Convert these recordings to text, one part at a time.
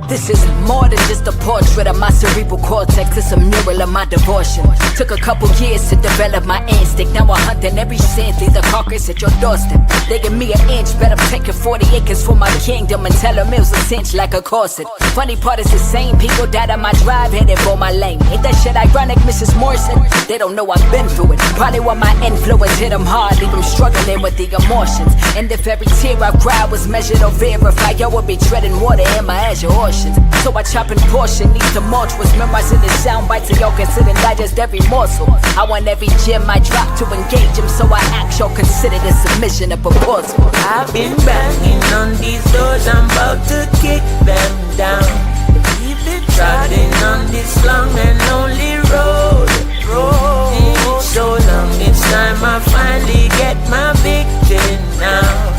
This is more than just a portrait of my cerebral cortex. It's a mural of my devotion. Took a couple years to develop my instinct. Now I'm hunting every sin, leave the carcass at your doorstep. They give me an inch, bet I'm taking 40 acres for my kingdom and tell them it was a cinch like a corset. Funny part is the same people died on my drive, headed for my lane. Ain't that shit ironic, Mrs. Morrison? They don't know I've been through it. Probably why my influence hit them hard, leave them struggling with the emotions. And if every tear I cried was measured or verified, y'all would be treading water in my azure oceans. So I chop and portion these tumultuous memorizing the sound bites, and y'all consider digest every morsel. I want every gem I drop to engage them, so I act, y'all consider the submission a proposal. I've been banging on these doors, I'm about to kick them down. We've been trotting on this long and lonely road. So long, it's time I finally get my victory now.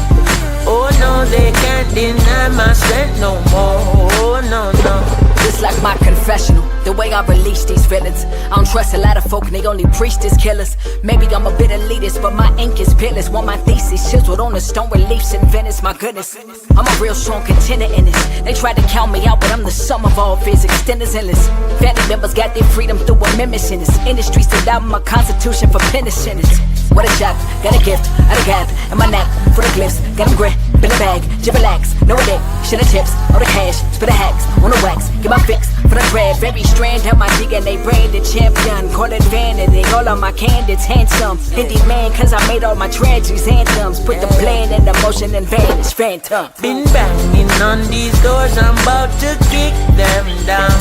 Oh no, they can't deny my strength no more. Oh no, no. It's like my confessional, the way I release these feelings. I don't trust a lot of folk and they only preach as killers. Maybe I'm a bit elitist, but my ink is peerless. Want my thesis chiseled on the stone reliefs in Venice, my goodness. I'm a real strong contender in this. They tried to count me out, but I'm the sum of all fears, extenders endless. Family members got their freedom through amendments in this industry. Stood out my constitution for penitence. What a shock, got a gift, out of gap, and my neck for the glyphs. Got them grit, bill a bag, jib relax, no a dick, shit of chips, all the cash, spit a hacks, on the wax, get my fix for the grab. Every strand of my DNA branded champion, call it vanity, all of my candidates handsome. In demand, cause I made all my tragedies anthems. Put the plan in the motion and vanish, phantom. Been banging on these doors, I'm about to kick them down.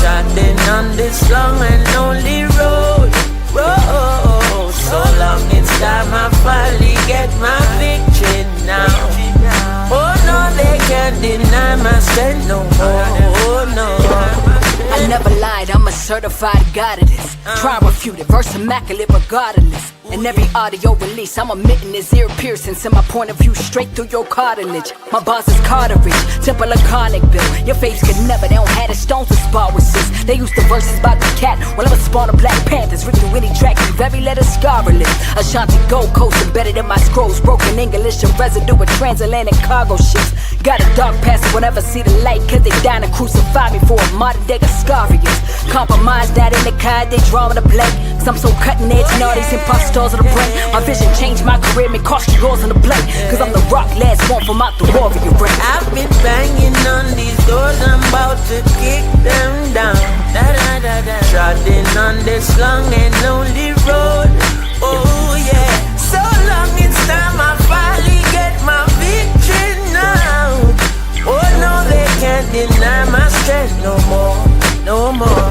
Trotting on this long and lonely road. So long, it's time I finally get my victory now. Oh no, they can't deny my strength no more. Oh no. I never lied, I'm a certified god of this. Try and refute it, verse immaculate regardless. In every audio release, I'm omitting his ear piercings and my point of view straight through your cartilage. My boss is Carterage, Temple of Carnic Bill. Your face could never, they don't have the stones to spar with sis. They used the verses about the cat, well I'm a spawn of Black Panthers. Ripped through any track, leave every letter scarlet. Ashanti Gold Coast embedded in my scrolls. Broken English and residue with transatlantic cargo ships. Got a dark past, will never see the light, cause they dying to crucify me for a modern day Ascarius. Compromise that in the card, they draw the plate. Cause I'm so cutting edge and all these impostors of the brain. My vision changed my career, may cost you yours on the plate. Cause I'm the rock last one from out the warrior brain. I've been banging on these doors, I'm about to kick them down. Trotting on this long and lonely road. Oh yeah, so long it's time I finally get my victory now. Oh no, they can't deny my strength no more, no more.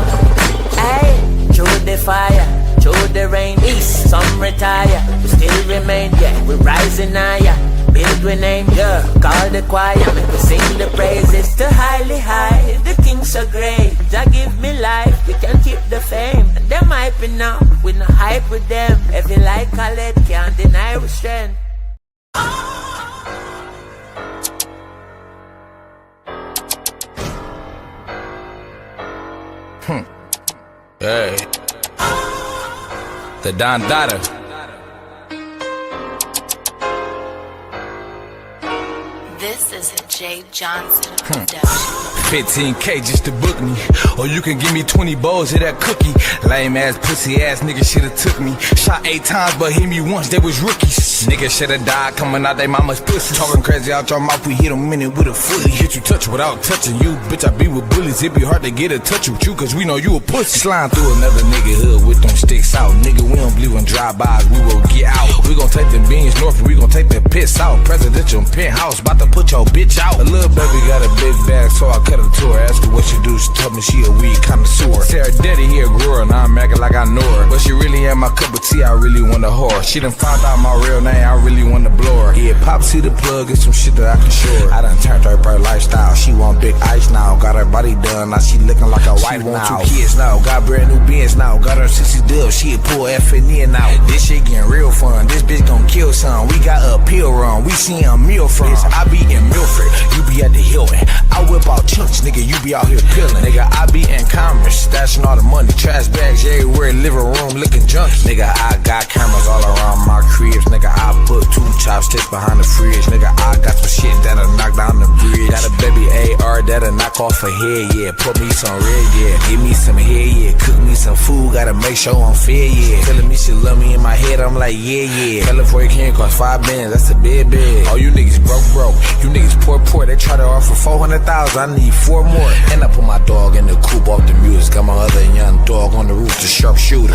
Hey, through the fire, through the rain, east, some retire, we still remain, yeah, we're rising higher. Build we name, yeah, call the choir, make we sing the praises to highly high. The king's so great, Jah give me life, we can keep the fame. And them hyping up, we no hype with them. Every light colored can't deny we strength. Hey, the Don Dada. This is a Jay Johnson production. 15K just to book me, or you can give me 20 bowls of that cookie. Lame ass pussy ass nigga shoulda took me. Shot 8 times but hit me once, they was rookies. Nigga shoulda died coming out they mama's pussy. Talking crazy out your mouth, we hit 'em in it with a fully. Get you touch without touching you, bitch I be with bullies. It be hard to get a touch with you, cause we know you a pussy. Slime through another nigga hood with them sticks out. Nigga we don't believe in drive-bys, we will get out. We gon' take the beans north and we gon' take the piss out. Presidential penthouse, bout to put your bitch out. A little baby got a big bag, so I cut her to her. Ask her what she do, she told me she a weed connoisseur. Sarah daddy here a grower, now I'm acting like I know her. But she really ain't my cup of tea, I really want a whore. She done found out my real name, I really want to blow her. Yeah, Pop see the plug, it's some shit that I can show her. I done turned her bright lifestyle, she want big ice now. Got her body done, now she looking like a wife now. She want 2 kids now, got brand new Benz now. Got her 60 dubs, she pull FNN now. This shit getting real fun, this bitch gon' kill some. We got a pill run, we see a meal from. I be in Milford, you be at the Hilton. I whip out chunks, nigga, you be out here peeling. Nigga, I be in Commerce, stashing all the money. Trash bags, yeah, everywhere, living room looking junky. Nigga, I got cameras all around my cribs. Nigga, I put 2 chopsticks behind the fridge. Nigga, I got some shit that'll knock down the bridge. Got a baby AR that'll knock off her head, yeah. Put me some red, yeah. Give me some head, yeah. Cook me some food, gotta make sure I'm fed, yeah. Telling me she love me in my head, I'm like, yeah, yeah. California cost 5 bands, that's a big bag. All you niggas broke. You niggas poor. They try to offer 400,000, I need 4 more. And I put my dog in the coop off the music. Got my other young dog on the roof, the sharpshooter.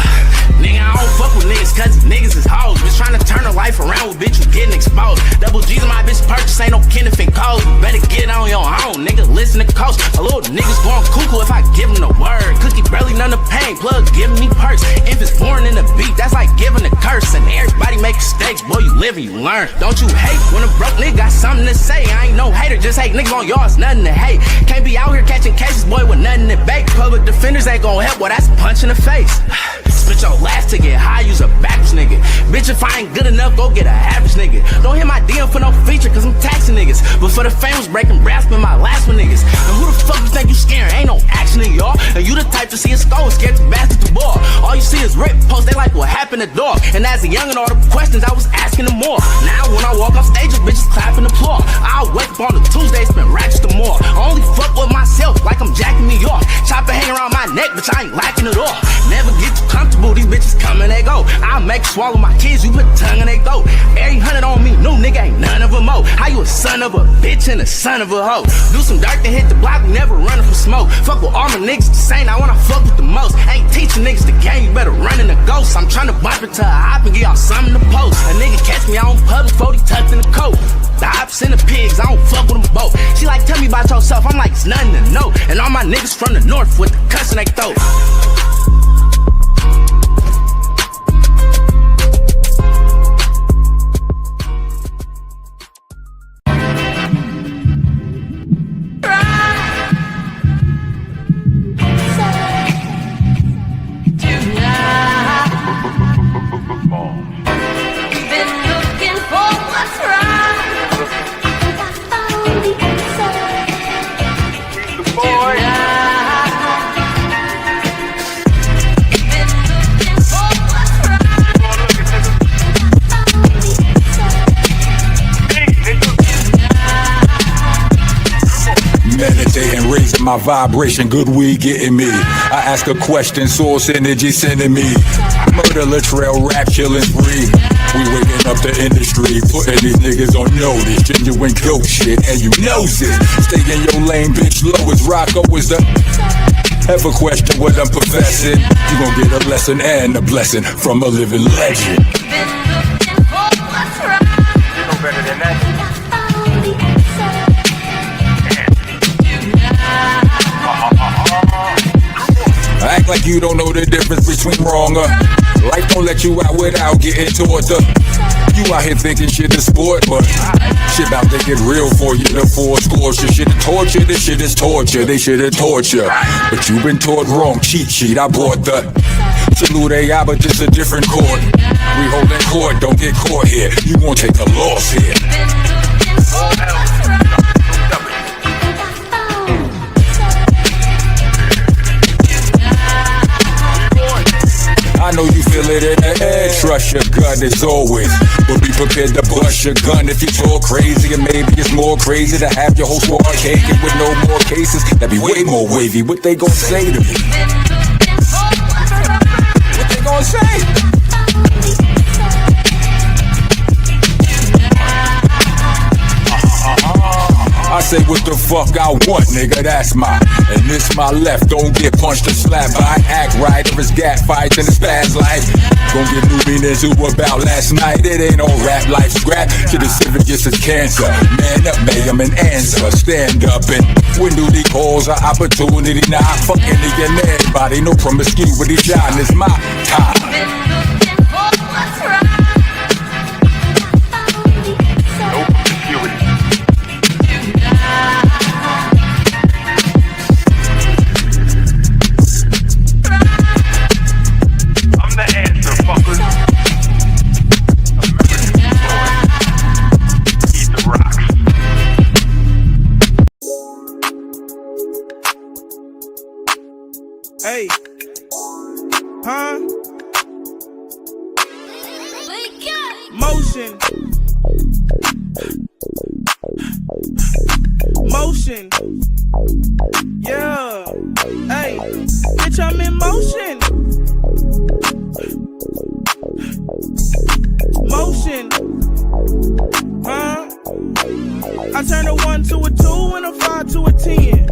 Nigga, I don't fuck with niggas cause niggas is hoes. Bitch trying to turn her life around with bitch, you getting exposed. Double G's on my bitch purchase, ain't no Kenneth codes. You better get on your own, nigga, listen to coast. A little niggas going cuckoo if I give him the word. Cookie barely none of pain, plug giving me perks. If it's born in the beat, that's like giving a curse. And everybody make mistakes, boy, you live and you learn. Don't you hate when a broke nigga got something to say? I ain't no hater, just hate niggas on y'all, it's nothing to hate. Can't be out here catching cases, boy, with nothing to bake. Public defenders ain't gon' help, boy, that's a punch in the face. Spit your last to get high, use a backwards nigga. Bitch, if I ain't good enough, go get an average nigga. Don't hit my DM for no feature, cause I'm taxing niggas. But for the famous breaking brass, spin my last one niggas. And who the fuck you think you scaring? Ain't no action in y'all. And you the type to see a skull scared to bastard the ball. All you see is rip post, they like what happened to dog. And as a youngin', all the questions I was asking them more. Now when I walk off stages, bitches clapping applause. I'll wake up on a Tuesday, spend racks to more. I only fuck with myself like I'm jacking me off. Chopper hang around my neck, bitch, I ain't lacking it off. Never get too comfortable, these bitches come and they go. I'll make you swallow my kids, you put tongue in they throat. Every 100 on me, new nigga ain't none of them mo. How you a son of a bitch and a son of a hoe? Do some dirt to hit the block, we never running for smoke. Fuck with all my niggas the same, I wanna fuck with the most. Ain't teaching niggas the game, you better run in the ghost. I'm tryna bump it to a hop and get y'all something to post. A nigga catch me out in public, 40 tucked in the coat. The ops and the pigs, I don't fuck with them both. She like, tell me about yourself, I'm like, it's nothing to know. And all my niggas from the north with the cuss in they throat. Meditating, raising my vibration, good weed getting me. I ask a question, source energy sending me. Murder, Latrell, rap, chillin' free. We waking up the industry, putting these niggas on notice. Genuine dope shit, and you knows it. Stay in your lane, bitch, low as Rocco is the... Have a question what I'm professing. You gon' get a lesson and a blessing from a living legend. You know better than that. Act like you don't know the difference between wrong or life don't let you out without getting toward the. You out here thinking shit is sport, but shit about to get real for you. The 4 scores, your shit is torture, this shit is torture. They should have torture, but you been taught wrong. Cheat sheet, I bought the salute AI, but this a different court. We holding court, don't get caught here. You won't take a loss here. I know you feel it in the air. Trust your gut as always, but be prepared to bust your gun if you talk crazy. And maybe it's more crazy to have your whole squad caking with no more cases. That'd be way more wavy. What they gon' say to me? What they gon' say? I say what the fuck I want, nigga, that's my. And this my left, don't get punched or slapped by an act right or it's gat fights and it's spaz life. Gon' get new meanings who about last night. It ain't all rap life scrap. To the serious as cancer. Man up, make 'em an answer. Stand up and when duty calls an opportunity. Now I fuck any and everybody. No promiscuity, John, it's my time. Hey, Huh? Motion. Motion. Yeah. Hey, bitch, I'm in motion. Motion. Huh? I turn a 1 to a 2 and a 5 to a 10.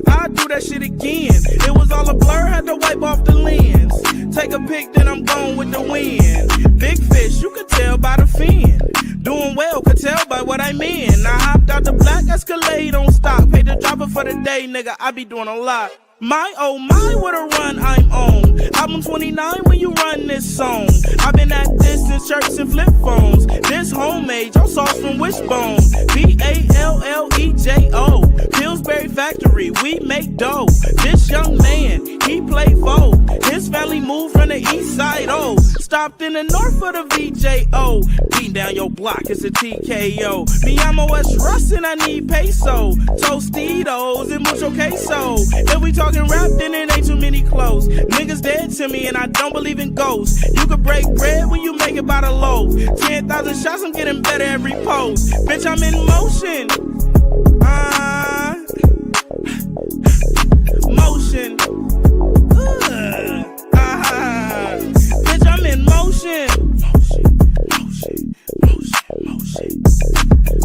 I do that shit again. It was all a blur, had to wipe off the lens. Take a pic, then I'm gone with the wind. Big fish, you could tell by the fin. Doing well, could tell by what I'm in. I hopped out the black Escalade, don't stop. Paid the driver for the day, nigga, I be doing a lot. My oh my, what a run I'm on. Album 29 when you run this song. I've been at distance, shirts and flip phones. This homemade, your sauce from Wishbone. Ballejo, Pillsbury Factory, we make dough. This young man, he play foe. His family moved from the east side, oh. Stopped in the north for the VJO. Beating down your block, it's a TKO. Me, I'm a West Russ and I need peso. Tostitos and mucho queso. If we talking rap, then it ain't too many clothes. Niggas dead to me and I don't believe in ghosts. You could break bread when you make it by the loaf. 10,000 shots, I'm getting better every post. Bitch, I'm in motion. Motion. Bitch, I'm in motion.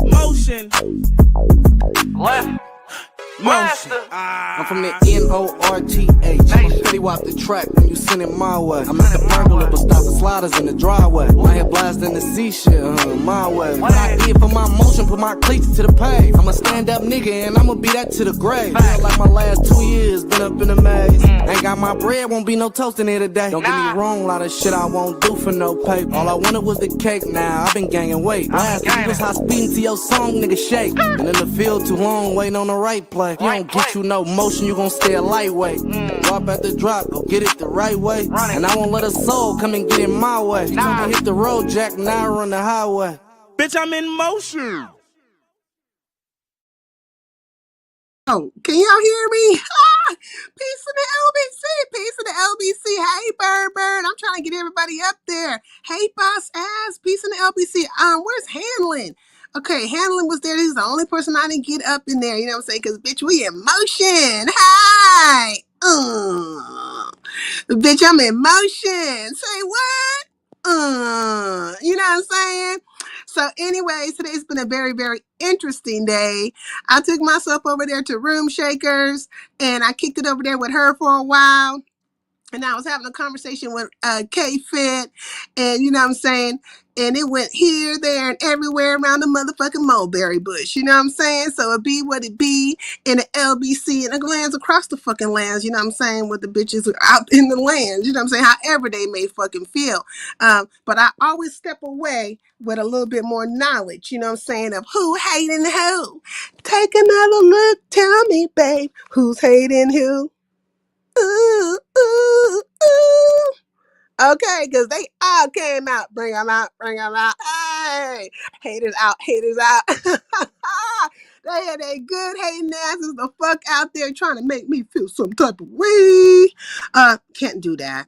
Motion. Left. Motion. I'm from the N-O-R-T-H. I'm a petty wop the track when you send it my way. I'm at the burglar, but stop the sliders in the driveway. My head blasting the sea shit, my way. What I did for my motion, put my cleats to the pave. I'm a stand-up nigga and I'ma be that to the grave. Feel like my last 2 years been up in the maze. Ain't got my bread, won't be no toast in here today. Don't get me wrong, a lot of shit I won't do for no paper. All I wanted was the cake, now I've been gaining weight. Last week was high speeding to your song, nigga shake. And in the field too long, waiting on the right play. If you don't get you no motion, you gon' stay a lightweight. Drop at the drop, go get it the right way. And I won't let a soul come and get in my way. You told me hit the road, Jack, now I run the highway. Bitch, I'm in motion. Oh, can y'all hear me? Peace in the LBC. Peace in the LBC. Hey, Bird. I'm trying to get everybody up there. Hey, Boss Ass. Peace in the LBC. Where's Hanlon? Okay, Hanlon was there. He's the only person I didn't get up in there. You know what I'm saying? Because, bitch, we in motion. Hi. Bitch, I'm in motion. Say what? You know what I'm saying? So anyways, today's been a very, very interesting day. I took myself over there to Room Shakers and I kicked it over there with her for a while. And I was having a conversation with K-Fit and you know what I'm saying? And it went here, there, and everywhere around the motherfucking mulberry bush. You know what I'm saying? So it be what it be in the LBC and the lands across the fucking lands. You know what I'm saying? With the bitches are out in the lands. You know what I'm saying? However they may fucking feel. But I always step away with a little bit more knowledge. You know what I'm saying? Of who hating who. Take another look. Tell me, babe. Who's hating who? Ooh, ooh, ooh. Okay, because they all came out. Bring them out, bring them out. Hey, haters out, haters out. They had a good hating asses the fuck out there trying to make me feel some type of way. Can't do that.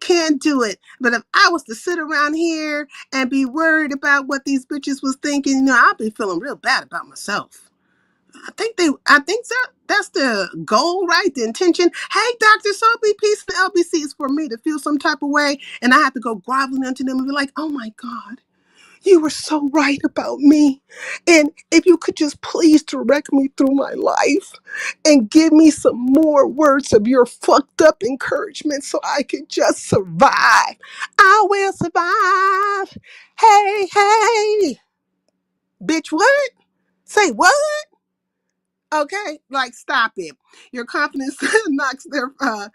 Can't do it. But if I was to sit around here and be worried about what these bitches was thinking, you know, I'd be feeling real bad about myself. I think that's the goal, right? The intention. Hey, Dr. Soapy, peace and LBC is for me to feel some type of way. And I have to go groveling unto them and be like, oh my God, you were so right about me. And if you could just please direct me through my life and give me some more words of your fucked up encouragement so I could just survive. I will survive. Hey. Bitch, what? Say what? Okay, like stop it. Your confidence knocks their okay,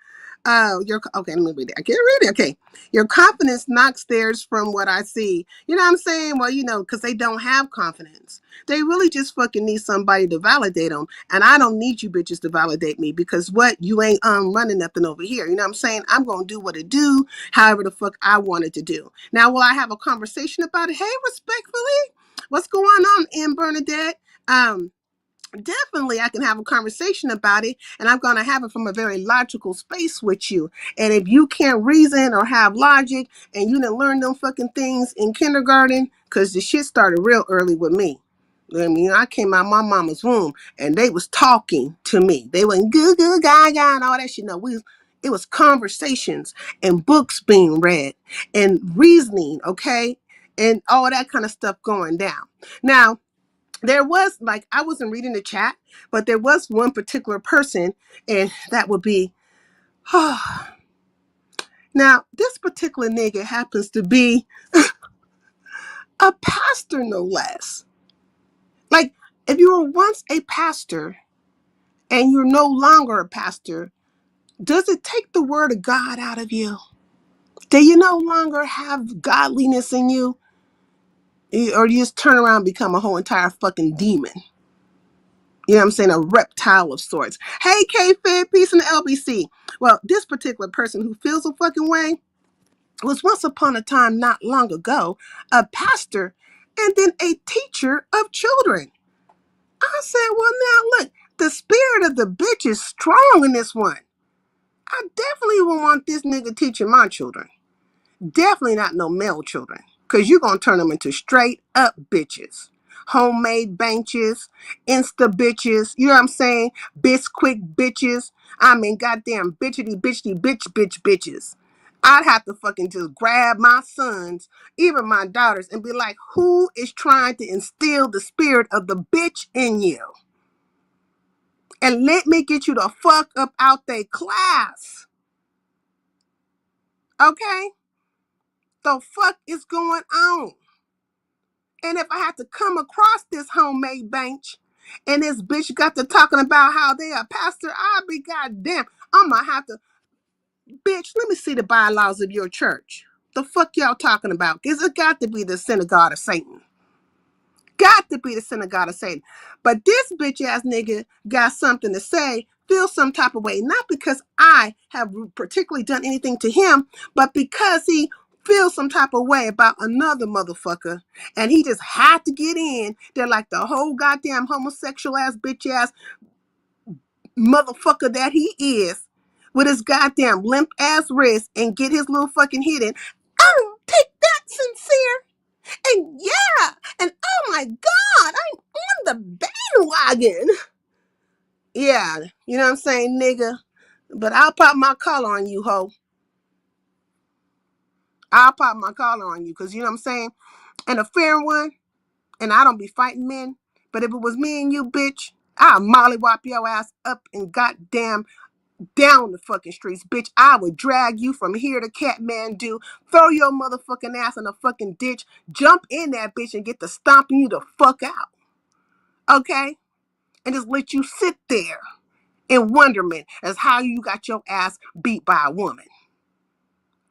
let me read it. I can't read it. Okay. Your confidence knocks theirs from what I see. You know what I'm saying? Well, you know, because they don't have confidence. They really just fucking need somebody to validate them. And I don't need you bitches to validate me because what? You ain't running nothing over here. You know what I'm saying? I'm gonna do what it do, however the fuck I want it to do. Now, will I have a conversation about it? Hey, respectfully, what's going on, M. Bernadette? definitely I can have a conversation about it, and I'm going to have it from a very logical space with you. And if you can't reason or have logic and you didn't learn them fucking things in kindergarten, because the shit started real early with me. I mean, I came out of my mama's womb and they was talking to me. They went goo goo gaga and all that shit. No, it was conversations and books being read and reasoning, okay? And all that kind of stuff going down. Now, there was, like, I wasn't reading the chat, but there was one particular person, and that would be, now, this particular nigga happens to be a pastor, no less. Like, if you were once a pastor and you're no longer a pastor, does it take the word of God out of you? Do you no longer have godliness in you? Or do you just turn around and become a whole entire fucking demon? You know what I'm saying? A reptile of sorts. Hey, K-Fed, peace in the LBC. Well, this particular person who feels a fucking way was once upon a time, not long ago, a pastor and then a teacher of children. I said, well, now look, the spirit of the bitch is strong in this one. I definitely would want this nigga teaching my children. Definitely not no male children. Because you're going to turn them into straight up bitches. Homemade benches, Insta bitches, you know what I'm saying? Bisquick bitches. I mean, goddamn bitchity bitches. I'd have to fucking just grab my sons, even my daughters, and be like, who is trying to instill the spirit of the bitch in you? And let me get you the fuck up out their class. Okay? The fuck is going on? And if I had to come across this homemade bench and this bitch got to talking about how they a pastor, I'd be goddamn. I'm gonna have to, bitch, let me see the bylaws of your church. The fuck y'all talking about? Because it got to be the synagogue of Satan. Got to be the synagogue of Satan. But this bitch ass nigga got something to say, feel some type of way, not because I have particularly done anything to him, but because he feels some type of way about another motherfucker, and he just had to get in there like the whole goddamn homosexual ass bitch ass motherfucker that he is, with his goddamn limp ass wrist, and get his little fucking hit in. Oh, take that, sincere. And yeah, and oh my God, I'm on the bandwagon. Yeah, you know what I'm saying, nigga? But I'll pop my collar on you, ho. I'll pop my collar on you, because you know what I'm saying? And a fair one, and I don't be fighting men, but if it was me and you, bitch, I'll mollywop your ass up and goddamn down the fucking streets, bitch. I would drag you from here to Kathmandu, throw your motherfucking ass in a fucking ditch, jump in that bitch and get to stomping you the fuck out. Okay? And just let you sit there in wonderment as how you got your ass beat by a woman.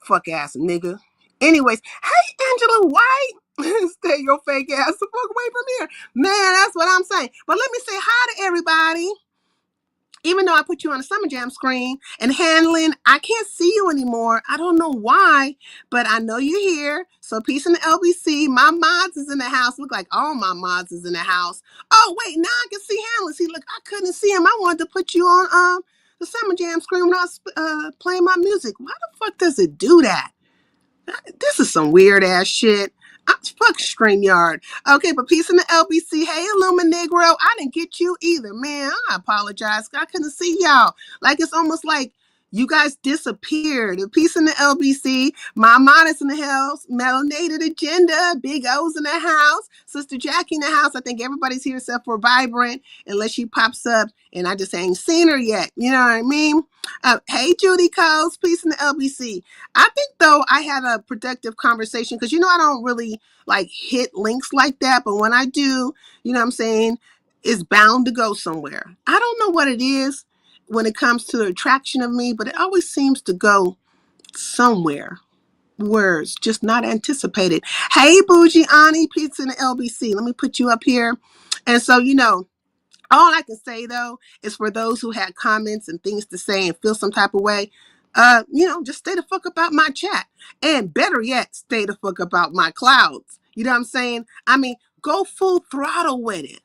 Fuck ass nigga. Anyways, hey Angela White, stay your fake ass the fuck away from here. Man, that's what I'm saying. But let me say hi to everybody. Even though I put you on a Summer Jam screen and handling, I can't see you anymore. I don't know why, but I know you're here. So peace in the LBC. My mods is in the house. Look like all my mods is in the house. Oh, wait, now I can see handling. See, look, I couldn't see him. I wanted to put you on the Summer Jam screen when I was playing my music. Why the fuck does it do that? This is some weird ass shit. Fuck StreamYard. Okay, but peace in the LBC. Hey, Illuma Negro. I didn't get you either, man. I apologize. I couldn't see y'all. Like, it's almost like you guys disappeared. Peace in the LBC. My Modest in the house. Melanated Agenda. Big O's in the house. Sister Jackie in the house. I think everybody's here except for Vibrant, unless she pops up and I just ain't seen her yet. You know what I mean? Hey, Judy Coles. Peace in the LBC. I think, though, I had a productive conversation because, I don't really like hit links like that. But when I do, you know what I'm saying, it's bound to go somewhere. I don't know what it is when it comes to the attraction of me, but it always seems to go somewhere where it's just not anticipated. Hey, Bougie Ani, Pizza in the LBC. Let me put you up here. And so, all I can say, though, is for those who had comments and things to say and feel some type of way, just stay the fuck about my chat. And better yet, stay the fuck about my clouds. You know what I'm saying? I mean, go full throttle with it.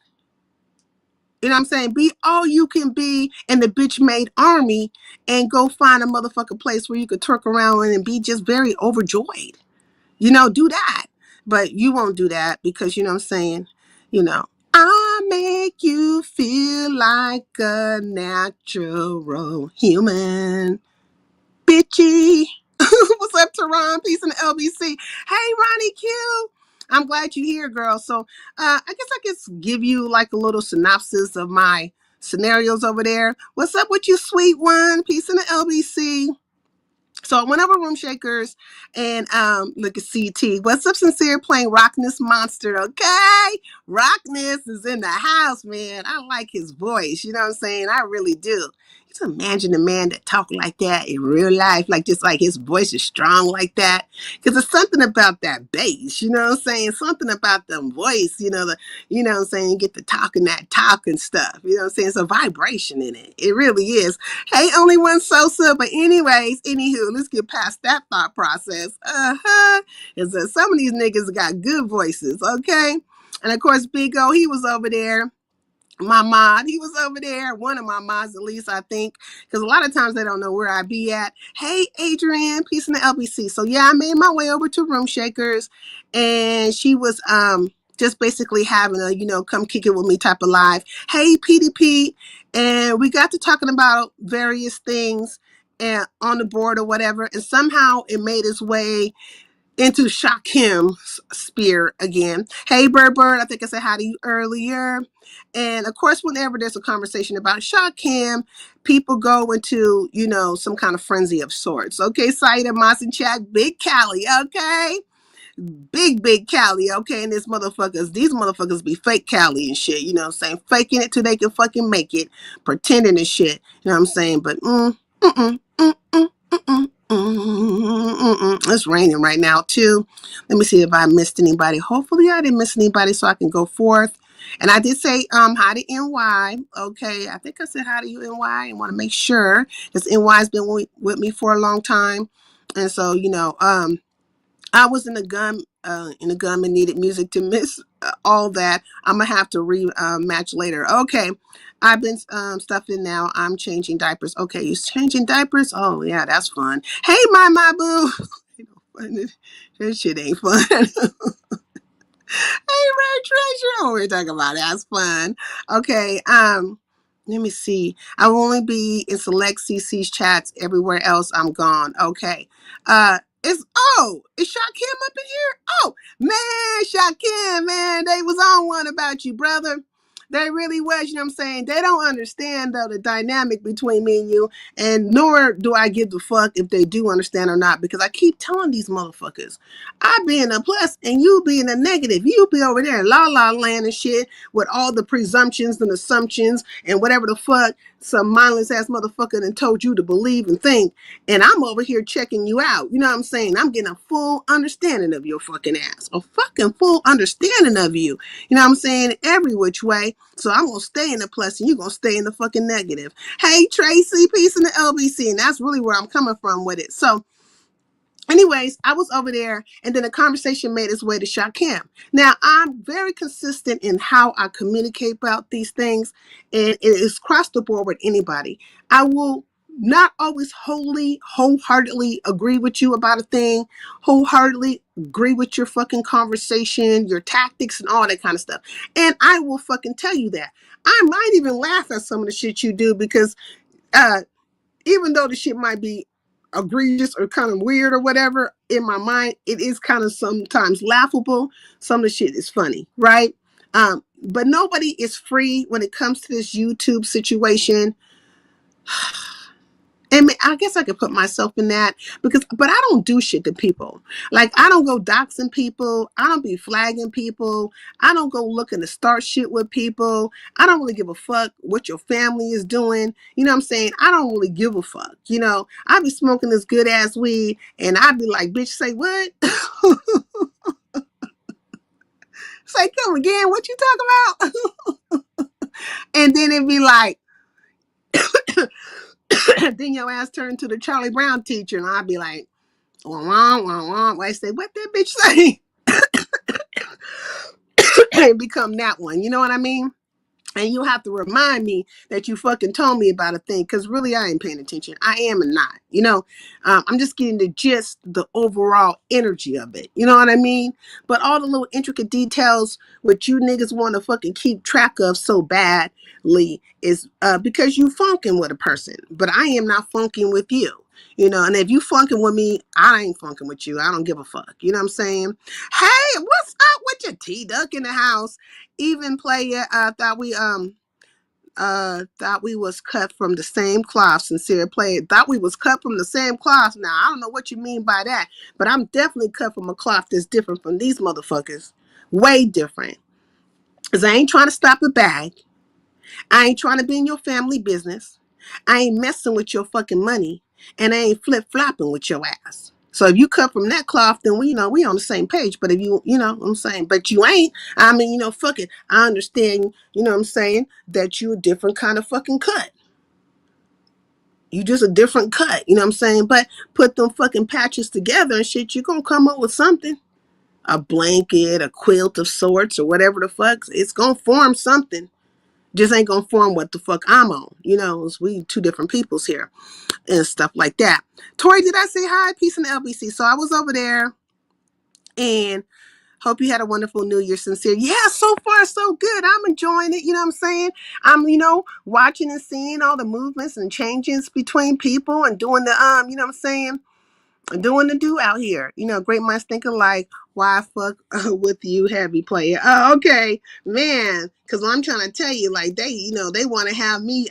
You know what I'm saying? Be all you can be in the bitch made army and go find a motherfucking place where you could twerk around and be just very overjoyed. You know, do that. But you won't do that because, you know what I'm saying? You know, I make you feel like a natural human. Bitchy. What's up, Teron? Peace in the LBC. Hey, Ronnie Q. I'm glad you're here, girl. So I guess I could give you like a little synopsis of my scenarios over there. What's up with you, sweet one? Peace in the LBC. So I went over Room Shakers and look at CT. What's up, Sincere? Playing Rockness Monster, okay? Rockness is in the house, man. I like his voice. You know what I'm saying? I really do. Just imagine a man that talk like that in real life, like just like his voice is strong like that. Because there's something about that bass, you know what I'm saying? Something about the voice, you know what I'm saying? You get to talking that talk and stuff. You know what I'm saying? It's a vibration in it. It really is. Hey, only one Sosa. But anyways, anywho, let's get past that thought process. Because some of these niggas got good voices, okay? And of course, Big O, he was over there. My mod, he was over there. One of my mods, at least, I think. Because a lot of times they don't know where I be at. Hey, Adrian, peace in the LBC. So yeah, I made my way over to Room Shakers. And she was just basically having a, come kick it with me type of live. Hey, PDP. And we got to talking about various things and on the board or whatever. And somehow it made its way into Shakim's spear again. Hey, Bird, I think I said hi to you earlier. And of course, whenever there's a conversation about Shakim, people go into, some kind of frenzy of sorts. Okay, Saida Masin Chak, Big Cali, okay? Big Cali, okay? And these motherfuckers be fake Cali and shit, you know what I'm saying? Faking it till they can fucking make it, pretending and shit, you know what I'm saying? But, it's raining right now too. Let me see if I missed anybody. Hopefully I didn't miss anybody so I can go forth. And I did say hi to NY. Okay, I think I said hi to you, NY. I want to make sure because NY's been with me for a long time. And so, I was in the gum and needed music to miss all that. I'm gonna have to match later. Okay, I've been stuffing now. I'm changing diapers. Okay, you changing diapers? Oh yeah, that's fun. Hey, my boo. This shit ain't fun. Hey, Red Treasure. Oh, we're talking about it. That's fun. Okay. Let me see. I will only be in select CC's chats. Everywhere else, I'm gone. Okay. Is Shakim up in here? Oh, man, Shakim, man, they was on one about you, brother. They really was, you know what I'm saying? They don't understand, though, the dynamic between me and you, and nor do I give the fuck if they do understand or not, because I keep telling these motherfuckers, I be in a plus and you be in a negative. You be over there in la land and shit with all the presumptions and assumptions and whatever the fuck some mindless ass motherfucker done told you to believe and think. And I'm over here checking you out. You know what I'm saying? I'm getting a full understanding of your fucking ass. A fucking full understanding of you. You know what I'm saying? Every which way. So I'm going to stay in the plus and you're going to stay in the fucking negative. Hey, Tracy, peace in the LBC. And that's really where I'm coming from with it. So anyways, I was over there and then a conversation made its way to Shakim. Now, I'm very consistent in how I communicate about these things, and it is across the board with anybody. I will not always wholeheartedly agree with you about a thing, wholeheartedly agree with your fucking conversation, your tactics, and all that kind of stuff. And I will fucking tell you that. I might even laugh at some of the shit you do because even though the shit might be egregious or kind of weird or whatever, in my mind, it is kind of sometimes laughable. Some of the shit is funny, right? But nobody is free when it comes to this YouTube situation. And I guess I could put myself in that but I don't do shit to people. Like, I don't go doxing people. I don't be flagging people. I don't go looking to start shit with people. I don't really give a fuck what your family is doing. You know what I'm saying? I don't really give a fuck. I be smoking this good ass weed and I be like, bitch, say what? Say, come again, what you talking about? And then it'd be like, then your ass turned to the Charlie Brown teacher, and I'd be like, wah, wah, wah. I say, what that bitch say? And become that one. You know what I mean? And you have to remind me that you fucking told me about a thing, because really I ain't paying attention. I am and not. I'm just getting the gist, the overall energy of it. You know what I mean? But all the little intricate details which you niggas want to fucking keep track of so badly is because you funking with a person. But I am not funking with you. And if you funking with me, I ain't funking with you. I don't give a fuck. You know what I'm saying? Hey, what's up with your T-Duck in the house? Even player, thought we was cut from the same cloth. Sincere player thought we was cut from the same cloth. Now I don't know what you mean by that, but I'm definitely cut from a cloth that's different from these motherfuckers. Way different. Cause I ain't trying to stop a bag. I ain't trying to be in your family business. I ain't messing with your fucking money, and I ain't flip-flopping with your ass. So if you cut from that cloth, then we on the same page. But if what I'm saying, but you ain't, fuck it. I understand, what I'm saying, that you a different kind of fucking cut. You just a different cut, you know what I'm saying? But put them fucking patches together and shit, you're gonna come up with something. A blanket, a quilt of sorts, or whatever the fuck. It's gonna form something. Just ain't gonna form what the fuck I'm on. We two different peoples here and stuff like that. Tori, did I say hi? Peace in the LBC. So I was over there and hope you had a wonderful New Year. Sincere. Yeah, so far so good. I'm enjoying it. You know what I'm saying? I'm, watching and seeing all the movements and changes between people and doing the, you know what I'm saying? Doing the do out here. Great minds thinking like, why fuck with you, heavy player? Oh, okay, man. Because I'm trying to tell you, like, they want to have me,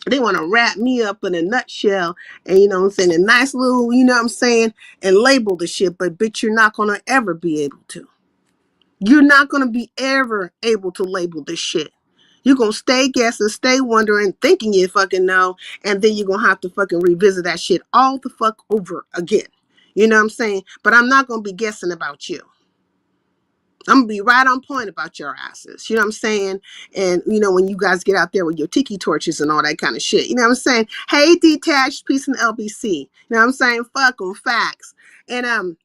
they want to wrap me up in a nutshell and, what I'm saying, a nice little, what I'm saying, and label the shit. But bitch, you're not going to ever be able to. You're not going to be ever able to label this shit. You're going to stay guessing, stay wondering, thinking you fucking know, and then you're going to have to fucking revisit that shit all the fuck over again. You know what I'm saying? But I'm not going to be guessing about you. I'm going to be right on point about your asses. You know what I'm saying? And, when you guys get out there with your tiki torches and all that kind of shit. You know what I'm saying? Hey, Detached, peace in LBC. You know what I'm saying? Fuck them, facts. And,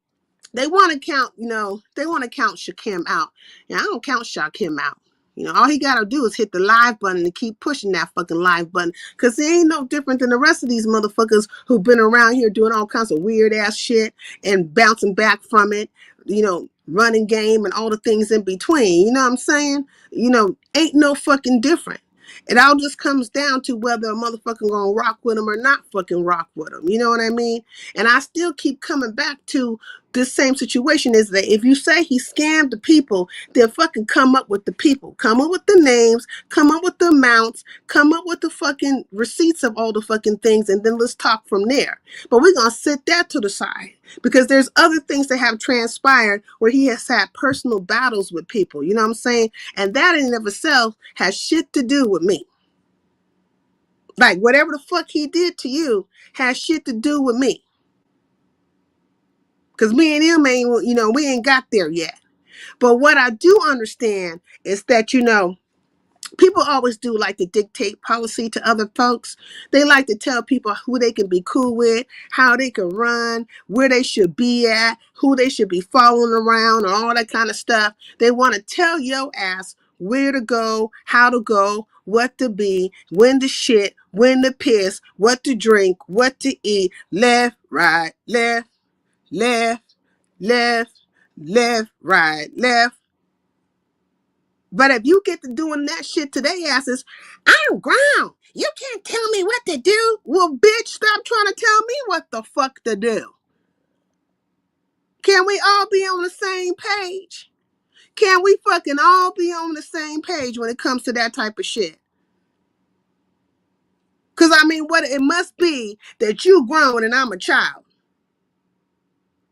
they want to count, they want to count Shakim out. I don't count Shakim out. All he got to do is hit the live button and keep pushing that fucking live button. Because he ain't no different than the rest of these motherfuckers who've been around here doing all kinds of weird ass shit and bouncing back from it, running game and all the things in between. You know what I'm saying? Ain't no fucking different. It all just comes down to whether a motherfucker gonna rock with him or not fucking rock with him. You know what I mean? And I still keep coming back to this same situation is that if you say he scammed the people, they'll fucking come up with the people, come up with the names, come up with the amounts, come up with the fucking receipts of all the fucking things, and then let's talk from there. But we're gonna sit that to the side because there's other things that have transpired where he has had personal battles with people. You know what I'm saying? And that in and of itself has shit to do with me. Like whatever the fuck he did to you has shit to do with me. Because me and him ain't, we ain't got there yet. But what I do understand is that, people always do like to dictate policy to other folks. They like to tell people who they can be cool with, how they can run, where they should be at, who they should be following around, or all that kind of stuff. They want to tell your ass where to go, how to go, what to be, when to shit, when to piss, what to drink, what to eat, left, right, left, left, right, left. But if you get to doing that shit to their asses, I'm ground. You can't tell me what to do. Well, bitch, stop trying to tell me what the fuck to do. Can we all be on the same page? Can we fucking all be on the same page when it comes to that type of shit? Because, what it must be that you grown and I'm a child.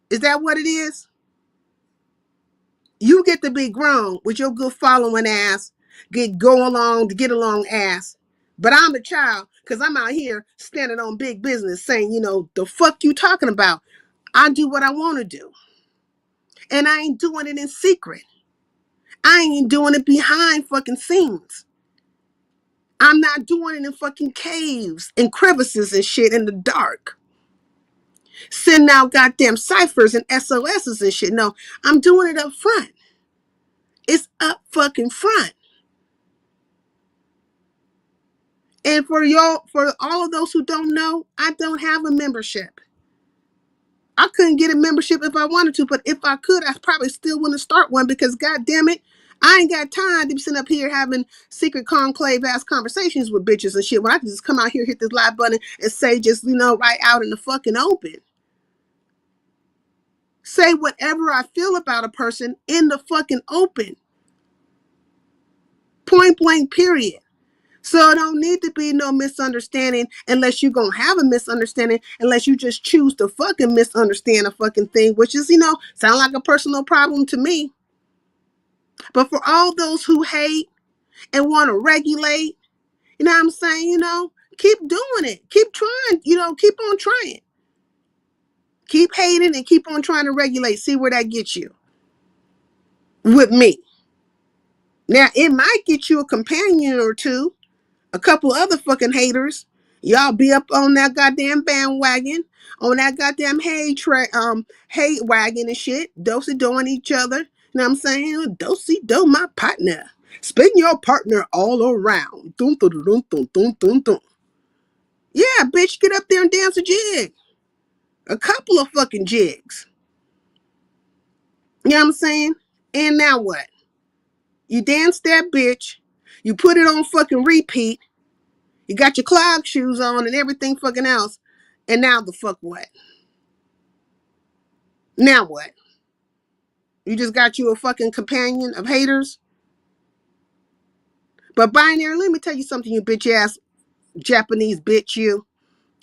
Is that what it is? You get to be grown with your good following ass, get along ass. But I'm a child because I'm out here standing on big business saying, the fuck you talking about? I do what I want to do. And I ain't doing it in secret. I ain't doing it behind fucking scenes. I'm not doing it in fucking caves and crevices and shit in the dark. Sending out goddamn ciphers and SOSs and shit. No, I'm doing it up front. It's up fucking front. And for y'all, for all of those who don't know, I don't have a membership. I couldn't get a membership if I wanted to, but if I could, I probably still wouldn't start one because, God damn it, I ain't got time to be sitting up here having secret conclave ass conversations with bitches and shit when I can just come out here, hit this live button, and say just, right out in the fucking open. Say whatever I feel about a person in the fucking open. Point blank, period. So it don't need to be no misunderstanding unless you're going to have a misunderstanding, unless you just choose to fucking misunderstand a fucking thing, which is, sound like a personal problem to me. But for all those who hate and want to regulate, you know what I'm saying, keep doing it. Keep trying, keep on trying. Keep hating and keep on trying to regulate. See where that gets you. With me. Now, it might get you a companion or two. A couple other fucking haters. Y'all be up on that goddamn bandwagon, on that goddamn hate wagon and shit. Dosey-doing each other. You know what I'm saying? Dosey-do my partner. Spin your partner all around. Dun, dun, dun, dun, dun, dun, dun. Yeah, bitch, get up there and dance a jig. A couple of fucking jigs. You know what I'm saying? And now what? You dance that bitch. You put it on fucking repeat. You got your clog shoes on and everything fucking else. And now the fuck what? Now what? You just got you a fucking companion of haters? But binary, let me tell you something, you bitch ass Japanese bitch, you.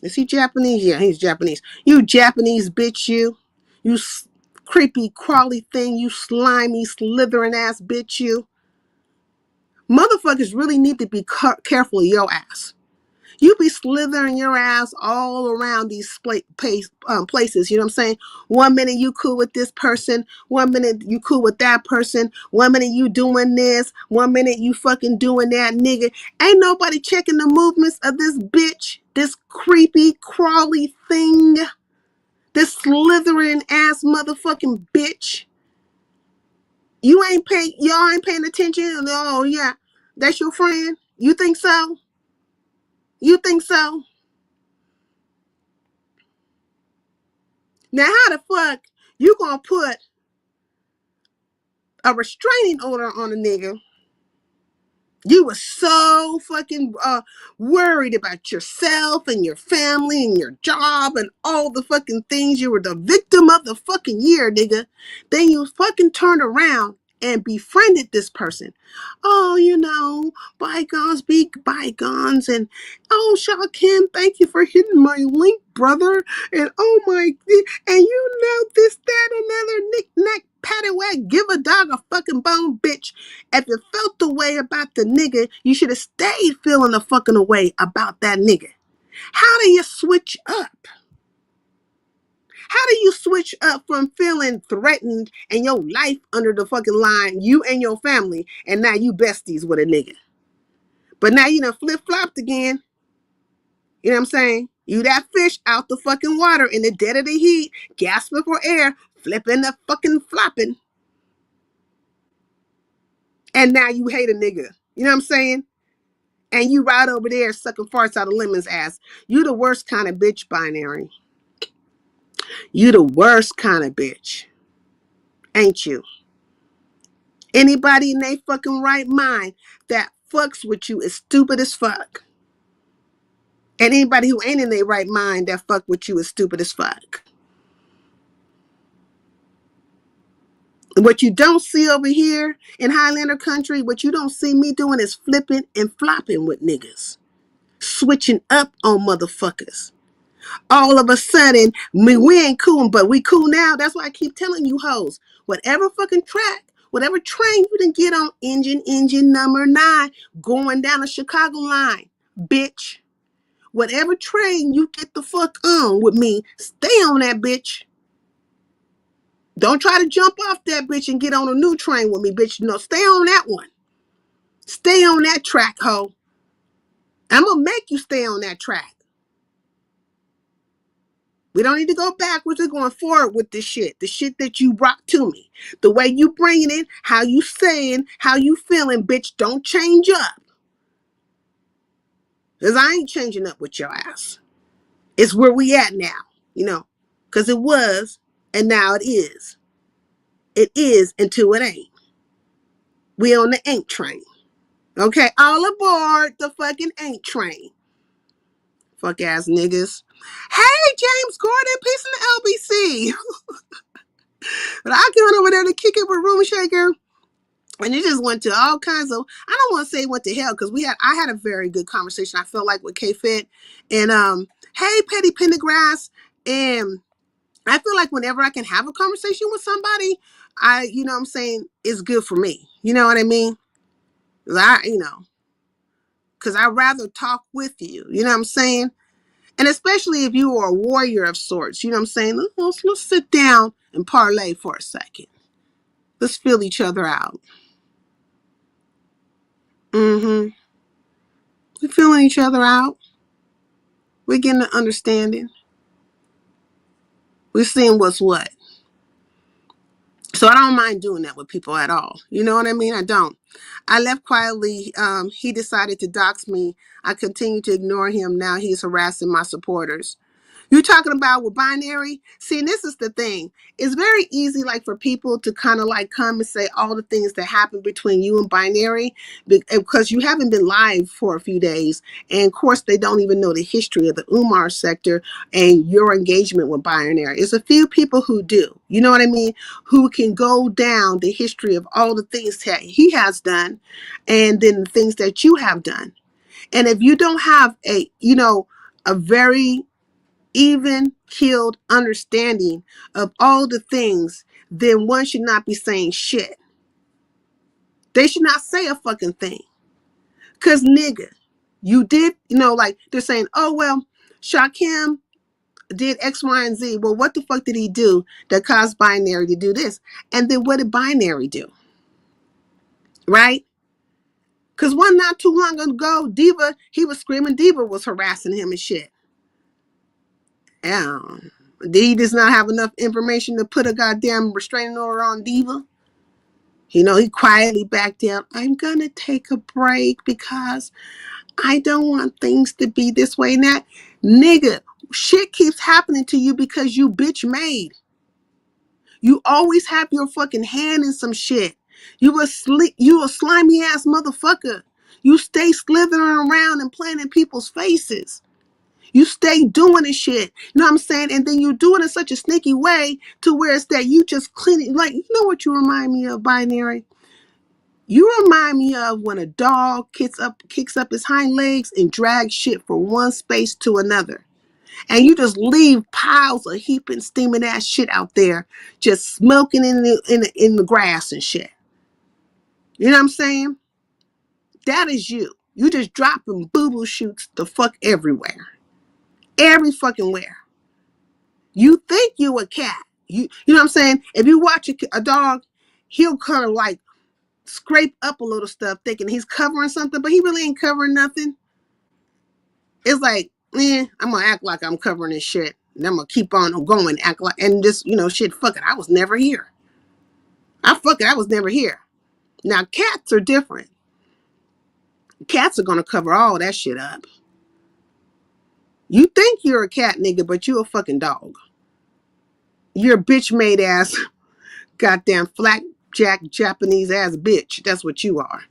Is he Japanese? Yeah, he's Japanese. You Japanese bitch, you. You creepy, crawly thing, you slimy, slithering ass bitch, you. Motherfuckers really need to be careful of your ass. You be slithering your ass all around these places, you know what I'm saying? 1 minute you cool with this person, 1 minute you cool with that person, 1 minute you doing this, 1 minute you fucking doing that, nigga. Ain't nobody checking the movements of this bitch, this creepy, crawly thing, this slithering ass motherfucking bitch. Y'all ain't paying attention? Oh yeah, that's your friend? You think so? You think so? Now, how the fuck you gonna put a restraining order on a nigga? You were so fucking worried about yourself and your family and your job and all the fucking things. You were the victim of the fucking year, nigga. Then you fucking turned around and befriended this person. Oh, bygones be bygones. And, oh, Shaw Kim, thank you for hitting my link, brother. And, oh, and this, that, another knick-knack, paddywhack, give a dog a fucking bone, bitch. If you felt the way about the nigga, you should have stayed feeling the fucking way about that nigga. How do you switch up? How do you switch up from feeling threatened and your life under the fucking line, you and your family, and now you besties with a nigga? But now you done flip-flopped again. You know what I'm saying? You that fish out the fucking water in the dead of the heat, gasping for air, flipping the fucking flopping. And now you hate a nigga. You know what I'm saying? And you right over there sucking farts out of Lemon's ass. You the worst kind of bitch, binary. You the worst kind of bitch. Ain't you? Anybody in their fucking right mind that fucks with you is stupid as fuck. And anybody who ain't in their right mind that fuck with you is stupid as fuck. What you don't see over here in Highlander country, what you don't see me doing is flipping and flopping with niggas. Switching up on motherfuckers. All of a sudden, we ain't cool, but we cool now. That's why I keep telling you hoes, whatever fucking track, whatever train you didn't get on engine number 9, going down the Chicago line, bitch. Whatever train you get the fuck on with me, stay on that bitch. Don't try to jump off that bitch and get on a new train with me, bitch. No, stay on that one. Stay on that track, hoe. I'm gonna make you stay on that track. We don't need to go backwards. We're going forward with this shit. The shit that you brought to me. The way you bringing it, how you saying, how you feeling, bitch, don't change up. Because I ain't changing up with your ass. It's where we at now, you know. Because it was, and now it is. It is until it ain't. We on the ain't train. Okay, all aboard the fucking ain't train. Fuck ass niggas. Hey, James Gordon, peace in the LBC. But I came over there to kick it with Room Shaker. And it just went to all kinds of, I don't want to say went to hell, because I had a very good conversation, I felt like, with K-Fit. And hey, Petty Pendergrass. And I feel like whenever I can have a conversation with somebody, you know what I'm saying, it's good for me. You know what I mean? Because I'd rather talk with you. You know what I'm saying? And especially if you are a warrior of sorts. You know what I'm saying? Let's sit down and parlay for a second. Let's feel each other out. Mm-hmm. We're feeling each other out. We're getting an understanding. We're seeing what's what. So I don't mind doing that with people at all. You know what I mean? I don't. I left quietly. He decided to dox me. I continue to ignore him. Now he's harassing my supporters. You're talking about with binary? See, and this is the thing. It's very easy, like, for people to kind of like come and say all the things that happen between you and binary, because you haven't been live for a few days. And of course, they don't even know the history of the Umar sector and your engagement with binary. It's a few people who do, you know what I mean? Who can go down the history of all the things that he has done and then the things that you have done. And if you don't have a very even keeled understanding of all the things, then one should not be saying shit. They should not say a fucking thing. Cause nigga, you did, like they're saying, oh well, Shakim did X, Y, and Z. Well, what the fuck did he do that caused binary to do this? And then what did binary do? Right? Cause one not too long ago, Diva, he was screaming Diva was harassing him and shit. He does not have enough information to put a goddamn restraining order on Diva. He quietly backed down. I'm going to take a break because I don't want things to be this way and that. Nigga, shit keeps happening to you because you bitch made. You always have your fucking hand in some shit. You a slimy ass motherfucker. You stay slithering around and playing in people's faces. You stay doing this shit. You know what I'm saying? And then you do it in such a sneaky way to where it's that you just clean it. Like, you know what you remind me of, binary? You remind me of when a dog kicks up his hind legs and drags shit from one space to another. And you just leave piles of heaping, steaming ass shit out there, just smoking in the grass and shit. You know what I'm saying? That is you. You just dropping boo-boo shoots the fuck everywhere. Every fucking where. You think you a cat. You know what I'm saying? If you watch a dog, he'll kind of like scrape up a little stuff thinking he's covering something, but he really ain't covering nothing. It's like, I'm going to act like I'm covering this shit. And I'm going to keep on going, act like, and just, shit, fuck it. I was never here. I was never here. Now, cats are different. Cats are going to cover all that shit up. You think you're a cat, nigga, but you a fucking dog. You're a bitch made ass, goddamn flapjack Japanese ass bitch. That's what you are.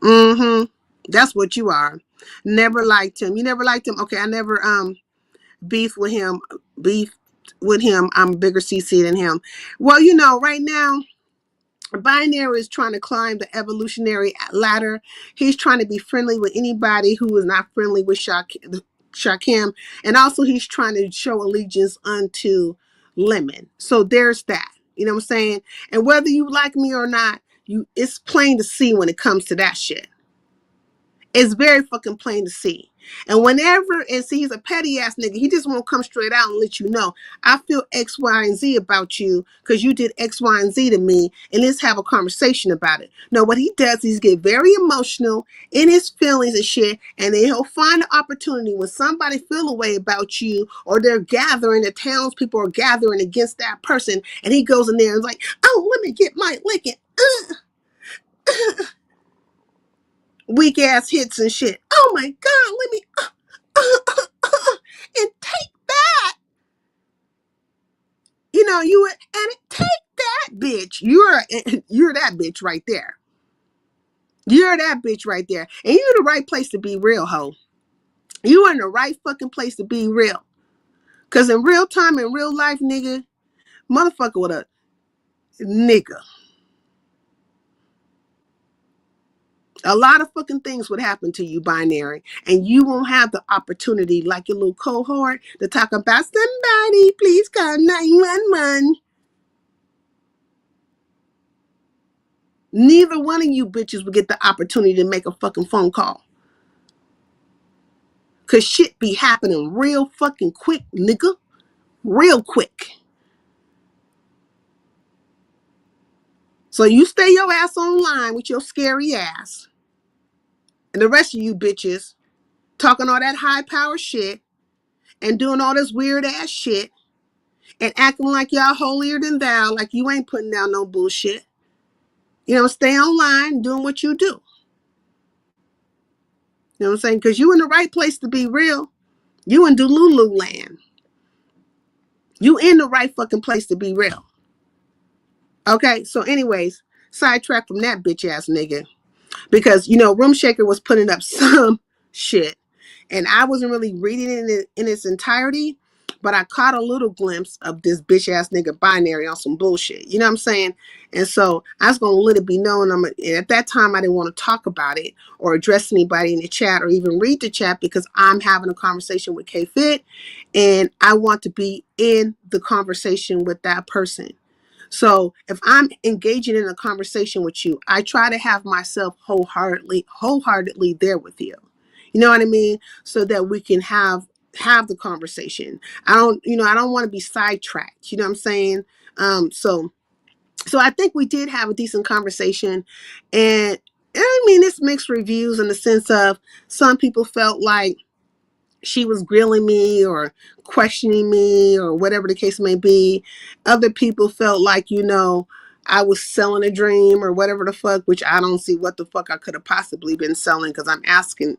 Mm-hmm. That's what you are. Never liked him. You never liked him? Okay, I never beef with him. I'm a bigger CC than him. Well, right now, Binary is trying to climb the evolutionary ladder. He's trying to be friendly with anybody who is not friendly with Shakim. And also he's trying to show allegiance unto Lemon. So there's that. You know what I'm saying? And whether you like me or not, it's plain to see when it comes to that shit. It's very fucking plain to see. And see, he's a petty ass nigga. He just won't come straight out and let you know, I feel X, Y, and Z about you because you did X, Y, and Z to me, and let's have a conversation about it. No, what he does is get very emotional in his feelings and shit, and then he'll find an opportunity when somebody feel a way about you, or they're gathering, the townspeople are gathering against that person, and he goes in there and is like, oh, let me get my licking. weak ass hits and shit. Oh my God, let me and take that. You know, take that bitch. You're that bitch right there. You're that bitch right there. And you're in the right place to be real, ho. You're in the right fucking place to be real. Cause in real time, in real life, nigga, motherfucker with a nigga. A lot of fucking things would happen to you, binary, and you won't have the opportunity, like your little cohort, to talk about somebody, please call 911. Neither one of you bitches will get the opportunity to make a fucking phone call. Cause shit be happening real fucking quick, nigga. Real quick. So you stay your ass online with your scary ass. And the rest of you bitches talking all that high power shit and doing all this weird ass shit and acting like y'all holier than thou, like you ain't putting down no bullshit. You know, stay online doing what you do. You know what I'm saying? Because you in the right place to be real. You in Delulu land. You in the right fucking place to be real. Okay, so anyways, sidetrack from that bitch ass nigga. Because, you know, Room Shaker was putting up some shit. And I wasn't really reading it in its entirety, but I caught a little glimpse of this bitch ass nigga binary on some bullshit. You know what I'm saying? And so I was going to let it be known. At that time, I didn't want to talk about it or address anybody in the chat or even read the chat because I'm having a conversation with K-Fit and I want to be in the conversation with that person. So if I'm engaging in a conversation with you, I try to have myself wholeheartedly there with you. You know what I mean? So that we can have the conversation. I don't want to be sidetracked. You know what I'm saying? So I think we did have a decent conversation, and I mean, it's mixed reviews in the sense of some people felt like she was grilling me or questioning me or whatever the case may be. Other people felt like, you know, I was selling a dream or whatever the fuck, which I don't see what the fuck I could have possibly been selling because I'm asking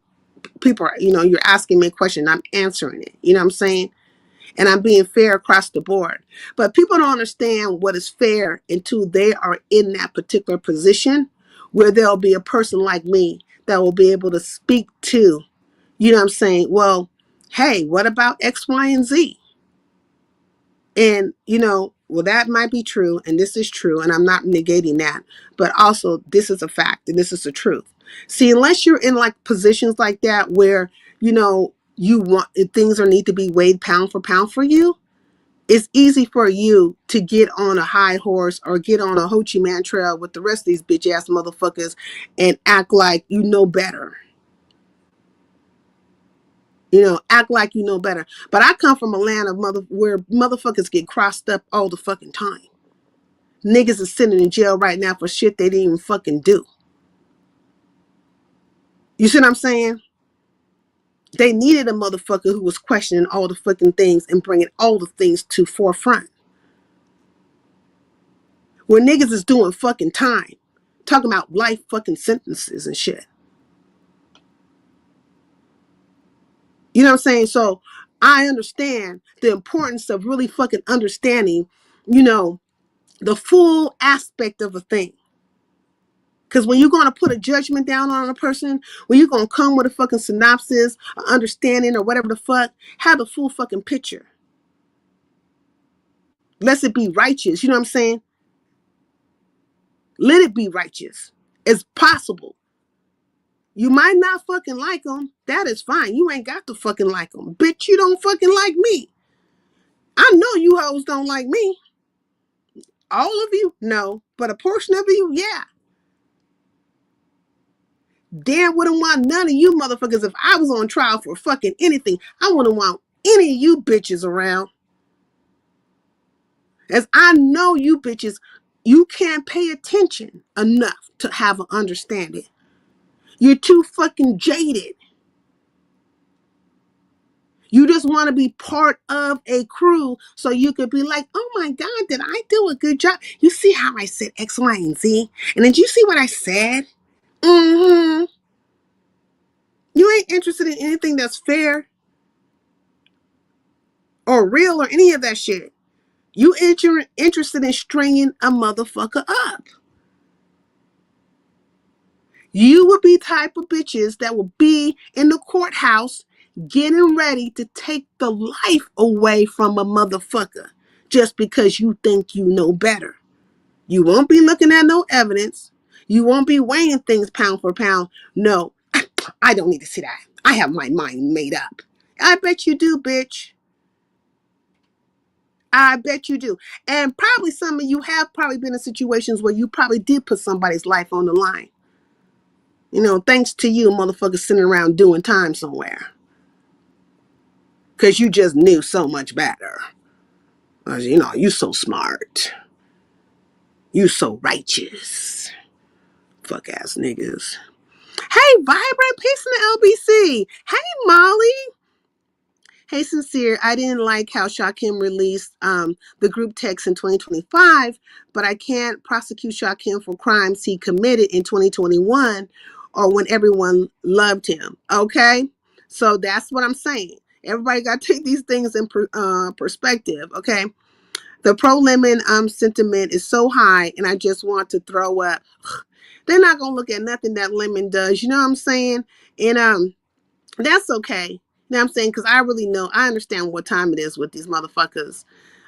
people, you know, you're asking me a question, I'm answering it. You know what I'm saying? And I'm being fair across the board. But people don't understand what is fair until they are in that particular position where there'll be a person like me that will be able to speak to, you know what I'm saying? Well, hey, what about X, Y, and Z? And, you know, well, that might be true. And this is true. And I'm not negating that. But also, this is a fact. And this is the truth. See, unless you're in like positions like that where, you know, you want things are need to be weighed pound for you, it's easy for you to get on a high horse or get on a Ho Chi Minh trail with the rest of these bitch ass motherfuckers and act like you know better. You know, act like you know better. But I come from a land of where motherfuckers get crossed up all the fucking time. Niggas is sitting in jail right now for shit they didn't even fucking do. You see what I'm saying? They needed a motherfucker who was questioning all the fucking things and bringing all the things to forefront. Where niggas is doing fucking time. Talking about life fucking sentences and shit. You know what I'm saying? So I understand the importance of really fucking understanding, you know, the full aspect of a thing. Because when you're going to put a judgment down on a person, when you're going to come with a fucking synopsis, or understanding, or whatever the fuck, have the full fucking picture. Let it be righteous. You know what I'm saying? Let it be righteous as possible. You might not fucking like them. That is fine. You ain't got to fucking like them. Bitch, you don't fucking like me. I know you hoes don't like me. All of you? No. But a portion of you? Yeah. Damn wouldn't want none of you motherfuckers if I was on trial for fucking anything. I wouldn't want any of you bitches around. As I know you bitches, you can't pay attention enough to have an understanding. You're too fucking jaded. You just want to be part of a crew so you could be like, oh my God, did I do a good job? You see how I said X, Y, and Z? And did you see what I said? Mm-hmm. You ain't interested in anything that's fair or real or any of that shit. You interested in stringing a motherfucker up. You would be type of bitches that will be in the courthouse getting ready to take the life away from a motherfucker just because you think you know better. You won't be looking at no evidence. You won't be weighing things pound for pound. No, I don't need to see that. I have my mind made up. I bet you do, bitch. I bet you do. And probably some of you have probably been in situations where you probably did put somebody's life on the line. You know, thanks to you, motherfuckers sitting around doing time somewhere. Because you just knew so much better. You know, you so smart. You so righteous. Fuck ass niggas. Hey, Vibrant, peace in the LBC. Hey, Molly. Hey, Sincere, I didn't like how Shakim released the group text in 2025, but I can't prosecute Shakim for crimes he committed in 2021 or when everyone loved him. Okay? So that's what I'm saying. Everybody got to take these things in perspective. Okay? The pro-lemon sentiment is so high, and I just want to throw up. They're not going to look at nothing that Lemon does. You know what I'm saying? And that's okay. You know what I'm saying? Because I really know, I understand what time it is with these motherfuckers.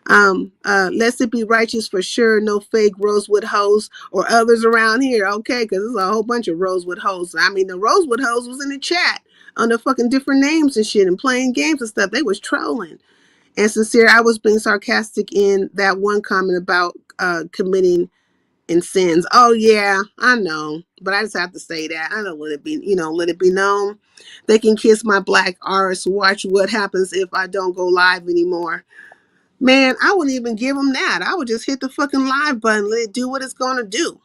Let's it be righteous for sure. No fake Rosewood hoes or others around here. Okay. Because there's a whole bunch of Rosewood hoes. I mean, the Rosewood hoes was in the chat under fucking different names and shit and playing games and stuff. They was trolling. And Sincere, I was being sarcastic in that one comment about committing in sins. Oh yeah, I know, but I just have to say that. I don't let it be, let it be known. They can kiss my black arse. Watch what happens if I don't go live anymore. Man, I wouldn't even give them that. I would just hit the fucking live button, let it do what it's gonna do.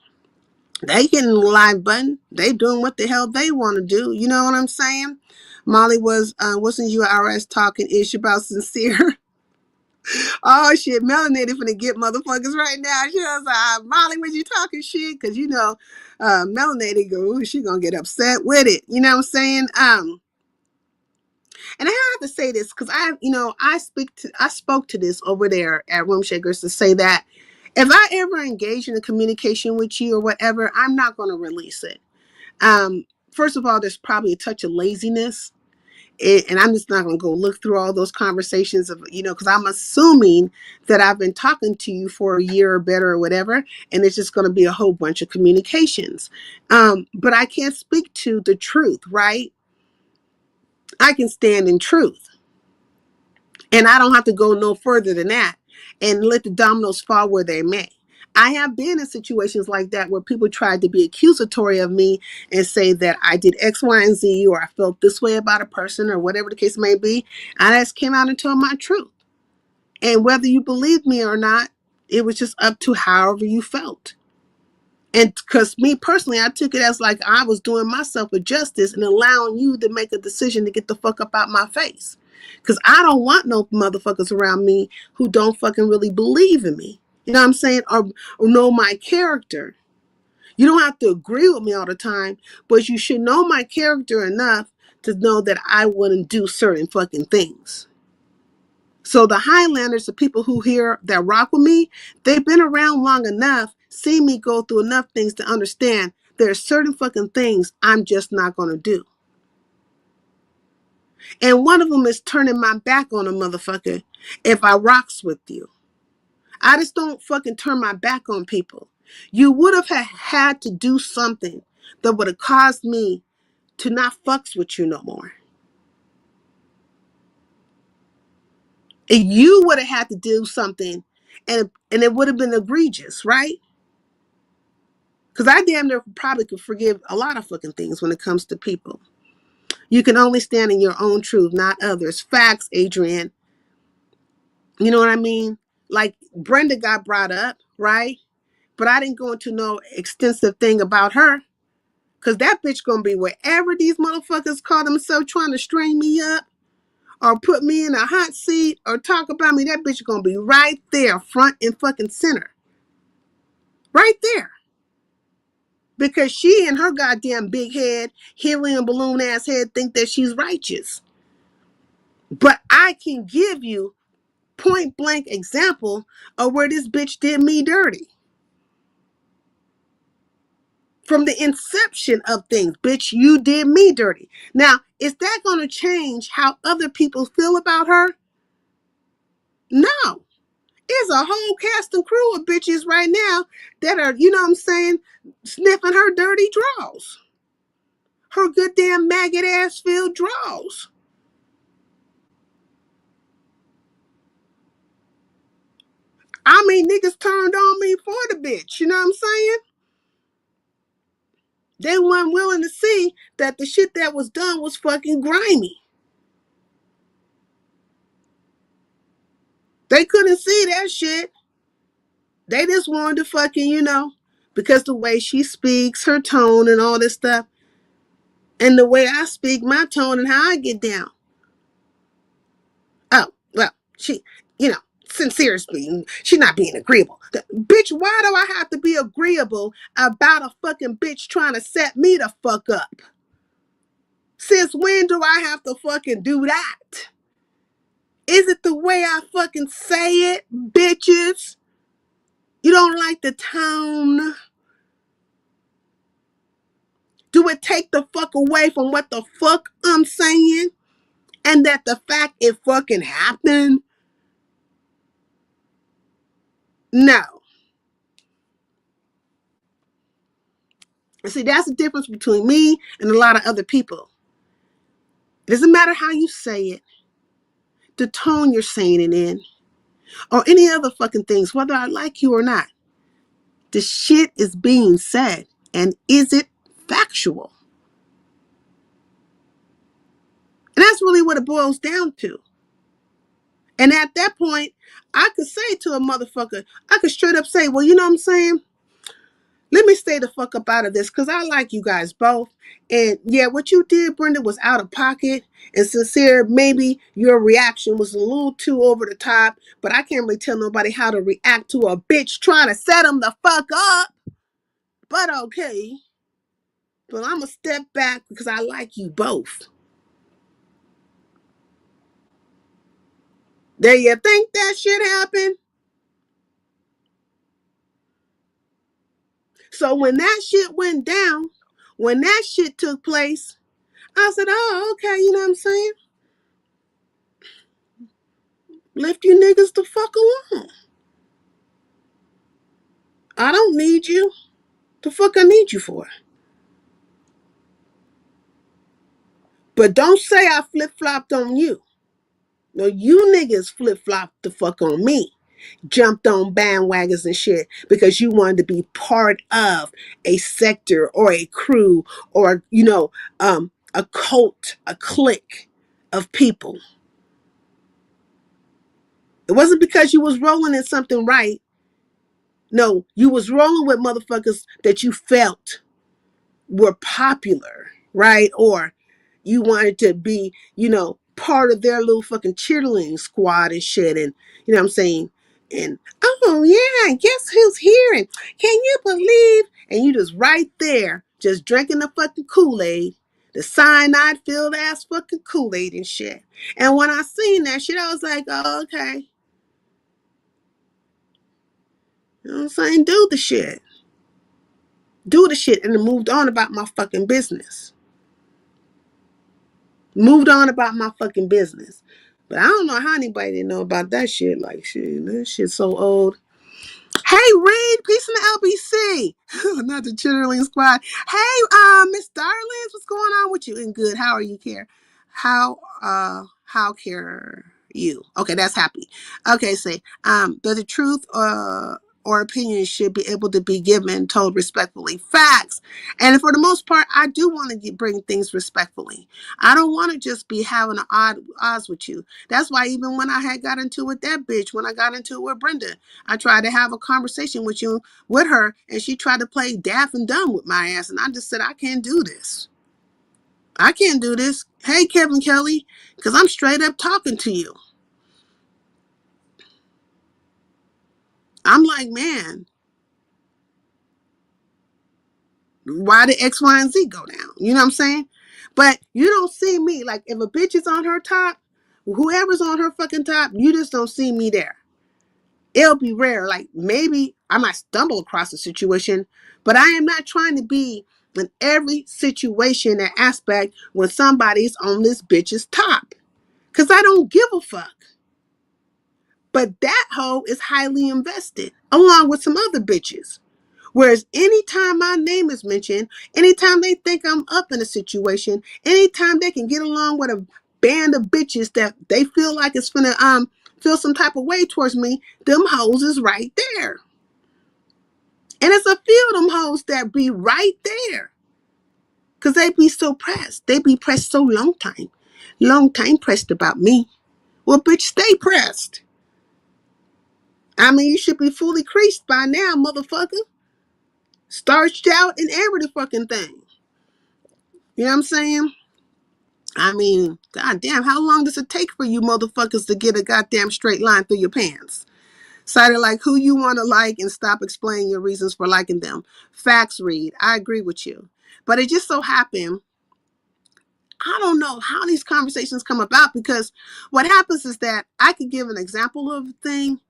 They hitting the live button. They doing what the hell they want to do. You know what I'm saying? Molly wasn't you IRS talking ish about Sincere? Oh shit, Melanated finna get motherfuckers right now. She was like, Molly, was you talking shit? Cause Melanated she gonna get upset with it. You know what I'm saying? And I have to say this because I spoke to this over there at Room Shakers to say that if I ever engage in a communication with you or whatever, I'm not gonna release it. First of all, there's probably a touch of laziness. And I'm just not going to go look through all those conversations of, because I'm assuming that I've been talking to you for a year or better or whatever, and it's just going to be a whole bunch of communications. But I can't speak to the truth, right? I can stand in truth. And I don't have to go no further than that and let the dominoes fall where they may. I have been in situations like that where people tried to be accusatory of me and say that I did X, Y, and Z, or I felt this way about a person or whatever the case may be. I just came out and told my truth. And whether you believe me or not, it was just up to however you felt. And because me personally, I took it as like I was doing myself a justice and allowing you to make a decision to get the fuck up out my face. Because I don't want no motherfuckers around me who don't fucking really believe in me. You know what I'm saying? Or know my character. You don't have to agree with me all the time, but you should know my character enough to know that I wouldn't do certain fucking things. So the Highlanders, the people who here that rock with me, they've been around long enough, seen me go through enough things to understand there are certain fucking things I'm just not going to do. And one of them is turning my back on a motherfucker if I rocks with you. I just don't fucking turn my back on people. You would have had to do something that would have caused me to not fucks with you no more. And you would have had to do something and it would have been egregious, right? Because I damn near probably could forgive a lot of fucking things when it comes to people. You can only stand in your own truth, not others. Facts, Adrian. You know what I mean? Like Brenda got brought up, right? But I didn't go into no extensive thing about her. Because that bitch gonna be wherever these motherfuckers call themselves trying to string me up or put me in a hot seat or talk about me. That bitch gonna be right there, front and fucking center. Right there. because she and her goddamn big head, helium balloon ass head, think that she's righteous. But I can give you point blank example of where this bitch did me dirty. From the inception of things, bitch, you did me dirty. Now, is that going to change how other people feel about her? No. There's a whole cast and crew of bitches right now that are, you know what I'm saying, sniffing her dirty draws. Her good damn maggot ass filled draws. I mean, niggas turned on me for the bitch, you know what I'm saying? They weren't willing to see that the shit that was done was fucking grimy. They couldn't see that shit. They just wanted to fucking, you know, because the way she speaks, her tone and all this stuff, and the way I speak, my tone and how I get down. Oh, well, she, you know, sincere speaking, she's not being agreeable. Bitch, why do I have to be agreeable about a fucking bitch trying to set me the fuck up? Since when do I have to fucking do that? Is it the way I fucking say it, bitches? You don't like the tone? Do it take the fuck away from what the fuck I'm saying? And that the fact it fucking happened? No. See, that's the difference between me and a lot of other people. It doesn't matter how you say it, the tone you're saying it in, or any other fucking things, whether I like you or not. The shit is being said. And is it factual? And that's really what it boils down to. And at that point, I could say to a motherfucker, I could straight up say, well, you know what I'm saying? Let me stay the fuck up out of this because I like you guys both. And yeah, what you did, Brenda, was out of pocket and sincere. Maybe your reaction was a little too over the top, but I can't really tell nobody how to react to a bitch trying to set them the fuck up. But okay. But I'm going to step back because I like you both. Do you think that shit happened? So when that shit went down, when that shit took place, I said, oh, okay, you know what I'm saying? Left you niggas the fuck alone. I don't need you. The fuck I need you for? But don't say I flip-flopped on you. No, you niggas flip-flopped the fuck on me. Jumped on bandwagons and shit because you wanted to be part of a sector or a crew or, you know, a cult, a clique of people. It wasn't because you was rolling in something right. No, you was rolling with motherfuckers that you felt were popular, right? Or you wanted to be, you know, part of their little fucking cheerleading squad and shit. And, you know what I'm saying? And, oh, yeah, guess who's here? And can you believe? And you just right there, just drinking the fucking Kool-Aid, the cyanide-filled ass fucking Kool-Aid and shit. And when I seen that shit, I was like, oh, okay. You know what I'm saying? Do the shit. Do the shit. And then moved on about my fucking business. Moved on about my fucking business. But I don't know how anybody didn't know about that shit. Like, shit, that shit's so old. Hey, Reed, peace in the LBC. Not the cheerleading squad. Hey, Miss Darlings, what's going on with you? And good. How are you, Care? How care you? Okay, that's happy. Okay, say, the truth, or opinions should be able to be given and told respectfully. Facts. And for the most part, I do want to bring things respectfully. I don't want to just be having an odds with you. That's why even when I had got into it with that bitch, when I got into it with Brenda, I tried to have a conversation with you, with her, and she tried to play daft and dumb with my ass. And I just said, I can't do this. I can't do this. Hey, Kevin Kelly, because I'm straight up talking to you. I'm like, man, why did X, Y, and Z go down? You know what I'm saying? But you don't see me. Like, if a bitch is on her top, whoever's on her fucking top, you just don't see me there. It'll be rare. Like, maybe I might stumble across a situation, but I am not trying to be in every situation and aspect when somebody's on this bitch's top. Because I don't give a fuck. But that hoe is highly invested, along with some other bitches. Whereas anytime my name is mentioned, anytime they think I'm up in a situation, anytime they can get along with a band of bitches that they feel like it's gonna feel some type of way towards me, them hoes is right there. And it's a few of them hoes that be right there. Cause they be so pressed. They be pressed so long time. Long time pressed about me. Well, bitch, stay pressed. I mean, you should be fully creased by now, motherfucker. Starched out and every fucking thing. You know what I'm saying? I mean, goddamn, how long does it take for you motherfuckers to get a goddamn straight line through your pants? Cited like who you want to like and stop explaining your reasons for liking them. Facts read. I agree with you. But it just so happened, I don't know how these conversations come about, because what happens is that I could give an example of a thing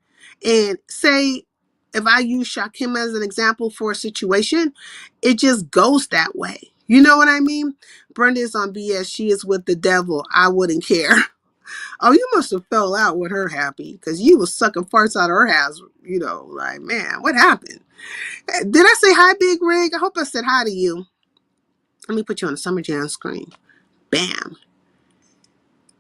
and say, if I use Shakim as an example for a situation, it just goes that way. You know what I mean? Brenda is on BS. She is with the devil. I wouldn't care. Oh, you must have fell out with her, Happy, because you was sucking farts out of her house. You know, like, man, what happened? Did I say hi, Big Rig? I hope I said hi to you. Let me put you on the Summer Jam screen. Bam.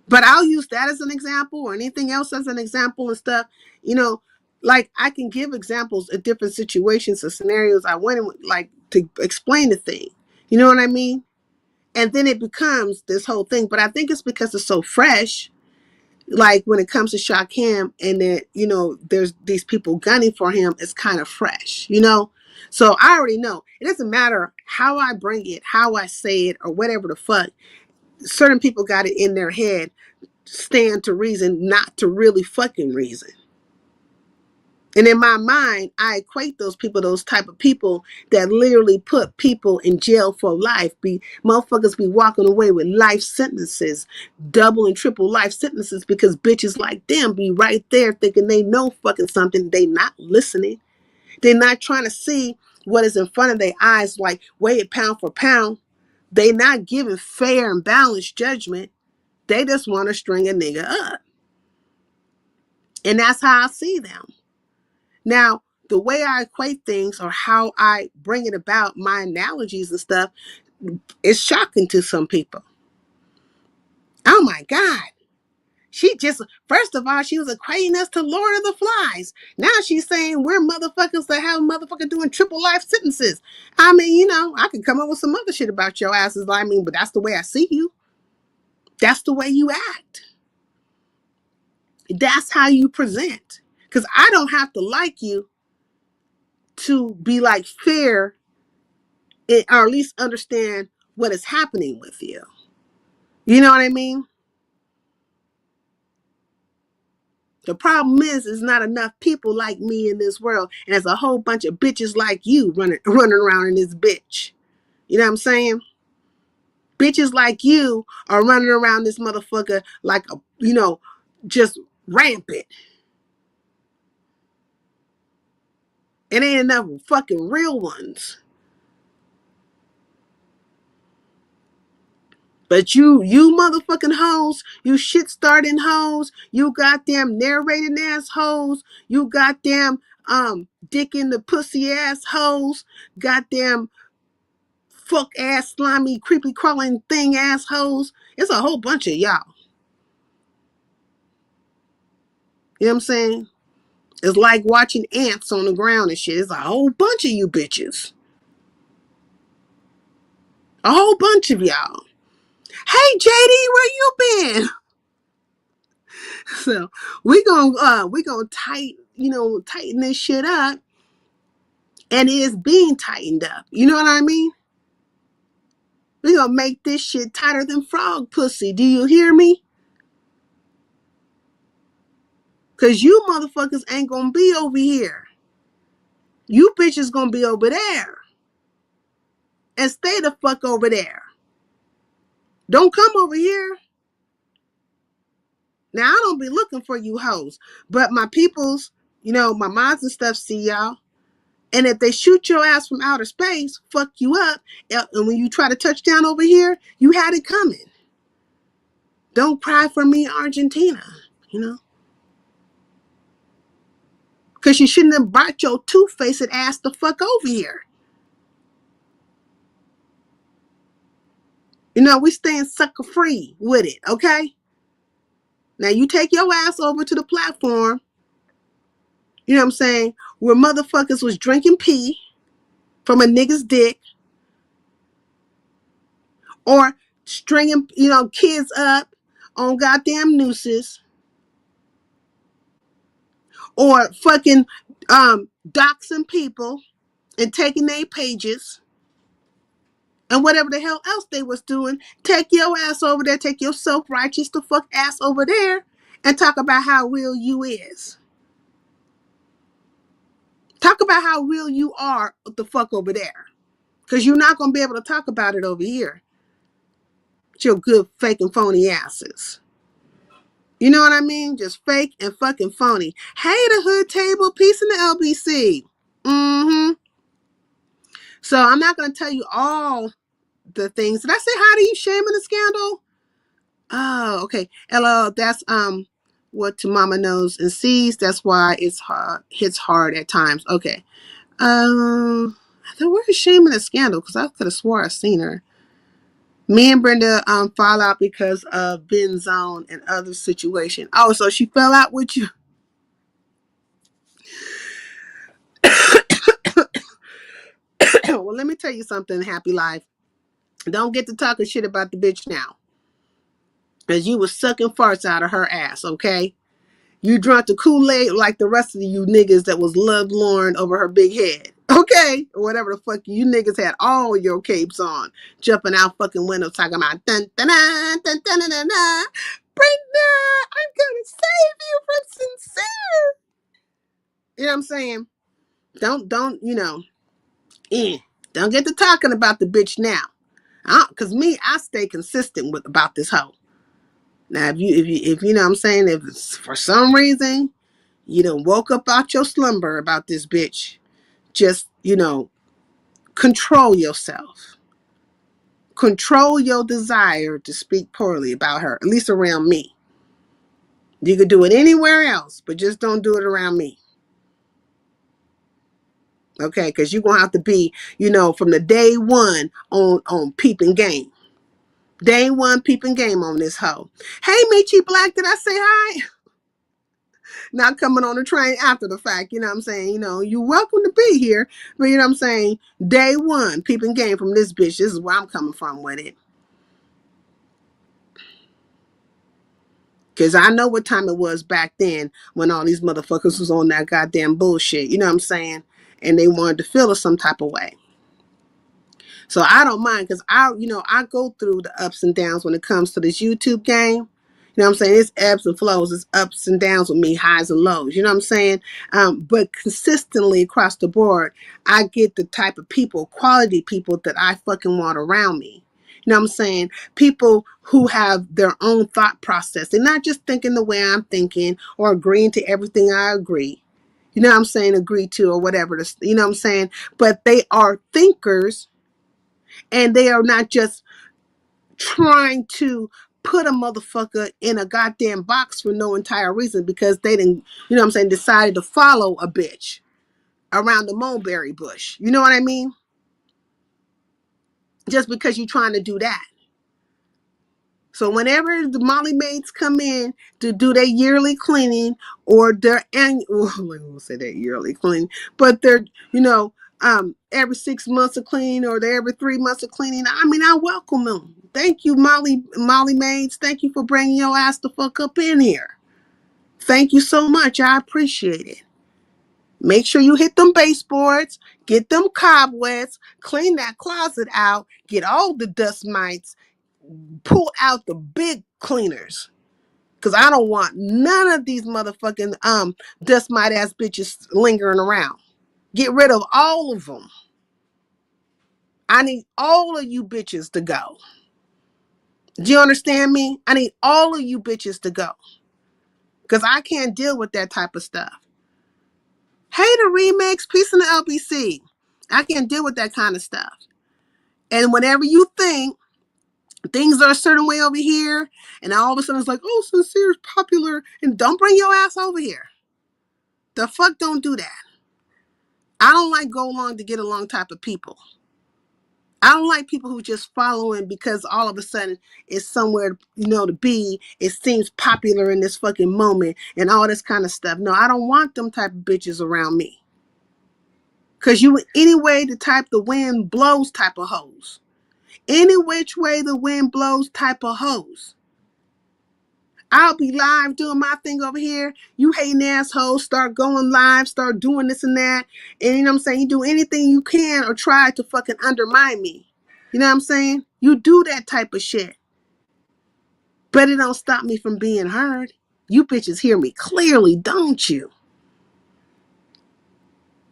But I'll use that as an example, or anything else as an example and stuff. You know, like, I can give examples of different situations or scenarios I went in, like, to explain the thing. You know what I mean? And then it becomes this whole thing. But I think it's because it's so fresh. Like, when it comes to Shakim, and that, you know, there's these people gunning for him, it's kind of fresh, you know? So I already know. It doesn't matter how I bring it, how I say it, or whatever the fuck. Certain people got it in their head, stand to reason, not to really fucking reason. And in my mind, I equate those people, those type of people that literally put people in jail for life. Motherfuckers be walking away with life sentences, double and triple life sentences, because bitches like them be right there thinking they know fucking something. They not listening. They're not trying to see what is in front of their eyes, like weigh it pound for pound. They not giving fair and balanced judgment. They just want to string a nigga up. And that's how I see them. Now, the way I equate things, or how I bring it about, my analogies and stuff, is shocking to some people. Oh my God. First of all, she was equating us to Lord of the Flies. Now she's saying we're motherfuckers that have motherfuckers doing triple life sentences. I mean, you know, I could come up with some other shit about your asses. I mean, but that's the way I see you. That's the way you act. That's how you present. Because I don't have to like you to be like fair, or at least understand what is happening with you. You know what I mean? The problem is not enough people like me in this world, and there's a whole bunch of bitches like you running around in this bitch. You know what I'm saying? Bitches like you are running around this motherfucker like a, you know, just rampant. It ain't enough fucking real ones. But you motherfucking hoes, you shit starting hoes, you goddamn narrating ass hoes, you goddamn dick in the pussy ass hoes, goddamn fuck ass slimy creepy crawling thing ass hoes. It's a whole bunch of y'all. You know what I'm saying? It's like watching ants on the ground and shit. It's a whole bunch of you bitches. A whole bunch of y'all. Hey JD, where you been? So we gonna tighten this shit up, and it is being tightened up. You know what I mean? We gonna make this shit tighter than frog pussy. Do you hear me? Cause you motherfuckers ain't gonna be over here. You bitches gonna be over there. and stay the fuck over there. Don't come over here. Now, I don't be looking for you hoes, but my peoples, my mods and stuff see y'all. And if they shoot your ass from outer space, fuck you up, and when you try to touch down over here, you had it coming. Don't cry for me, Argentina, Because you shouldn't have brought your two-faced ass the fuck over here. We staying sucker free with it, okay? Now you take your ass over to the platform, where motherfuckers was drinking pee from a nigga's dick or stringing, kids up on goddamn nooses or fucking doxing people and taking their pages and whatever the hell else they was doing. Take your ass over there, take your self-righteous the fuck ass over there and talk about how real you is. Talk about how real you are the fuck over there. Because you're not going to be able to talk about it over here. With your good fake and phony asses. You know what I mean? Just fake and fucking phony. Hey, the hood table, peace in the LBC. Mm-hmm. So I'm not going to tell you all the things. Did I say hi to you, Shame in the Scandal? Oh, okay. Hello, that's what to mama knows and sees. That's why it's hard, hits hard at times. Okay. Where's Shame in the Scandal? Because I could have swore I seen her. Me and Brenda fall out because of Ben Zone and other situation. Oh, so she fell out with you? Well, let me tell you something, Happy Life. Don't get to talking shit about the bitch now. Because you was sucking farts out of her ass, okay? You drunk the Kool-Aid like the rest of you niggas that was lovelorn over her big head. Okay? Or whatever the fuck you niggas had all your capes on. Jumping out fucking windows talking about dun dun dun dun dun dun dun dun. Brenda, I'm gonna save you from sincere. You know what I'm saying? Don't don't get to talking about the bitch now. Cause I stay consistent about this hoe. Now, if you know what I'm saying, if it's for some reason you done woke up out your slumber about this bitch, just, control yourself. Control your desire to speak poorly about her, at least around me. You could do it anywhere else, but just don't do it around me. Okay, because you're going to have to be, from the day one on peeping game. Day one peeping game on this hoe. Hey, Michi Black, did I say hi? Not coming on the train after the fact, you know what I'm saying? You're welcome to be here, but you know what I'm saying? Day one peeping game from this bitch. This is where I'm coming from with it. Because I know what time it was back then when all these motherfuckers was on that goddamn bullshit, you know what I'm saying? And they wanted to feel us some type of way. So I don't mind because I go through the ups and downs when it comes to this YouTube game. You know what I'm saying? It's ebbs and flows. It's ups and downs with me, highs and lows. You know what I'm saying? But consistently across the board, I get the type of people, quality people that I fucking want around me. You know what I'm saying? People who have their own thought process. They're not just thinking the way I'm thinking or agreeing to everything I agree. You know what I'm saying? Agree to or whatever. You know what I'm saying? But they are thinkers. And they are not just trying to put a motherfucker in a goddamn box for no entire reason because they didn't, decided to follow a bitch around the mulberry bush. You know what I mean? Just because you're trying to do that. So whenever the Molly maids come in to do their yearly cleaning or their annual, I won't say that yearly cleaning, but they're, every 6 months of cleaning or every 3 months of cleaning, I welcome them. Thank you, Molly maids. Thank you for bringing your ass the fuck up in here. Thank you so much. I appreciate it. Make sure you hit them baseboards, get them cobwebs, clean that closet out, get all the dust mites, pull out the big cleaners. Cause I don't want none of these motherfucking dust mite ass bitches lingering around. Get rid of all of them. I need all of you bitches to go. Do you understand me? I need all of you bitches to go. Because I can't deal with that type of stuff. Hey, the remix, peace in the LBC. I can't deal with that kind of stuff. And whenever you think things are a certain way over here, and all of a sudden it's like, oh, Sincere is popular, and don't bring your ass over here. The fuck don't do that. I don't like go along to get along type of people. I don't like people who just following because all of a sudden it's somewhere, to be. It seems popular in this fucking moment and all this kind of stuff. No, I don't want them type of bitches around me. Cause you anyway the type the wind blows type of hoes. Any which way the wind blows type of hoes. I'll be live doing my thing over here. You hating assholes start going live, start doing this and that. And you know what I'm saying? You do anything you can or try to fucking undermine me. You know what I'm saying? You do that type of shit. But it don't stop me from being heard. You bitches hear me clearly, don't you?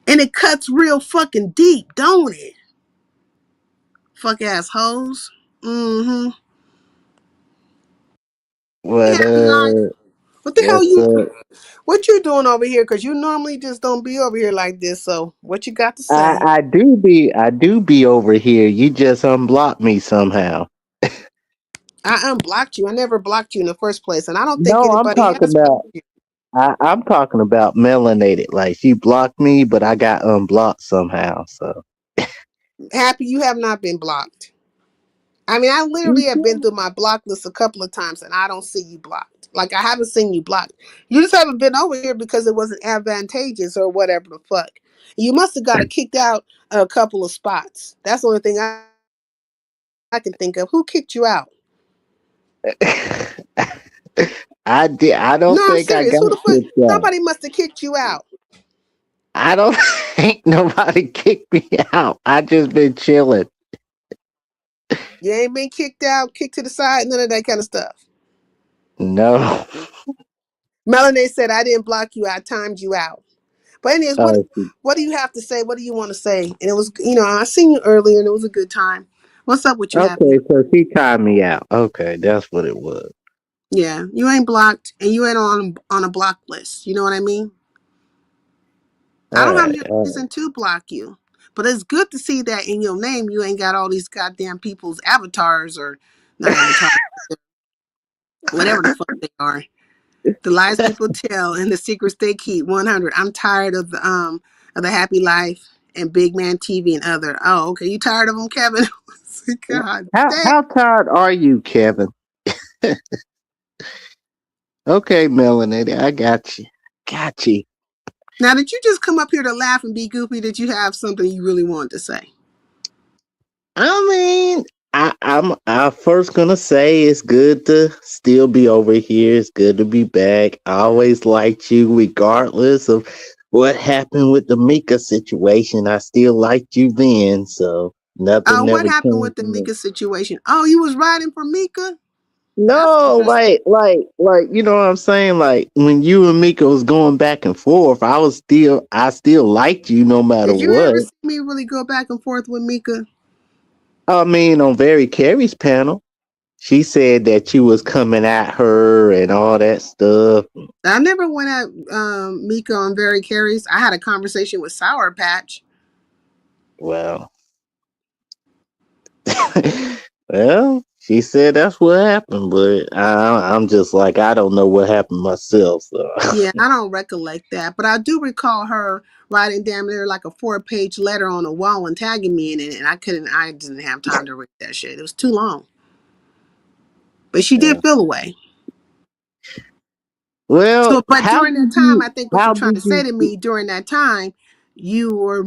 And it cuts real fucking deep, don't it? Fuck ass hoes. Mm-hmm. What Happy life. What the hell what's up? what you doing over here? Cause you normally just don't be over here like this. So what you got to I, say? I do be over here. You just unblocked me somehow. I unblocked you. I never blocked you in the first place. And I don't think No, I'm anybody talking has blocked about you. I'm talking about melanated. Like she blocked me, but I got unblocked somehow. So Happy you have not been blocked. I mean, I literally have been through my block list a couple of times and I don't see you blocked. Like I haven't seen you blocked. You just haven't been over here because it wasn't advantageous or whatever the fuck. You must have got kicked out a couple of spots. That's the only thing I can think of. Who kicked you out? I did. I No, don't I'm think I serious. got Who the fuck? kicked out. Somebody must have kicked you out. I don't think nobody kicked me out. I just been chilling. You ain't been kicked out, kicked to the side, none of that kind of stuff. No. Melanie said, I didn't block you, I timed you out. But anyways, Oh, what do you have to say? What do you want to say? And it was, I seen you earlier and it was a good time. What's up with you, Happy? okay, so she timed me out. Okay, that's what it was. Yeah, you ain't blocked and you ain't on a block list. You know what I mean? I All don't have right. any reason to block you. But it's good to see that in your name you ain't got all these goddamn people's avatars or not avatars, whatever the fuck they are. The lies people tell and the secrets they keep. 100. I'm tired of the Happy Life and Big Man TV and other. Oh, okay. You tired of them, Kevin? God damn. How tired are you, Kevin? Okay, Melanie, I got you. Got you. Now, did you just come up here to laugh and be goofy? Did you have something you really wanted to say? I mean, I'm first gonna say it's good to still be over here. It's good to be back. I always liked you, regardless of what happened with the Mika situation. I still liked you then, so nothing What never happened with changed. the Mika situation? Oh, you was riding for Mika? That's No, interesting. you know what I'm saying? Like when you and Mika was going back and forth, I still liked you no matter Did you what. ever see me really go back and forth with Mika? I mean, on Very Carey's panel, she said that you was coming at her and all that stuff. I never went at Mika on Very Carries. I had a conversation with Sour Patch. Well, well, she said that's what happened, but I'm just like I don't know what happened myself. So Yeah, I don't recollect that, but I do recall her writing damn near like a 4-page letter on a wall and tagging me in it, and I didn't have time to read that shit. It was too long. But she yeah. did feel away. Well, So, but how during that did time, you? I think what you're How trying did to say you? to me during that time, you were,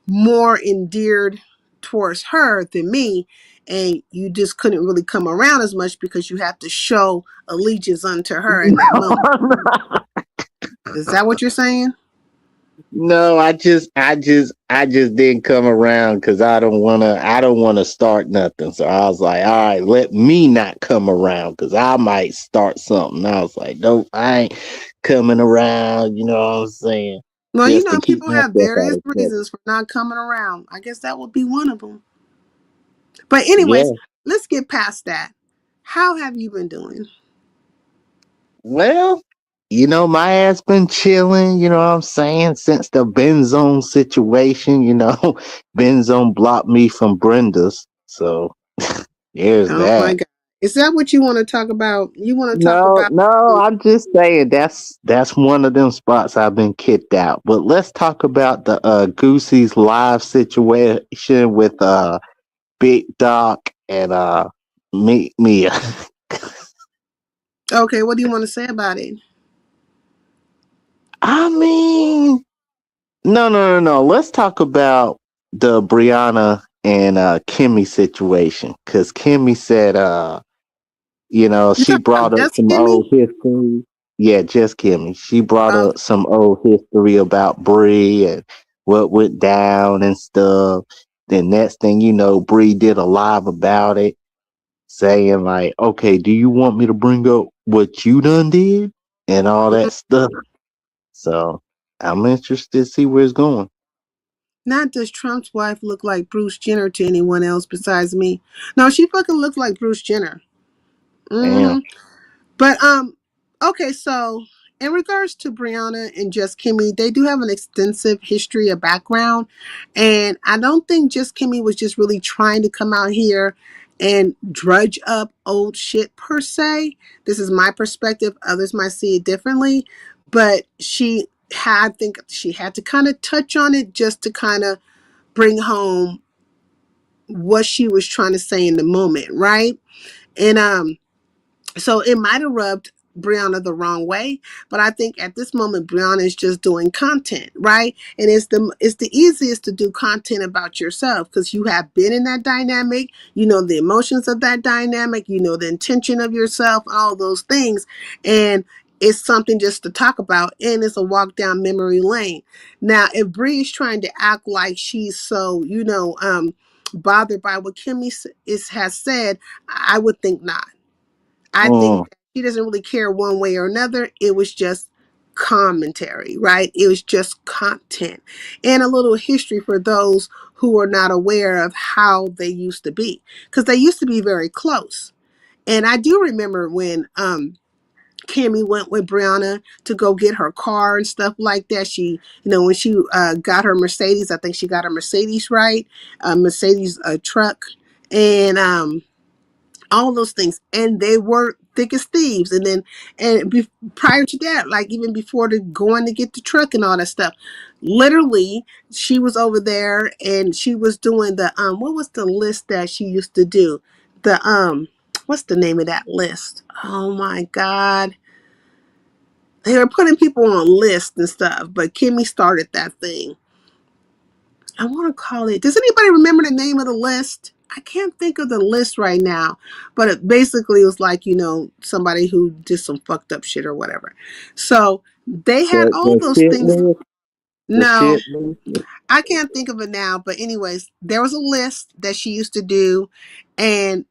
more endeared towards her than me, and you just couldn't really come around as much because you have to show allegiance unto her in that moment. Is that what you're saying? No, I just didn't come around because I don't wanna start nothing. So I was like, all right, let me not come around because I might start something. I was like, nope, I ain't coming around. You know what I'm saying? Well, just to keep people have myself out various of trouble. reasons for not coming around. I guess that would be one of them. But anyways, Yeah. let's get past that. How have you been doing? Well, my ass been chilling, you know what I'm saying, since the Benzone situation, Benzone blocked me from Brenda's. So there's Oh my that. God. Is that what you want to talk about? You want to talk No, about no, I'm just saying that's one of them spots I've been kicked out. But let's talk about the Goosey's live situation with Big Doc and Mia. okay, what do you want to say about it? I mean, no. Let's talk about the Brianna and Kimmy situation. Cause Kimmy said You she talking about brought up just some Kimmy? old history. Yeah, just Kimmy. She brought Okay. up some old history about Bree and what went down and stuff. Then next thing you know, Bree did a live about it, saying like, "Okay, do you want me to bring up what you done did and all that stuff?" So I'm interested to see where it's going. Not does Trump's wife look like Bruce Jenner to anyone else besides me? No, she fucking looks like Bruce Jenner. Damn. hmm But okay, so in regards to Brianna and Just Kimmy, they do have an extensive history of background, and I don't think Just Kimmy was just really trying to come out here and drudge up old shit per se. This is my perspective. Others might see it differently, but I think she had to kind of touch on it just to kind of bring home what she was trying to say in the moment, right? And so it might have rubbed Brianna the wrong way, but I think at this moment Brianna is just doing content, right? And it's the easiest to do content about yourself because you have been in that dynamic, you know the emotions of that dynamic, you know the intention of yourself, all those things, and it's something just to talk about, and it's a walk down memory lane. Now, if Bree is trying to act like she's so, bothered by what has said, I would think not. I think Mm, that she doesn't really care one way or another. It was just commentary, right? It was just content and a little history for those who are not aware of how they used to be, because they used to be very close. And I do remember when Kimmy went with Brianna to go get her car and stuff like that. She, when she got her Mercedes, I think she got a Mercedes, right? A Mercedes truck. And all those things, and they were thick as thieves. And then prior to that, like even before the going to get the truck and all that stuff, literally she was over there and she was doing the what was the list that she used to do, the what's the name of that list? Oh my god, they were putting people on lists and stuff, but Kimmy started that thing. I want to call it. Does anybody remember the name of the list? I can't think of the list right now, but it basically was like, somebody who did some fucked up shit or whatever. So they had all the those shit things. list, the No, shit list. I can't think of it now. But, anyways, there was a list that she used to do. And,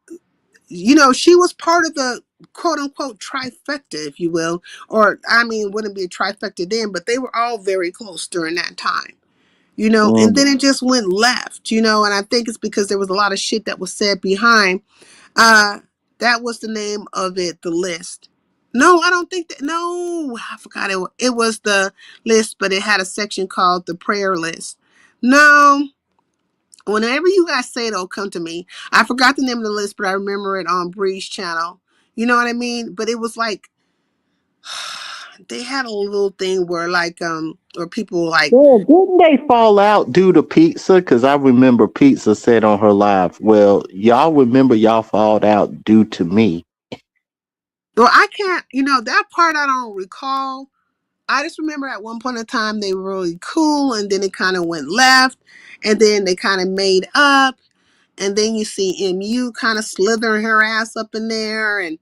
she was part of the quote unquote trifecta, if you will. Or, I mean, it wouldn't be a trifecta then, but they were all very close during that time. And Mm. then it just went left, and I think it's because there was a lot of shit that was said behind. That was the name of it, the list. No, I don't think that. No, I forgot it. It was the list, but it had a section called the prayer list. No, whenever you guys say it'll come to me. I forgot the name of the list, but I remember it on Bree's channel. You know what I mean? But it was like they had a little thing where or people like, Yeah, didn't they fall out due to pizza? Because I remember Pizza said on her live, well, y'all remember y'all fall out due to me. well, I can't, that part I don't recall. I just remember at one point in time they were really cool, and then it kind of went left, and then they kind of made up, and then you see MU kind of slithering her ass up in there, and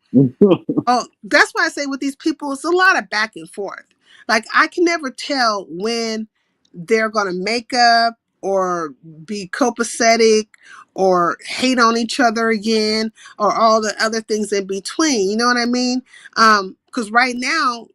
oh, that's why I say with these people, it's a lot of back and forth. Like I can never tell when they're gonna make up or be copacetic or hate on each other again or all the other things in between. You know what I mean? Because right now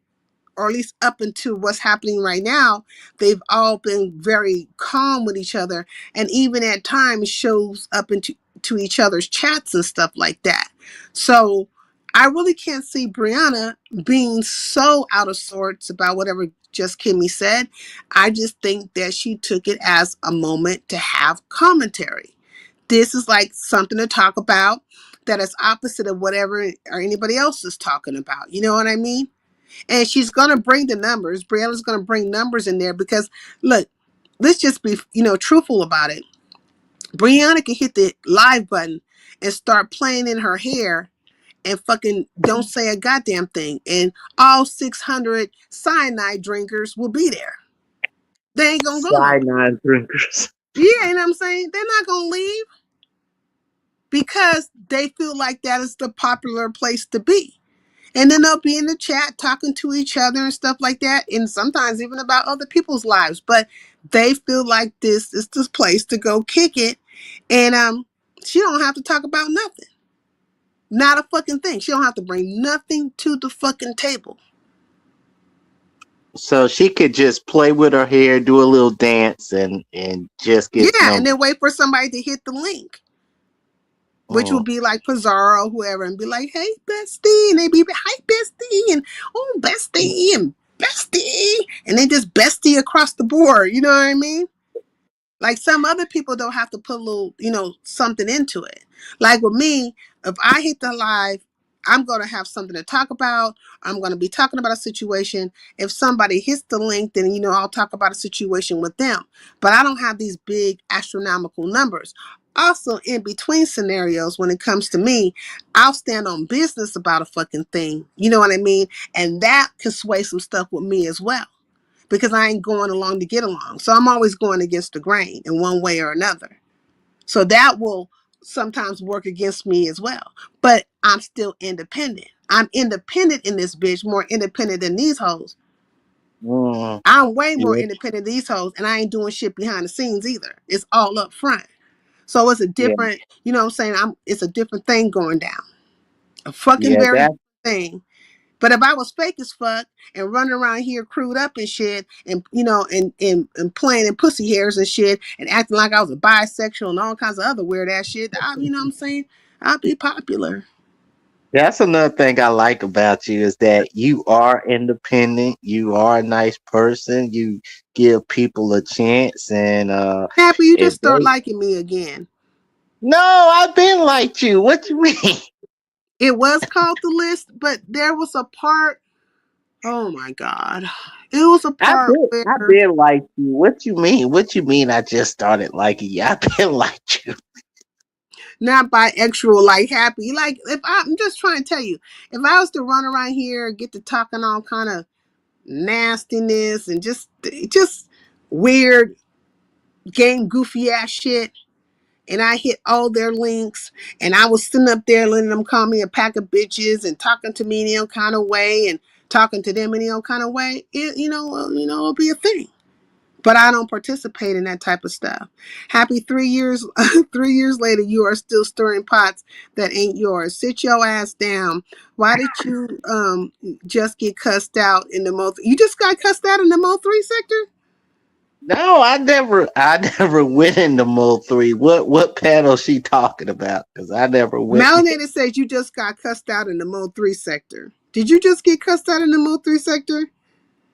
or at least up into what's happening right now, they've all been very calm with each other, and even at times shows up into to each other's chats and stuff like that. So I really can't see Brianna being so out of sorts about whatever just Kimmy said. I just think that she took it as a moment to have commentary. This is like something to talk about that is opposite of whatever or anybody else is talking about. You know what I mean? And she's gonna bring the numbers. Brianna's gonna bring numbers in there because look, let's just be truthful about it. Brianna can hit the live button and start playing in her hair and fucking don't say a goddamn thing, and all 600 cyanide drinkers will be there. They ain't gonna go nowhere. Cyanide drinkers. Yeah, you know what I'm saying? They're not gonna leave because they feel like that is the popular place to be. And then they'll be in the chat talking to each other and stuff like that, and sometimes even about other people's lives. But they feel like this is the place to go kick it, and she don't have to talk about nothing, not a fucking thing. She don't have to bring nothing to the fucking table. So she could just play with her hair, do a little dance, and just get Yeah, and numbers. then wait for somebody to hit the link, which Mm. would be like Pizarro, whoever, and be like, "Hey, bestie," and they be, "Hi, bestie," and "Oh, bestie," and "Bestie," and they just bestie across the board. You know what I mean? Like some other people don't have to put a little, something into it. Like with me, if I hit the live, I'm going to have something to talk about. I'm going to be talking about a situation. If somebody hits the link, then, I'll talk about a situation with them. But I don't have these big astronomical numbers. Also, in between scenarios, when it comes to me, I'll stand on business about a fucking thing. You know what I mean? And that can sway some stuff with me as well because I ain't going along to get along. So I'm always going against the grain in one way or another. So that will sometimes work against me as well. But I'm still independent. I'm independent in this bitch, more independent than these hoes. Mm. I'm way more Yeah. independent than these hoes, and I ain't doing shit behind the scenes either. It's all up front. So it's a Yeah. different, you know what I'm saying? It's a different thing going down. A fucking Yeah. very That. different thing. But if I was fake as fuck and running around here crewed up and shit and and playing in pussy hairs and shit and acting like I was a bisexual and all kinds of other weird ass shit, you know what I'm saying? I'd be popular. That's another thing I like about you is that you are independent. You are a nice person. You give people a chance, and Happy you if just start they liking me again. no, I've been like you. What you mean? It was called The List, but there was a part, oh my God. It was a part I've where been like you. What you mean? What you mean? I just started liking you. I've been like you. not bisexual like happy. Like if I'm just trying to tell you, if I was to run around here, get to talking all kind of nastiness and just weird game goofy ass shit, and I hit all their links, and I was sitting up there letting them call me a pack of bitches and talking to me in any kind of way and talking to them in any kind of way, it'll be a thing. But I don't participate in that type of stuff. Happy 3 years, 3 years later, you are still stirring pots that ain't yours. Sit your ass down. Why did you just get cussed out in the Mo? You just got cussed out in the Mo 3 sector? No, I never went into Mode 3. What panel she talking about? Because I never went. Melanated says you just got cussed out in the Mo 3 sector. Did you just get cussed out in the Mo 3 sector?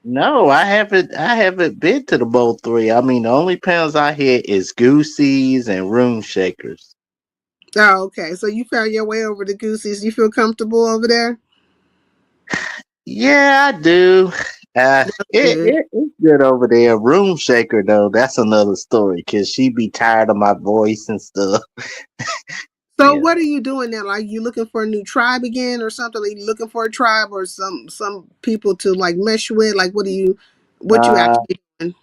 No, I haven't. I haven't been to the Mode 3. I mean, the only panels I hit is Goosies and Room Shakers. Oh, okay. So you found your way over to Goosey's. You feel comfortable over there? Yeah, I do. Good. It's good over there. Room Shaker though, that's another story because she be tired of my voice and stuff. So Yeah. what are you doing now? Like you looking for a new tribe again or something? Like you looking for a tribe or some people to like mesh with? Like what you Uh, actually doing?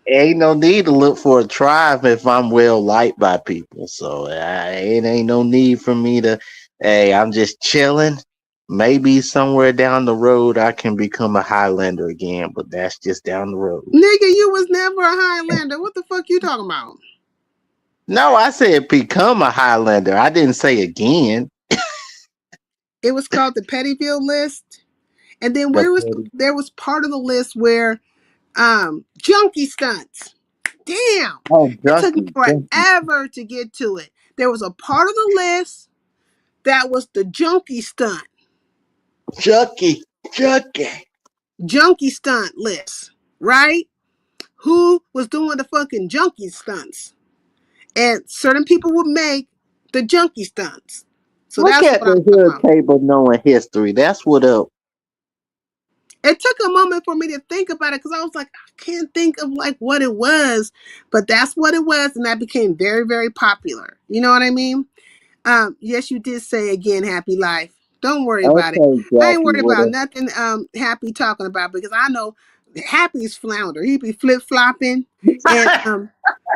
Ain't no need to look for a tribe if I'm well liked by people. So it ain't no need for me to. Hey, I'm just chilling. Maybe somewhere down the road I can become a Highlander again, but that's just down the road. Nigga, you was never a Highlander. What the fuck you talking about? No, I said become a Highlander. I didn't say again. It was called the Pettyville List. And then The there was part of the list where junkie stunts. Damn. It took me junkie, forever to get to it. There was a part of the list that was the junkie stunt. junkie, junkie. Junkie stunt list, right? Who was doing the fucking junkie stunts? And certain people would make the junkie stunts. So Look that's at what I'm the talking hood about. table knowing history. That's what up. It took a moment for me to think about it because I was like, I can't think of like what it was, but that's what it was, and that became very, very popular. You know what I mean? Yes, you did say again, happy life. Don't worry about it. Okay, I ain't Jackie, worried what about up? nothing happy talking about because I know happy's flounder. He be flip flopping and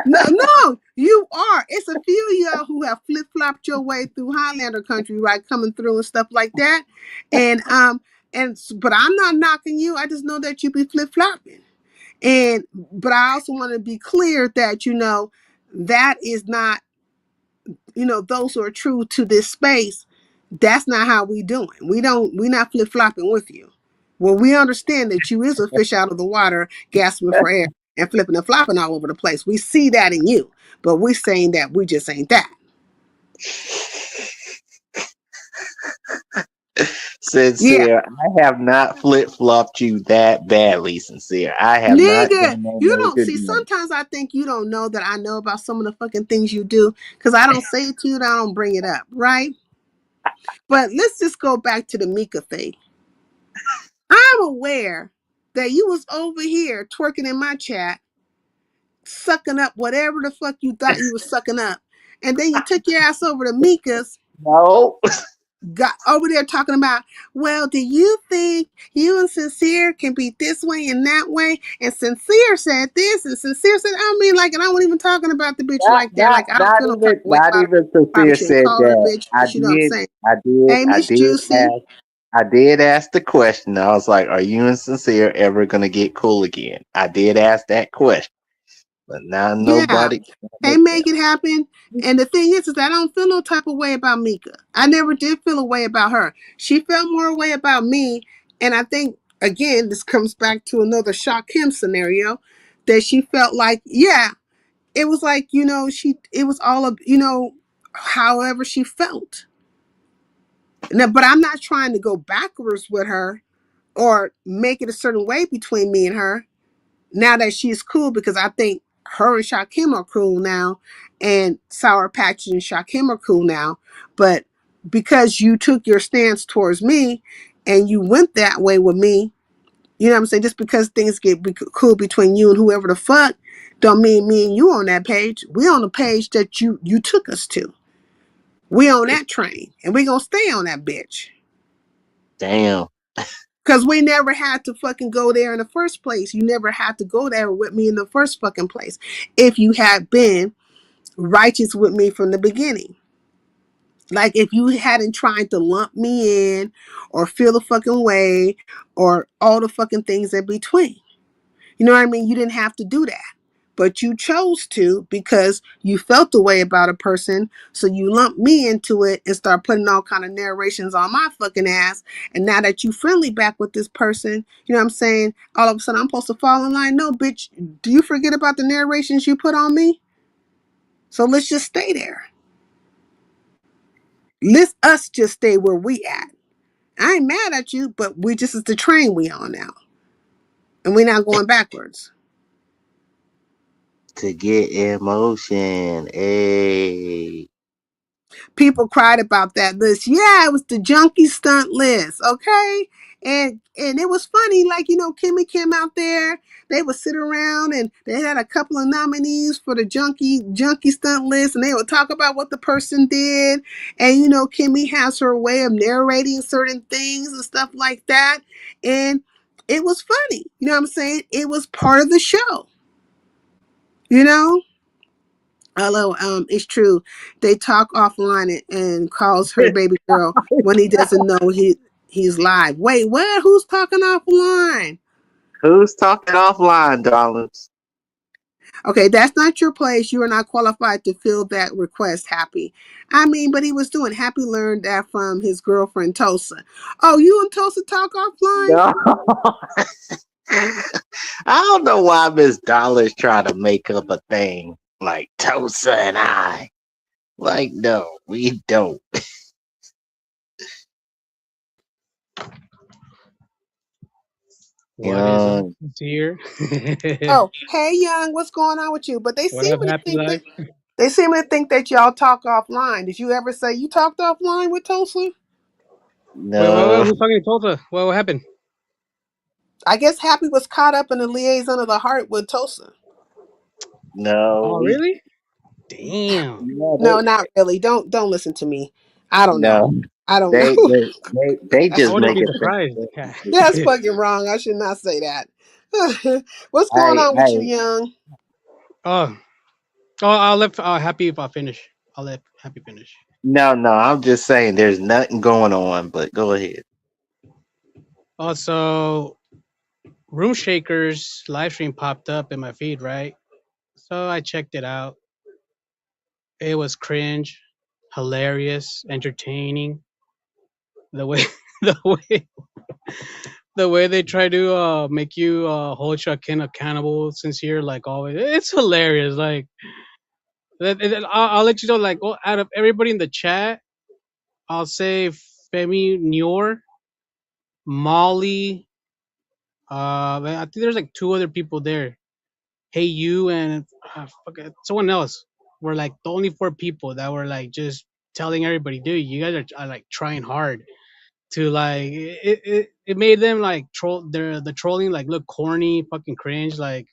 no, you are. It's a few of y'all who have flip flopped your way through Highlander country, right? Coming through and stuff like that. But I'm not knocking you. I just know that you be flip flopping. But I also want to be clear that that is not those who are true to this space. That's not how we doing. We're not flip flopping with you. Well, we understand that you is a fish out of the water, gasping for air and flipping and flopping all over the place. We see that in you, but we're saying that we just ain't that. Yeah, Sincere, I have not flip flopped you that badly, Sincere. I have not nigga, done no you don't major see. damage. Sometimes I think you don't know that I know about some of the fucking things you do because I don't say it to you and I don't bring it up, right? But let's just go back to the Mika thing. I'm aware that you was over here twerking in my chat, sucking up whatever the fuck you thought you was sucking up. And then you took your ass over to Mika's, No. got over there talking about, well, do you think you and Sincere can be this way and that way? And Sincere said this, and Sincere said, I mean, like, and I wasn't even talking about the bitch Not like that. not Like, I don't not feel no type even of way not about her. even Probably Sincere shouldn't said call her a that. bitch, but you know what I'm saying. I Hey, Miss did Juicy. I did ask the question. I was like, are you and Sincere ever gonna get cool again? I did ask that question. But now Yeah. nobody Hey, make it happen. And the thing is I don't feel no type of way about Mika. I never did feel a way about her. She felt more a way about me. And I think, again, this comes back to another Shock Him scenario that she felt like, yeah, it was like, it was all of, however she felt. Now, but I'm not trying to go backwards with her or make it a certain way between me and her. Now that she's cool, because I think her and Shakim are cool now, and Sour Patch and Shakim are cool now. But because you took your stance towards me and you went that way with me, you know what I'm saying? Just because things get cool between you and whoever the fuck, don't mean me and you on that page. We on the page that you took us to. We on that train, and we gonna stay on that bitch. damn. Because we never had to fucking go there in the first place. You never had to go there with me in the first fucking place. If you had been righteous with me from the beginning. Like if you hadn't tried to lump me in or feel the fucking way or all the fucking things in between. You know what I mean? You didn't have to do that. But you chose to because you felt the way about a person. So you lumped me into it and start putting all kind of narrations on my fucking ass. And now that you friendly back with this person, you know what I'm saying? All of a sudden I'm supposed to fall in line. No, bitch, do you forget about the narrations you put on me? So let's just stay there. Let us just stay where we at. I ain't mad at you, but we just is the train we on now. And we're not going backwards. To get emotion. Hey. People cried about that list. Yeah, it was the junkie stunt list, okay? And it was funny, like, Kimmy came out there, they would sit around and they had a couple of nominees for the junkie stunt list, and they would talk about what the person did. And Kimmy has her way of narrating certain things and stuff like that. And it was funny. You know what I'm saying? It was part of the show, you know? Although it's true, they talk offline and calls her baby girl when he doesn't know he's live. Wait, what? Who's talking offline? Who's talking offline, darlings? Okay, that's not your place. You are not qualified to fill that request, Happy. I mean, but he was doing. Happy learned that from his girlfriend Tosa. Oh, you and Tosa talk offline? No. I don't know why Miss Dollar's trying to make up a thing like Tosa and I. Like, no, we don't. What is up? Young, It's here. Oh, hey, young, what's going on with you? But What up, Happy Life? they seem to think that y'all talk offline. Did you ever say you talked offline with Tosa? Wait, no, who's talking to Tulsa? What happened? I guess Happy was caught up in the liaison of the heart with Tosa. no, Oh, we, really? Damn. no, No, not really. Don't listen to me. I don't know. no, I don't they, know. they, they I That's just wouldn't make be wrong. it surprised. think. That's fucking wrong. I should not say that. What's going I, on with you, I, young? Oh, I'll let Happy if I finish. I'll let Happy finish. no, I'm just saying there's nothing going on, but go ahead. Also, Room Shakers live stream popped up in my feed, right? So I checked it out. It was cringe, hilarious, entertaining. The way, the way, the way they try to make you hold Shakin accountable, sincere, like always. It's hilarious. Like I'll let you know. Like out of everybody in the chat, I'll say Femi Nior, Molly. I think there's like two other people there. Hey, you and someone else were like the only four people that were like just telling everybody, dude, you guys are like trying hard to like it made them like troll the trolling like look corny, fucking cringe, like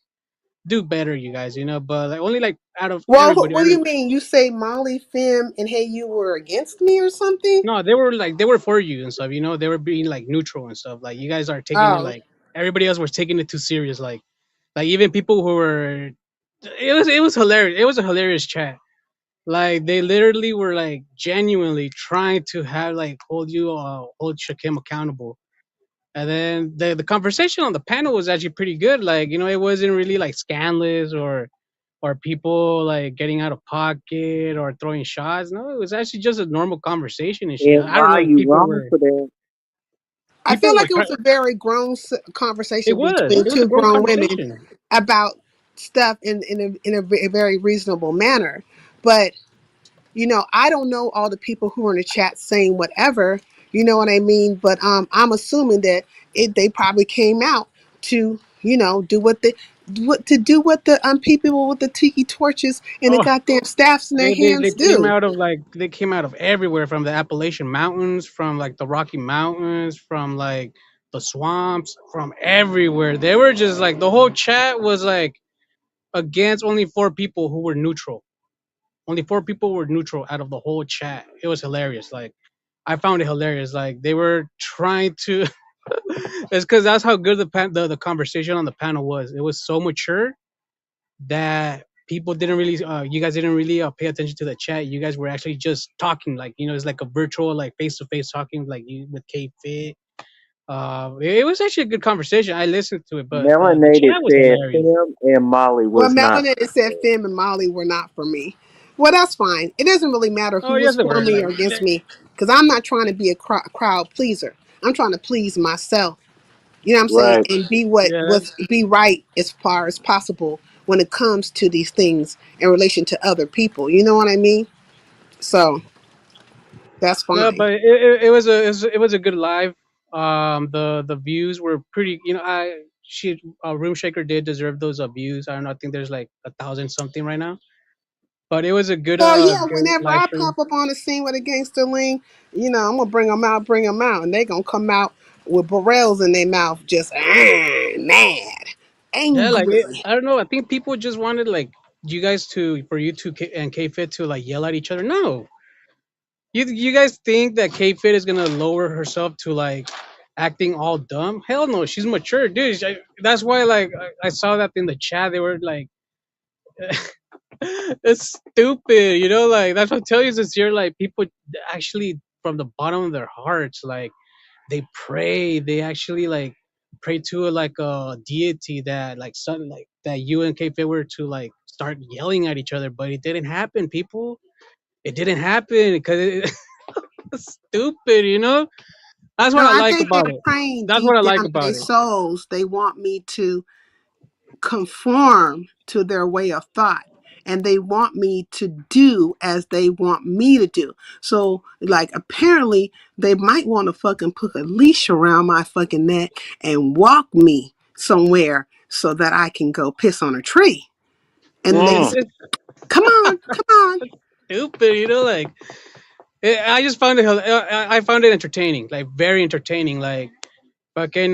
do better, you guys, but like only like out of Well, everybody, what do you mean? You say Molly, Fem, and Hey, you were against me or something? no, they were for you and stuff, they were being like neutral and stuff. Like you guys are taking it Oh, like everybody else was taking it too serious. Like even people who were it was hilarious. It was a hilarious chat. Like they literally were like genuinely trying to have like hold Shakim accountable. And then the conversation on the panel was actually pretty good. Like, it wasn't really like scandalous or people like getting out of pocket or throwing shots. No, it was actually just a normal conversation and shit. And I don't why know if you wrong for that? I feel people were like it was a very grown it conversation was. between It was a two grown grown women conversation. about stuff in a very reasonable manner. But I don't know all the people who are in the chat saying whatever. You know what I mean? But I'm assuming that they probably came out to do what the people with the tiki torches and the Oh, goddamn staffs in their they hands came do. out of everywhere, from the Appalachian Mountains, from like the Rocky Mountains, from like the swamps, from everywhere. They were just like the whole chat was like against only four people who were neutral. Only four people were neutral out of the whole chat. It was hilarious. Like I found it hilarious. Like they were trying to. It's because that's how good the conversation on the panel was. It was so mature that people didn't really you guys didn't really pay attention to the chat. You guys were actually just talking, like, it's like a virtual, like, face-to-face talking, like you with K Fit. It was actually a good conversation. I listened to it, but the Melanated chat was said hilarious. Tim and Molly Well, was not. Melanie said Finn and Molly were not for me. Well, that's fine. It doesn't really matter Oh who yes, was they for were me like or against me because I'm not trying to be a crowd pleaser. I'm trying to please myself. You know what I'm saying? Right. And yeah. be right as far as possible when it comes to these things in relation to other people. You know what I mean? So that's No, fine. but it was a good live. The views were pretty. Room Shaker did deserve those views. I don't know. I think there's like 1,000 something right now. But it was a good Well, yeah. good Whenever live I stream. pop up on the scene with a gangster lean, I'm gonna bring them out, and they gonna come out with barrels in their mouth, just mad, Yeah, like angry. I don't know. I think people just wanted like you guys for you two and K Fit to like yell at each other. No, you guys think that K Fit is gonna lower herself to like acting all dumb? Hell no, she's mature, dude. That's why like I saw that in the chat. They were like, it's stupid, like that's what I tell you. Since you're like people actually from the bottom of their hearts, like they pray, they actually like pray to like a deity that like something like that you and K Fit were to like start yelling at each other, but it didn't happen, people. It didn't happen because it's stupid, you know? That's No, what I I like think they're about it. trained That's what deep I like down in about their it. souls. They want me to conform to their way of thought. And they want me to do as they want me to do. So, like, apparently, they might want to fucking put a leash around my fucking neck and walk me somewhere so that I can go piss on a tree. And they Mm. say, come on, come on. Stupid, you know, like I just found it. I found it entertaining, like very entertaining. Like fucking,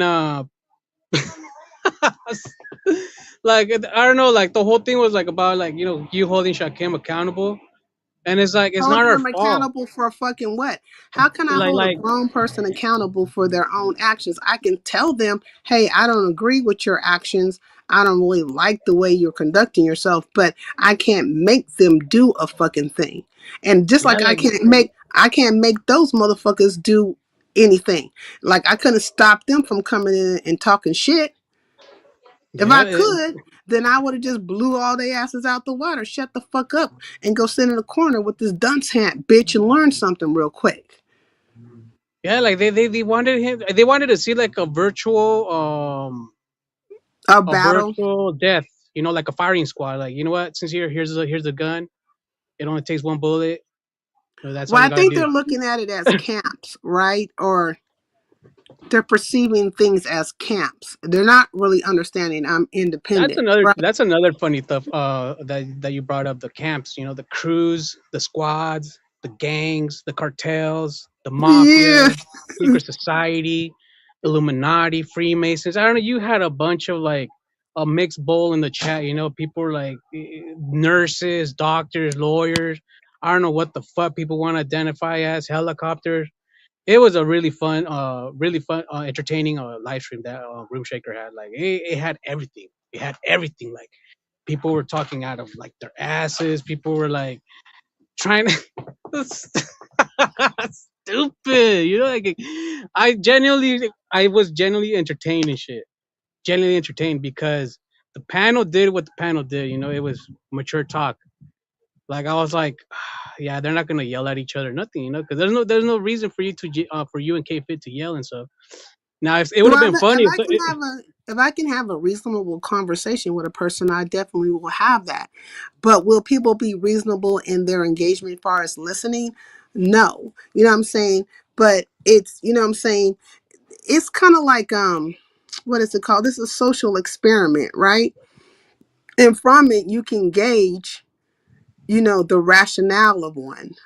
like I don't know, like the whole thing was like about like you holding Shakim accountable, and it's like it's not Holding our them fault. accountable for fucking what? How can I Like hold a like grown person accountable for their own actions? I can tell them, hey, I don't agree with your actions. I don't really like the way you're conducting yourself, but I can't make them do a fucking thing. And just yeah, like like I can't make those motherfuckers do anything. Like I couldn't stop them from coming in and talking shit. If yeah, I could, then I would have just blew all their asses out the water, shut the fuck up, and go sit in a corner with this dunce hat bitch and learn something real quick. yeah, like they wanted him. They wanted to see like A a battle. virtual death. You know, like a firing squad. Like you know what? Since here's a gun. It only takes one bullet. So that's all Well, you I gotta think do. they're looking at it as camps, right? Or they're perceiving things as camps. They're not really understanding I'm independent, right? That's another funny stuff that you brought up, the camps, you know, the crews, the squads, the gangs, the cartels, the mafia, Yeah. secret society, Illuminati, Freemasons. I don't know, you had a bunch of like a mixed bowl in the chat, you know, people were like nurses, doctors, lawyers. I don't know what the fuck people want to identify as, helicopters. It was a really fun, entertaining live stream that Room Shaker had. Like it had everything. It had everything. Like people were talking out of like their asses. People were like trying to stupid. You know, like I was genuinely entertained and shit. Genuinely entertained because the panel did what the panel did. You know, it was mature talk. Like I was like, yeah, they're not gonna yell at each other, nothing, you know, because there's no reason for you to for you and K Fit to yell and stuff. Now, if it would have Well, been funny, if I can have a reasonable conversation with a person, I definitely will have that. But will people be reasonable in their engagement as far as listening? No. You know what I'm saying? But it's, you know what I'm saying? It's kind of like what is it called? This is a social experiment, right? And from it you can gauge, you know, the rationale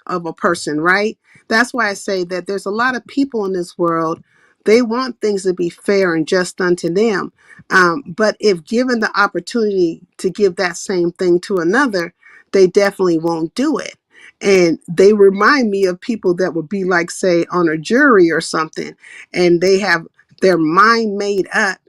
of a person, right? That's why I say that there's a lot of people in this world, they want things to be fair and just unto them, but if given the opportunity to give that same thing to another, they definitely won't do it. And they remind me of people that would be like, say, on a jury or something, and they have their mind made up,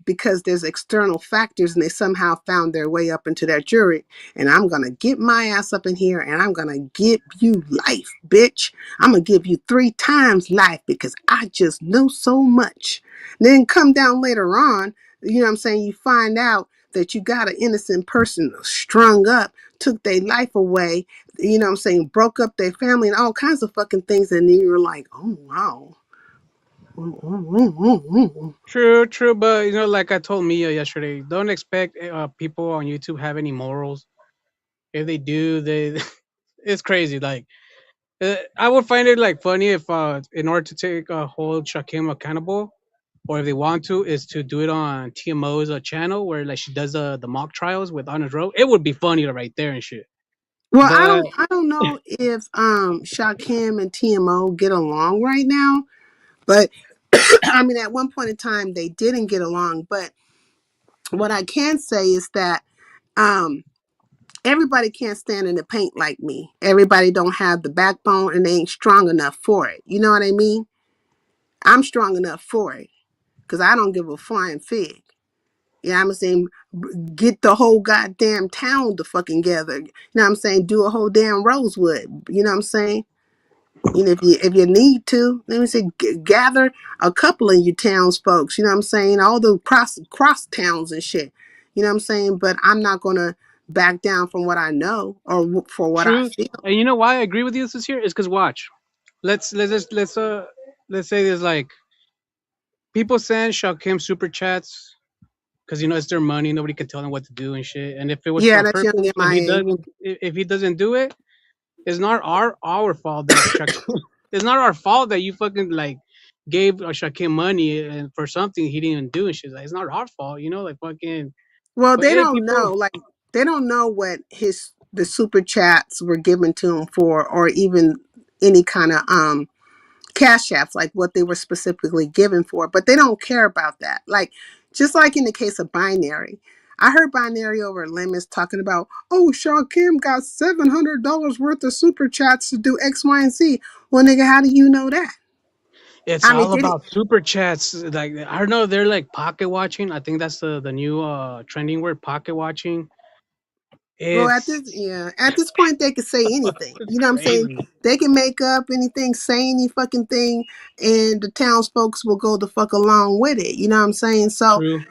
because there's external factors and they somehow found their way up into that jury, and I'm gonna get my ass up in here and I'm gonna give you life, bitch. I'm gonna give you 3 times life because I just know so much. Then come down later on, you know what I'm saying? You find out that you got an innocent person strung up, took their life away, you know what I'm saying, broke up their family and all kinds of fucking things, and then you're like, oh wow. true, true, but you know, like I told Mia yesterday, don't expect people on YouTube have any morals. If they do, they it's crazy. Like I would find it like funny if in order to take hold Shakim accountable, or if they want to, is to do it on TMO's channel where like she does the mock trials with Honest Row. It would be funny right there and shit. Well, But I don't know if Shakim and TMO get along right now, but I mean at one point in time they didn't get along. But what I can say is that um everybody can't stand in the paint like me. Everybody don't have the backbone and they ain't strong enough for it. You know what I mean? I'm strong enough for it because I don't give a flying fig. Yeah, I'm saying get the whole goddamn town to fucking gather. You know what I'm saying? Do a whole damn Rosewood. You know what I'm saying? If you need to, let me say, gather a couple of your townsfolk. You know what I'm saying? All the cross towns and shit. You know what I'm saying? But I'm not gonna back down from what I know or for what I True. feel. And you know why I agree with you this year is because watch. Let's say there's like people send Shakim super chats because it's their money. Nobody can tell them what to do and shit. And if it was for Yeah, a that's young purpose, and MIA. if he doesn't do it, it's not our fault that Shakim. It's not our fault that you fucking like gave Shakim money and for something he didn't even do and shit. Like, it's not our fault, like fucking. Well, But they hey, don't people. know. Like they don't know what the super chats were given to him for, or even any kind of cash apps, like what they were specifically given for. But they don't care about that. Like just like in the case of Binary, I heard Binary over Lemons talking about, oh, Shaw Kim got $700 worth of super chats to do X, Y, and Z. Well, nigga, how do you know that? It's I mean, all did it? about super chats. Like I don't know, they're like pocket watching. I think that's the new trending word, pocket watching. Well, It's at this point, they could say anything. it's You know what I'm saying? crazy. They can make up anything, say any fucking thing, and the townsfolk will go the fuck along with it. You know what I'm saying? So, True.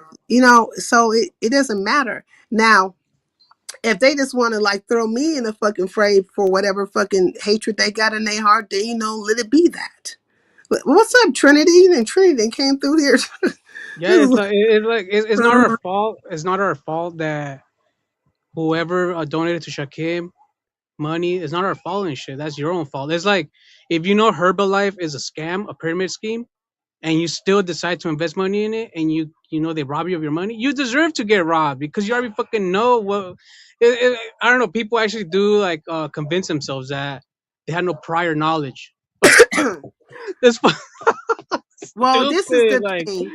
so it doesn't matter. Now, if they just want to like throw me in a fucking fray for whatever fucking hatred they got in their heart, then let it be that. What's up, Trinity? And Trinity came through here. Yeah, it's not our fault. It's not our fault that whoever donated to Shakim money, it's not our fault and shit. That's your own fault. It's like if you know Herbalife is a scam, a pyramid scheme, and you still decide to invest money in it, and they rob you of your money, you deserve to get robbed because you already fucking know what. I don't know. People actually do like convince themselves that they had no prior knowledge. That's Well, this is stupid. the Like, thing.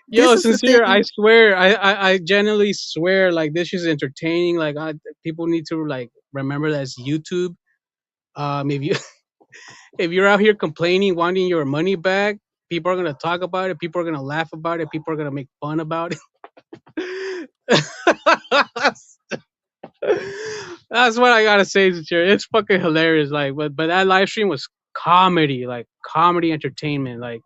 yo, This is the sincere. thing. I swear. I genuinely swear. Like, this is entertaining. Like, people need to like remember that it's YouTube. If you if you're out here complaining, wanting your money back, people are gonna talk about it. People are gonna laugh about it. People are gonna make fun about it. That's what I gotta say, sincere. It's fucking hilarious. Like, but that live stream was comedy, like comedy entertainment. Like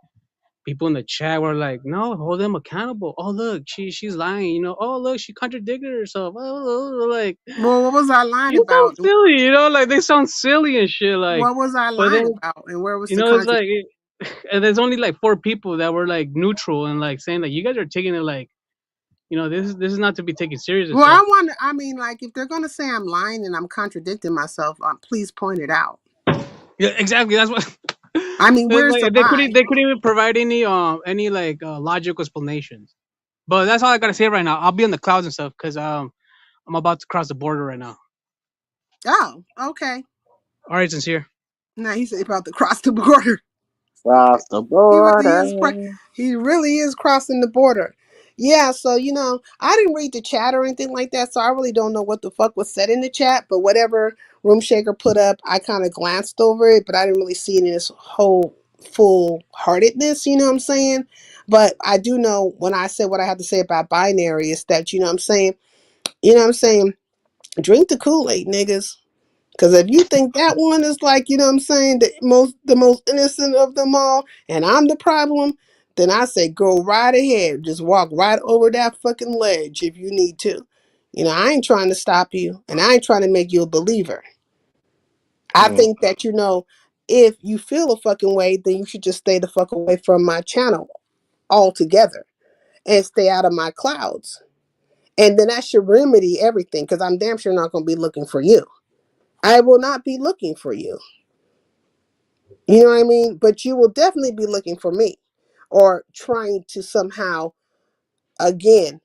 people in the chat were like, "No, hold them accountable." Oh look, she's lying. Oh look, she contradicted herself. Like Well, what was I lying you sound about? silly. Like they sound silly and shit. Like, What was I but lying then about? And where was the it's contradiction? like, and there's only like four people that were like neutral and like saying like you guys are taking it like this is not to be taken serious and Well, stuff. I wonder. I mean, like, if they're gonna say I'm lying and I'm contradicting myself, please point it out. Yeah, exactly. That's what. I mean, It's where's the like lie? they couldn't even provide any like logical explanations. But that's all I gotta say right now. I'll be in the clouds and stuff because I'm about to cross the border right now. Oh, okay. All right, sincere. Now he's about to cross the border. Cross the He really border. is. He really is crossing the border. Yeah. So I didn't read the chat or anything like that, so I really don't know what the fuck was said in the chat. But whatever Room Shaker put up, I kind of glanced over it, but I didn't really see it in its whole full heartedness. You know what I'm saying? But I do know when I said what I have to say about binary is that I'm saying. You know what I'm saying? Drink the Kool-Aid, niggas. Because if you think that one is like, you know what I'm saying, the most innocent of them all, and I'm the problem, then I say go right ahead. Just walk right over that fucking ledge if you need to. I ain't trying to stop you, and I ain't trying to make you a believer. I Mm. think that, if you feel a fucking way, then you should just stay the fuck away from my channel altogether and stay out of my clouds. And then that should remedy everything, because I'm damn sure not going to be looking for you. I will not be looking for you. You know what I mean? But you will definitely be looking for me or trying to somehow, again,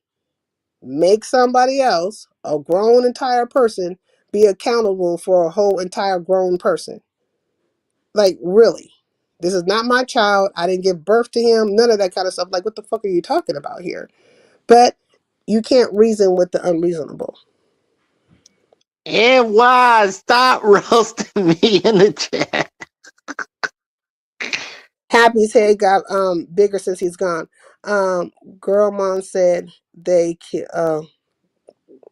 make somebody else, a grown entire person, be accountable for a whole entire grown person. Like, really. This is not my child. I didn't give birth to him. None of that kind of stuff. Like, what the fuck are you talking about here? But you can't reason with the unreasonable. And why stop roasting me in the chat? Happy's head got bigger since he's gone. Girl mom said they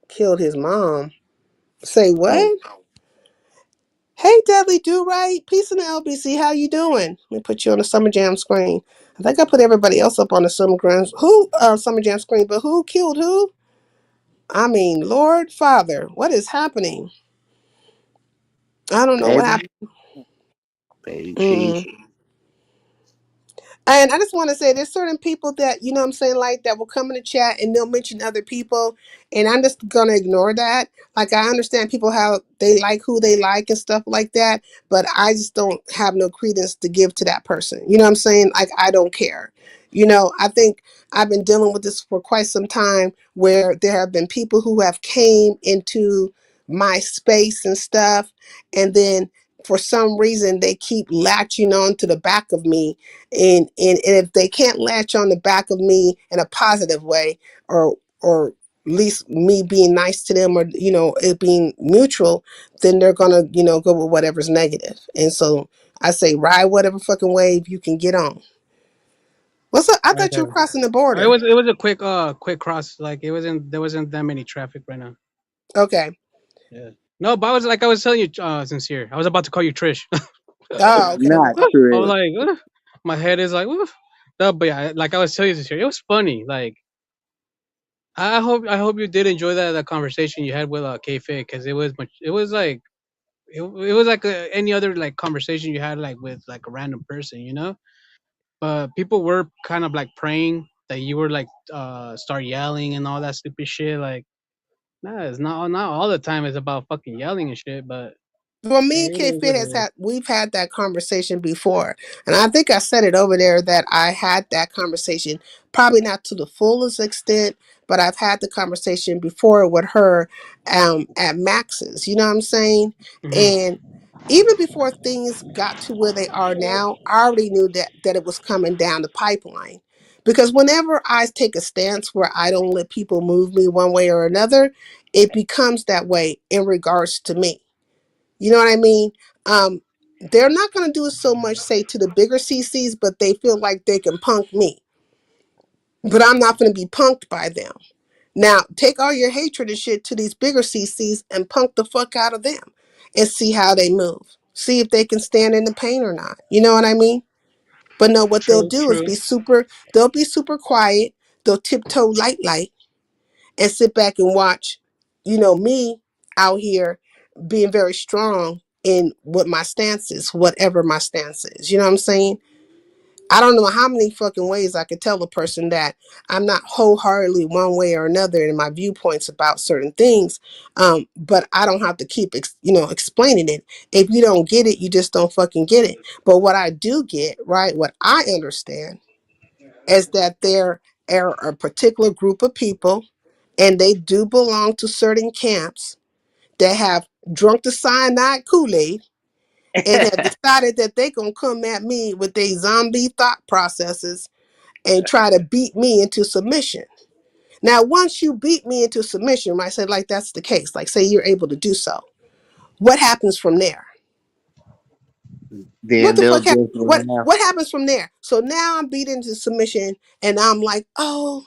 killed his mom. Say Oh, what? Hey, Hey, Dudley Do Right. Peace in the LBC. How you doing? Let me put you on the Summer Jam screen. I think I put everybody else up on the Summer Jam screen, but who killed who? I mean, Lord Father, what is happening? I don't know what Baby, happened. baby Mm. Jesus. And I just want to say there's certain people that, you know what I'm saying, like that will come in the chat and they'll mention other people. And I'm just going to ignore that. Like, I understand people how they like who they like and stuff like that. But I just don't have no credence to give to that person. You know what I'm saying? Like, I don't care. You know, I think I've been dealing with this for quite some time where there have been people who have came into my space and stuff. And then for some reason, they keep latching on to the back of me and if they can't latch on the back of me in a positive way or at least me being nice to them or it being mutual, then they're gonna go with whatever's negative. And so I say ride whatever fucking wave you can get on. What's up? I Right thought you there. were crossing the It border. was a quick cross. Like there wasn't that many traffic right now. Okay. Yeah. No, but I was telling you, sincere. I was about to call you Trish. Oh, okay. Not I was true. like, my head is like, no, but yeah, like I was telling you sincere. It was funny. Like I hope you did enjoy that conversation you had with K-Fit because it was like it was like any other like conversation you had like with like a random person, you know. But people were kind of like praying that you were like start yelling and all that stupid shit. Like, nah, it's not all the time. It's about fucking yelling and shit. But Well, me and it K is Fit what it is. we've had that conversation before. And I think I said it over there that I had that conversation, probably not to the fullest extent, but I've had the conversation before with her at Max's, you know what I'm saying? Mhm. And even before things got to where they are now, I already knew that it was coming down the pipeline. Because whenever I take a stance where I don't let people move me one way or another, it becomes that way in regards to me. You know what I mean? Um, they're not going to do it so much, say, to the bigger CCs, but they feel like they can punk me. But I'm not going to be punked by them. Now, take all your hatred and shit to these bigger CCs and punk the fuck out of them and see how they move. See if they can stand in the pain or not. You know what I mean? But no, what they'll True, do is true. they'll be super quiet. They'll tiptoe light and sit back and watch, me out here being very strong in what my stance is, whatever my stance is. You know what I'm saying? I don't know how many fucking ways I could tell a person that I'm not wholeheartedly one way or another in my viewpoints about certain things. But I don't have to keep, explaining it. If you don't get it, you just don't fucking get it. But what I do get, right, what I understand is that there are a particular group of people and they do belong to certain camps that have drunk the cyanide Kool-Aid and have decided that they're going to come at me with their zombie thought processes and try to beat me into submission. Now, once you beat me into submission, right, say like that's the case, like say you're able to do so, what happens from there? What Then the they'll fuck happens? just laugh. What happens from there? So now I'm beat into submission and I'm like, oh,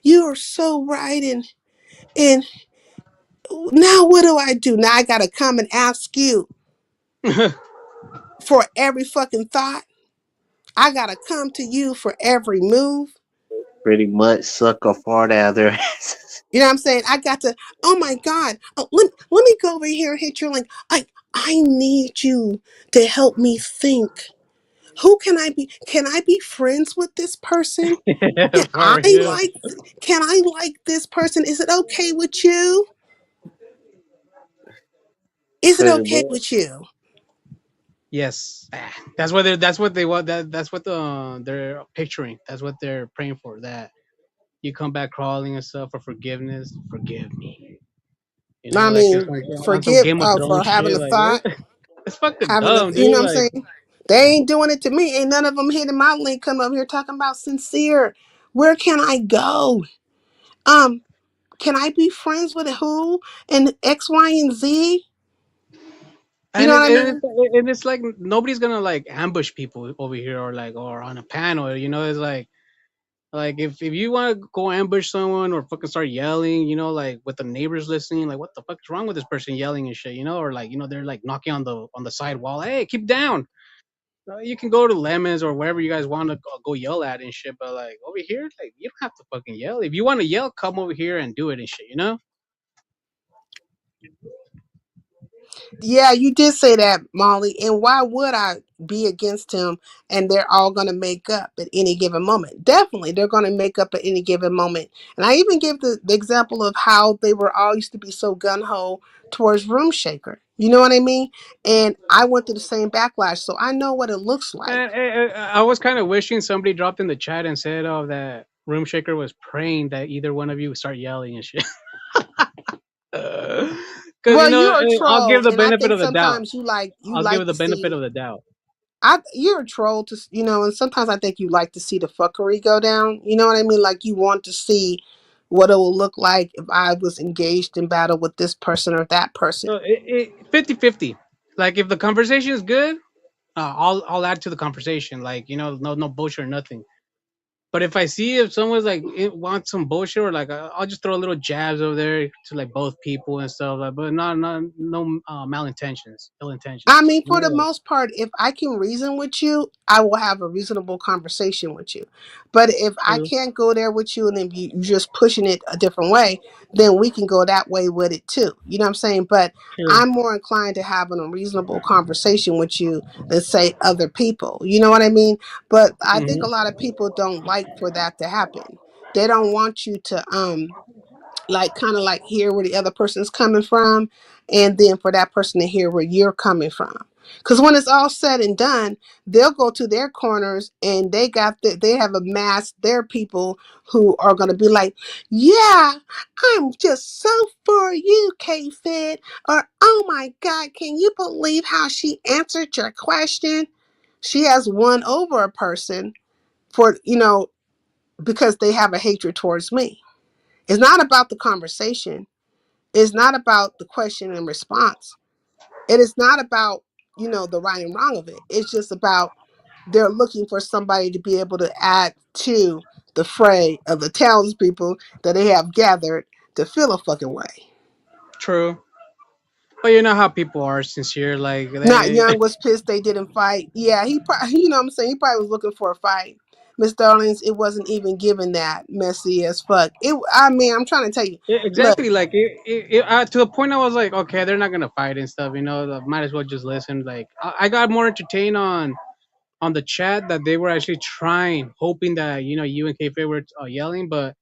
you are so right. And now what do I do? Now I got to come and ask you for every fucking thought. I got to come to you for every move. Pretty much suck a fart out of their asses. You know what I'm saying? I got to, oh my God. Oh, let me go over here and hit your link. I need you to help me think. Who can I be? Can I be friends with this person? Can I For real. like can I like this person? Is it okay with you? Is it Pretty okay much. with you? Yes, that's what that's what they want. That's what they're picturing. That's what they're praying for. That you come back crawling and stuff for forgiveness. Forgive me. You know, I like it's mean, like on some forgive Game of for Thrones having shit. a Like thought, what? It's fucking having a, dumb, you know dude. what I'm Like saying? They ain't doing it to me. Ain't none of them hitting my link coming up here talking about sincere. Where can I go? Um, can I be friends with who and X, Y, and Z? You and know it's what I mean? and it's like nobody's gonna like ambush people over here or like or on a panel. You know, it's like Like if you want to go ambush someone or fucking start yelling, like with the neighbors listening, like what the fuck is wrong with this person yelling and shit, or like they're like knocking on the side wall, hey, keep down. You can go to Lemons or wherever you guys want to go yell at and shit, but like over here, like you don't have to fucking yell. If you want to yell, come over here and do it and shit. Yeah, you did say that, Molly. And why would I be against him? And they're all going to make up at any given moment. Definitely, they're going to make up at any given moment. And I even give the example of how they were all used to be so gun ho towards Room Shaker. You know what I mean? And I went through the same backlash, so I know what it looks like. I was kind of wishing somebody dropped in the chat and said, "Oh, that Room Shaker was praying that either one of you would start yelling and shit." Because Well, you're a I'll give troll, the and I benefit think of the doubt. sometimes you I'll give like it the to benefit see. of the doubt. You're a troll to and sometimes I think you like to see the fuckery go down. You know what I mean? Like you want to see what it will look like if I was engaged in battle with this person or that person. So 50-50. Like if the conversation is good, I'll add to the conversation. Like no bullshit or nothing. But if I see if someone's like it wants some bullshit or like I'll just throw a little jabs over there to like both people and stuff. Like, but not no malintentions, ill I intentions. mean, for the most part, if I can reason with you, I will have a reasonable conversation with you. But if I True, can't go there with you and then you're just pushing it a different way, then we can go that way with it too. You know what I'm saying? But true. I'm more inclined to have a reasonable conversation with you than say other people. You know what I mean? But I think a Hmm. lot of people don't like for that to happen. They don't want you to like kind of like hear where the other person's coming from, and then for that person to hear where you're coming from, because when it's all said and done, they'll go to their corners and they have amassed their people who are going to be like, yeah, I'm just so for you, K-Fed, or oh my god, can you believe how she answered your question? She has won over a person for because they have a hatred towards me. It's not about the conversation. It's not about the question and response. It is not about, the right and wrong of it. It's just about they're looking for somebody to be able to add to the fray of the townspeople that they have gathered to feel a fucking way. True. But you know how people are sincere. Like Not they, Young was pissed they didn't fight. Yeah, he probably, you know what I'm saying? He probably was looking for a fight. Miss Darlings, it wasn't even given that messy as fuck. I mean, I'm trying to tell you, look, exactly like to the point I was like, okay, they're not gonna fight and stuff. Might as well just listen. Like I got more entertained on the chat that they were actually trying, hoping that you and Kayfabe were yelling, but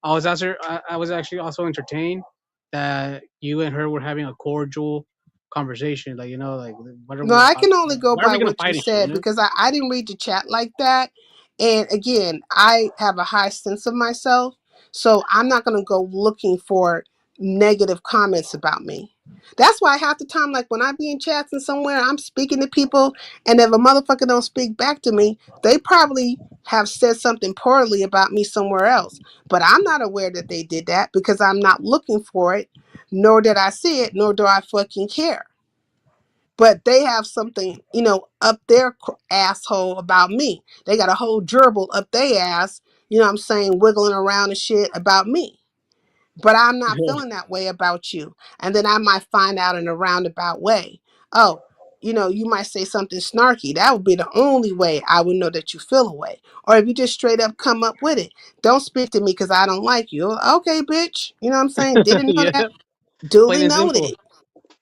I was actually also entertained that you and her were having a cordial conversation. Like like what are no, we I about? can only go Why are by we gonna what you fight and shit? said because I didn't read the chat like that. And again, I have a high sense of myself. So I'm not going to go looking for negative comments about me. That's why half the time, like when I be in chats and somewhere, I'm speaking to people, and if a motherfucker don't speak back to me, they probably have said something poorly about me somewhere else. But I'm not aware that they did that because I'm not looking for it, nor did I see it, nor do I fucking care, but they have something, up their asshole about me. They got a whole gerbil up their ass, what I'm saying, wiggling around and shit about me. But I'm not feeling that way about you. And then I might find out in a roundabout way. Oh, you might say something snarky. That would be the only way I would know that you feel a way. Or if you just straight up come up with it. Don't speak to me because I don't like you. Okay, bitch. You know what I'm saying? Didn't know Yeah, that. plain Duly and noted. simple.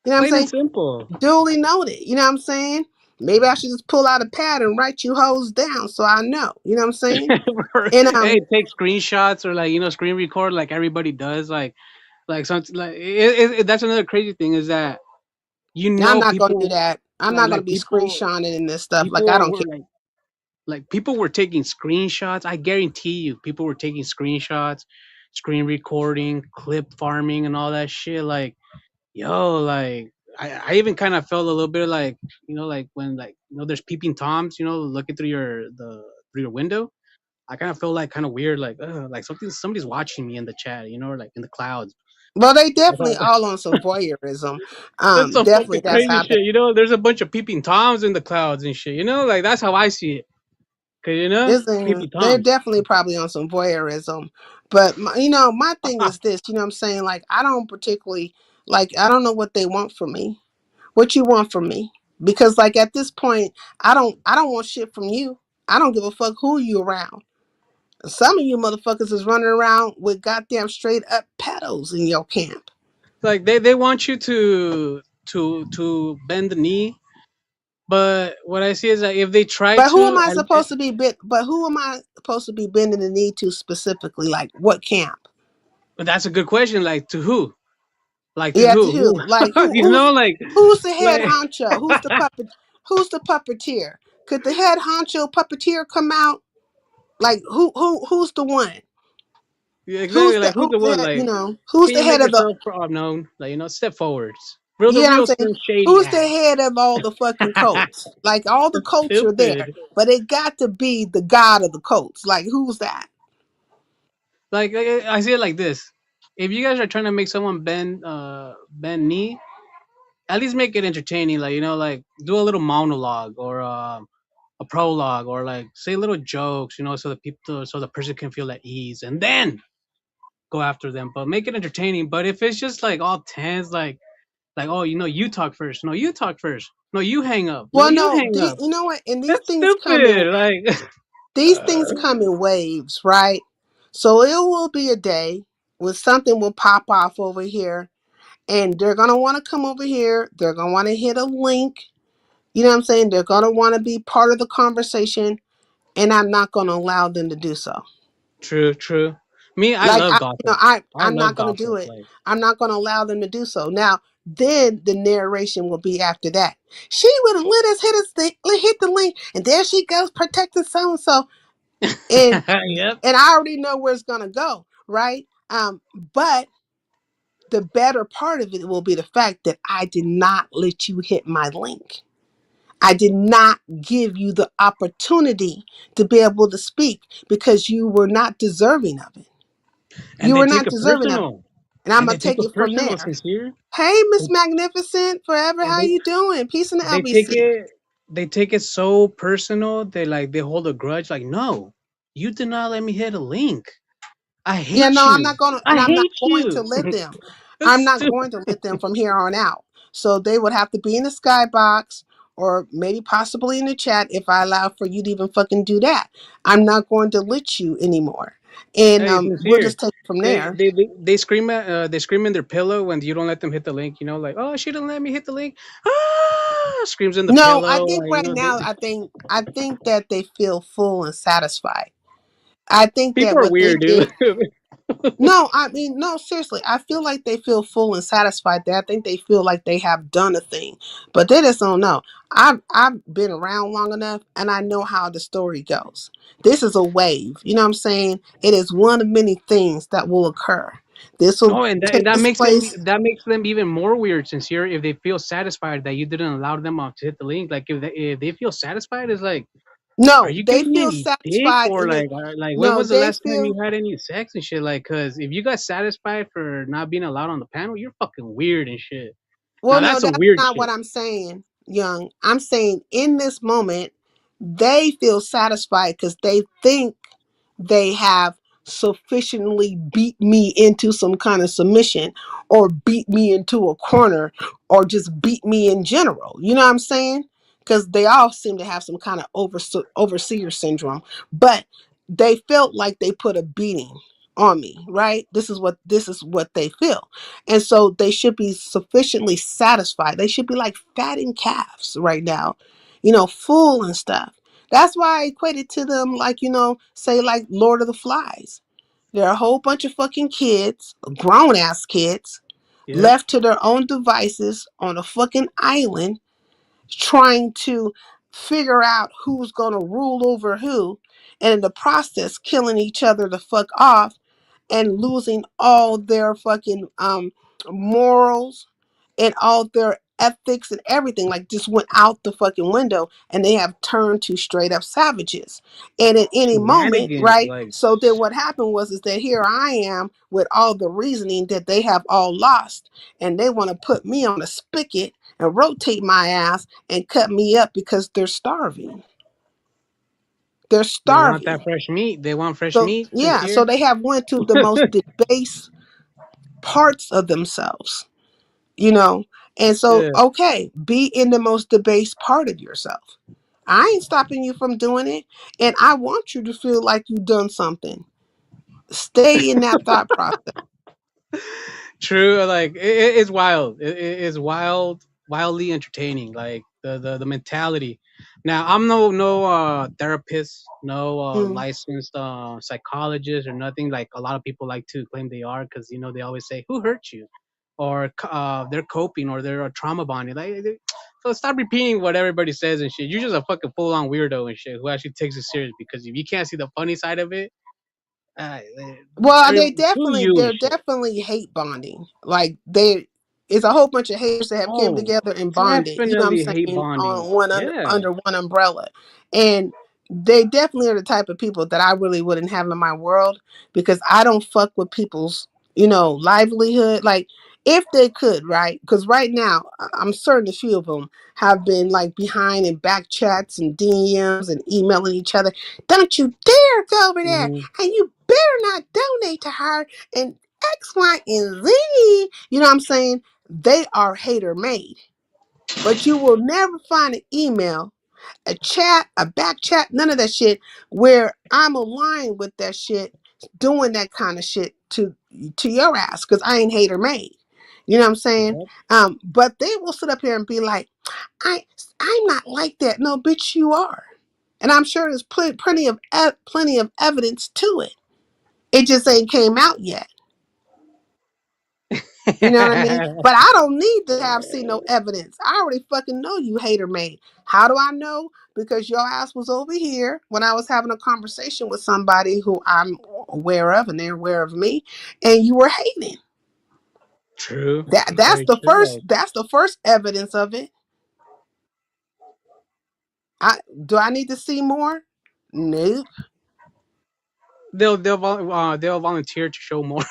You know what I'm Plain and saying? simple. Duly noted. You know what I'm saying? Maybe I should just pull out a pad and write you hoes down so I know. You know what I'm saying? And Hey, take screenshots or like screen record like everybody does. Like something like that's another crazy thing is that I'm not gonna do people that. I'm not gonna like be screenshotting in this stuff. Like I people don't care. were like people were taking screenshots. I guarantee you, people were taking screenshots, screen recording, clip farming, and all that shit. Like yo, like I even kind of felt a little bit like like when like there's peeping toms, looking through through your window. I kind of feel like kind of weird, like somebody's watching me in the chat, or like in the clouds. Well, they That's definitely how, all on some voyeurism. that's some Definitely fucking that's crazy happened. shit. There's a bunch of peeping toms in the clouds and shit. Like that's how I see it. Cause people They're tongues. definitely probably on some voyeurism. But my thing is this. You know what I'm saying? Like I don't particularly I don't know what they want from me. What you want from me? Because like at this point, I don't want shit from you. I don't give a fuck who you around. Some of you motherfuckers is running around with goddamn straight up pedos in your camp. Like they want you to bend the knee, but what I see is that if they try But who am to, I supposed to be but who am I supposed to be bending the knee to specifically? Like what camp? but that's a good question. Like to who? Like to Yeah, to who? who? Like who's the head Like honcho? Who's the puppeteer? Could the head honcho puppeteer come out? Like who's the one? yeah, exactly. Like who's Who's the one? the Like who's can the you make head of the yourself known? Like step forwards. The you know what I'm real saying? Slim Shady Who's the act. head of all the fucking cults? Like all the cults are there, Stupid. but it got to be the god of the cults. Like who's that? Like I see it like this. If you guys are trying to make someone bend knee, at least make it entertaining. Like like do a little monologue or a prologue or like say little jokes. So the person can feel at ease, and then go after them. But make it entertaining. But if it's just like all tense, like oh you talk first. No, you talk first. No, you hang up. No, Well, you no, hang up. you know what? And That's stupid. Like these things come in waves, right? So it will be a day when something will pop off over here, and they're gonna want to come over here. They're gonna want to hit a link. You know what I'm saying? They're gonna want to be part of the conversation, and I'm not gonna allow them to do so. true. Me, I Like love I, gossip. I I'm not love gonna do gossip. it. Like I'm not gonna allow them to do so. Now, then the narration will be after that. She wouldn't let us hit the link, and there she goes protecting so and so, and yep. I already know where it's gonna go, right? But the better part of it will be the fact that I did not let you hit my link. I did not give you the opportunity to be able to speak because you were not deserving of it. And You they were take not it deserving of it. personal. And I'm And gonna they take take it it from personal, there. sincere. Hey, Miss They, Magnificent, forever, and how they you doing? Peace in the they take LBC. it so personal. They hold a grudge. Like no, you did not let me hit a link. I Yeah, hate no, I'm you. not gonna, and I I'm not hate going to you. let them. That's I'm not stupid. going to let them from here on out. So they would have to be in the skybox or maybe possibly in the chat if I allow for you to even fucking do that. I'm not going to let you anymore. And Hey, we'll sincere. just take it from They there. they they, they scream they scream in their pillow when you don't let them hit the link. Like oh she didn't let me hit the link. Ah, screams in the No, I pillow. think Like right now, I think that they feel full and satisfied. I think people that are what they weird, dude. did. No, I mean, no, seriously. I feel like they feel full and satisfied. That I think they feel like they have done a thing, but they just don't know. I've been around long enough, and I know how the story goes. This is a wave. You know what I'm saying? It is one of many things that will occur. This will No, and take that this makes them place. even more weird, sincere. If they feel satisfied that you didn't allow them to hit the link, like if they feel satisfied, it's like, are No, you they getting feel any dick satisfied, or and it. like when No, was the they last time feel. you had any sex and shit? Like, cause if you got satisfied for not being allowed on the panel, you're fucking weird and shit. Well, Now no, that's some that's weird not what shit. I'm saying, Young. I'm saying in this moment, they feel satisfied because they think they have sufficiently beat me into some kind of submission or beat me into a corner or just beat me in general. You know what I'm saying? Because they all seem to have some kind of overseer syndrome, but they felt like they put a beating on me, right? This is what they feel. And so they should be sufficiently satisfied. They should be like fattened calves right now, full and stuff. That's why I equated to them like, say like Lord of the Flies. There are a whole bunch of fucking kids, grown ass kids, Yep. left to their own devices on a fucking island trying to figure out who's going to rule over who, and in the process killing each other the fuck off and losing all their fucking morals and all their ethics and everything like just went out the fucking window, and they have turned to straight up savages. And at any moment, Shenanigans, right? like So then what happened was is that here I am with all the reasoning that they have all lost, and they want to put me on a spigot and rotate my ass and cut me up because they're starving. they're They want that starving. fresh meat. They want fresh So meat, yeah, so sincere. they have went to the most debased parts of themselves, you know. And so, Yeah. okay, be in the most debased part of yourself. I ain't stopping you from doing it, and I want you to feel like you've done something. Stay in that thought process. True, like it's wild. It's wild, wildly entertaining. Like the mentality. Now I'm no therapist, no Mm. licensed psychologist or nothing. Like a lot of people like to claim they are because they always say who hurt you, or they're coping or they're trauma bonding. So stop repeating what everybody says and shit. You're just a fucking full on weirdo and shit who actually takes it serious because if you can't see the funny side of it, uh, Well, every, who you and they're shit. definitely hate bonding. Like they, it's a whole bunch of haters that have came Oh, together and bonded. You know what I'm definitely hate saying? bonding. On one Yeah, under one umbrella, and they definitely are the type of people that I really wouldn't have in my world because I don't fuck with people's livelihood. Like if they could, right? Because right now I'm certain a few of them have been like behind in back chats and DMs and emailing each other. Don't you dare go over there, hmm, and you better not donate to her and X, Y, and Z. You know what I'm saying? They are hater made. But you will never find an email, a chat, a back chat, none of that shit where I'm aligned with that shit, doing that kind of shit to your ass, because I ain't hater made. You know what I'm saying? yep, But they will sit up here and be like, I I'm not like that. No, bitch, you are. And I'm sure there's plenty of evidence to it. It just ain't came out yet. You know what I mean? But I don't need to have seen no evidence. I already fucking know you hater made. How do I know? Because your ass was over here when I was having a conversation with somebody who I'm aware of and they're aware of me, and you were hating. true, very true. Like That's the first evidence of it. I do I need to see more? Nope. they'll volunteer to show more.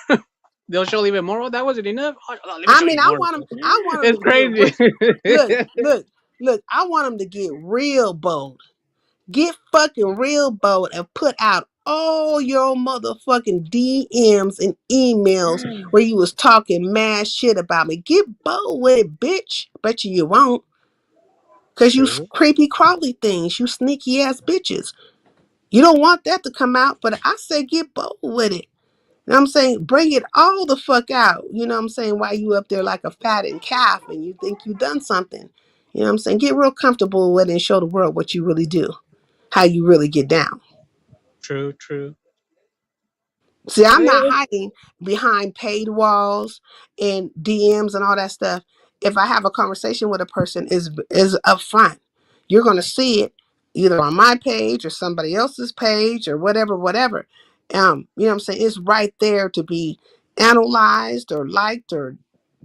They'll show even more. Oh, that wasn't enough. Let me show you more. I want them It's to get crazy. look, look, I want them to get real bold. Get fucking real bold and put out all your motherfucking DMs and emails where you was talking mad shit about me. Get bold with it, bitch. Bet you won't. Cause you True, creepy crawly things, you sneaky ass bitches. You don't want that to come out, but I say get bold with it. You know what I'm saying? Bring it all the fuck out. You know what I'm saying? While you up there like a fattened calf and you think you done something. You know what I'm saying? Get real comfortable with it and show the world what you really do. How you really get down. true, true. See, I'm not Eh, hiding behind paid walls and DMs and all that stuff. If I have a conversation with a person, is upfront. You're gonna see it either on my page or somebody else's page or whatever, whatever. You know what I'm saying? It's right there to be analyzed or liked or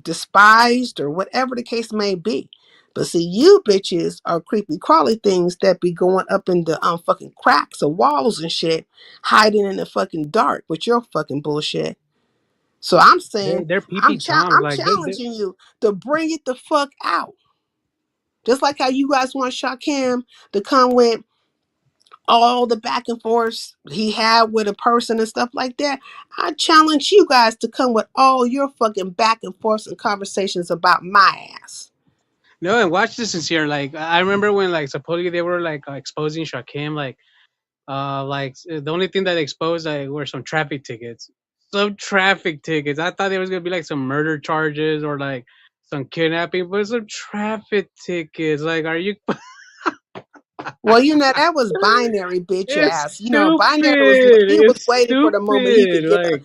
despised or whatever the case may be. But see, you bitches are creepy crawly things that be going up in the fucking cracks of walls and shit, hiding in the fucking dark with your fucking bullshit. So I'm saying, they're PP Toms. I'm Like they challenging you to bring it the fuck out. Just like how you guys want Shakim to come with all the back and forth he had with a person and stuff like that. I challenge you guys to come with all your fucking back and forth and conversations about my ass. no, and watch this sincere. Like I remember when like supposedly they were like exposing Shakim. The only thing that exposed were some traffic tickets. Some traffic tickets. I thought there was gonna be like some murder charges or like some kidnapping, but some traffic tickets. Like, are you? Well, that was binary bitch It's ass. Binary was stupid. he was It's waiting for the moment stupid. Like,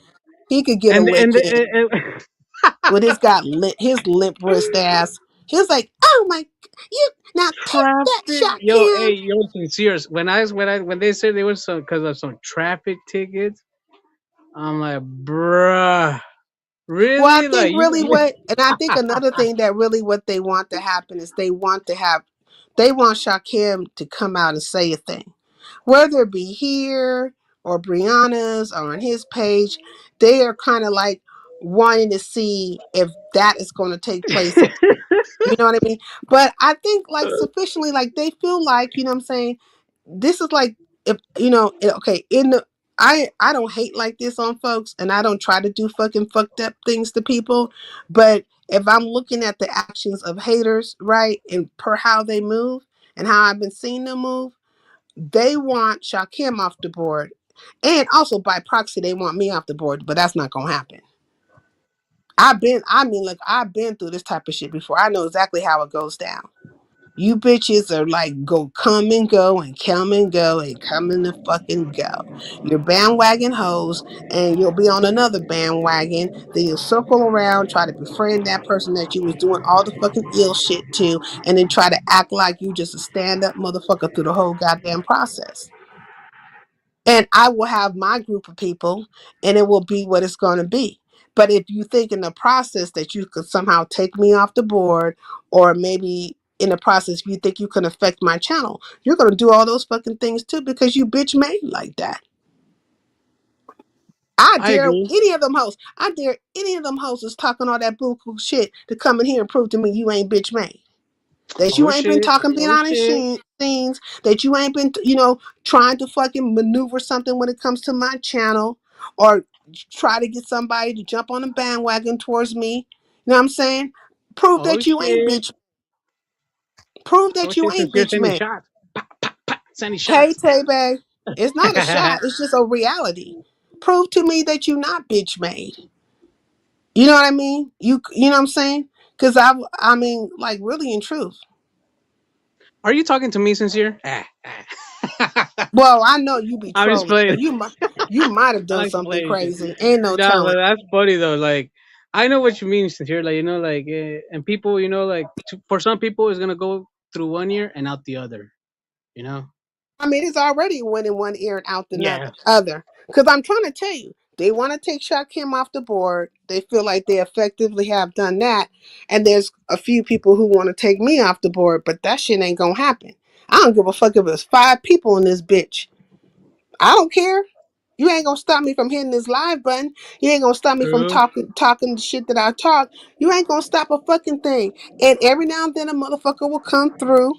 he could get a and lick and, in and, with his limp wrist ass. He was like, "Oh my, you now take that traffic. shot, Yo, hey, Kim." yo, sincere. When they said there was some because of some traffic tickets, I'm like, bruh, Well, I really? think Like really you and I think another thing that really what they want to happen is they want Shakim to come out and say a thing, whether it be here or Brianna's or on his page. They are kind of like wanting to see if that is going to take place. You know what I mean? But I think like sufficiently, like they feel like, you know what I'm saying? This is like if okay, I don't hate like this on folks, and I don't try to do fucking fucked up things to people, but if I'm looking at the actions of haters, right, and per how they move and how I've been seeing them move, they want Shakim off the board, and also by proxy they want me off the board, but that's not gonna happen. Look, I've been through this type of shit before. I know exactly how it goes down. You bitches are like go come and go and come and go and come and the fucking go. You're bandwagon hoes, and you'll be on another bandwagon. Then you'll circle around, try to befriend that person that you was doing all the fucking ill shit to, and then try to act like you just a stand up motherfucker through the whole goddamn process. And I will have my group of people, and it will be what it's going to be. But if you think in the process that you could somehow take me off the board, or maybe in the process you think you can affect my channel, you're going to do all those fucking things too because you bitch made like that. I I dare agree. any of them hosts. I dare any of them hosts that's talking all that bullshit shit to come in here and prove to me you ain't bitch made. That you Oh ain't been shit. talking Oh behind the shit. scenes, that you ain't been, trying to fucking maneuver something when it comes to my channel, or try to get somebody to jump on a bandwagon towards me. You know what I'm saying? Prove Oh that you ain't shit. bitch. Prove Oh that you shit. Since ain't you're bitch sending man. shots. Sending Hey, shots. Tay Bay, it's not a shot. It's just a reality. Prove to me that you not bitch made. You know what I mean? You know what I'm saying? Because I mean, like really in truth. Are you talking to me, sincere? Well, I know you be I'm just trolling, so playing. you might have I done like to something play shit. crazy. Ain't no Nah, but telling. that's funny though. Like, I know what you mean, sincere. Like, like, and people, like, for some people, it's gonna go through one ear and out the other. You know? I mean, it's already went in one ear and out the Yeah. other. Because I'm trying to tell you, they want to take Shakim off the board. They feel like they effectively have done that, and there's a few people who want to take me off the board, but that shit ain't gonna happen. I don't give a fuck if it's 5 people in this bitch. I don't care. You ain't gonna stop me from hitting this live button. You ain't gonna stop me from True. talking the shit that I talk. You ain't gonna stop a fucking thing. And every now and then a motherfucker will come through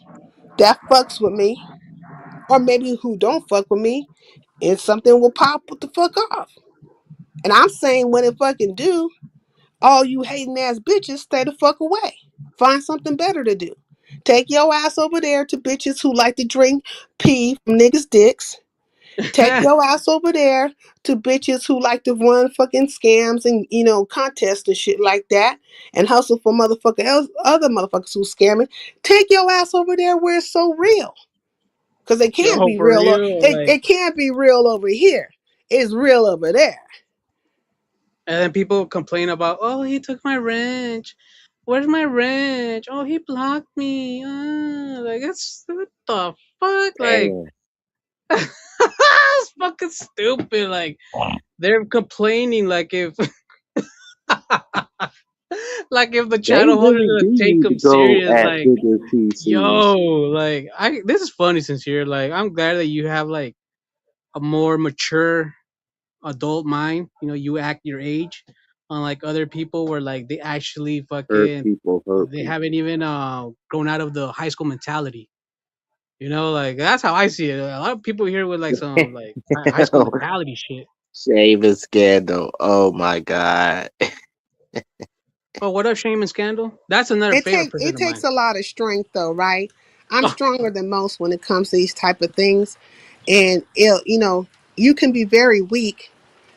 that fucks with me, or maybe who don't fuck with me, and something will pop with the fuck off. And I'm saying when it fucking do, all you hating ass bitches stay the fuck away. Find something better to do. Take your ass over there to bitches who like to drink pee from niggas' dicks. Take your ass over there to bitches who like to run fucking scams and contests and shit like that, and hustle for other motherfuckers who scamming. Take your ass over there where it's so real, because it can't Yo, be for real. real. Like, It can't be real over here. It's real over there. and then people complain about, oh, he took my wrench. Where's my wrench? Oh, he blocked me. Like, it's what the fuck? Like, Damn. it's fucking stupid. Like, they're complaining like if like if the They channel holder's really gonna do take need to them go serious. at Like, bigger PCs. yo, like, I this is funny since you're like, I'm glad that you have like a more mature adult mind. You act your age, unlike other people where like they actually Hurt fucking people, hurt they people. haven't even grown out of the high school mentality. Like that's how I see it. A lot of people here with like some like high school mentality shit. Shame and scandal. Oh my god. Oh, what up, Shame and Scandal? That's another favorite person It of mine. takes a lot of strength though, right? I'm stronger than most when it comes to these type of things, and you can be very weak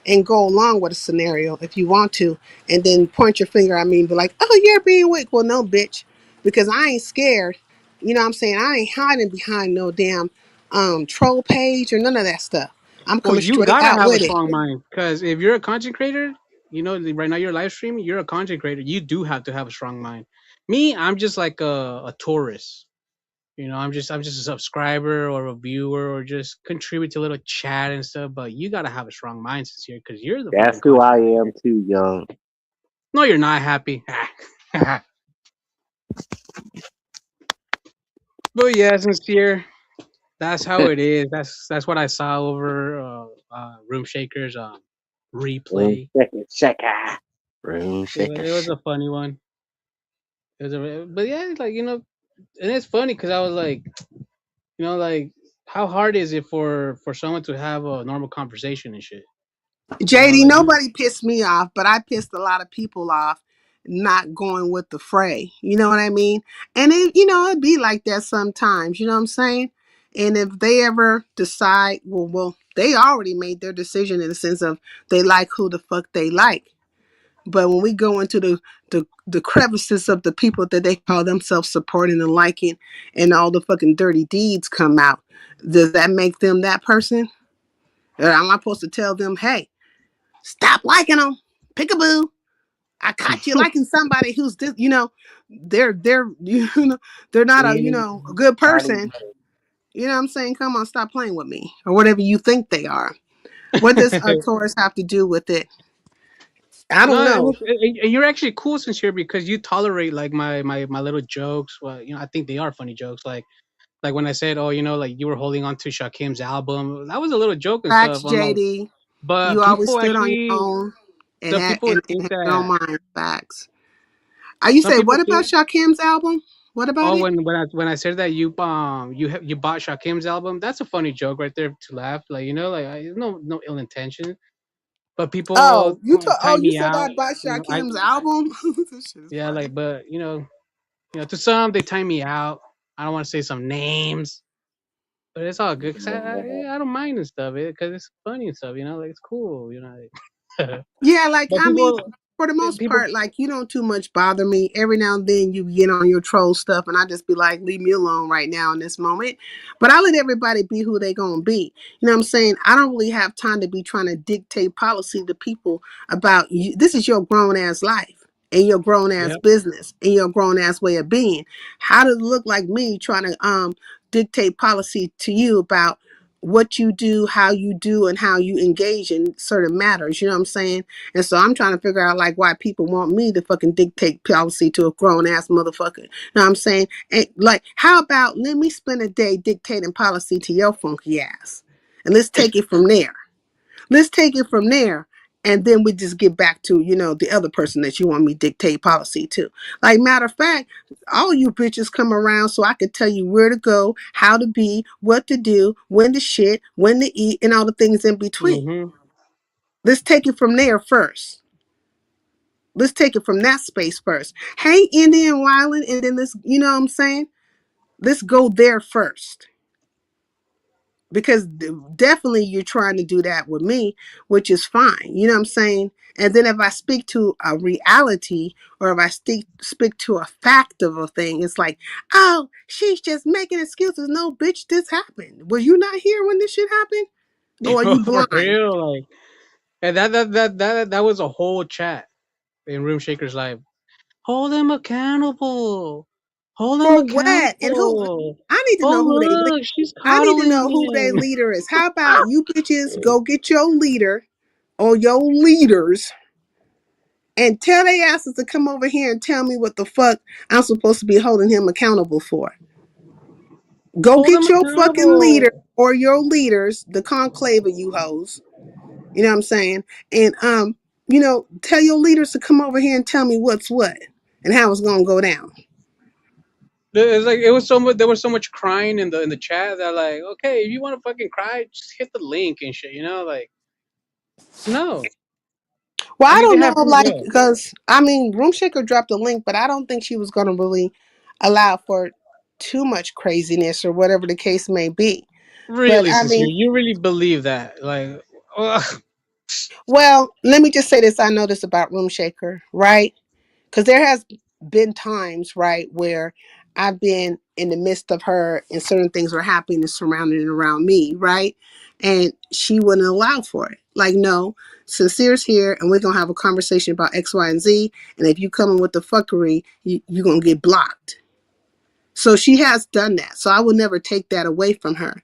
and go along with a scenario if you want to, and then point your finger at me and be like, "Oh, you're being weak." Well, no, bitch, because I ain't scared. You know what I'm saying? I ain't hiding behind no damn troll page or none of that stuff. I'm Well, coming you straight gotta out have a with it. strong mind because if you're a content creator, right now you're live streaming, you're a content creator. You do have to have a strong mind. Me, I'm just like a tourist. I'm just a subscriber or a viewer or just contribute to a little chat and stuff. But you gotta have a strong mind since because you're the That's fucking who content I creator. am too, young. No, you're not happy. But yeah, sincere. That's how it is. That's what I saw over Room Shakers Room replay. shaker, shaker. Room shaker, It was shaker. a funny one. But yeah, like and it's funny because I was like, like how hard is it for someone to have a normal conversation and shit? You know, JD, like you, nobody pissed me off, but I pissed a lot of people off not going with the fray. You know what I mean? And it'd be like that sometimes, you know what I'm saying? And if they ever decide, well, they already made their decision in the sense of they like who the fuck they like. But when we go into the crevices of the people that they call themselves supporting and liking, and all the fucking dirty deeds come out, does that make them that person? Or am I supposed to tell them, hey, stop liking them, peekaboo? I caught you liking somebody who's this, they're they're not a good person. You know what I'm saying? Come on, stop playing with me, or whatever you think they are. What does a Taurus have to do with it? I no, don't know. and you're actually cool sincere because you tolerate like my little jokes. Well, I think they are funny jokes. Like when I said, oh, like you were holding on to Shakim's album, that was a little joke and Facts, stuff. I'm like, JD. but You always people stood on your actually, own and the had people and think had your own that mind. Facts. You some say people what about think. Shakim's album? What about Oh, it? when I said that you bought Shakim's album, that's a funny joke right there to laugh. Like no ill intention, but people Oh, time you me said out. I bought I Shakim's album. This shit is yeah, funny. like but to some they time me out. I don't want to say some names, but it's all good because I don't mind and stuff because it's funny and stuff. Like it's cool. Yeah, like But I mean, people for the most people part, like you don't too much bother me. Every now and then you get on your troll stuff, and I just be like, leave me alone right now in this moment. But I let everybody be who they gonna be. You know what I'm saying? I don't really have time to be trying to dictate policy to people about you. This is your grown ass life and your grown ass yeah. business and your grown ass way of being. How does it look like me trying to dictate policy to you about what you do, how you do, and how you engage in certain matters? You know what I'm saying? And so I'm trying to figure out like why people want me to fucking dictate policy to a grown ass motherfucker. You know what I'm saying? And like, how about let me spend a day dictating policy to your funky ass? And let's take it from there. Let's take it from there. And then we just get back to, the other person that you want me to dictate policy to. Like, matter of fact, all you bitches come around so I could tell you where to go, how to be, what to do, when to shit, when to eat, and all the things in between. Hmm. Let's take it from there first. Let's take it from that space first. Hey, Indian Wyland, and then let's, you know what I'm saying? Let's go there first. Because definitely you're trying to do that with me, which is fine. You know what I'm saying? And then if I speak to a reality or if I speak to a fact of a thing, it's like, oh, she's just making excuses. No, bitch, this happened. Was you not here when this shit happened? Or are you For blind? real, like, and that was a whole chat in Room Shaker's live. Hold them accountable. Hold them For what? And who? accountable. I need to Oh know who they lead. look, she's I need to coddling know who their him. leader is. How about you bitches go get your leader or your leaders and tell their asses to come over here and tell me what the fuck I'm supposed to be holding him accountable for. Go Hold them get your fucking leader accountable. or your leaders, the conclave of you hoes. You know what I'm saying? And tell your leaders to come over here and tell me what's what and how it's gonna go down. It's like it was so much. There was so much crying in the chat that like, okay, if you want to fucking cry, just hit the link and shit. Like no. Well, I I mean, they don't know, have free like, will. because I mean, Room Shaker dropped a link, but I don't think she was gonna really allow for too much craziness or whatever the case may be. But Really I sincere. mean, You really believe that? Like, ugh. well, let me just say this. I know this about Room Shaker, right? Because there has been times, right, where I've been in the midst of her and certain things were happening and surrounding around me, right? And she wouldn't allow for it. Like, no, Sincere's here and we're going to have a conversation about X, Y, and Z. And if you come in with the fuckery, you're going to get blocked. So she has done that. So I will never take that away from her.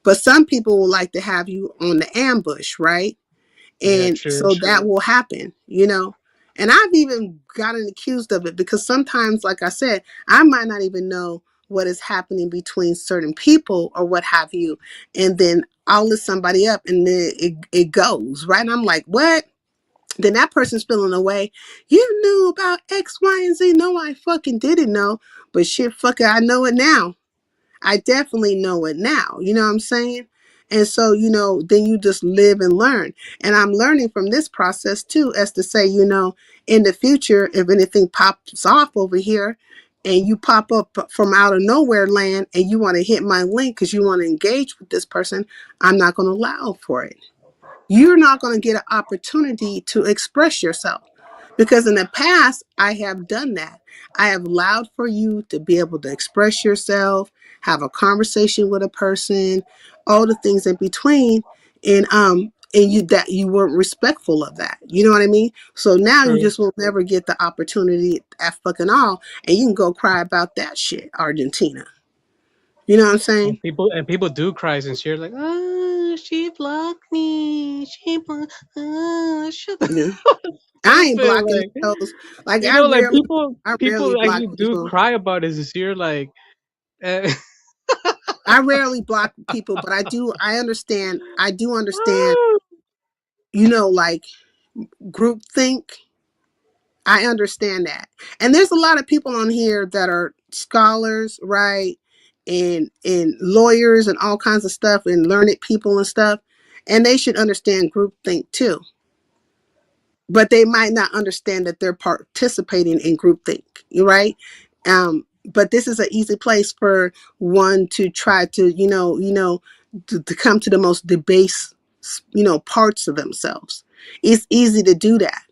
But some people will like to have you on the ambush, right? Yeah, And true. so that will happen. And I've even gotten accused of it because sometimes, like I said, I might not even know what is happening between certain people or what have you. And then I'll lift somebody up and then it goes, right? And I'm like, what? Then that person's feeling away. You knew about X, Y, and Z. No, I fucking didn't know. But shit, fuck it, I know it now. I definitely know it now. You know what I'm saying? And so, then you just live and learn. And I'm learning from this process too, as to say, in the future, if anything pops off over here and you pop up from out of nowhere land and you want to hit my link because you want to engage with this person, I'm not going to allow for it. You're not going to get an opportunity to express yourself because in the past, I have done that. I have allowed for you to be able to express yourself, have a conversation with a person, all the things in between, and you weren't respectful of that. You know what I mean? So now you True. just will never get the opportunity at fucking all, and you can go cry about that shit, Argentina. You know what I'm saying? And people do cry sincerely, like, oh, she blocked me. She blocked. Oh, shut up. Yeah. I ain't Stupid. blocking Like, those. Like you know, like I people rarely block actually do people. cry about it sincere. Like, eh, I rarely block people, but I understand. I do understand. Like group think. I understand that, and there's a lot of people on here that are scholars, right, and lawyers and all kinds of stuff, and learned people and stuff, and they should understand group think too. But they might not understand that they're participating in groupthink. You're right. But this is an easy place for one to try to, to come to the most debased, parts of themselves. It's easy to do that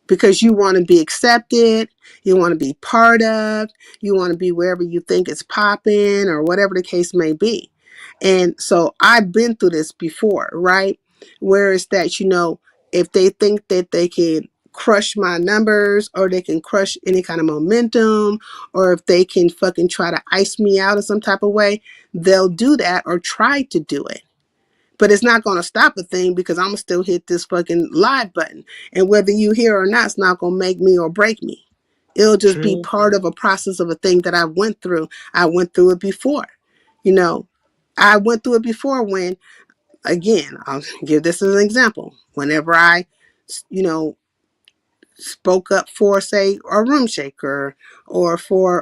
because you want to be accepted, you want to be part of, you want to be wherever you think it's popping or whatever the case may be. And so I've been through this before, right? Where it's that, if they think that they can crush my numbers or they can crush any kind of momentum or if they can fucking try to ice me out in some type of way, they'll do that or try to do it. But it's not going to stop a thing because I'm going to still hit this fucking live button. And whether you hear or not, it's not going to make me or break me. It'll just be true. part of a process of a thing that I went through. I went through it before. You know, I went through it before when, again, I'll give this as an example. Whenever I, you know, spoke up for, say, a room shaker or for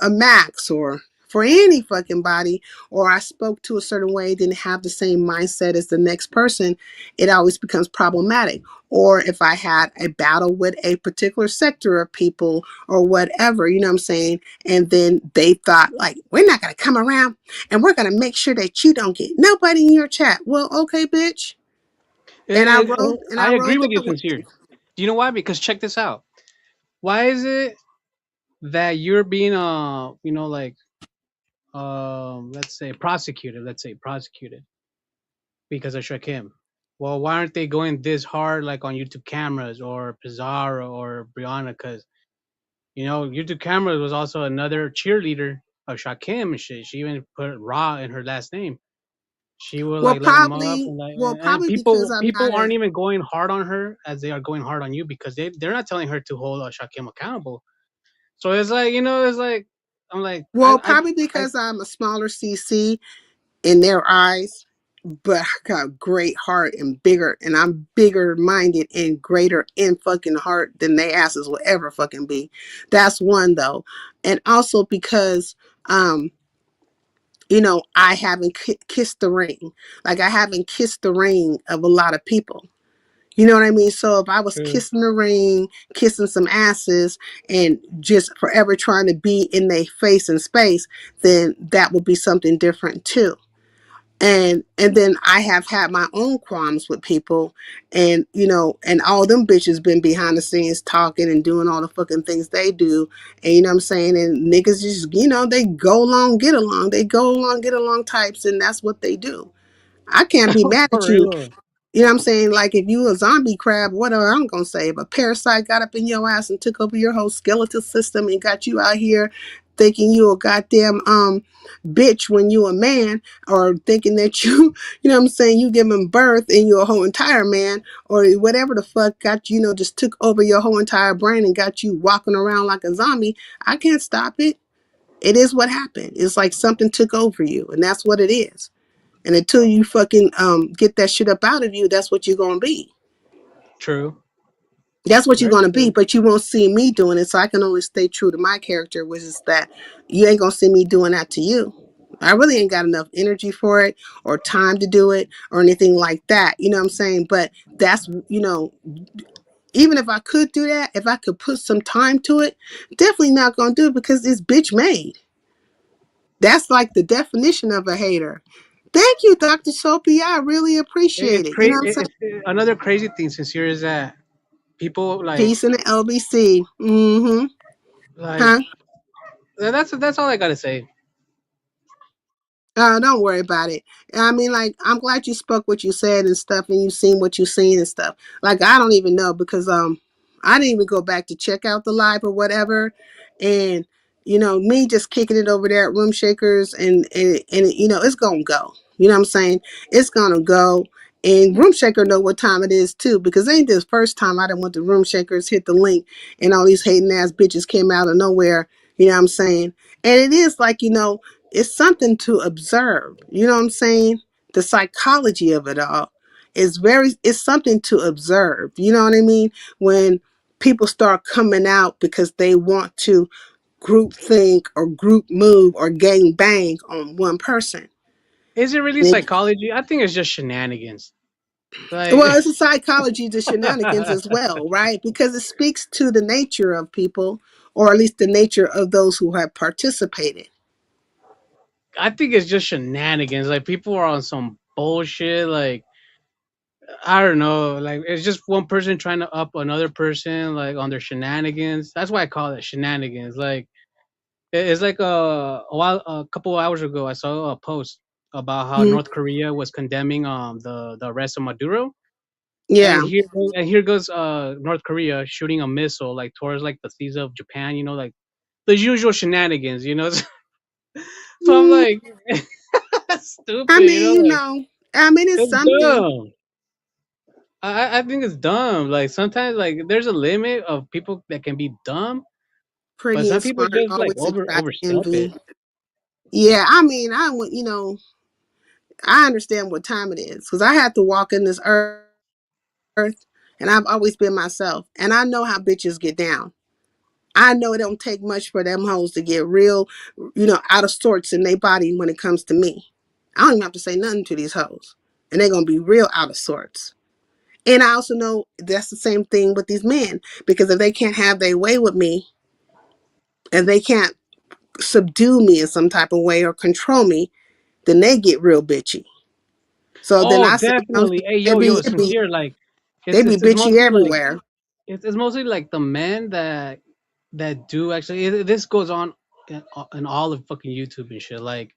a Max or for any fucking body, or I spoke to a certain way, didn't have the same mindset as the next person, it always becomes problematic. Or if I had a battle with a particular sector of people or whatever, you know what I'm saying? And then they thought, like, we're not going to come around and we're going to make sure that you don't get nobody in your chat. Well, okay, bitch. And I rode, and I I agree rode with you that way. sincere. Do you know why? Because check this out. Why is it that you're being like let's say prosecuted because of Shakim? Well, why aren't they going this hard like on YouTube cameras or Pizarro or Brianna? Because YouTube cameras was also another cheerleader of Shakim and shit. She even put Ra in her last name. She would Well, like let him up probably, and like, well, and probably because people I'm people not aren't a. even going hard on her as they are going hard on you because they're not telling her to hold Shakim accountable. So it's like it's like I'm like Well, probably because I'm a smaller CC in their eyes, but I got great heart and bigger, and I'm bigger minded and greater in fucking heart than they asses will ever fucking be. That's one though, and also because I haven't kissed the ring. Like I haven't kissed the ring of a lot of people. You know what I mean? So if I was true. kissing the ring, kissing some asses, and just forever trying to be in their face and space, then that would be something different too. And then I have had my own qualms with people, and all them bitches been behind the scenes talking and doing all the fucking things they do, and you know what I'm saying, and niggas just they go along, get along, they go along, get along types, and that's what they do. I can't be mad For at you. real. You know what I'm saying? Like if you a zombie crab, whatever I'm gonna say. If a parasite got up in your ass and took over your whole skeletal system and got you out here thinking you a goddamn bitch when you a man, or thinking that you know what I'm saying, you giving birth and you a whole entire man, or whatever the fuck got just took over your whole entire brain and got you walking around like a zombie, I can't stop it. It is what happened. It's like something took over you, and that's what it is. And until you fucking get that shit up out of you, that's what you're gonna be. True. That's what you're Very gonna be. true. But you won't see me doing it. So I can only stay true to my character, which is that you ain't gonna see me doing that to you. I really ain't got enough energy for it or time to do it or anything like that. You know what I'm saying? But that's, even if I could do that, if I could put some time to it, definitely not gonna do it because it's bitch made. That's like the definition of a hater. Thank you, Dr. Sophie. I really appreciate It's it. You know crazy. what I'm saying? Another crazy thing since here is that people Peace in the LBC. Mm-hmm. like Huh? that's all I gotta say. Don't worry about it. I mean, like, I'm glad you spoke what you said and stuff, and you seen what you seen and stuff. Like, I don't even know because I didn't even go back to check out the live or whatever, and me just kicking it over there at Room Shakers, and it's gonna go. You know what I'm saying? It's gonna go. And Room Shaker know what time it is too, because it ain't this first time I done went to Room Shakers, hit the link, and all these hating ass bitches came out of nowhere. You know what I'm saying? And it is like, it's something to observe. You know what I'm saying? The psychology of it all it's something to observe. You know what I mean? When people start coming out because they want to group think or group move or gang bang on one person. Is it really And psychology? I think it's just shenanigans. Like, well, it's a psychology to shenanigans as well, right? Because it speaks to the nature of people, or at least the nature of those who have participated. I think it's just shenanigans. Like people are on some bullshit. Like I don't know. Like it's just one person trying to up another person, like on their shenanigans. That's why I call it shenanigans. Like it's like a couple of hours ago, I saw a post about how Mhm. North Korea was condemning the arrest of Maduro, Yeah. and here goes North Korea shooting a missile like towards like the seas of Japan. Like the usual shenanigans. So I'm Mm, like, I stupid. mean, Like it's it's something dumb. I think it's dumb. Like sometimes like there's a limit of people that can be dumb, but pretty some and people smart just like always attract overstep it. envy. Yeah, I mean, I understand what time it is because I had to walk in this earth and I've always been myself. And I know how bitches get down. I know it don't take much for them hoes to get real, out of sorts in their body when it comes to me. I don't even have to say nothing to these hoes. And they're going to be real out of sorts. And I also know that's the same thing with these men because if they can't have their way with me and they can't subdue me in some type of way or control me, then they get real bitchy. So then Oh, I say, definitely. Hey, it be, yo, it be, sincere. Like they be it's bitchy mostly like everywhere. it's mostly like the men that do actually. This goes on in all of fucking YouTube and shit. Like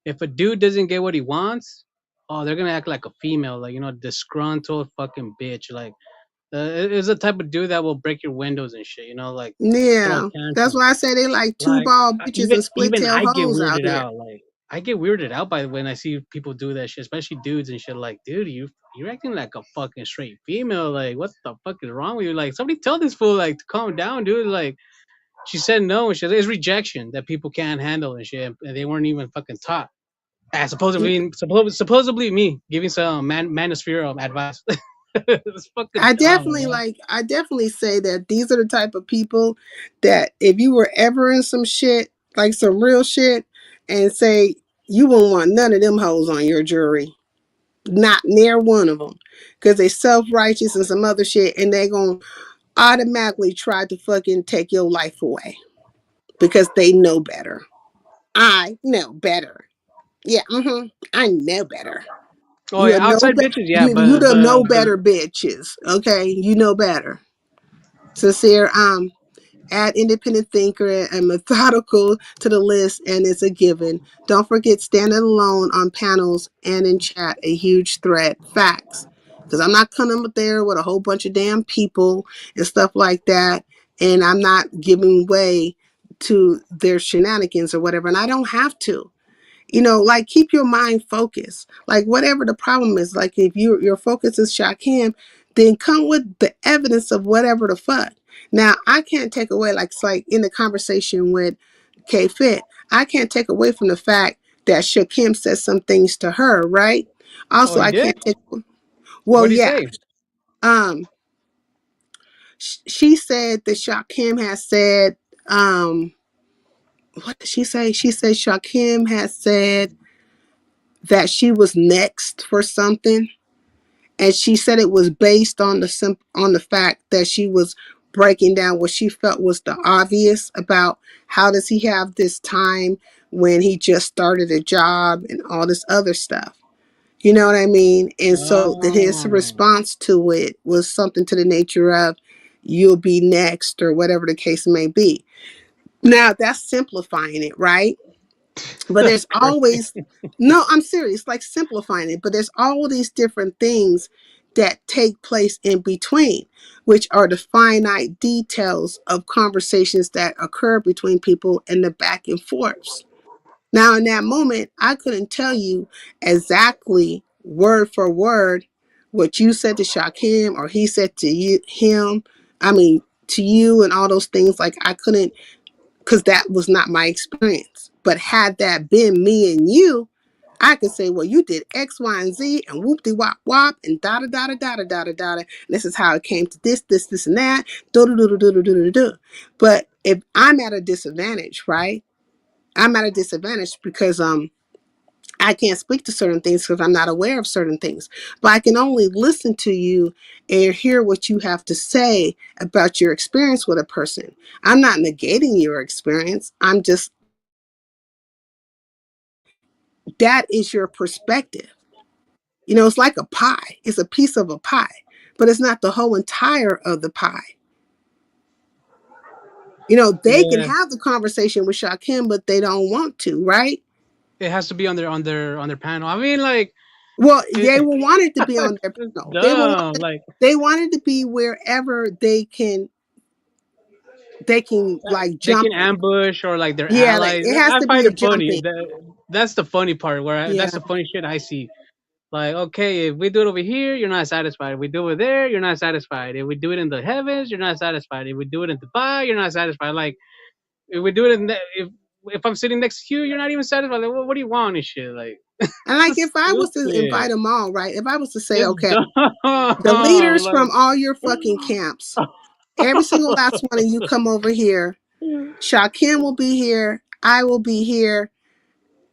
if a dude doesn't get what he wants, oh, they're gonna act like a female, like disgruntled fucking bitch. Like it's the type of dude that will break your windows and shit. Like throw a Yeah, that's tantrum. why I say they like two Like ball bitches and split even tail I get hoes out weirded here. out. Like I get weirded out by when I see people do that shit, especially dudes and shit. Like, dude, you're acting like a fucking straight female. Like, what the fuck is wrong with you? Like, somebody tell this fool like to calm down, dude. Like, she said no and shit. It's rejection that people can't handle and shit, and they weren't even fucking taught. Supposedly me giving some manosphere advice. It's fucking dumb, man. I definitely say that these are the type of people that if you were ever in some shit, like some real shit, and say you wouldn't want none of them hoes on your jury. Not near one of them. Because they self-righteous and some other shit, and they gonna automatically try to fucking take your life away. Because they know better. I know better. Yeah, I know better. Oh You yeah, a know outside better. bitches, yeah, You the but know better bitches. Okay, you know better. Sincere, add independent thinker and methodical to the list, and it's a given. Don't forget standing alone on panels and in chat, a huge threat. Facts. Because I'm not coming up there with a whole bunch of damn people and stuff like that, and I'm not giving way to their shenanigans or whatever, and I don't have to. Like keep your mind focused. Like whatever the problem is, like if your focus is Shakim, then come with the evidence of whatever the fuck. Now I can't take away like it's like in the conversation with K Fit, I can't take away from the fact that Shakim said some things to her, right? oh, Also, he I did. can't take well, What did he yeah. say? Um, she said that Shakim has said, um, what did she say? She said Shakim had said that she was next for something, and she said it was based on on the fact that she was breaking down what she felt was the obvious about how does he have this time when he just started a job and all this other stuff. You know what I mean? And so then his Oh, response to it was something to the nature of, you'll be next, or whatever the case may be. Now, that's simplifying it, right? But that's there's crazy. always, no, I'm serious, like simplifying it, but there's all these different things that take place in between, which are the finite details of conversations that occur between people and the back and forths. Now, in that moment, I couldn't tell you exactly word for word what you said to Shakim or he said to you, him. I mean, to you and all those things. Like, I couldn't, because that was not my experience. But had that been me and you, I could say, well, you did X, Y, and Z, and whoop de wop wop, and da da da da da da da da da. This is how it came to this, and that. Do do do do do do do do. But if I'm at a disadvantage, right? I'm at a disadvantage because I can't speak to certain things because I'm not aware of certain things. But I can only listen to you and hear what you have to say about your experience with a person. I'm not negating your experience. I'm just, that is your perspective. You know, it's like a pie. It's a piece of a pie, but it's not the whole entire of the pie. You know, they can Yeah, have the conversation with Shakim, but they don't want to, right? it has to be on their panel. I mean, like Well, it, they will want it to be on their it's panel. They will want dumb. it, Like they want it to be wherever they can like they jump can in. ambush or like their Yeah, like allies. it has I to be find a it funny. jumping. That's the funny part. That's Yeah. the funny shit I see. Like, okay, if we do it over here, you're not satisfied. If we do it there, you're not satisfied. If we do it in the heavens, you're not satisfied. If we do it in Dubai, you're not satisfied. Like, if we do it if I'm sitting next to you, you're not even satisfied. Like, what do you want and shit? Like, And like it's if I was to invite stupid. them all, right? If I was to say, It's okay, the dumb. leaders Like, from all your fucking camps, every single last one of you come over here. Shakim will be here. I will be here.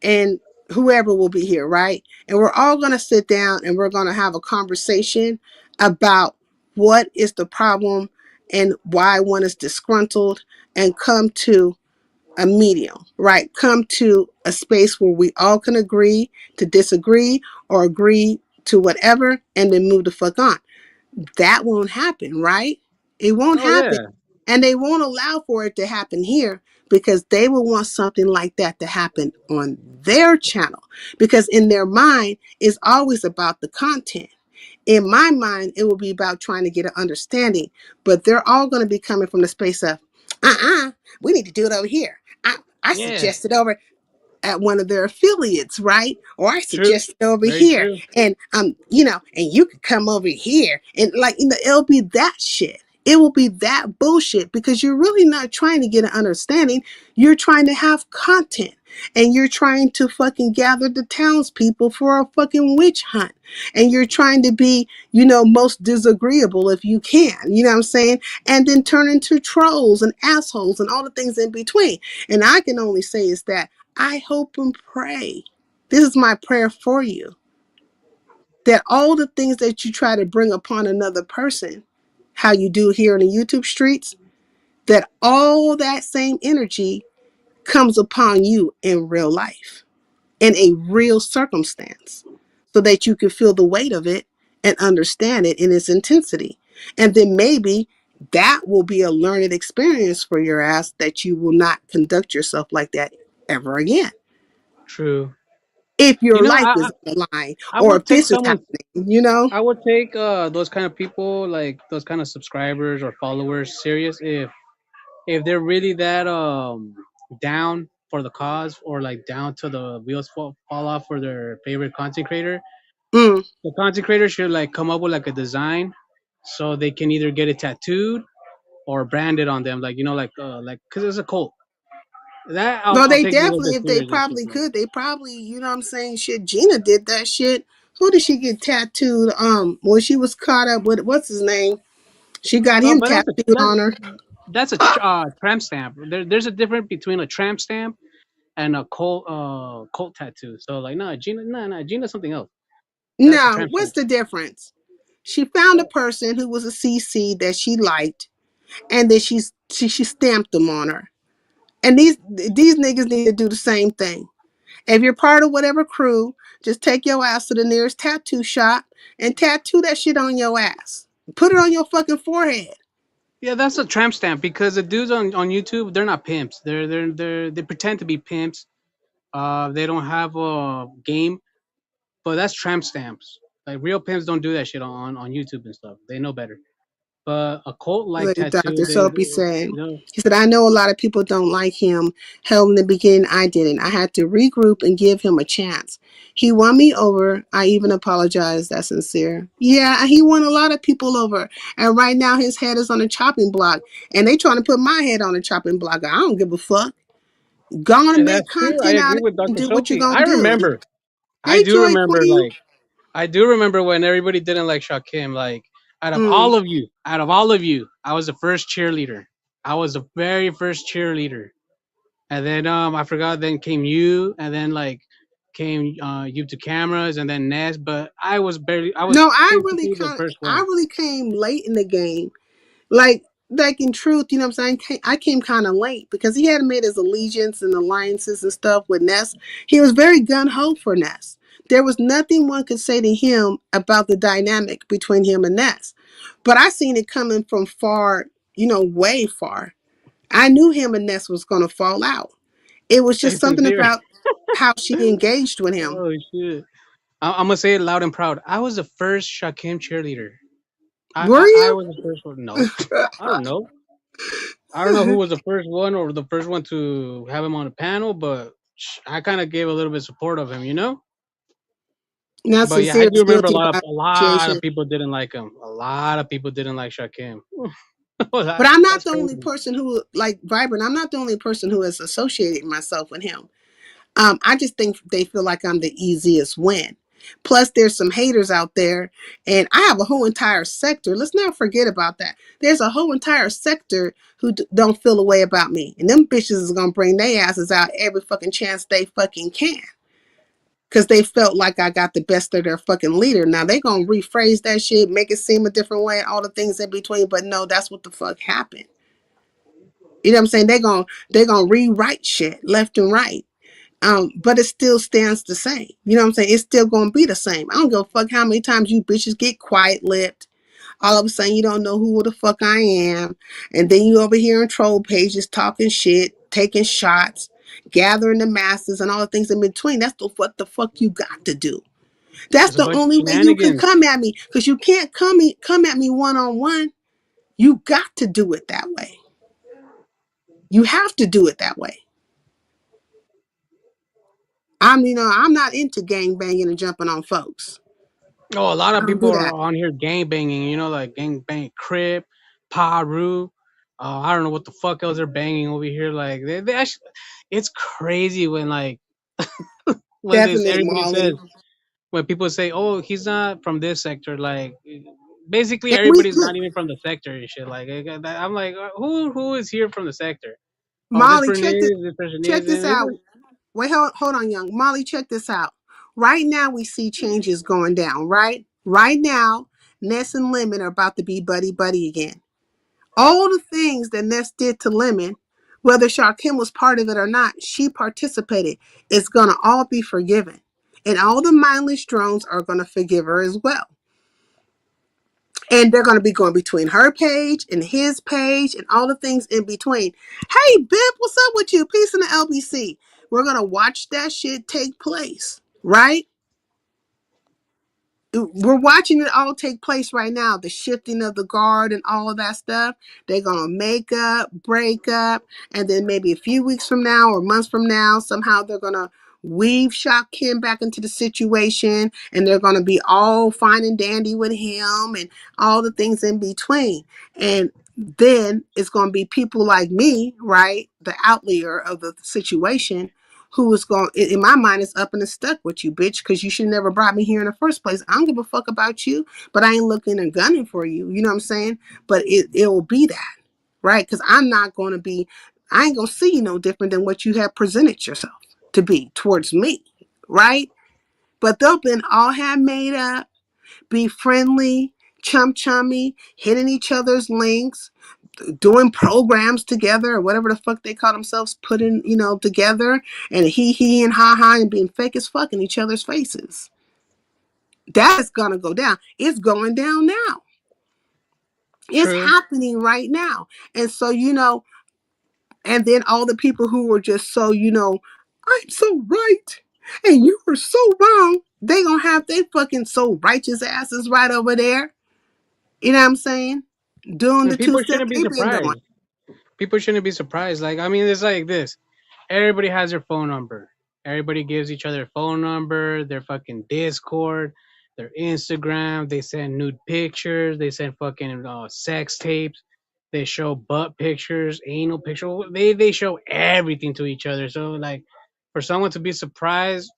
And whoever will be here, right? And we're all going to sit down and we're going to have a conversation about what is the problem and why one is disgruntled, and come to a medium, right? Come to a space where we all can agree to disagree or agree to whatever and then move the fuck on. That won't happen, right? It won't oh happen. yeah, And they won't allow for it to happen here because they will want something like that to happen on their channel. Because in their mind, it's always about the content. In my mind, it will be about trying to get an understanding, but they're all going to be coming from the space of, we need to do it over here. I yeah, suggested over at one of their affiliates, right? Or I true, suggest over very here. true, And and you could come over here. And like, it'll be that shit. It will be that bullshit because you're really not trying to get an understanding. You're trying to have content. And you're trying to fucking gather the townspeople for a fucking witch hunt. And you're trying to be, most disagreeable if you can. You know what I'm saying? And then turn into trolls and assholes and all the things in between. And I can only say is that I hope and pray. This is my prayer for you, that all the things that you try to bring upon another person, how you do here in the YouTube streets, that all that same energy comes upon you in real life, in a real circumstance, so that you can feel the weight of it and understand it in its intensity. And then maybe that will be a learned experience for your ass, that you will not conduct yourself like that ever again. true. If You your know, life is on the line I or would if take this is someone. happening. I would take those kind of people, like those kind of subscribers or followers, serious if they're really that down for the cause, or like down to the wheels fall off for their favorite content creator. Mm. The content creator should like come up with like a design so they can either get it tattooed or branded on them, like like because it's a cult. That No, I'll they take a little definitely, bit if they serious. That shit, probably like, could, they probably, what I'm saying, shit, Gina did that shit. Who did she get tattooed? When she was caught up with, what's his name? She got him but tattooed on her. That's a tramp stamp. There's a difference between a tramp stamp and a cult tattoo. So like, no, Gina, no, Gina's something else. That's a Now, tramp what's stamp. the difference? She found a person who was a CC that she liked, and then she stamped them on her. And these niggas need to do the same thing. If you're part of whatever crew, just take your ass to the nearest tattoo shop and tattoo that shit on your ass. Put it on your fucking forehead. Yeah, that's a tramp stamp because the dudes on YouTube, they're not pimps. They pretend to be pimps. They don't have a game, but that's tramp stamps. Like real pimps don't do that shit on YouTube and stuff. They know better. But a cult like Like tattoo, Dr. Soapy said. you know, He said, I know a lot of people don't like him. Hell, in the beginning, I didn't. I had to regroup and give him a chance. He won me over. I even apologized. That's sincere. Yeah, he won a lot of people over. And right now, his head is on the chopping block. And they trying to put my head on the chopping block. I don't give a fuck. Go on and and make that's true. I content out agree of with it and Dr. do what you're Soapy. going I to do. remember. I Hey, do Joy remember. Queen. Like I do remember when everybody didn't like Shakim. Like Mm. out of all of you, I was the first cheerleader. I was the very first cheerleader. And then I forgot. Then came you, and then like came you to cameras, and then Ness. But I was No, basically the first I one. really came late in the game. Like in truth, you know what I'm saying? I came kind of late because he hadn't made his allegiance and alliances and stuff with Ness. He was very gun ho for Ness. There was nothing one could say to him about the dynamic between him and Ness. But I seen it coming from far, way far. I knew him and Ness was going to fall out. It was just Hey, something sincere. about how she engaged with him. Oh shit! I'm gonna say it loud and proud. I was the first Shakim cheerleader. Were I you? was the first one. No, I don't know. I don't know who was the first one or the first one to have him on the panel, but I kind of gave a little bit of support of him, you know. Not But yeah, I sincere do is remember guilty by a lot association. of people didn't like him. A lot of people didn't like Shakim. But I'm not That's the only crazy. person who like Vibrant. I'm not the only person who has associated myself with him. I just think they feel like I'm the easiest win. Plus, there's some haters out there, and I have a whole entire sector. Let's not forget about that. There's a whole entire sector who don't feel a way about me, and them bitches is gonna bring their asses out every fucking chance they fucking can, because they felt like I got the best of their fucking leader. Now they gonna rephrase that shit, make it seem a different way, all the things in between. But no, that's what the fuck happened. You know what I'm saying? They're gonna rewrite shit left and right. But it still stands the same. You know what I'm saying? It's still gonna be the same. I don't give a fuck how many times you bitches get quiet lipped. All of a sudden you don't know who the fuck I am. And then you over here in troll pages talking shit, taking shots, gathering the masses and all the things in between. That's what the fuck you got to do. That's There's a the bunch of only way you can shenanigans. come at me. Because you can't come at me one on one. You got to do it that way. You have to do it that way. I'm not into gang banging and jumping on folks. Oh, a lot I of don't people do are that. on here gang banging. You know, like gang bang Crip, Paru. I don't know what the fuck else they're banging over here. Like they actually, it's crazy when like when this Definitely, everybody says Molly. when people say, "Oh, he's not from this sector," like basically And we everybody's look, not even from the sector and shit. Like I'm like, who is here from the sector? Oh, this Molly, person is, this person check is, this and out. Wait, hold on, young Molly. Check this out. Right now, we see changes going down. Right now, Ness and Lemon are about to be buddy buddy again. All the things that Ness did to Lemon, whether Sharkim was part of it or not, she participated. It's gonna all be forgiven, and all the mindless drones are gonna forgive her as well. And they're going to be going between her page and his page and all the things in between. Hey, Bip, what's up with you? Peace in the LBC. We're going to watch that shit take place, right? We're watching it all take place right now. The shifting of the guard and all of that stuff. They're going to make up, break up, and then maybe a few weeks from now or months from now, somehow they're going to weave Shock Kim back into the situation, and they're going to be all fine and dandy with him and all the things in between. And then it's going to be people like me, right? The outlier of the situation, who is going, in my mind, is up and stuck with you, bitch, because you should never brought me here in the first place. I don't give a fuck about you, but I ain't looking and gunning for you. You know what I'm saying? But it will be that, right? Because I ain't going to see you no different than what you have presented yourself to be towards me, right? But they'll been all have made up, be friendly, chummy, hitting each other's links, doing programs together or whatever the fuck they call themselves, putting, together, and he and ha and being fake as fuck in each other's faces. That is gonna go down. It's going down now. It's True. happening right now. And so, and then all the people who were just so, I'm so right and you were so wrong, they gonna have they fucking so righteous asses right over there. You know what I'm saying? Doing And the people two-step shouldn't be they've been doing. surprised. People shouldn't be surprised. Like, I mean, it's like this. Everybody has their phone number. Everybody gives each other phone number, their fucking Discord, their Instagram. They send nude pictures. They send fucking sex tapes. They show butt pictures, anal pictures. They show everything to each other. So like, for someone to be surprised,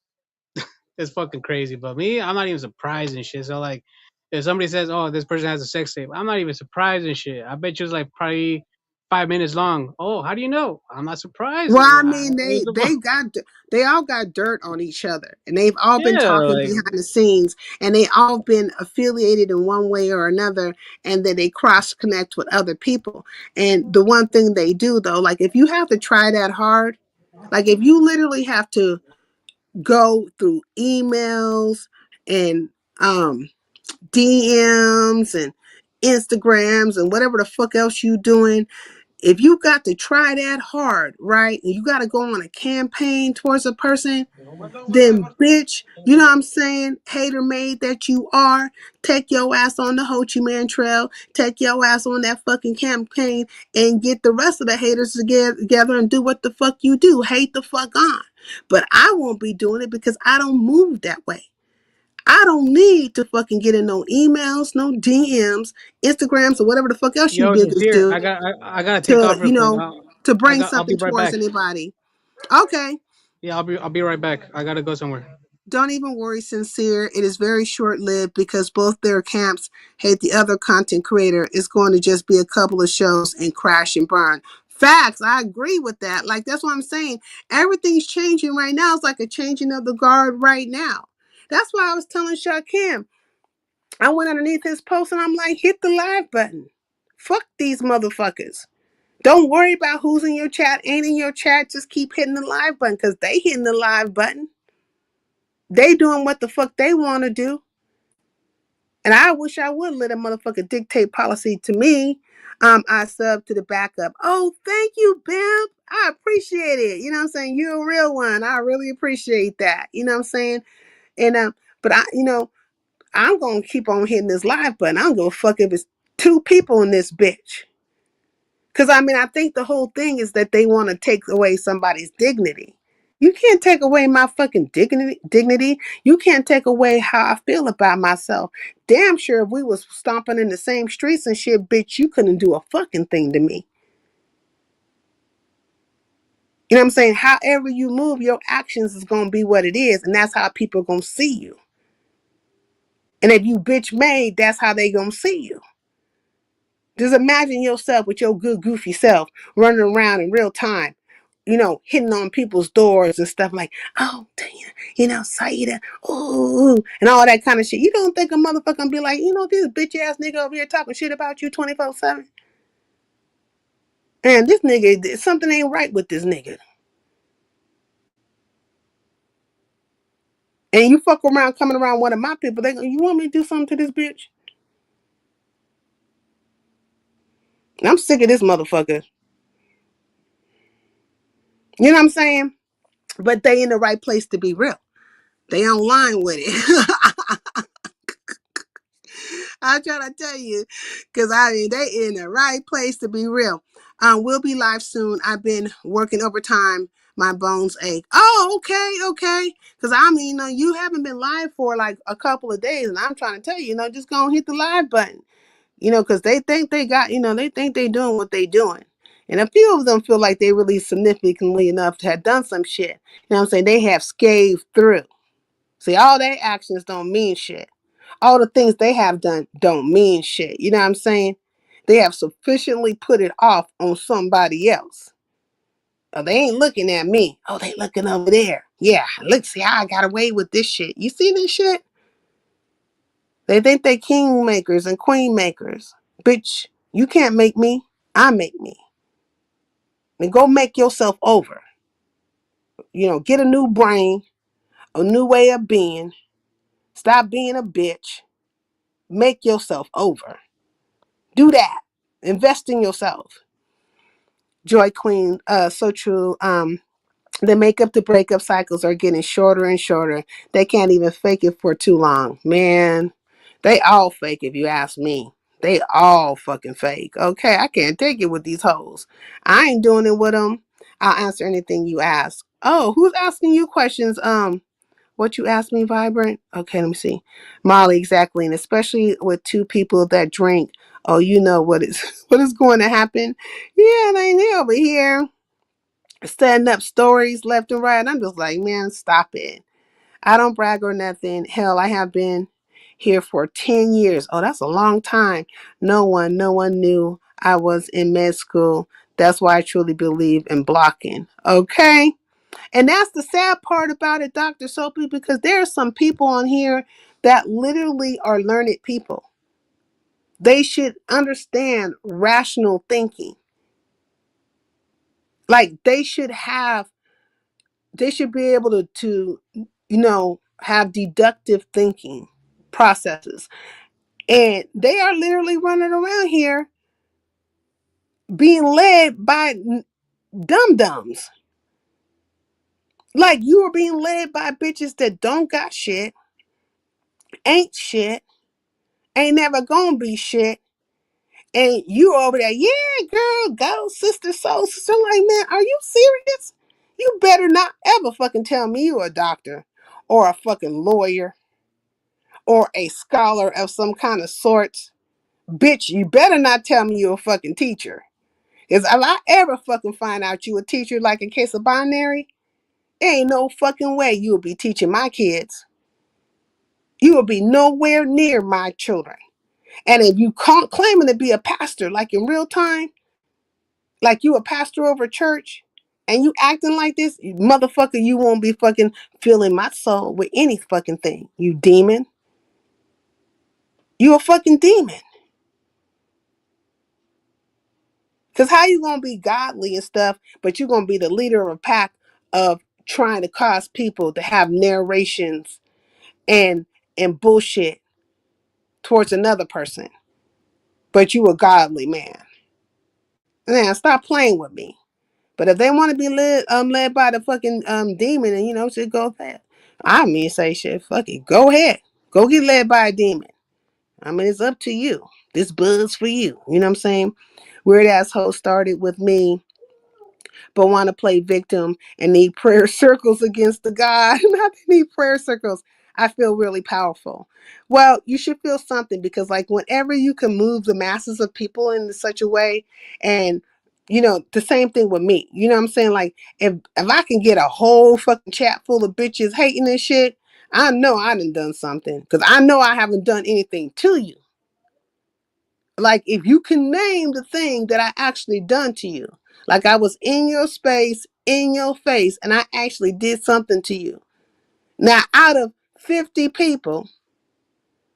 it's fucking crazy. But me, I'm not even surprised and shit. So like, if somebody says, "Oh, this person has a sex tape," I'm not even surprised and shit. I bet you it's like probably 5 minutes long. Oh, how do you know? I'm not surprised. Well, I I, mean, they all got dirt on each other, and they've all been yeah, talking like behind the scenes, and they all been affiliated in one way or another, and then they cross connect with other people. And the one thing they do though, like if you have to try that hard, like if you literally have to go through emails and DMs and Instagrams and whatever the fuck else you doing, if you got to try that hard, right, and you got to go on a campaign towards a person, then bitch, you know what I'm saying, hater maid that you are, take your ass on the Ho Chi Minh Trail, take your ass on that fucking campaign and get the rest of the haters together and do what the fuck you do, hate the fuck on. But I won't be doing it because I don't move that way. I don't need to fucking get in no emails, no DMs, Instagrams, or whatever the fuck else you yo, niggas sincere. do I gotta take to, off real quick. to bring I'll be something right towards back. anybody. Okay. Yeah, I'll be right back. I gotta go somewhere. Don't even worry, Sincere. It is very short lived because both their camps hate the other content creator. It's going to just be a couple of shows and crash and burn. Facts. I agree with that. Like, that's what I'm saying. Everything's changing right now. It's like a changing of the guard right now. That's why I was telling Shakim. I went underneath his post and I'm like, hit the live button. Fuck these motherfuckers. Don't worry about who's in your chat, ain't in your chat. Just keep hitting the live button because they hitting the live button. They doing what the fuck they want to do. And I wish I would let a motherfucker dictate policy to me. I sub to the backup. Oh, thank you, Bim. I appreciate it. You know what I'm saying? You're a real one. I really appreciate that. You know what I'm saying? And but I'm gonna keep on hitting this live button. I don't give a fuck if it's 2 people in this bitch. Cause I mean, I think the whole thing is that they want to take away somebody's dignity. You can't take away my fucking dignity. You can't take away how I feel about myself. Damn sure if we was stomping in the same streets and shit, bitch, you couldn't do a fucking thing to me. You know what I'm saying? However you move, your actions is gonna be what it is, and that's how people are gonna see you. And if you bitch made, that's how they gonna see you. Just imagine yourself with your good goofy self running around in real time, hitting on people's doors and stuff like, oh, Saida, ooh, and all that kind of shit. You don't think a motherfucker gonna be like, this bitch ass nigga over here talking shit about you 24/7? And this nigga, something ain't right with this nigga. And you fuck around coming around one of my people, you want me to do something to this bitch? And I'm sick of this motherfucker. You know what I'm saying? But they in the right place to be real. They online with it. I'm trying to tell you, because I mean, they in the right place to be real. We'll be live soon. I've been working overtime. My bones ache. Oh, okay. Because I mean, you haven't been live for like a couple of days, and I'm trying to tell you, just go and hit the live button. Because they think they got, they think they doing what they doing. And a few of them feel like they really significantly enough to have done some shit. You know what I'm saying? They have scathed through. See, all their actions don't mean shit. All the things they have done don't mean shit. You know what I'm saying? They have sufficiently put it off on somebody else. Oh, they ain't looking at me. Oh, they looking over there. Yeah, look, see how I got away with this shit. You see this shit? They think they king makers and queen makers. Bitch, you can't make me. I make me. Then go make yourself over. Get a new brain, a new way of being. Stop being a bitch. Make yourself over. Do that. Invest in yourself. Joy Queen, so true. The makeup to breakup cycles are getting shorter and shorter. They can't even fake it for too long. Man, they all fake if you ask me. They all fucking fake. Okay, I can't take it with these hoes. I ain't doing it with them. I'll answer anything you ask. Oh, who's asking you questions? What you asked me, Vibrant? Okay, let me see. Molly, exactly. And especially with two people that drink. Oh, you know what is what is going to happen. Yeah, they over here setting up stories left and right. I'm just like, man, stop it. I don't brag or nothing. Hell, I have been here for 10 years. Oh, that's a long time. No one knew I was in med school. That's why I truly believe in blocking. Okay? And that's the sad part about it, Dr. Soapy, because there are some people on here that literally are learned people. They should understand rational thinking. Like they should be able to have deductive thinking processes. And they are literally running around here being led by dum-dums. Like you are being led by bitches that don't got shit, ain't shit, ain't never gonna be shit. And you over there, yeah, girl, go, sister, soul sister. Like, man, are you serious? You better not ever fucking tell me you're a doctor or a fucking lawyer or a scholar of some kind of sort. Bitch, you better not tell me you're a fucking teacher. Because if I ever fucking find out you a teacher like a case of binary, ain't no fucking way you will be teaching my kids. You will be nowhere near my children. And if you can't claiming to be a pastor, like in real time, like you a pastor over a church, and you acting like this, motherfucker, you won't be fucking filling my soul with any fucking thing. You demon. You a fucking demon. Because how you going to be godly and stuff, but you're going to be the leader of a pack of trying to cause people to have narrations and bullshit towards another person, but you a godly man. Man, stop playing with me. But if they want to be led by the fucking demon, and should go there. I mean, say shit, fuck it, go ahead, go get led by a demon. I mean, it's up to you. This buzz for you. You know what I'm saying? Weird asshole started with me, but want to play victim and need prayer circles against the God. Not need prayer circles. I feel really powerful. Well, you should feel something because, like, whenever you can move the masses of people in such a way, and the same thing with me. You know what I'm saying? Like, if I can get a whole fucking chat full of bitches hating this shit, I know I done something because I know I haven't done anything to you. Like, if you can name the thing that I actually done to you, like I was in your space, in your face, and I actually did something to you. Now, out of 50 people,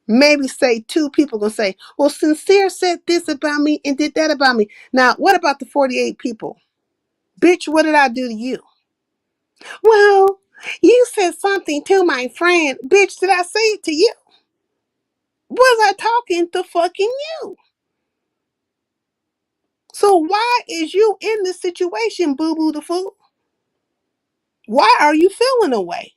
maybe say 2 people gonna say, well, Sincere said this about me and did that about me. Now, what about the 48 people? Bitch, what did I do to you? Well, you said something to my friend. Bitch, did I say it to you? Was I talking to fucking you? So why is you in this situation, boo-boo the fool? Why are you feeling away?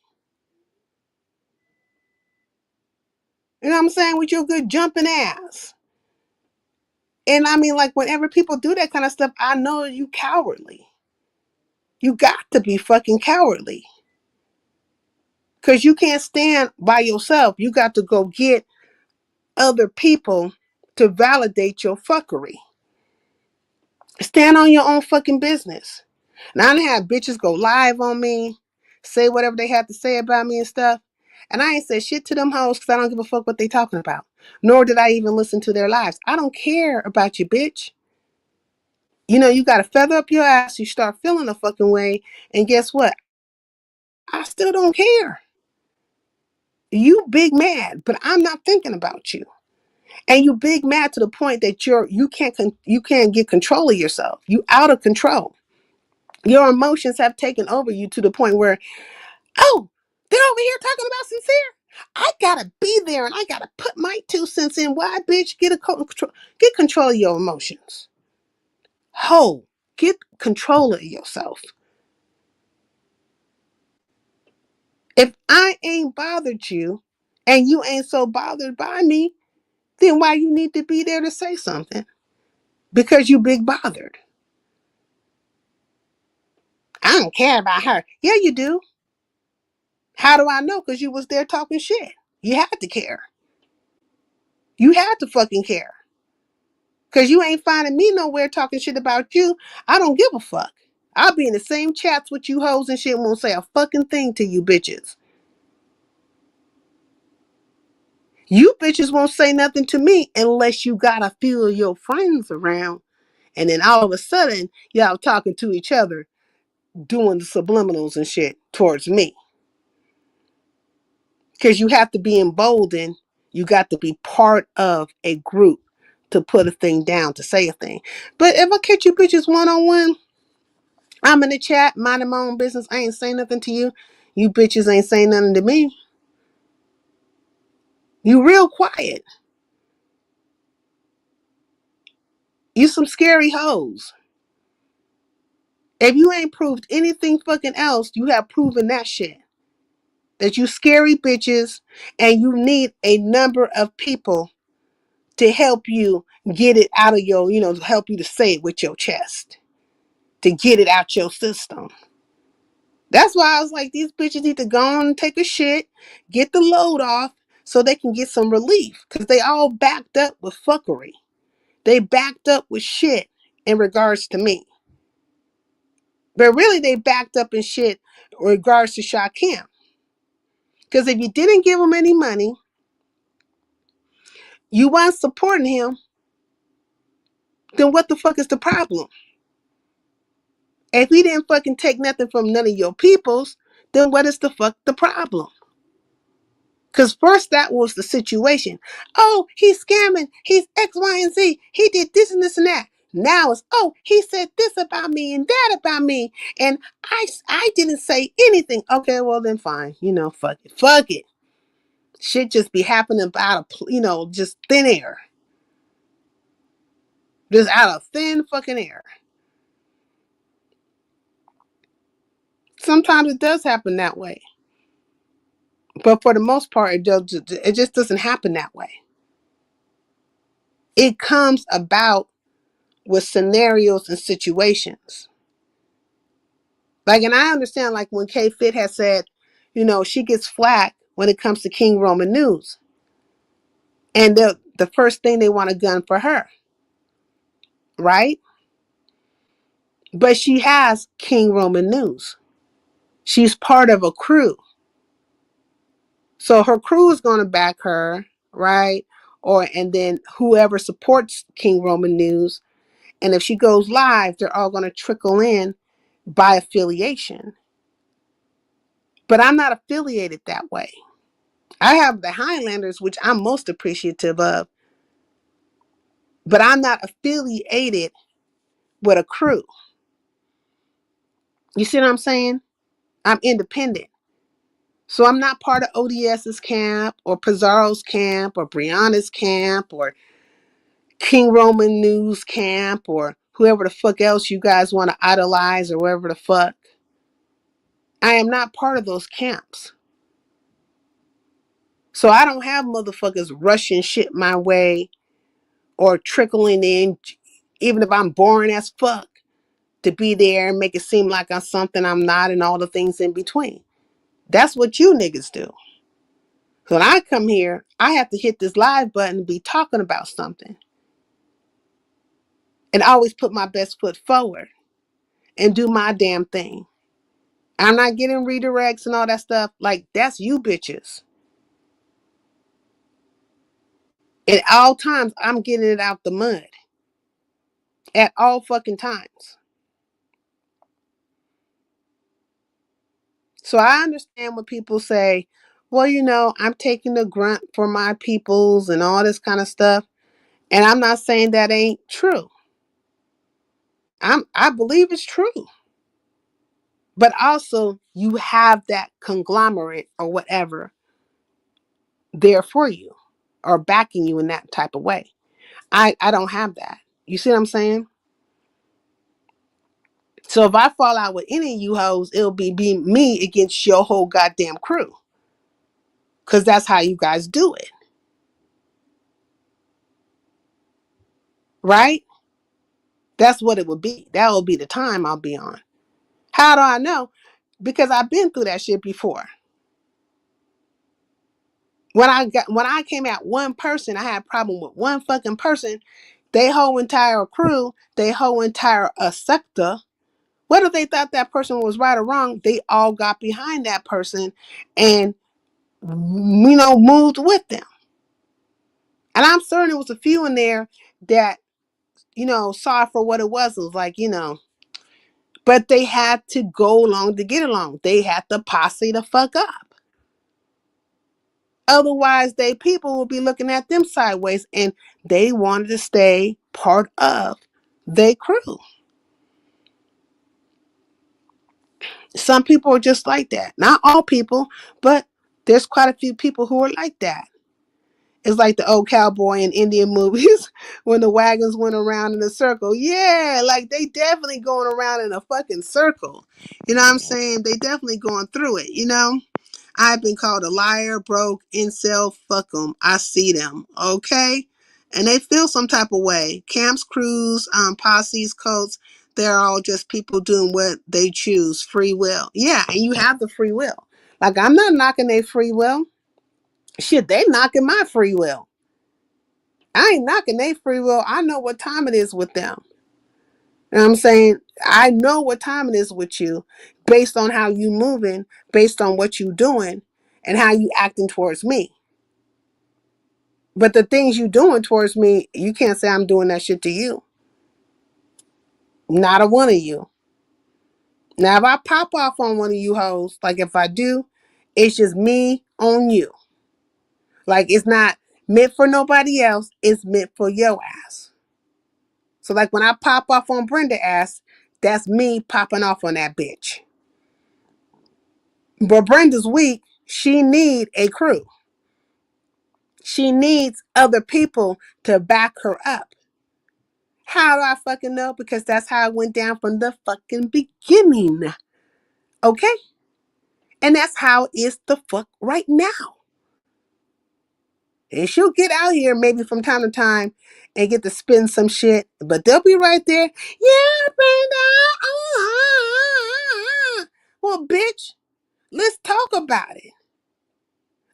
You know what I'm saying? With your good jumping ass. And I mean, like, whenever people do that kind of stuff, I know you cowardly. You got to be fucking cowardly. Because you can't stand by yourself. You got to go get other people to validate your fuckery. Stand on your own fucking business. Now, I done had bitches go live on me, say whatever they have to say about me and stuff. And I ain't said shit to them hoes because I don't give a fuck what they talking about. Nor did I even listen to their lives. I don't care about you, bitch. You know, you got to feather up your ass. You start feeling a fucking way. And guess what? I still don't care. You big mad, but I'm not thinking about you. And you big mad to the point that you can't get control of yourself. You out of control. Your emotions have taken over you to the point where, oh, they're over here talking about sincere. I gotta be there and I gotta put my 2 cents in. Why, bitch? Get control of your emotions. Ho, get control of yourself. If I ain't bothered you and you ain't so bothered by me, then why you need to be there to say something? Because you big bothered. I don't care about her. Yeah, you do. How do I know? Because you was there talking shit. You had to care. You had to fucking care. Because you ain't finding me nowhere talking shit about you. I don't give a fuck. I'll be in the same chats with you hoes and shit and won't say a fucking thing to you bitches. You bitches won't say nothing to me unless you got a few of your friends around. And then all of a sudden, y'all talking to each other, doing the subliminals and shit towards me. Because you have to be emboldened. You got to be part of a group to put a thing down, to say a thing. But if I catch you bitches one-on-one, I'm in the chat, minding my own business. I ain't saying nothing to you. You bitches ain't saying nothing to me. You real quiet. You some scary hoes. If you ain't proved anything fucking else, you have proven that shit. That you scary bitches and you need a number of people to help you get it out of your, to help you to say it with your chest. To get it out your system. That's why I was like, these bitches need to go on and take a shit, get the load off so they can get some relief. Because they all backed up with fuckery. They backed up with shit in regards to me. But really, they backed up in shit in regards to Shakim. Because if you didn't give him any money, you weren't supporting him, then what the fuck is the problem? If he didn't fucking take nothing from none of your peoples, then what is the fuck the problem? Because first that was the situation. Oh, he's scamming. He's X, Y, and Z. He did this and this and that. Now it's, oh, he said this about me and that about me. And I didn't say anything. Okay, well then fine. Fuck it. Fuck it. Shit just be happening out of, just thin air. Just out of thin fucking air. Sometimes it does happen that way. But for the most part, it just doesn't happen that way. It comes about with scenarios and situations. Like, and I understand, like, when K Fit has said, she gets flack when it comes to King Roman news. And the first thing they want a gun for her. Right? But she has King Roman news. She's part of a crew. So her crew is going to back her, right? And then whoever supports King Roman news. And if she goes live, they're all going to trickle in by affiliation. But I'm not affiliated that way. I have the Highlanders, which I'm most appreciative of, but I'm not affiliated with a crew. You see what I'm saying? I'm independent. So I'm not part of ODS's camp or Pizarro's camp or Brianna's camp or King Roman News camp or whoever the fuck else you guys want to idolize or wherever the fuck. I am not part of those camps. So I don't have motherfuckers rushing shit my way or trickling in, even if I'm boring as fuck, to be there and make it seem like I'm something I'm not and all the things in between. That's what you niggas do. So when I come here, I have to hit this live button and be talking about something. And always put my best foot forward and do my damn thing. I'm not getting redirects and all that stuff. Like, that's you bitches. At all times, I'm getting it out the mud. At all fucking times. So I understand when people say, well, I'm taking the grunt for my peoples and all this kind of stuff. And I'm not saying that ain't true. I believe it's true. But also you have that conglomerate or whatever there for you or backing you in that type of way. I don't have that. You see what I'm saying? So if I fall out with any of you hoes, it'll be me against your whole goddamn crew. Because that's how you guys do it. Right? That's what it would be. That will be the time I'll be on. How do I know? Because I've been through that shit before. When I came at one person, I had a problem with one fucking person. They whole entire crew, they whole entire sector. Whether they thought that person was right or wrong, they all got behind that person and moved with them. And I'm certain there was a few in there that saw it for what it was. It was like, but they had to go along to get along. They had to posse the fuck up. Otherwise, people will be looking at them sideways, and they wanted to stay part of their crew. Some people are just like that. Not all people, but there's quite a few people who are like that. It's like the old cowboy in Indian movies when the wagons went around in a circle. Yeah, like they definitely going around in a fucking circle. You know what I'm saying? They definitely going through it. I've been called a liar, broke, incel, fuck them. I see them, okay? And they feel some type of way. Camps, crews, posses, cults, they're all just people doing what they choose, free will. Yeah, and you have the free will. Like, I'm not knocking their free will. Shit, they knocking my free will. I ain't knocking their free will. I know what time it is with them. You know what I'm saying? I know what time it is with you based on how you moving, based on what you doing, and how you acting towards me. But the things you doing towards me, you can't say I'm doing that shit to you. Not a one of you. Now, if I pop off on one of you hoes, like if I do, it's just me on you. Like it's not meant for nobody else. It's meant for your ass. So like when I pop off on Brenda ass, that's me popping off on that bitch. But Brenda's weak. She need a crew. She needs other people to back her up. How do I fucking know? Because that's how it went down from the fucking beginning. Okay? And that's how it is the fuck right now. And she'll get out here maybe from time to time and get to spin some shit, but they'll be right there. Yeah, Brenda. Well, bitch, let's talk about it.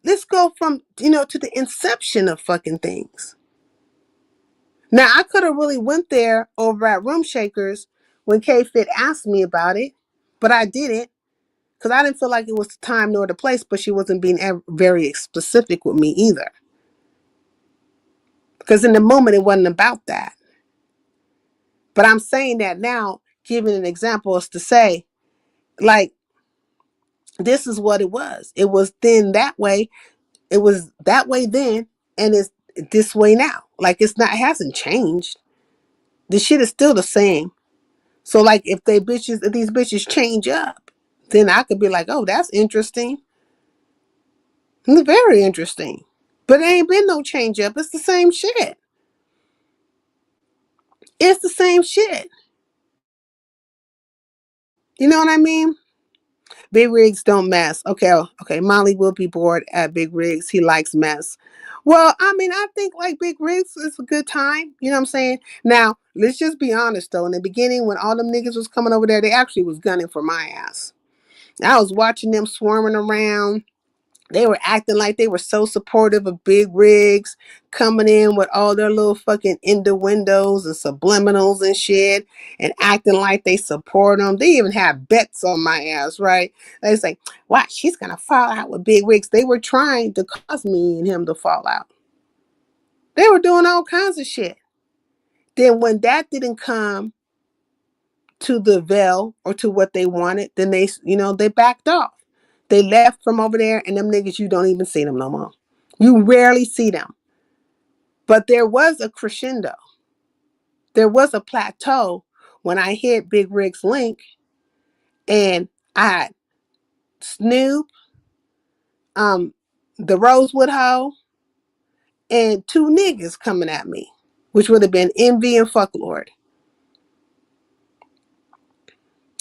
Let's go from, to the inception of fucking things. Now, I could have really went there over at Room Shakers when K-Fit asked me about it, but I didn't because I didn't feel like it was the time nor the place, but she wasn't being very specific with me either. Because in the moment, it wasn't about that. But I'm saying that now, giving an example is to say, like, this is what it was. It was then that way. It was that way then, and it's this way now. Like, it hasn't changed. The shit is still the same. So like if these bitches change up, then I could be like, oh, that's interesting. Very interesting. But there ain't been no change up. It's the same shit. It's the same shit. You know what I mean? Big rigs don't mess. Okay. Molly will be bored at big rigs. He likes mess. Well, I mean, I think like big rigs is a good time. You know what I'm saying? Now, let's just be honest though. In the beginning, when all them niggas was coming over there, they actually was gunning for my ass. I was watching them swarming around. They were acting like they were so supportive of big rigs, coming in with all their little fucking innuendos and subliminals and shit, and acting like they support them. They even had bets on my ass, right? They say, watch, she's going to fall out with big rigs. They were trying to cause me and him to fall out. They were doing all kinds of shit. Then when that didn't come to the veil or to what they wanted, then they backed off. They left from over there, and them niggas, you don't even see them no more. You rarely see them. But there was a crescendo. There was a plateau when I hit Big Rig's link, and I had Snoop, the Rosewood Hoe, and two niggas coming at me, which would have been Envy and Fucklord.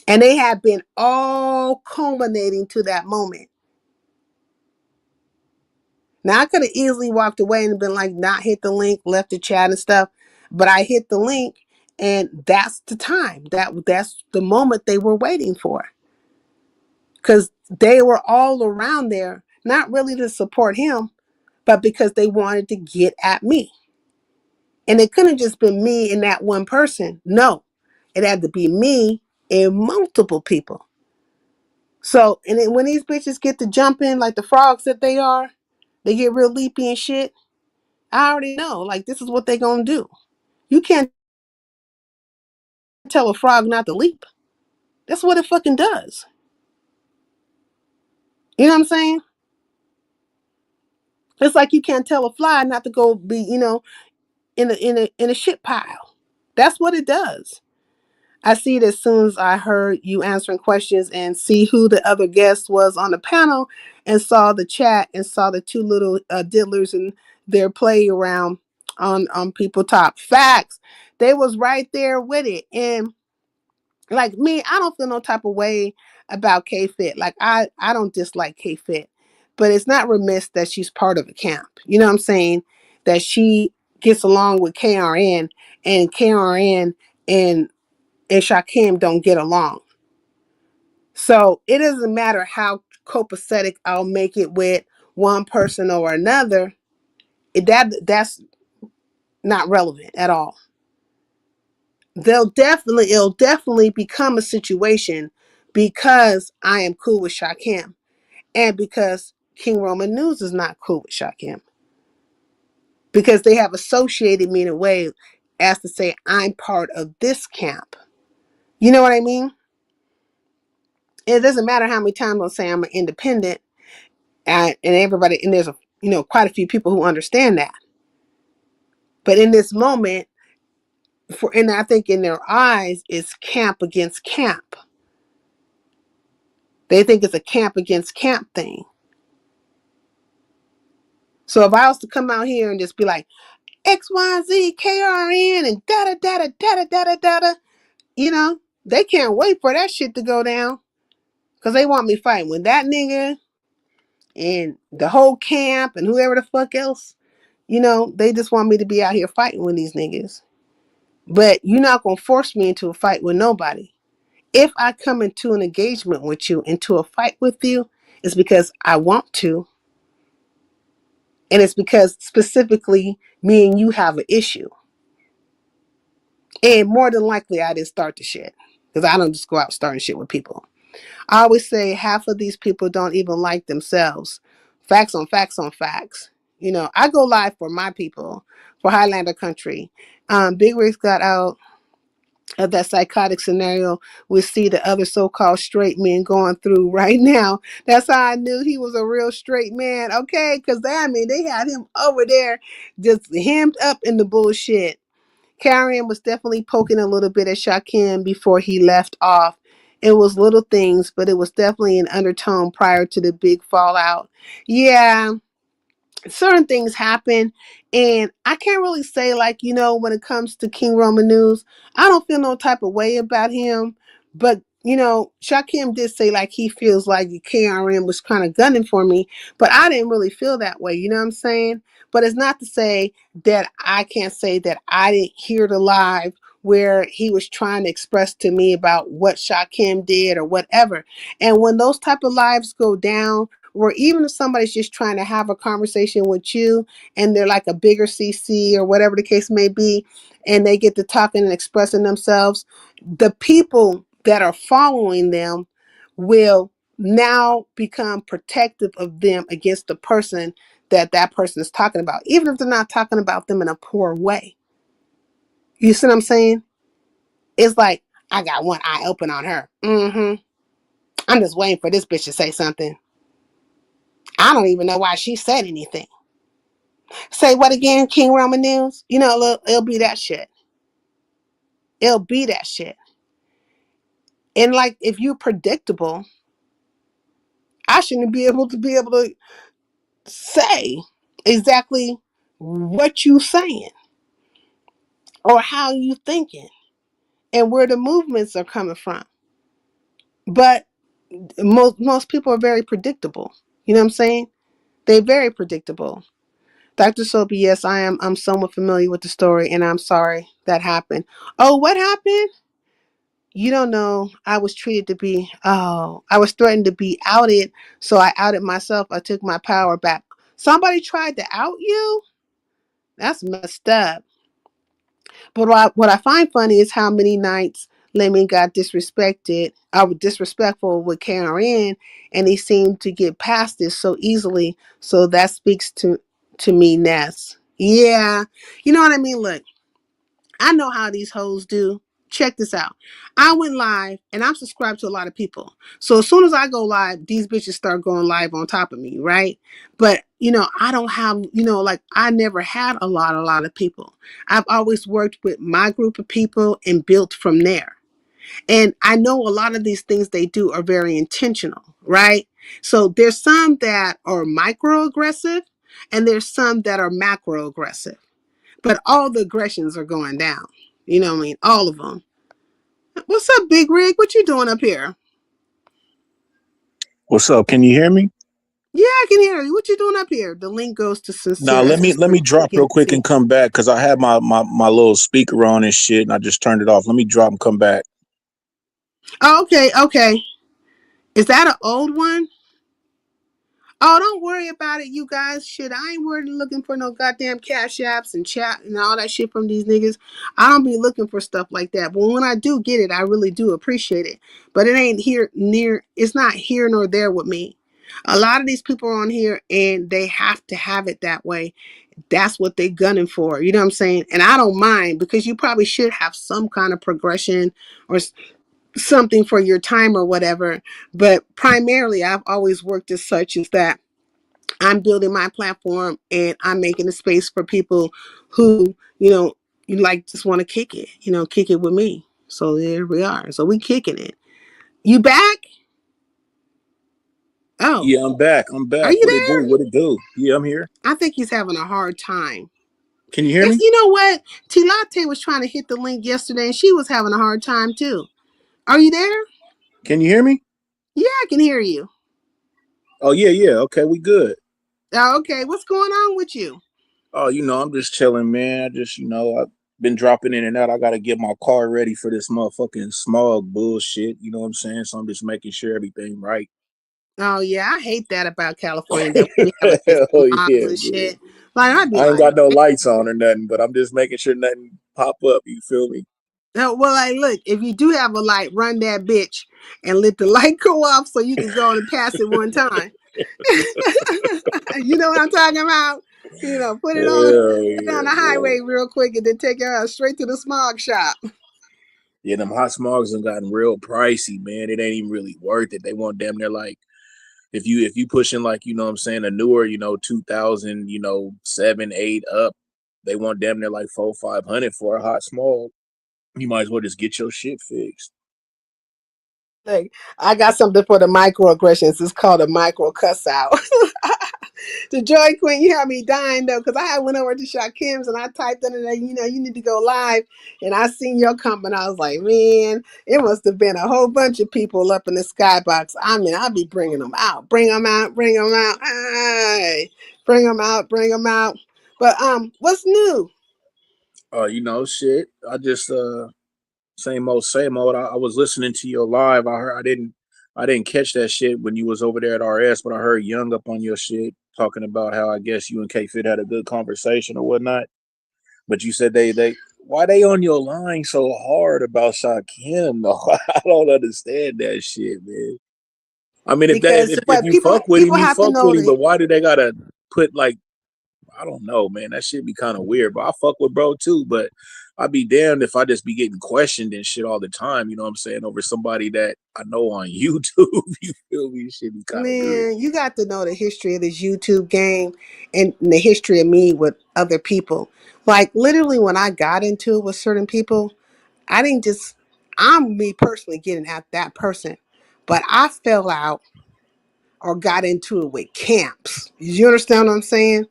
And they had been all culminating to that moment. Now, I could have easily walked away and been like, not hit the link, left the chat and stuff. But I hit the link, and that's the time. That's the moment they were waiting for. Because they were all around there, not really to support him, but because they wanted to get at me. And it couldn't have just been me and that one person. No, it had to be me and multiple people. So, and then when these bitches get to jumping like the frogs that they are, they get real leapy and shit. I already know, like, this is what they gonna do. You can't tell a frog not to leap. That's what it fucking does. You know what I'm saying? It's like you can't tell a fly not to go be, in a shit pile. That's what it does. I see it as soon as I heard you answering questions and see who the other guest was on the panel, and saw the chat and saw the two little diddlers and their play around on people top. Facts. They was right there with it. And like me, I don't feel no type of way about K-Fit. Like I don't dislike K-Fit, but it's not remiss that she's part of a camp. You know what I'm saying? That she gets along with KRN, and KRN and Shakim don't get along. So it doesn't matter how copacetic I'll make it with one person or another. That's not relevant at all. It'll definitely become a situation because I am cool with Shakim, and because King Roman News is not cool with Shakim, because they have associated me in a way as to say I'm part of this camp. You know what I mean? It doesn't matter how many times I'll say I'm an independent, and everybody, and there's quite a few people who understand that. But in this moment, and I think in their eyes, it's camp against camp. They think it's a camp against camp thing. So if I was to come out here and just be like X, Y, Z, KRN, and da da da da da, they can't wait for that shit to go down, because they want me fighting with that nigga and the whole camp and whoever the fuck else. They just want me to be out here fighting with these niggas. But you're not gonna force me into a fight with nobody. If I come into an engagement with you, into a fight with you, it's because I want to. And it's because specifically me and you have an issue. And more than likely, I didn't start the shit, because I don't just go out starting shit with people. I always say half of these people don't even like themselves. Facts on facts on facts. I go live for my people, for Highlander country. Big Rigs got out of that psychotic scenario we see the other so-called straight men going through right now. That's how I knew he was a real straight man. Okay, because they had him over there just hemmed up in the bullshit. Karen was definitely poking a little bit at Shakim before he left off. It was little things, but it was definitely an undertone prior to the big fallout. Yeah, certain things happen, and I can't really say, like, when it comes to King Roman News, I don't feel no type of way about him. But Shakim did say like he feels like KRM was kind of gunning for me, but I didn't really feel that way. You know what I'm saying? But it's not to say that I can't say that I didn't hear the live where he was trying to express to me about what Shakim did or whatever. And when those type of lives go down, or even if somebody's just trying to have a conversation with you and they're like a bigger CC or whatever the case may be, and they get to talking and expressing themselves, the people that are following them will now become protective of them against the person that person is talking about, even if they're not talking about them in a poor way. You see what I'm saying? It's like, I got one eye open on her. I'm just waiting for this bitch to say something. I don't even know why she said anything. Say what again, King Roman News? You know, it'll be that shit. It'll be that shit. And like, if you're predictable, I shouldn't be able to say exactly what you saying or how you thinking and where the movements are coming from. But most people are very predictable. You know what I'm saying? They're very predictable. Dr. Soapy, yes, I'm somewhat familiar with the story, and I'm sorry that happened. Oh, what happened? You don't know. I was I was threatened to be outed, so I outed myself. I took my power back. Somebody tried to out you? That's messed up. But what I find funny is how many nights Lemon got disrespected. I was disrespectful with Karen, and he seemed to get past this so easily. So that speaks to me, Ness. Yeah, you know what I mean. Look, I know how these hoes do. Check this out. I went live, and I'm subscribed to a lot of people. So as soon as I go live, these bitches start going live on top of me, right? But I don't have, like I never had a lot of people. I've always worked with my group of people and built from there. And I know a lot of these things they do are very intentional, right? So there's some that are microaggressive, and there's some that are macro aggressive. But all the aggressions are going down. You know what I mean? All of them. What's up, Big Rig? What you doing up here? What's up? Can you hear me? Yeah, I can hear you. What you doing up here? The link goes to Now Sincere let me Assistant. drop real quick and come back because I had my little speaker on and shit and I just turned it off. Let me drop and come back. Oh, okay. Is that an old one? Oh, don't worry about it, you guys. Shit, I ain't worried looking for no goddamn cash apps and chat and all that shit from these niggas. I don't be looking for stuff like that. But when I do get it, I really do appreciate it. But it ain't it's not here nor there with me. A lot of these people are on here and they have to have it that way. That's what they gunning for. You know what I'm saying? And I don't mind because you probably should have some kind of progression or something for your time or whatever. But primarily, I've always worked as such as that I'm building my platform and I'm making a space for people who, you like just want to kick it with me. So there we are. So we kicking it. You back? Oh, Yeah, I'm back. I'm are back. you What it do? there? What it do? Yeah, I'm here. I think he's having a hard time. Can you hear me? You know what? T Latte was trying to hit the link yesterday and she was having a hard time too. Are you there? Can you hear me? Yeah, I can hear you. Oh yeah. Okay, we good. Oh, okay. What's going on with you? Oh, I'm just chilling, man. I just, I've been dropping in and out. I gotta get my car ready for this motherfucking smog bullshit. You know what I'm saying? So I'm just making sure everything right. Oh yeah, I hate that about California that we be having this Hell smog yeah, and man. shit. Like I'd be I ain't like, got no lights on or nothing, but I'm just making sure nothing pop up. You feel me? oh, well, like, look, if you do have a light, run that bitch and let the light go off so you can go and pass it one time. You know what I'm talking about? Put it Hell on yeah, the man. highway real quick and then take it straight to the smog shop. Yeah, them hot smogs have gotten real pricey, man. It ain't even really worth it. They want damn near like if you pushing like, what I'm saying, a newer, 2000, 7, 8 up, they want damn near like 400-500 for a hot smog. You might as well just get your shit fixed. Like, I got something for the microaggressions. It's called a micro cuss out. The Joy Queen, you had me dying though, because I went over to Shakim's and I typed in there, you need to go live. And I seen your comment. I was like, man, it must have been a whole bunch of people up in the skybox. I mean, I'll be bringing them out. Bring them out. Hey, bring them out. But what's new? Shit. I just same old, same old. I was listening to your live. I didn't catch that shit when you was over there at RS, but I heard Young up on your shit talking about how I guess you and K Fit had a good conversation or whatnot. But you said they why they on your line so hard about Shaquem though? I don't understand that shit, man. I mean, if Because if what you fuck with him, people you have to fuck know with him. that But why do they gotta? put like, I don't know, man. That shit be kind of weird. But I fuck with bro too. But I'd be damned if I just be getting questioned and shit all the time. You know what I'm saying? Over somebody that I know on YouTube. You feel me? Shit be kind of weird. Man, you got to know the history of this YouTube game and the history of me with other people. Like literally when I got into it with certain people, I didn't just I'm me personally getting at that person. But I fell out or got into it with camps. You understand what I'm saying?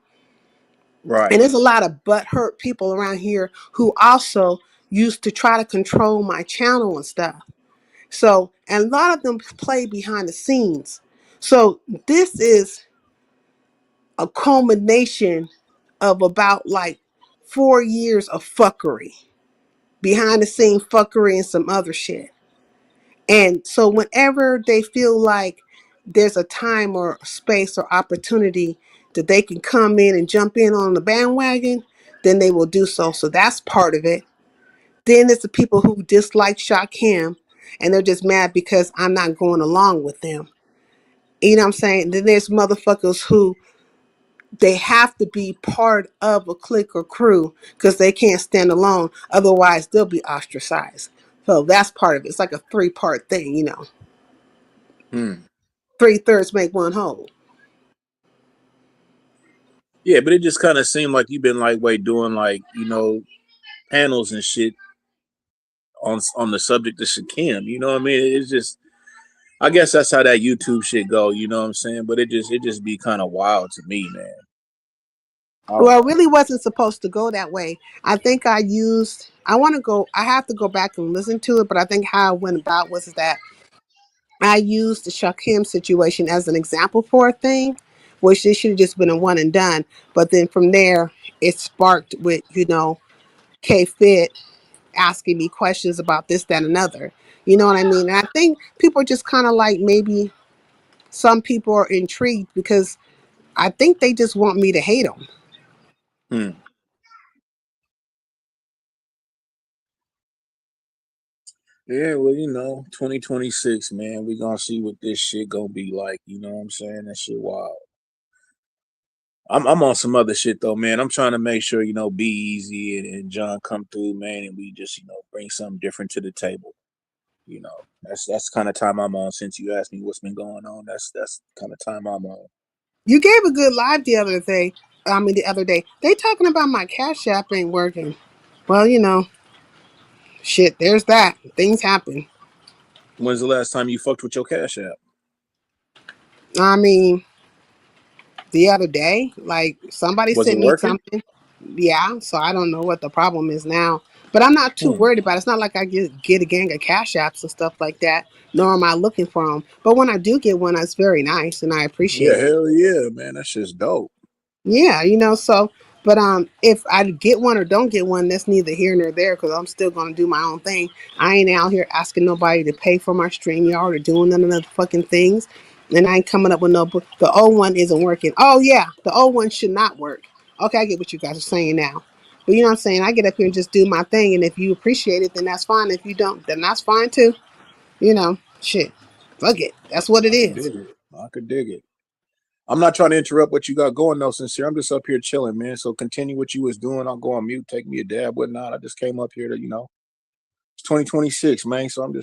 And Right. there's a lot of butthurt people around here who also used to try to control my channel and stuff. So, and a lot of them play behind the scenes. So, this is a culmination of about like 4 years of fuckery, behind the scene fuckery, and some other shit. And so, whenever they feel like there's a time or space or opportunity that they can come in and jump in on the bandwagon, then they will do so. So, that's part of it. Then there's the people who dislike Shock Him and they're just mad because I'm not going along with them. You know what I'm saying? Then there's motherfuckers who they have to be part of a clique or crew because they can't stand alone. Otherwise, they'll be ostracized. So that's part of it. It's like a 3-part thing, you know. Hmm. 3/3 make one whole. Yeah, but it just kind of seemed like you've been like wait doing like panels and shit on the subject of Shakim. You know what I mean? It's just I guess that's how that YouTube shit go. You know what I'm saying? But it just be kind of wild to me, man. I don't Well, it know. really wasn't supposed to go that way. I think I have to go back and listen to it, but I think how it went about was that I used the Shakim situation as an example for a thing, which it should have just been a one and done. But then from there, it sparked with, K Fit asking me questions about this, that, and another. You know what I mean? And I think people are just kind of like maybe some people are intrigued because I think they just want me to hate them. Hmm. Yeah, well, 2026, man, we gonna see what this shit gonna be like. You know what I'm saying? That shit wild. I'm on some other shit though, man. I'm trying to make sure Be Easy and John come through, man, and we just bring something different to the table. That's kind of time I'm on. Since you asked me what's been going on, that's kind of time I'm on. You gave a good live the other day. I mean, the other day. They talking about my Cash App ain't working. Well, shit, there's that. Things happen. When's the last time you fucked with your Cash App? I mean, the other day, like somebody Was it sent me working? something. Yeah, so I don't know what the problem is now. But I'm not too Hmm. worried about it. It's not like I get a gang of Cash Apps and stuff like that, nor am I looking for them. But when I do get one, that's very nice and I Yeah, appreciate it. hell yeah, man. That shit's dope. Yeah, so but if I get one or don't get one, that's neither here nor there because I'm still gonna do my own thing. I ain't out here asking nobody to pay for my stream yard or doing none of the fucking things. And I ain't coming up with no book. The old one isn't working. Oh yeah, the old one should not work. Okay, I get what you guys are saying now. But you know what I'm saying? I get up here and just do my thing, and if you appreciate it, then that's fine. If you don't, then that's fine too. Shit. Fuck it. That's what it I could is. dig it. I could dig it. I'm not trying to interrupt what you got going though, sincere. I'm just up here chilling, man. So continue what you was doing. I'll go on mute, take me a dab, whatnot. I just came up here to, it's 2026, man. So I'm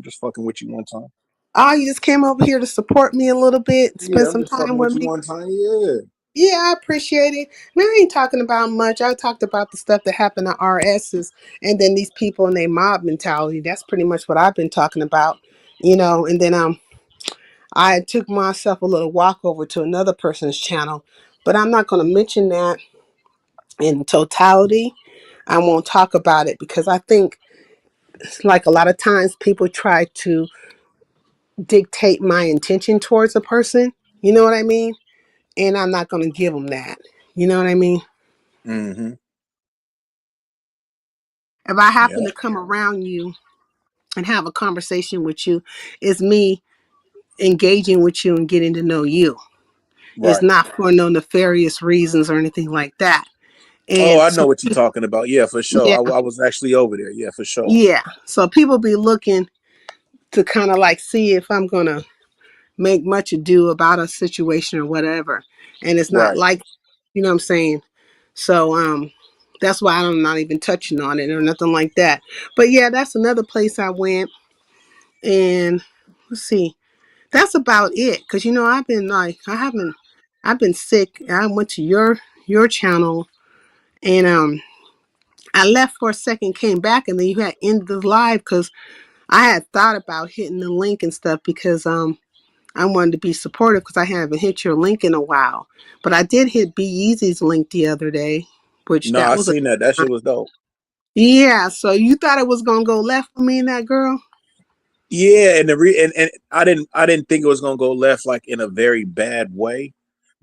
just fucking with you one time. Oh, you just came over here to support me a little bit, spend Yeah, I'm some just time fucking with with you me. one time. Yeah. Yeah, I appreciate it. Man, I ain't talking about much. I talked about the stuff that happened to RSs and then these people and their mob mentality. That's pretty much what I've been talking about. And then I took myself a little walk over to another person's channel, but I'm not gonna mention that in totality. I won't talk about it because I think like a lot of times people try to dictate my intention towards a person. You know what I mean? And I'm not going to give them that. You know what I mean? Mm-hmm. If I happen Yeah. to come around you and have a conversation with you, it's me engaging with you and getting to know you. It's Right. not for no nefarious reasons or anything like that. Oh, And I so, know what you're talking about. Yeah, for sure. yeah, I was actually over there. Yeah, for sure. yeah. So people be looking to kind of like see if I'm going to make much ado about a situation or whatever. And it's not Right. like, you know what I'm saying? So that's why I'm not even touching on it or nothing like that. But yeah, that's another place I went. And let's see. That's about it. Cause you know, I've been like I've been sick. I went to your channel and I left for a second, came back, and then you had ended the live because I had thought about hitting the link and stuff because I wanted to be supportive because I haven't hit your link in a while. But I did hit Be Easy's link the other day, which No, that I was a seen that. That shit was dope. yeah. So you thought it was gonna go left for me and that girl? Yeah, and and I didn't think it was gonna go left like in a very bad way,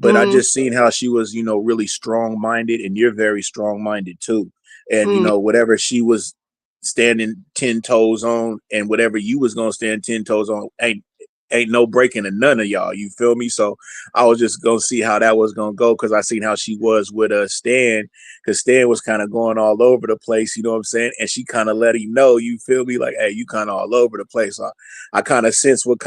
but I Mm, just seen how she was, really strong minded, and you're very strong minded too. And mm. whatever she was standing 10 toes on, and whatever you was gonna stand 10 toes on, ain't no breaking in none of y'all. You feel me? So I was just gonna see how that was gonna go because I seen how she was with Stan, because Stan was kind of going all over the place, you know what I'm saying? And she kind of let him know, you feel me? Like, hey, you kind of all over the place. I kind of sense what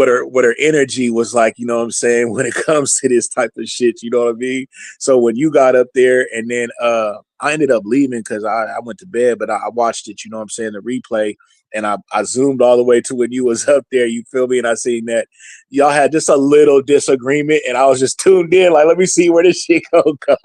her energy was like, you know what I'm saying, when it comes to this type of shit, you know what I mean? So when you got up there and then I ended up leaving because I went to bed, but I watched it, you know what I'm saying, the replay, and I zoomed all the way to when you was up there, you feel me? And I seen that y'all had just a little disagreement, and I was just tuned in, like, let me see where this shit gonna go.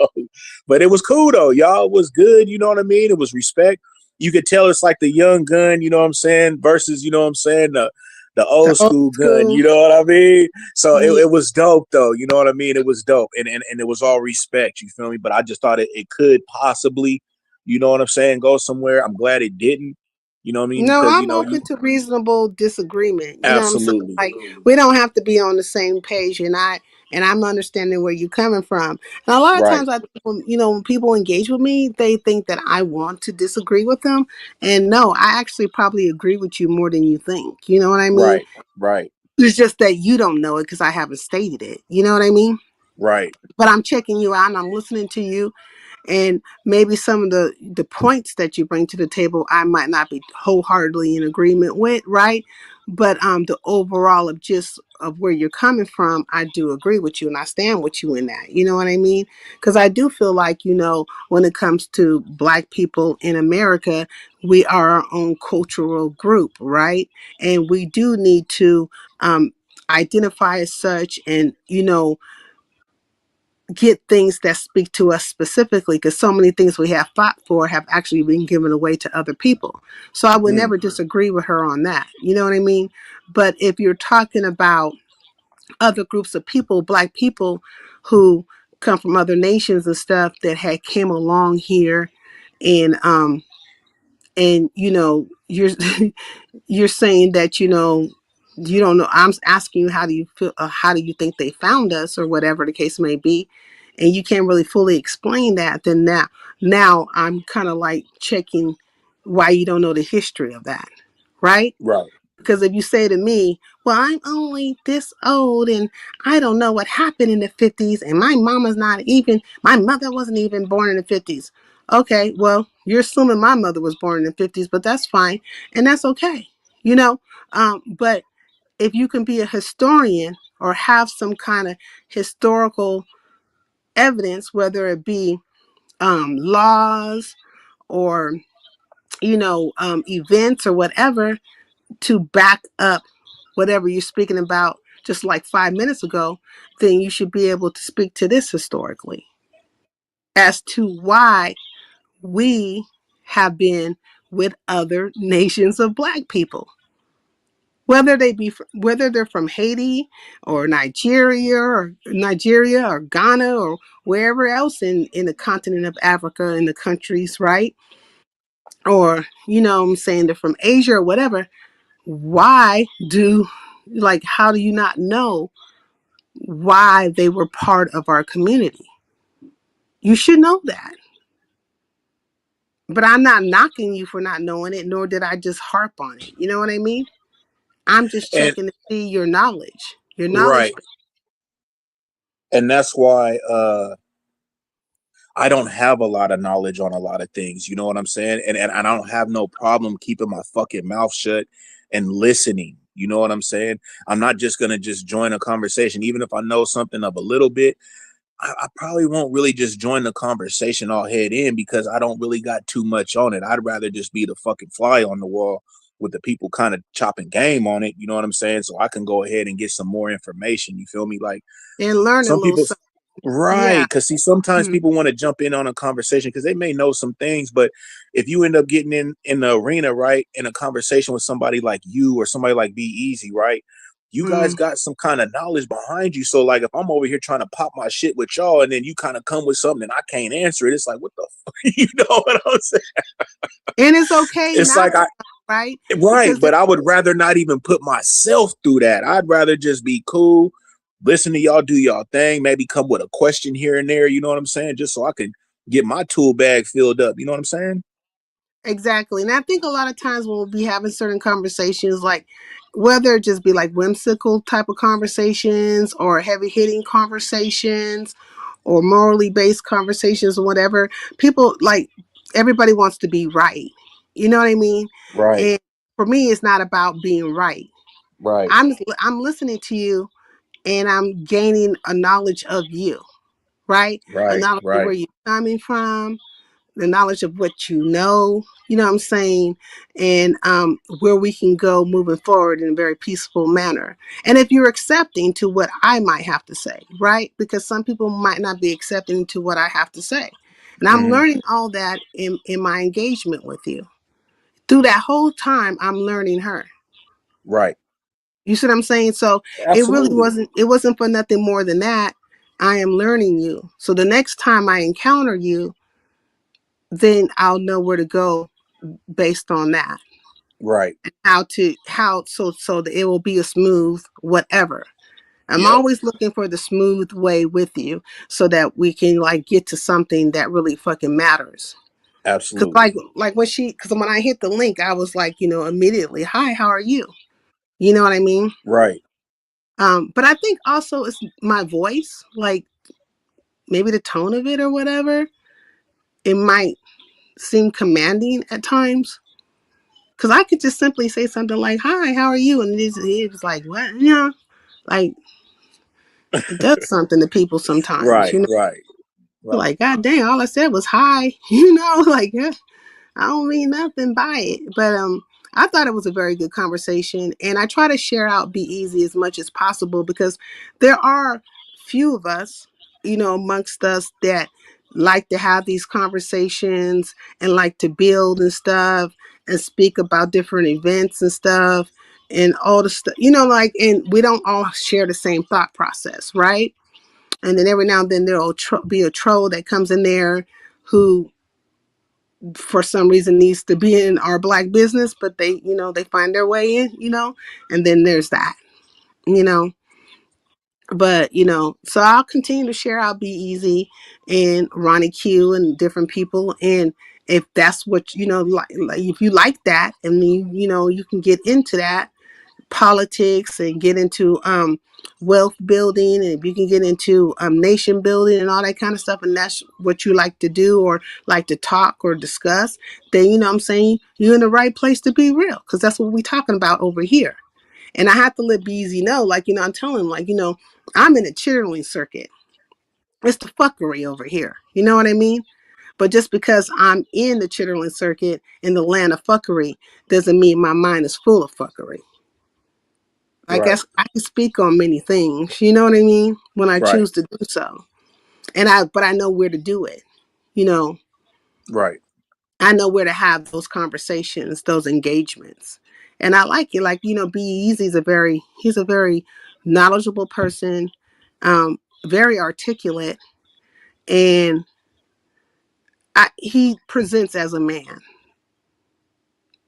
But it was cool though. Y'all was good, you know what I mean? It was respect. You could tell it's like the young gun, you know what I'm saying, versus, you know what I'm saying, the The old old school gun, school. you know what I mean? So Yeah. it was dope though, you know what I mean? It was dope, and it was all respect, you feel me? But I just thought it could possibly, you know what I'm saying, go somewhere. I'm glad it didn't, you know what I mean? No, Because I'm open to reasonable disagreement. You know what I'm saying? absolutely, Like we don't have to be on the same page, and I'm understanding where you're coming from. And a lot of right, times, I think when people engage with me, they think that I want to disagree with them, and no, I actually probably agree with you more than you think. You know what I mean? right, right, It's just that you don't know it because I haven't stated it. You know what I mean? right, But I'm checking you out and I'm listening to you, and maybe some of the points that you bring to the table I might not be wholeheartedly in agreement with, right? But the overall of just of where you're coming from, I do agree with you and I stand with you in that. You know what I mean? Because I do feel like, when it comes to Black people in America, we are our own cultural group, right? And we do need to identify as such, and get things that speak to us specifically, because so many things we have fought for have actually been given away to other people. So I would never disagree with her on that. You know what I mean? But if you're talking about other groups of people, Black people who come from other nations and stuff that had came along here, and you're you're saying that you don't know. I'm asking you, how do you feel, how do you think they found us, or whatever the case may be, and you can't really fully explain that. Then now I'm kind of like checking why you don't know the history of that, right? right, Because if you say to me, well, I'm only this old and I don't know what happened in the 50s, and my mother wasn't even born in the 50s. Okay, well, you're assuming my mother was born in the 50s, but that's fine. And that's okay, you know? But if you can be a historian or have some kind of historical evidence, whether it be laws or, events or whatever, to back up whatever you're speaking about just like 5 minutes ago, then you should be able to speak to this historically as to why we have been with other nations of Black people, whether they're from Haiti or Nigeria or Ghana or wherever else in the continent of Africa, in the countries, right? Or I'm saying they're from Asia or whatever. Why do like how do you not know why they were part of our community? You should know that. But I'm not knocking you for not knowing it, nor did I just harp on it. You know what I mean? I'm just and checking to see your knowledge. Your knowledge. right, and that's why I don't have a lot of knowledge on a lot of things. You know what I'm saying? And I don't have no problem keeping my fucking mouth shut and listening. You know what I'm saying? I'm not just gonna just join a conversation, even if I know something of a little bit. I probably won't really just join the conversation all head in because I don't really got too much on it. I'd rather just be the fucking fly on the wall with the people kind of chopping game on it. You know what I'm saying? So I can go ahead and get some more information. You feel me? Like And learn a some little people, something. right? Yeah. Because see, sometimes people want to jump in on a conversation because they may know some things, but if you end up getting in the arena, right, in a conversation with somebody like you or somebody like Be Easy, right? You guys got some kind of knowledge behind you. So, like, if I'm over here trying to pop my shit with y'all, and then you kind of come with something and I can't answer it, it's like, what the fuck? You know what I'm saying? And it's okay It's not like to, right? right, Because but I would rather not even put myself through that. I'd rather just be cool, listen to y'all do y'all thing, maybe come with a question here and there, you know what I'm saying? Just so I can get my tool bag filled up. You know what I'm saying? exactly. And I think a lot of times when we'll be having certain conversations, like whether it just be like whimsical type of conversations or heavy hitting conversations or morally based conversations or whatever, people like everybody wants to be right. You know what I mean? Right, And for me, it's not about being right. right, I'm listening to you and I'm gaining a knowledge of you, right? A right, knowledge of right. where you're coming from, the knowledge of what you know what I'm saying, and where we can go moving forward in a very peaceful manner. And if you're accepting to what I might have to say, right? Because some people might not be accepting to what I have to say. And I'm Hmm. learning all that in my engagement with you. Through that whole time, I'm learning her. Right. You see what I'm saying? So Absolutely. it wasn't for nothing more than that. I am learning you. So the next time I encounter you, then I'll know where to go based on that. Right. How that it will be a smooth whatever. I'm Yep. always looking for the smooth way with you so that we can like get to something that really fucking matters. Cause Absolutely. cause when I hit the link, I was like, immediately, hi, how are you? You know what I mean? Right. But I think also it's my voice, like maybe the tone of it or whatever. It might seem commanding at times. Cause I could just simply say something like, hi, how are you? And it's like, what? Like it does something to people sometimes, Right. Right. Right. like, God dang, all I said was hi, like, yeah, I don't mean nothing by it. But I thought it was a very good conversation. And I try to share out Be Easy as much as possible because there are few of us, amongst us that like to have these conversations and like to build and stuff and speak about different events and stuff and all the stuff, like, and we don't all share the same thought process, right? And then every now and then there'll be a troll that comes in there who for some reason needs to be in our black business, but they find their way in, and then there's that, you know. But so I'll continue to share. I'll Be Easy and Ronnie Q and different people, and if that's what like if you like that, and you can get into that politics and get into wealth building, and if you can get into nation building and all that kind of stuff, and that's what you like to do or like to talk or discuss, then what I'm saying, you're in the right place to be real, because that's what we're talking about over here. And I have to let Beezy know, like, I'm telling him, like, I'm in the cheerleading circuit. It's the fuckery over here. You know what I mean? But just because I'm in the chittering circuit in the land of fuckery doesn't mean my mind is full of fuckery. I Right. guess I can speak on many things, you know what I mean, when I Right. choose to do so. But I know where to do it. You know, Right. I know where to have those conversations, those engagements. And I like it. Like, Be Easy is he's a very knowledgeable person, very articulate, and he presents as a man.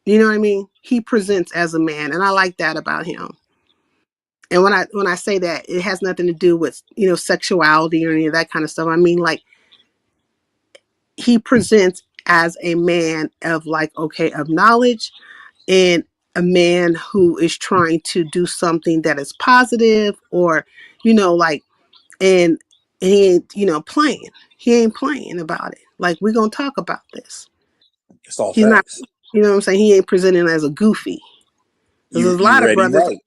You know what I mean? He presents as a man, and I like that about him. And when I say that, it has nothing to do with sexuality or any of that kind of stuff. I mean, like, he presents as a man of, like, okay, of knowledge, and a man who is trying to do something that is positive, or like, and he ain't playing. He ain't playing about it. Like, we're gonna talk about this. It's all He's not. facts. You know what I'm saying? He ain't presenting as a goofy. Because there's a You lot of ready brothers. right.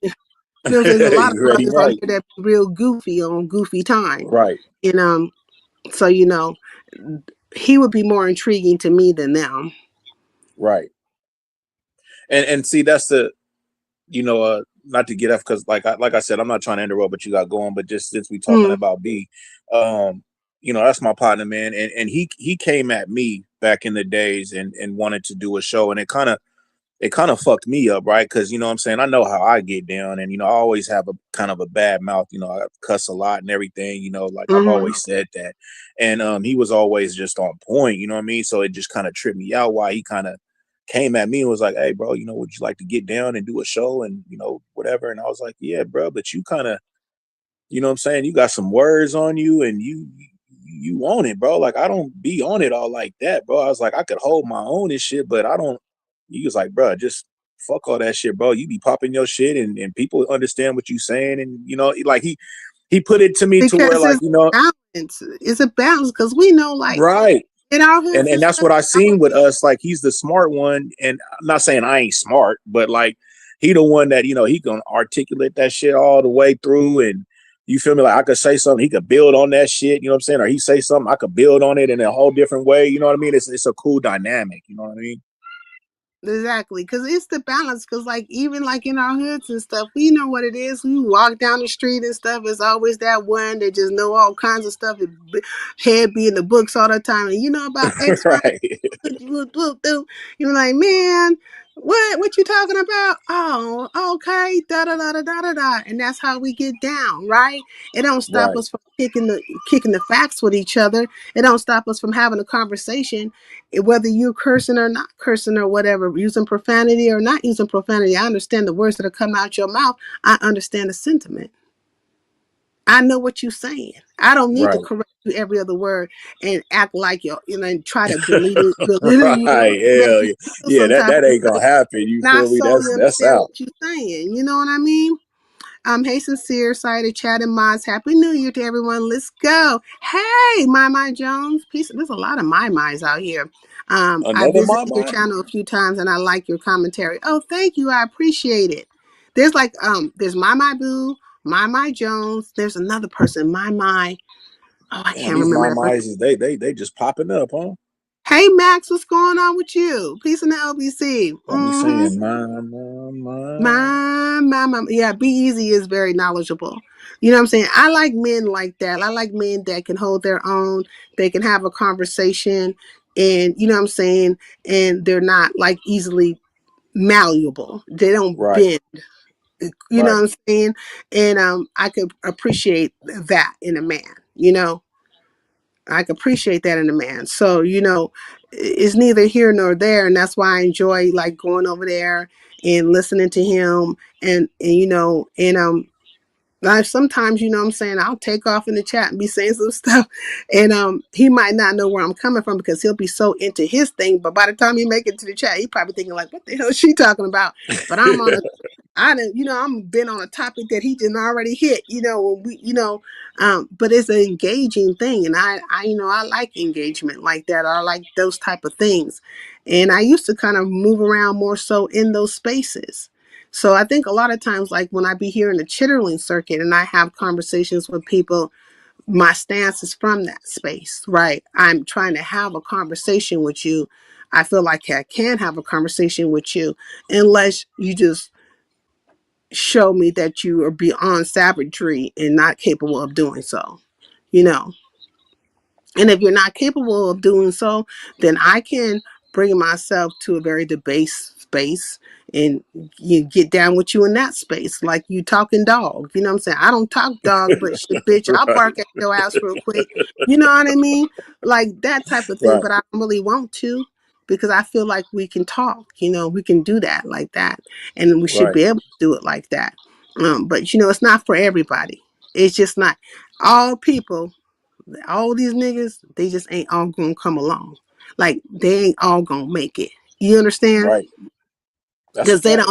There's a lot of You ready brothers on right. here that be real goofy on goofy time. Right. And so he would be more intriguing to me than them. Right. And see that's the not to get off because like I said, I'm not trying to interrupt what you got going, but just since we talking Mm, about B, um, that's my partner, man, and he came at me back in the days and wanted to do a show, and it kind of fucked me up, right? Because what I'm saying, I know how I get down, and I always have a kind of a bad mouth, I cuss a lot and everything, like I've mm-hmm. always said that, and he was always just on point, you know what I mean? So it just kind of tripped me out why he kind of came at me and was like, "Hey, bro, would you like to get down and do a show and whatever?" And I was like, "Yeah, bro, but you kind of, what I'm saying, you got some words on you, and you on it, bro. Like I don't be on it all like that, bro. I was like, I could hold my own and shit, but I don't." He was like, "Bro, just fuck all that shit, bro. You be popping your shit, and people understand what you saying, and like he put it to me to where Because like balance. It's a balance because we know, like right." in our hoods And and that's stuff. what I seen with us. Like he's the smart one, and I'm not saying I ain't smart, but like he the one that he gonna articulate that shit all the way through, and you feel me? Like I could say something, he could build on that shit. You know what I'm saying? Or he say something, I could build on it in a whole different way. You know what I mean? It's a cool dynamic. You know what I mean? Exactly, because it's the balance. Because like even like in our hoods and stuff, we know what it is. We walk down the street and stuff. It's always that one that just know all kinds of stuff. Head be in the books all the time, and about X, Y, Right. you're like, man, what you talking about? Oh, okay, da da da da da da da, and that's how we get down, right? It don't stop Right. us from kicking the facts with each other. It don't stop us from having a conversation, whether you're cursing or not cursing or whatever, using profanity or not using profanity. I understand the words that are coming out your mouth. I understand the sentiment. I know what you're saying. I don't need to Right. correct you every other word and act like and try to belittle you, Right. make Hell you yeah. feel Yeah, some that type that of ain't gonna way. happen. You Not feel me? solely That's understand out. what you're saying. You know what I mean? Hey, sincere, excited, chat and mods. Happy New Year to everyone. Let's go. Hey, My Jones. Peace. There's a lot of My out here. I Another visited your mama? channel a few times and I like your commentary. Oh, thank you. I appreciate it. There's there's My Boo, My Jones. There's another person, My. Oh, I Damn, can't these remember that mamas person. is they just popping up, huh? Hey, Max, what's going on with you? Peace in the LBC. Got me Mm-hmm. saying my. My. Yeah, Be Easy is very knowledgeable. You know what I'm saying? I like men like that. I like men that can hold their own. They can have a conversation, and you know what I'm saying? And they're not like easily malleable. They don't Right. bend. You know Right. what I'm saying? And I could appreciate that in a man. You know, I can appreciate that in a man. So, it's neither here nor there. And that's why I enjoy like going over there and listening to him and like sometimes, you know what I'm saying, I'll take off in the chat and be saying some stuff. And he might not know where I'm coming from because he'll be so into his thing. But by the time he make it to the chat, he probably thinking like, what the hell is she talking about? But I'm been on a topic that he didn't already hit, but it's an engaging thing. And I like engagement like that. I like those type of things. And I used to kind of move around more so in those spaces. So I think a lot of times, like when I be here in the chitterling circuit and I have conversations with people, my stance is from that space, right? I'm trying to have a conversation with you. I feel like I can have a conversation with you unless you just show me that you are beyond savagery and not capable of doing so, you know. And if you're not capable of doing so, then I can bring myself to a very debased space and you get down with you in that space, like you talking dog. You know what I'm saying? I don't talk dog, but shit, bitch, I'll Right. bark at your ass real quick. You know what I mean? Like that type of thing, Right. but I don't really want to because I feel like we can talk, we can do that like that. And we should Right. be able to do it like that. But it's not for everybody. It's just not all people, all these niggas, they just ain't all gonna come along. Like they ain't all gonna make it. You understand? Right. That's a Because they fact.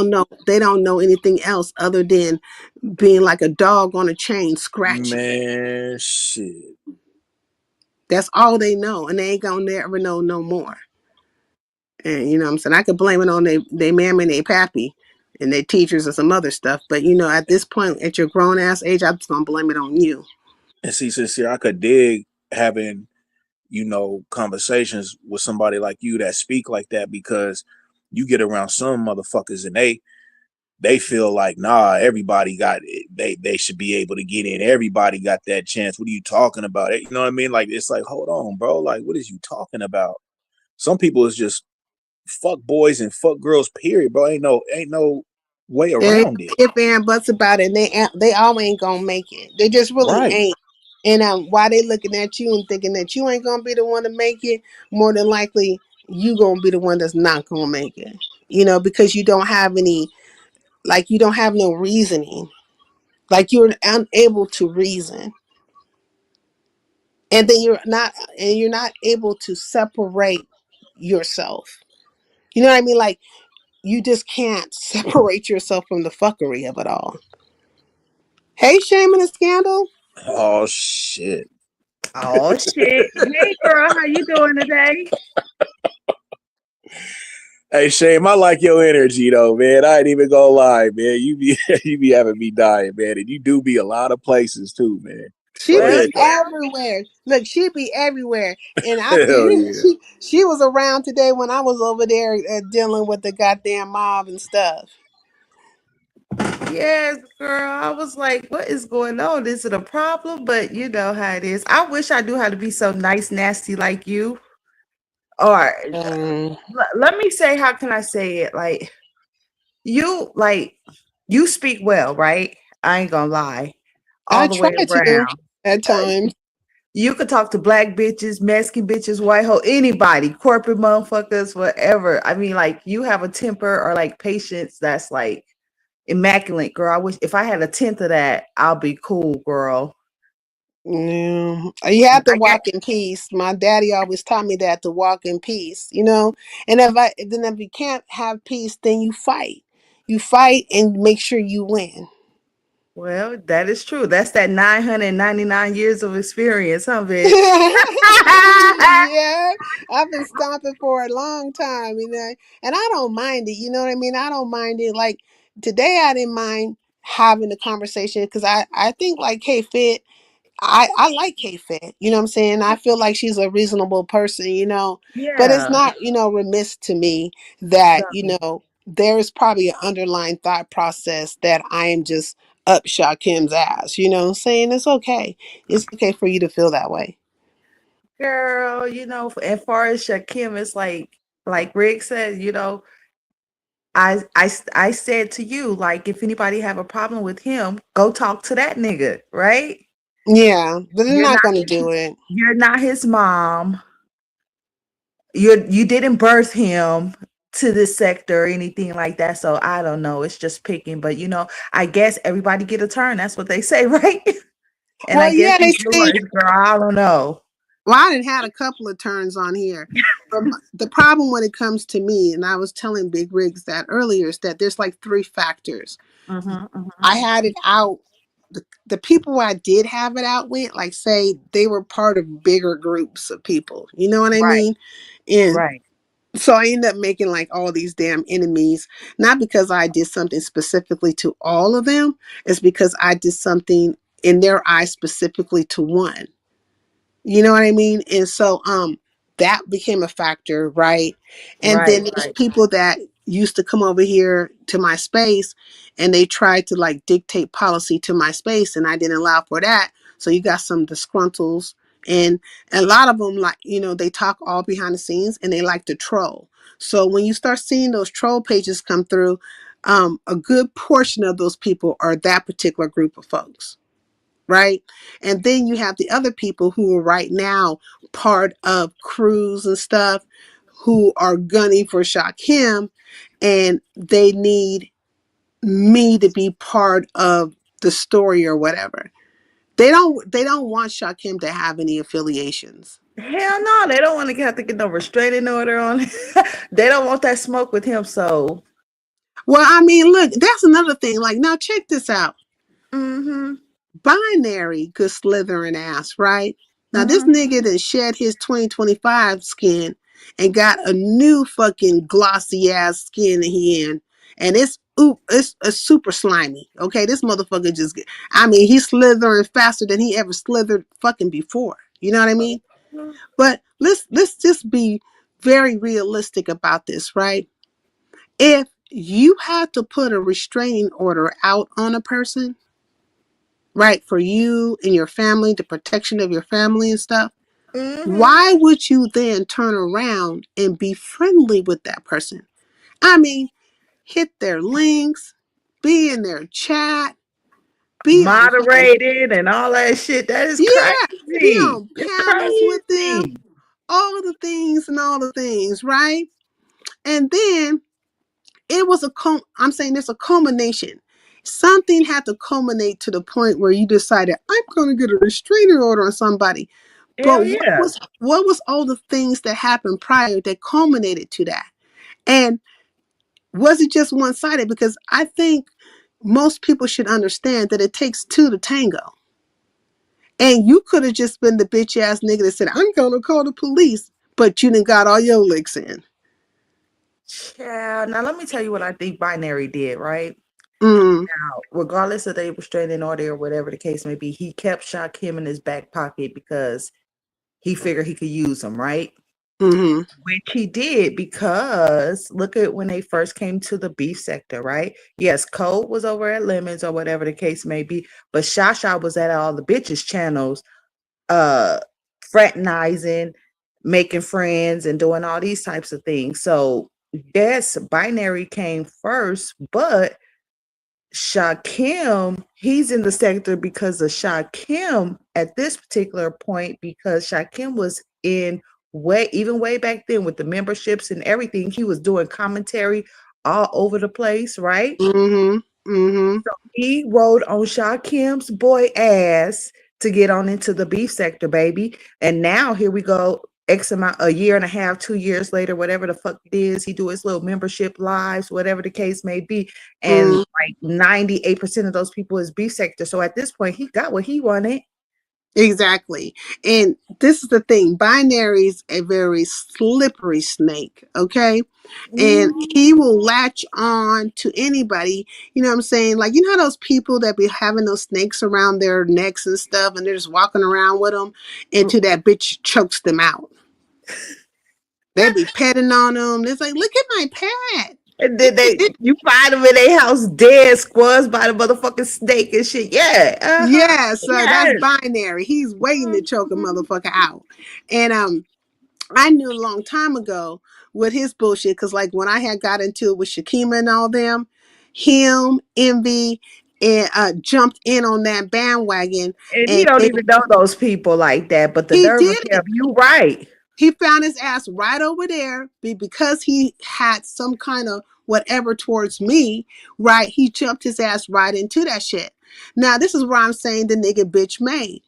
don't know anything else other than being like a dog on a chain scratching. Man, shit. That's all they know, and they ain't gonna never know no more. And you know what I'm saying? I could blame it on they mammy and they pappy. and their teachers or some other stuff. But at this point, at your grown ass age, I'm just gonna blame it on you. And see, sincere, I could dig having, conversations with somebody like you that speak like that, because you get around some motherfuckers and they feel like, nah, everybody got it. They should be able to get in. Everybody got that chance. What are you talking about? You know what I mean? Like, it's like, hold on, bro. Like, what is you talking about? Some people is just fuck boys and fuck girls, period, bro. Ain't no way There ain't around it. no if and buts about it. And they all ain't gonna make it. They just really Right. ain't. And why they looking at you and thinking that you ain't gonna be the one to make it? More than likely, you gonna be the one that's not gonna make it. Because you don't have any, like, you don't have no reasoning. Like, you're unable to reason, and then you're not able to separate yourself. You know what I mean? Like, you just can't separate yourself from the fuckery of it all. Hey, Shame and a Scandal. Oh shit. Oh shit. Hey girl, how you doing today? Hey Shame, I like your energy though, man. I ain't even gonna lie, man. You be you be having me dying, man, and you do be a lot of places too, man. She Go Well, be ahead though. everywhere. Look, she be everywhere. And Hell yeah. she was around today when I was over there dealing with the goddamn mob and stuff. yes, girl. I was like, what is going on? Is it a problem? But you know how it is. I wish I knew how to be so nice, nasty like you. Or Um, let me say, how can I say it? Like you speak well, right? I ain't gonna lie. I All the way try to around. at times. You could talk to black bitches, Mexican bitches, white hoe, anybody, corporate motherfuckers, whatever. I mean, like you have a temper or like patience that's like immaculate, girl. I wish if I had a tenth of that, I'll be cool, girl. Yeah. You have to I get walk in peace. My daddy always taught me that, to walk in peace, And if you can't have peace, then you fight. You fight and make sure you win. well, that is true. That's that 999 years of experience, huh, bitch? Yeah, I've been stomping for a long time, and I don't mind it. You know what I mean? I don't mind it. Like today, I didn't mind having the conversation because I think like K Fit. I like K Fit. You know what I'm saying? I feel like she's a reasonable person. But it's Yeah. not remiss to me that No. there's probably an underlying thought process that I am just up Shakim's ass. You know what I'm saying? It's okay. It's okay for you to feel that way. Girl, as far as Shakim, it's like Rick said, I said to you, like, if anybody have a problem with him, go talk to that nigga, right? Yeah, but they're You're not not going to do it. you're not his mom. You didn't birth him to this sector or anything like that. So I don't know. It's just picking. But I guess everybody get a turn. That's what they say, right? And I Well, guess yeah, they it's say. yours, girl. I don't know. Well, I done had a couple of turns on here. But the problem when it comes to me, and I was telling Big Rigs that earlier, is that there's like three factors. I had it out. The people I did have it out with, like, say they were part of bigger groups of people. You know what I Right, mean? And right, so I ended up making like all these damn enemies, not because I did something specifically to all of them. It's because I did something in their eyes specifically to one. You know what I mean? And so that became a factor, right? And right, then there's right. people that used to come over here to my space and they tried to like dictate policy to my space and I didn't allow for that. So you got some disgruntles and a lot of them, like, they talk all behind the scenes and they like to troll. So when you start seeing those troll pages come through, a good portion of those people are that particular group of folks, right? And then you have the other people who are right now part of crews and stuff who are gunning for Shakim and they need me to be part of the story or whatever. They don't want Shakim to have any affiliations. Hell no, they don't want to have to get no restraining order on it. They don't want that smoke with him. So, Well, I mean, look, that's another thing. Like, now check this out. mm-hmm, Binary good slithering ass, right? Now this mm-hmm. nigga that shed his 2025 skin and got a new fucking glossy ass skin he in, and it's it's super slimy. Okay, this motherfucker I mean, he's slithering faster than he ever slithered fucking before. You know what I mean? But let's just be very realistic about this, right? If you had to put a restraining order out on a person, right, for you and your family, the protection of your family and stuff, why would you then turn around and be friendly with that person? I mean, hit their links, be in their chat, be on fucking, Moderated and all that shit. That is yeah, be crazy. on It's panels with them, crazy. all the things and all the things, right? And then it was I'm saying there's a culmination. Something had to culminate to the point where you decided, I'm going to get a restraining order on somebody. Hell But yeah. what was all the things that happened prior that culminated to that? And was it just one-sided? Because I think most people should understand that it takes two to tango. And you could have just been the bitch ass nigga that said, I'm gonna call the police, but you done got all your licks in. Child. Now let me tell you what I think Binary did, right? Mm. Now, regardless of the restraining order or whatever the case may be, he kept Shaquem in his back pocket because he figured he could use him, right? Mm-hmm. Which he did, because look at when they first came to the beef sector, right? Yes, Cole was over at Lemons or whatever the case may be, but Shasha was at all the bitches channels, fraternizing, making friends, and doing all these types of things. So yes, Binary came first, but Shaquem, he's in the sector because of Shaquem at this particular point, because Shaquem was in way back then with the memberships and everything. He was doing commentary all over the place, right? Mm-hmm. Mm-hmm. So he rode on Shaquem's boy ass to get on into the beef sector, baby. And now here we go, X amount, a year and a half, 2 years later, whatever the fuck it is, he do his little membership lives, whatever the case may be. And like 98% of those people is beef sector. So at this point, he got what he wanted. Exactly. And this is the thing. Binary's a very slippery snake, okay? And he will latch on to anybody, you know what I'm saying? Like, you know how those people that be having those snakes around their necks and stuff, and they're just walking around with them until that bitch chokes them out. They be petting on them. It's like, look at my pet. And then you find them in their house dead, squashed by the motherfucking snake and shit. Yeah. Yeah, so that's Yes. Binary. He's waiting to choke a motherfucker out. And I knew a long time ago with his bullshit, because like when I had got into it with Shakima and all them, him, Envy, and jumped in on that bandwagon. And he And don't even know those people like that, but the he nerve of did him, it. you right. He found his ass right over there because he had some kind of whatever towards me, right? He jumped his ass right into that shit. Now, this is where I'm saying the nigga bitch made.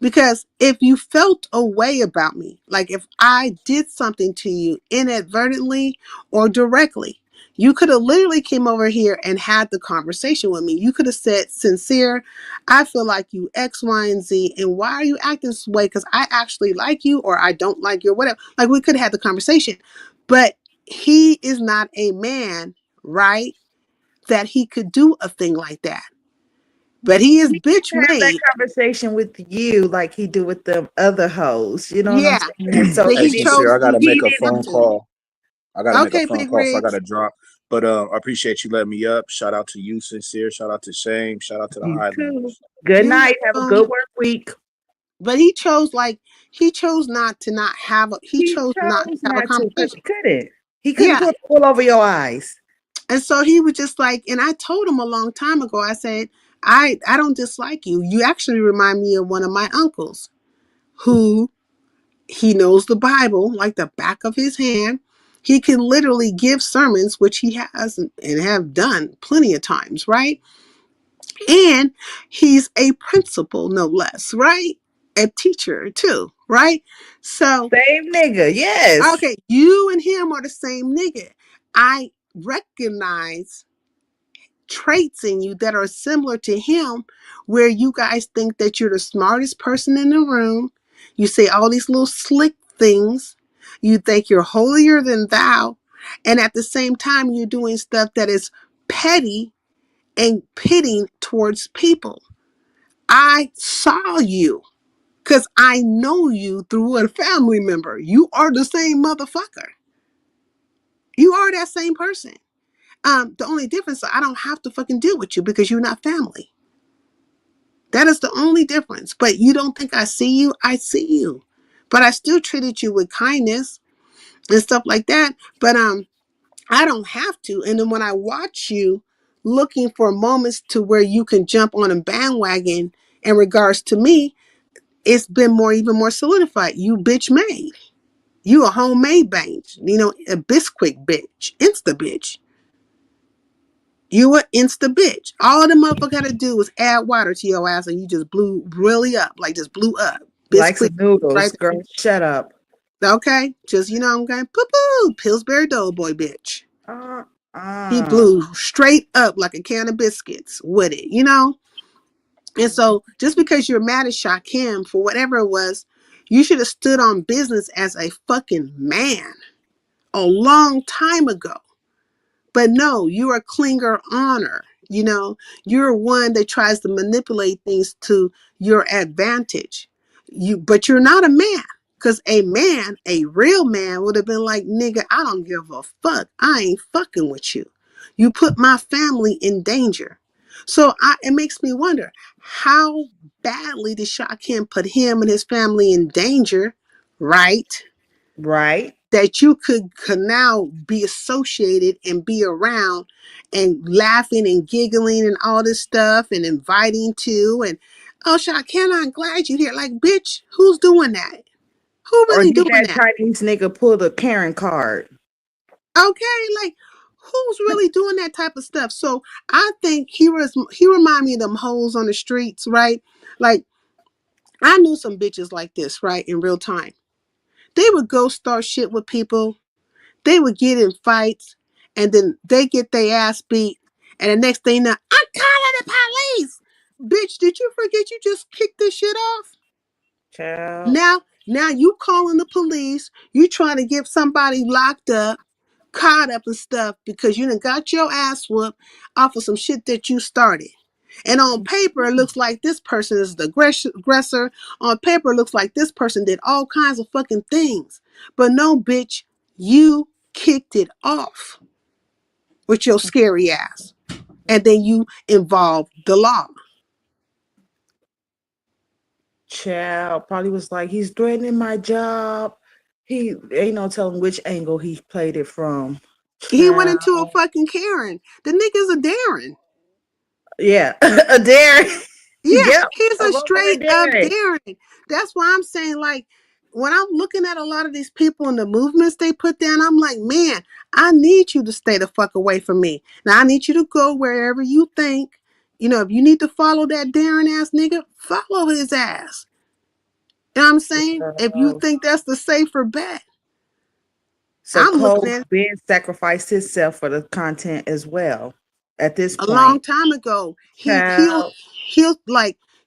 Because if you felt a way about me, like if I did something to you inadvertently or directly, you could have literally came over here and had the conversation with me. You could have said, Sincere, I feel like you X, Y, and Z, and why are you acting this way? Because I actually like you, or I don't like you, or whatever. Like, we could have had the conversation. But he is not a man, right, that he could do a thing like that. But he is He bitch can have that made. conversation with you like he do with them other hoes. You know what I'm Yeah. saying? So But Hey, he he chose Sincere, I gotta he make a didn't want phone to. call. I gotta make a Okay, phone Big call, so I Rigs. gotta drop. But I appreciate you letting me up. Shout out to you, Sincere. Shout out to Shame. Shout out to the you too. Highlanders. Good You're night. Have a welcome. good work week. But he chose not to not have a he He chose not to chose have a not to because conversation. he couldn't. He couldn't Yeah. put wool over your eyes. And so he was just like, and I told him a long time ago, I said, I don't dislike you. You actually remind me of one of my uncles who he knows the Bible like the back of his hand. He can literally give sermons, which he has and have done plenty of times, right? And he's a principal, no less, right? A teacher too, right? So, Same nigga. Yes. okay, you and him are the same nigga. I recognize traits in you that are similar to him, where you guys think that you're the smartest person in the room. You say all these little slick things. You think you're holier than thou. And at the same time, you're doing stuff that is petty and pitting towards people. I saw you because I know you through a family member. You are the same motherfucker. You are that same person. The only difference is I don't have to fucking deal with you because you're not family. That is the only difference. But you don't think I see you? I see you. But I still treated you with kindness and stuff like that. But I don't have to. And then when I watch you looking for moments to where you can jump on a bandwagon in regards to me, it's been even more solidified. You bitch made. You a homemade bitch. You know, a bisquick bitch. Insta bitch. You a insta bitch. All the motherfucker had to do was add water to your ass and you just blew really up. Like just blew up. Like Bisquick some noodles, right girl. Shut up. there. Okay? Just, you know, I'm going poo-poo. Pillsbury Doughboy bitch. Uh, He uh. blew straight up like a can of biscuits with it, you know? And so just because you're mad at Shakim for whatever it was, you should have stood on business as a fucking man a long time ago. But no, you're a clinger honor. You know, you're one that tries to manipulate things to your advantage. But you're not a man. Because a man, a real man, would have been like, nigga, I don't give a fuck. I ain't fucking with you. You put my family in danger. So it makes me wonder, how badly did Shakim put him and his family in danger, right? Right. That you could now be associated and be around and laughing and giggling and all this stuff and inviting to and oh Shakim, I'm glad you're here. Like, bitch, who's doing that? Who Or really did doing that that? Chinese nigga pull the Karen card? Okay, like who's really doing that type of stuff? So I think he remind me of them hoes on the streets, right? Like I knew some bitches like this, right, in real time. They would go start shit with people. They would get in fights and then they get their ass beat. And the next thing you know, I'm calling the police. Bitch, did you forget you just kicked this shit off? Child. Now you calling the police. You trying to get somebody locked up, caught up and stuff because you done got your ass whooped off of some shit that you started. And on paper, it looks like this person is the aggressor. On paper, it looks like this person did all kinds of fucking things. But no, bitch, you kicked it off with your scary ass. And then you involved the law. Child probably was like, he's threatening my job. He ain't no telling which angle he played it from. He went into a Child. fucking Karen. The nigga's a Darren. Yeah. A dare. Yeah, Yep. he's A a motherfucker straight up daring. Darren. That's why I'm saying, like, when I'm looking at a lot of these people and the movements they put down, I'm like, man, I need you to stay the fuck away from me. Now, I need you to go wherever you think. You know, if you need to follow that Darren ass nigga, follow his ass. You know what I'm saying? If you think that's the safer bet. So I'm looking Cole at Ben sacrificed himself for the content as well at this a long point. time ago. Child.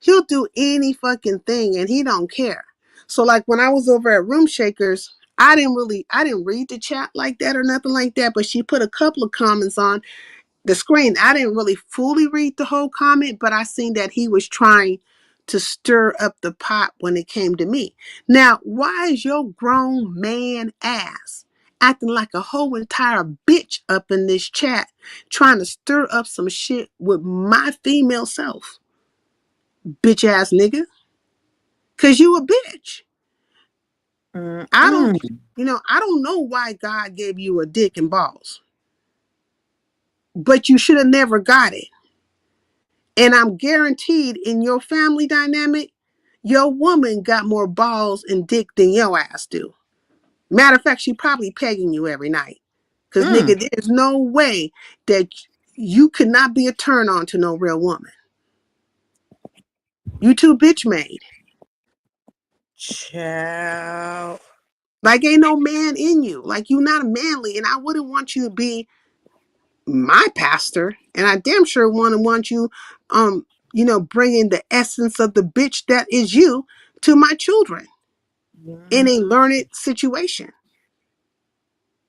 He'll do any fucking thing and he don't care. So like when I was over at Room Shakers, I didn't read the chat like that or nothing like that, but she put a couple of comments on the screen. I didn't really fully read the whole comment, but I seen that he was trying to stir up the pot when it came to me. Now, why is your grown man ass acting like a whole entire bitch up in this chat, trying to stir up some shit with my female self? Bitch ass nigga. Cause you a bitch. I don't, Mm-mm. I don't know why God gave you a dick and balls, but you should have never got it. And I'm guaranteed in your family dynamic, your woman got more balls and dick than your ass do. Matter of fact, she probably pegging you every night. Because, Mm. nigga, there's no way that you could not be a turn on to no real woman. You too bitch made. Child. Like, ain't no man in you. Like, you not manly. And I wouldn't want you to be my pastor. And I damn sure want you, bringing the essence of the bitch that is you to my children in Mm. a learned situation.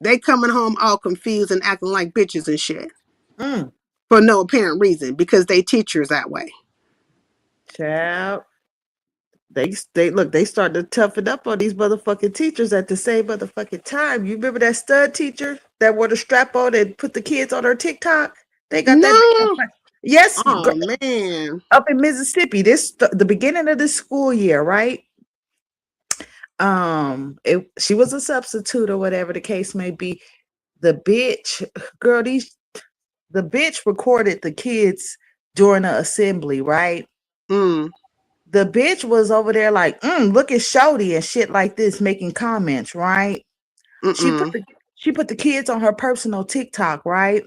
They coming home all confused and acting like bitches and shit. Mm. for no apparent reason because they teachers that way. Child. They look, they start to toughen up on these motherfucking teachers at the same motherfucking time. You remember that stud teacher that wore the strap on and put the kids on her TikTok? They got that bitch No. up. Yes, Oh man. up in Mississippi. This the beginning of the school year, right? She was a substitute or whatever the case may be. The bitch, girl, the bitch recorded the kids during the assembly, right? Mm. The bitch was over there like, look at Shody and shit like this, making comments, right? She put Mm-mm. the kids on her personal TikTok, right?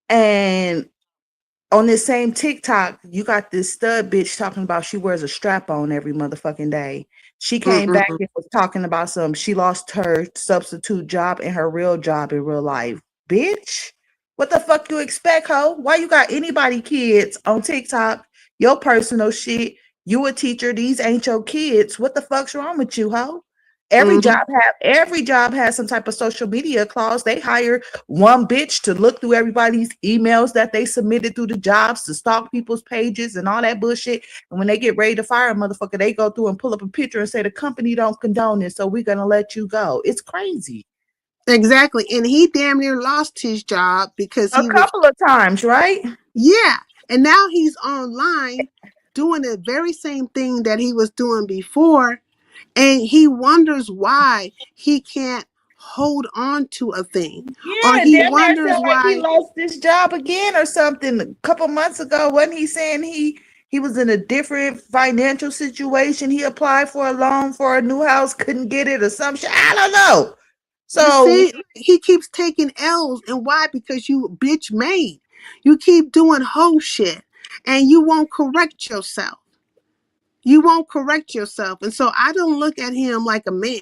And on this same TikTok, you got this stud bitch talking about she wears a strap on every motherfucking day. She came back Mm-mm. and was talking about she lost her substitute job and her real job in real life. Bitch, what the fuck you expect, ho? Why you got anybody kids on TikTok? Your personal shit. You a teacher. These ain't your kids. What the fuck's wrong with you, ho? Mm-hmm. Every job has some type of social media clause. They hire one bitch to look through everybody's emails that they submitted through the jobs, to stalk people's pages and all that bullshit. And when they get ready to fire a motherfucker, they go through and pull up a picture and say the company don't condone it, so we're gonna let you go. It's crazy. Exactly. And he damn near lost his job because A he was, couple of times, right? yeah. And now he's online doing the very same thing that he was doing before. And he wonders why he can't hold on to a thing. Or Yeah, he damn near wonders felt like he why. lost his job again or something. A couple months ago, wasn't he saying he was in a different financial situation? He applied for a loan for a new house, couldn't get it or some shit. I don't know. You So see, he keeps taking L's. And why? Because you bitch made. You keep doing whole shit and you won't correct yourself. You won't correct yourself. And so I don't look at him like a man.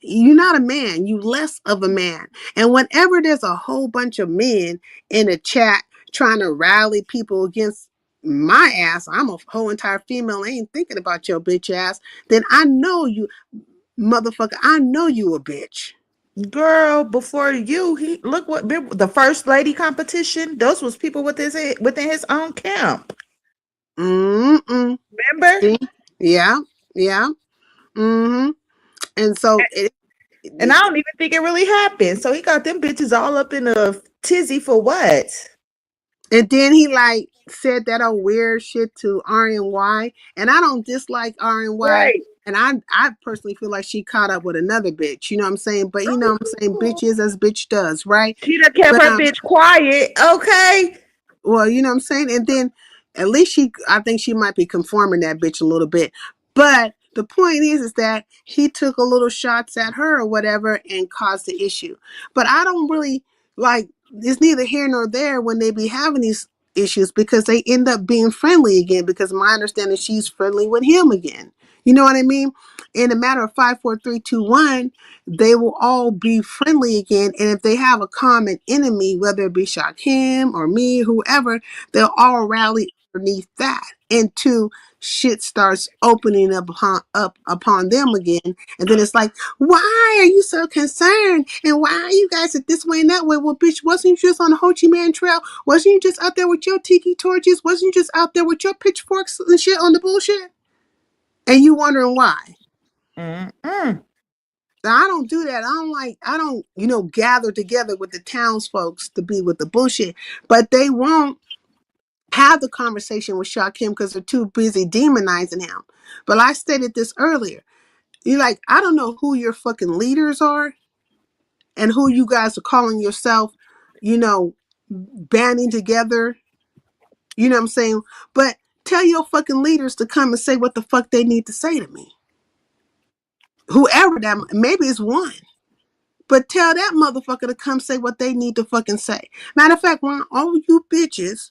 You're not a man. You less of a man. And whenever there's a whole bunch of men in a chat trying to rally people against my ass, I'm a whole entire female. I ain't thinking about your bitch ass. Then I know you, motherfucker. I know you a bitch. girl, before you, he look what the first lady competition. Those was people within his own camp. Mm-mm. Remember? See? Yeah. Yeah. Mm-hmm. And so And I don't even think it really happened. So he got them bitches all up in a tizzy for what? and then he like said that old weird shit to RNY. And I don't dislike RNY. Right. And I personally feel like she caught up with another bitch. You know what I'm saying? But you know what I'm saying? Bitch is as bitch does, right? She done kept But her bitch quiet. Okay. well, you know what I'm saying? And then at least I think she might be conforming that bitch a little bit. But the point is that he took a little shots at her or whatever and caused the issue. But I don't really like, it's neither here nor there when they be having these issues because they end up being friendly again because my understanding she's friendly with him again. You know what I mean? In a matter of 5, 4, 3, 2, 1, they will all be friendly again. And if they have a common enemy, whether it be Shakim or me, whoever, they'll all rally underneath that. And two, shit starts opening up upon them again. And then it's like, why are you so concerned? And why are you guys at this way and that way? Well, bitch, wasn't you just on the Ho Chi Minh Trail? Wasn't you just out there with your tiki torches? Wasn't you just out there with your pitchforks and shit on the bullshit? And you wondering why? Mm-mm. I don't do that. I don't, gather together with the townsfolks to be with the bullshit. But they won't have the conversation with Shakim because they're too busy demonizing him. But I stated this earlier. You're like, I don't know who your fucking leaders are and who you guys are calling yourself, banding together. You know what I'm saying? But tell your fucking leaders to come and say what the fuck they need to say to me. Whoever that, maybe it's one. But tell that motherfucker to come say what they need to fucking say. Matter of fact, why don't all you bitches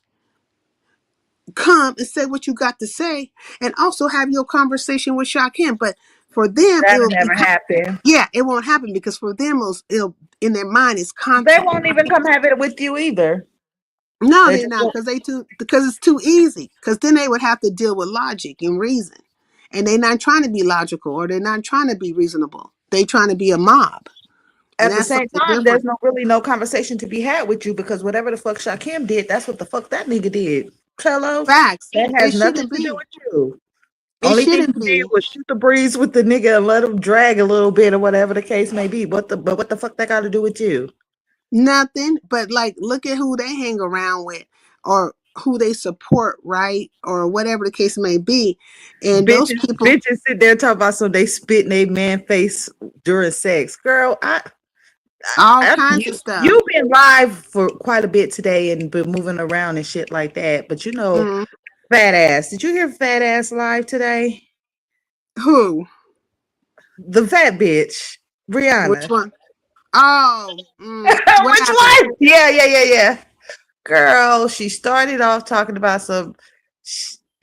come and say what you got to say and also have your conversation with Shakim. But for them, That'll it'll be, never happen. yeah, it won't happen because for them, it'll in their mind is They content. won't even come have it with you either. No, They they're just not won't. because it's too easy. Because then they would have to deal with logic and reason. And they're not trying to be logical or they're not trying to be reasonable. They're trying to be a mob. And At the that's same something time, different. there's really no conversation to be had with you because whatever the fuck Shakim did, that's what the fuck that nigga did. Hello, Facts. that It has nothing shouldn't to do be. with you. It Only thing shouldn't you did be. was shoot the breeze with the nigga and let him drag a little bit or whatever the case may be. But what the fuck that got to do with you? Nothing. But like, look at who they hang around with, or who they support, right? Or whatever the case may be. And those people, Bitches sit there talking about some they spit in a man face during sex. Girl, all kinds of stuff. you've been live for quite a bit today and been moving around and shit like that. But you know, Mm. fat ass. Did you hear fat ass live today? Who? The fat bitch, Which Brianna. one? Oh, what Which happened? one? Yeah. Girl, she started off talking about some.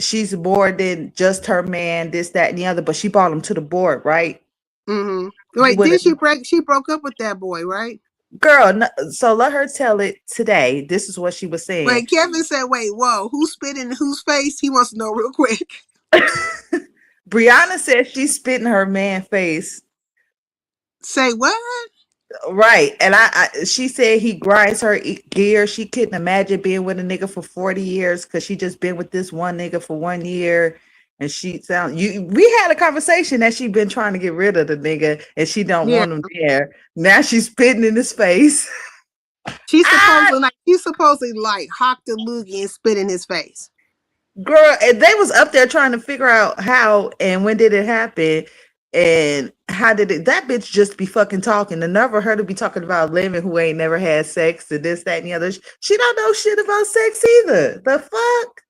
She's more than just her man, this, that, and the other. But she brought him to the board, right? Mm-hmm. You Wait, would did have, she break? She broke up with that boy, right? girl. So let her tell it today. This is what she was saying. Wait, Kevin said, "Wait, whoa, who's spitting in whose face?" He wants to know real quick. Brianna said she spit in her man face. Say what? Right. And she said he grinds her gear. She couldn't imagine being with a nigga for 40 years because she just been with this one nigga for 1 year. And we had a conversation that she been trying to get rid of the nigga and she don't Yeah, want him there. Now she's spitting in his face. she's supposedly like hawked a loogie and spit in his face. Girl, and they was up there trying to figure out how and when did it happen and how did it that bitch just be fucking talking. The nerve of her to be talking about living who ain't never had sex and this, that, and the other. She don't know shit about sex either. The fuck?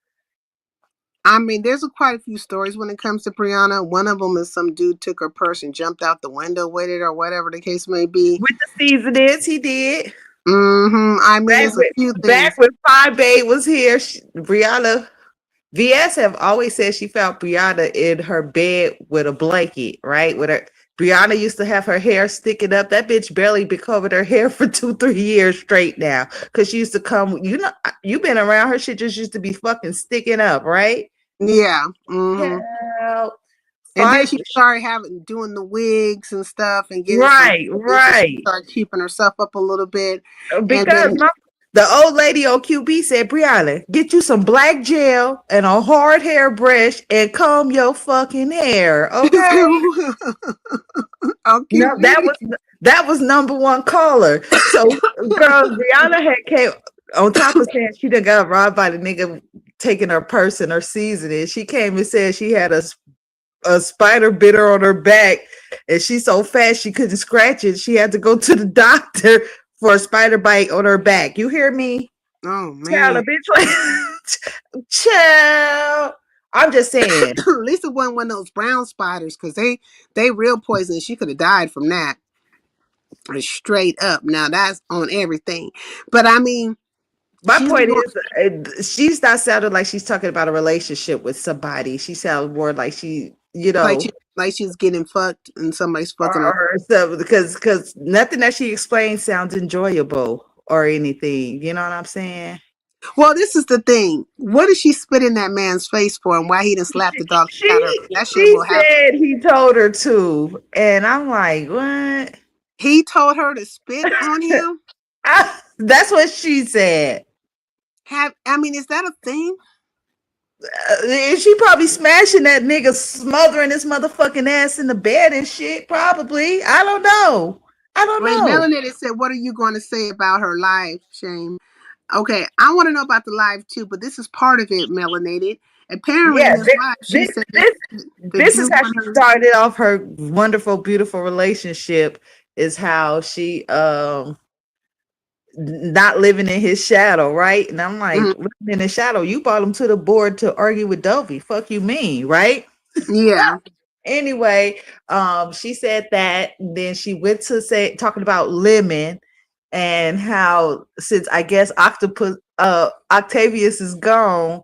I mean, there's quite a few stories when it comes to Brianna. One of them is some dude took her purse and jumped out the window with it, or whatever the case may be. With the seasonings, he did. I mean, there's a few Back things. when Pie Bay was here, Brianna VS have always said she found Brianna in her bed with a blanket, right? With her Brianna used to have her hair sticking up. That bitch barely been covered her hair for 2-3 years straight now. Cause she used to come, you been around her, shit just used to be fucking sticking up, right? Yeah. Hell, And then five, she started doing the wigs and stuff and getting some. She right. started keeping herself up a little bit, and Because then the old lady on QB said, Brianna, get you some black gel and a hard hair brush and comb your fucking hair. Okay. No, that was number one caller. So girl, Brianna had came on top of saying she done got robbed by the nigga taking her purse and her seasoning. She came and said she had a spider bit her on her back and she's so fat she couldn't scratch it. She had to go to the doctor for a spider bite on her back. You hear me? Oh Child, a man. bitch like child. I'm just saying. At least it wasn't one of those brown spiders, because they real poisonous. She could have died from that. Straight up. Now that's on everything. But I mean, My she's been point going is, she's not sounding like she's talking about a relationship with somebody. She sounds more like she, like she's getting fucked and somebody's fucking her. or stuff because nothing that she explains sounds enjoyable or anything. You know what I'm saying? Well, this is the thing. What did she spit in that man's face for, and why he didn't slap the dog out of her? That shit She will happen. said he told her to, and I'm like, what? He told her to spit on him? That's what she said. Is that a thing? She probably smashing that nigga, smothering his motherfucking ass in the bed and shit. Probably. I don't know. Wait, Melanated said, "What are you going to say about her live, Shame?" Okay, I want to know about the live too, but this is part of it, Melanated. Apparently, in Yeah, this live, she said the this is dude how on she her. started off her wonderful, beautiful relationship. Is how she not living in his shadow, right? And I'm like, living in his shadow. You brought him to the board to argue with Dovey. Fuck you mean, right? Yeah. Anyway, she said that. Then she went to talking about lemon and how since I guess Octavius is gone,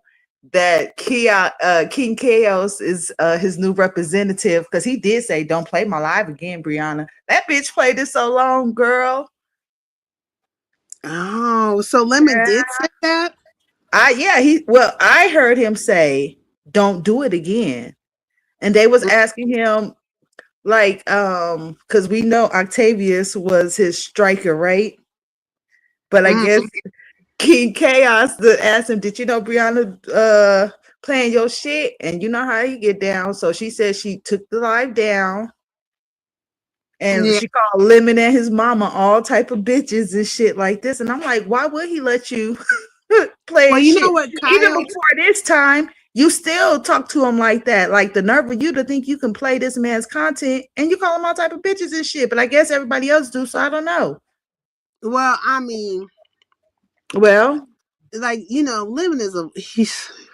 that King Chaos is his new representative because he did say, "Don't play my live again, Brianna." That bitch played it so long, girl. Oh, so Lemon did say that? I heard him say, "Don't do it again." And they was asking him, Like, because we know Octavius was his striker, right? But I Mm, guess King Chaos asked him, "Did you know Brianna playing your shit?" And you know how he get down. So she said she took the live down, and yeah. she called Lemon and his mama all type of bitches and shit like this. And I'm like, why would he let you play Well, his you know shit? what, Even Kyle? before this time, you still talk to him like that. Like the nerve of you to think you can play this man's content and you call him all type of bitches and shit. But I guess everybody else do, so I don't know. Well, I mean, Well, like Lemon is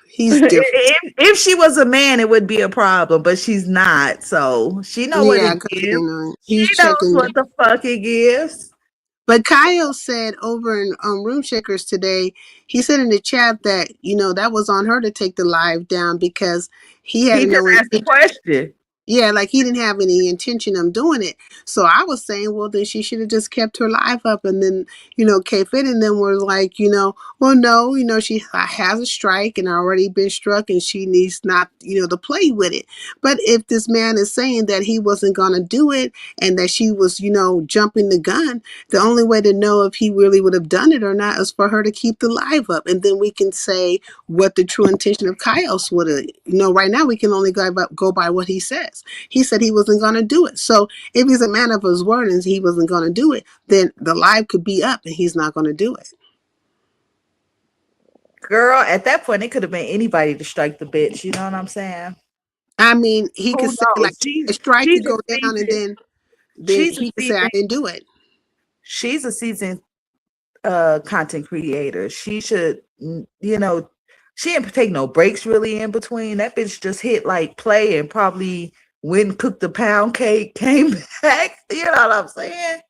he's different. if she was a man, it would be a problem, but she's not. So she know what Yeah, it because gives. She he's knows checking. what the fuck it gives. But Kyle said over in Room Shakers today, he said in the chat that that was on her to take the live down because he had He just no asked the question. yeah, like he didn't have any intention of doing it. So I was saying, well, then she should have just kept her life up. And then, K Fit and them were like, well, no, she has a strike and already been struck and she needs not, to play with it. But if this man is saying that he wasn't going to do it and that she was, jumping the gun, the only way to know if he really would have done it or not is for her to keep the live up. And then we can say what the true intention of Kaios would have. Right now we can only go by what he says. He said he wasn't going to do it. So if he's a man of his word and he wasn't going to do it, then the live could be up and he's not going to do it. Girl, at that point, it could have been anybody to strike the bitch. You know what I'm saying? I mean, he Who could say knows? like a strike She's could a go down and seasoned then she's a he could say I seasoned didn't do it. she's a seasoned content creator. She should she didn't take no breaks really in between. That bitch just hit like play and probably went and cooked the pound cake, came back. You know what I'm saying?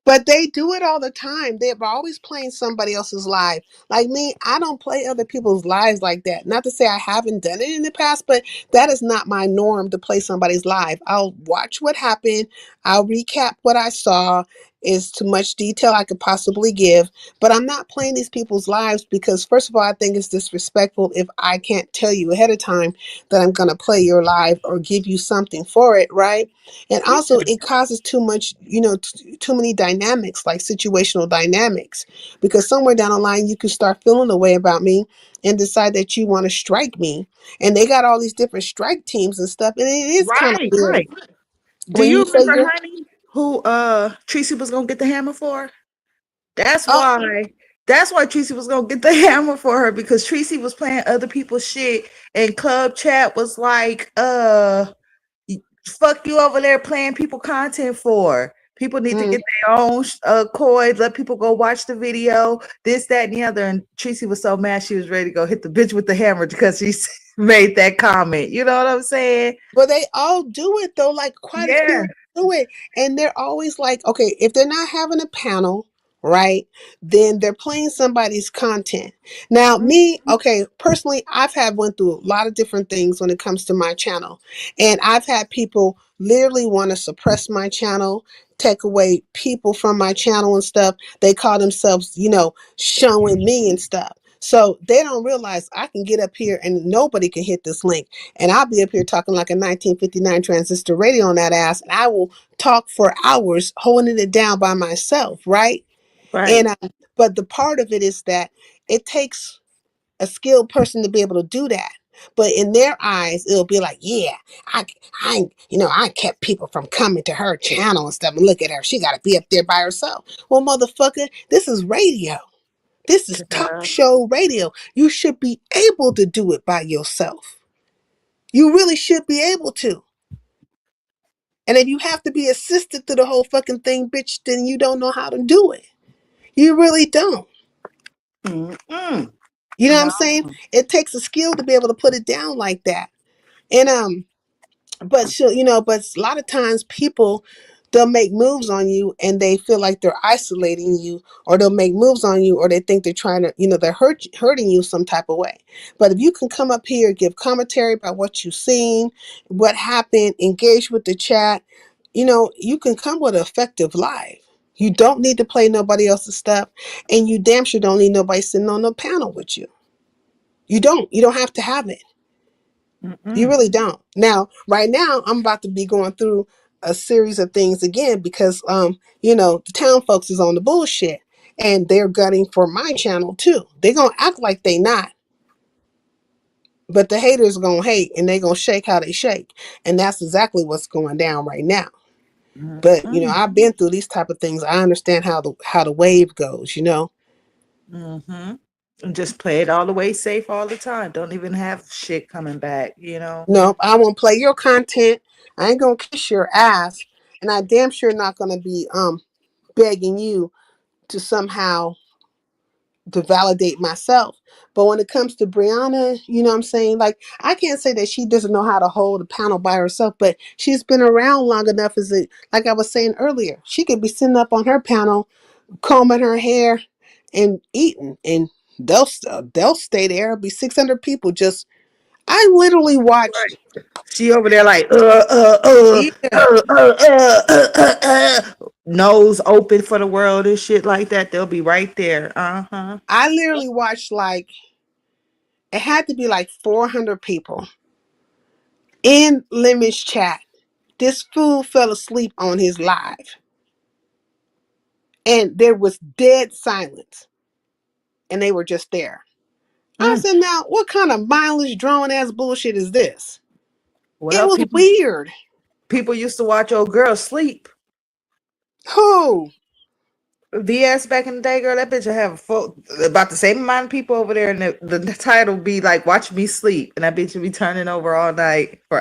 But they do it all the time. They're always playing somebody else's live. Like me, I don't play other people's lives like that. Not to say I haven't done it in the past, but that is not my norm to play somebody's live. I'll watch what happened. I'll recap what I saw. Is too much detail I could possibly give, but I'm not playing these people's lives because first of all, I think it's disrespectful if I can't tell you ahead of time that I'm going to play your live or give you something for it, right? And also it causes too much, too many dynamics, like situational dynamics, because somewhere down the line you could start feeling a way about me and decide that you want to strike me. And they got all these different strike teams and stuff, and it is kind of Right, weird right. Do when you you say remember, you're honey, who Tracy was gonna get the hammer for? That's oh why. That's why Tracy was gonna get the hammer for her, because Tracy was playing other people's shit and club chat was like, fuck you over there playing people content for. People need to mm, get their own coins, let people go watch the video, this, that, and the other. And Tracy was so mad she was ready to go hit the bitch with the hammer because she made that comment. You know what I'm saying? but they all do it though, like quite a Yeah. few do it. And they're always like, okay, if they're not having a panel, right, then they're playing somebody's content. Now, me, okay, personally, went through a lot of different things when it comes to my channel. And I've had people literally want to suppress my channel, take away people from my channel and stuff. They call themselves, showing me and stuff. So they don't realize I can get up here and nobody can hit this link. And I'll be up here talking like a 1959 transistor radio on that ass. And I will talk for hours holding it down by myself, right? Right. And but the part of it is that it takes a skilled person to be able to do that. But in their eyes, it'll be like, yeah, I kept people from coming to her channel and stuff. And look at her, she got to be up there by herself. Well, motherfucker, this is radio. This is talk show radio. You should be able to do it by yourself. You really should be able to. And if you have to be assisted to the whole fucking thing, bitch, then you don't know how to do it. You really don't. Mm-mm. You know what I'm No. saying? It takes a skill to be able to put it down like that. And but but a lot of times people, they'll make moves on you and they feel like they're isolating you, or they'll make moves on you, or they think they're trying to, they're hurting you some type of way. But if you can come up here, give commentary about what you've seen, what happened, engage with the chat, you can come with an effective live. You don't need to play nobody else's stuff, and you damn sure don't need nobody sitting on the panel with you. You don't have to have it. You Mm-mm. really don't. Now, right now, I'm about to be going through a series of things again because the town folks is on the bullshit and they're gunning for my channel too. They're gonna act like they not, but the haters are gonna hate and they gonna shake how they shake. And that's exactly what's going down right now. But I've been through these type of things. I understand how the wave goes, Mm-hmm. And just play it all the way safe all the time. Don't even have shit coming back, No, I won't play your content. I ain't gonna kiss your ass. And I damn sure not gonna be begging you to somehow to validate myself. But when it comes to Brianna, you know what I'm saying? Like, I can't say that she doesn't know how to hold a panel by herself, but she's been around long enough as it, like I was saying earlier, she could be sitting up on her panel, combing her hair and eating, and they'll stay there. It'll be 600 people just, I literally watched. She over there like Yeah, nose open for the world and shit like that. They'll be right there. Uh-huh. I literally watched like, it had to be like 400 people in Lemon's chat. This fool fell asleep on his live. And there was dead silence. And they were just there. I Mm. said, now, what kind of mindless, drawn ass bullshit is this? It Well, was people weird. people used to watch old girls sleep. Who? VS back in the day, girl, that bitch would have about the same amount of people over there, and the title be like, "Watch me sleep," and that bitch would be turning over all night for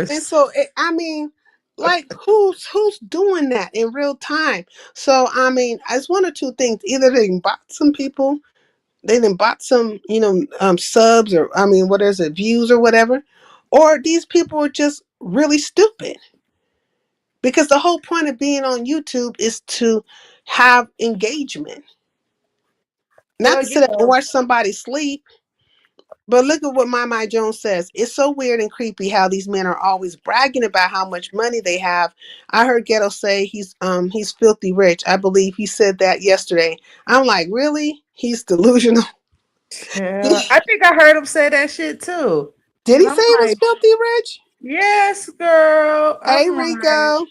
And hours. so, I mean, like, who's doing that in real time? So, I mean, it's one or two things. Either they bought some people, they done bought some, subs, or, I mean, what is it, views or whatever. Or these people are just really stupid. Because the whole point of being on YouTube is to have engagement, not Well, to sit there and watch somebody sleep. But look at what My Jones says. It's so weird and creepy how these men are always bragging about how much money they have. I heard Ghetto say he's filthy rich. I believe he said that yesterday. I'm like, really? He's delusional. yeah, I think I heard him say that shit too. Did And he I'm say he was like, filthy rich? yes, girl. Hey, I'm like, Rico.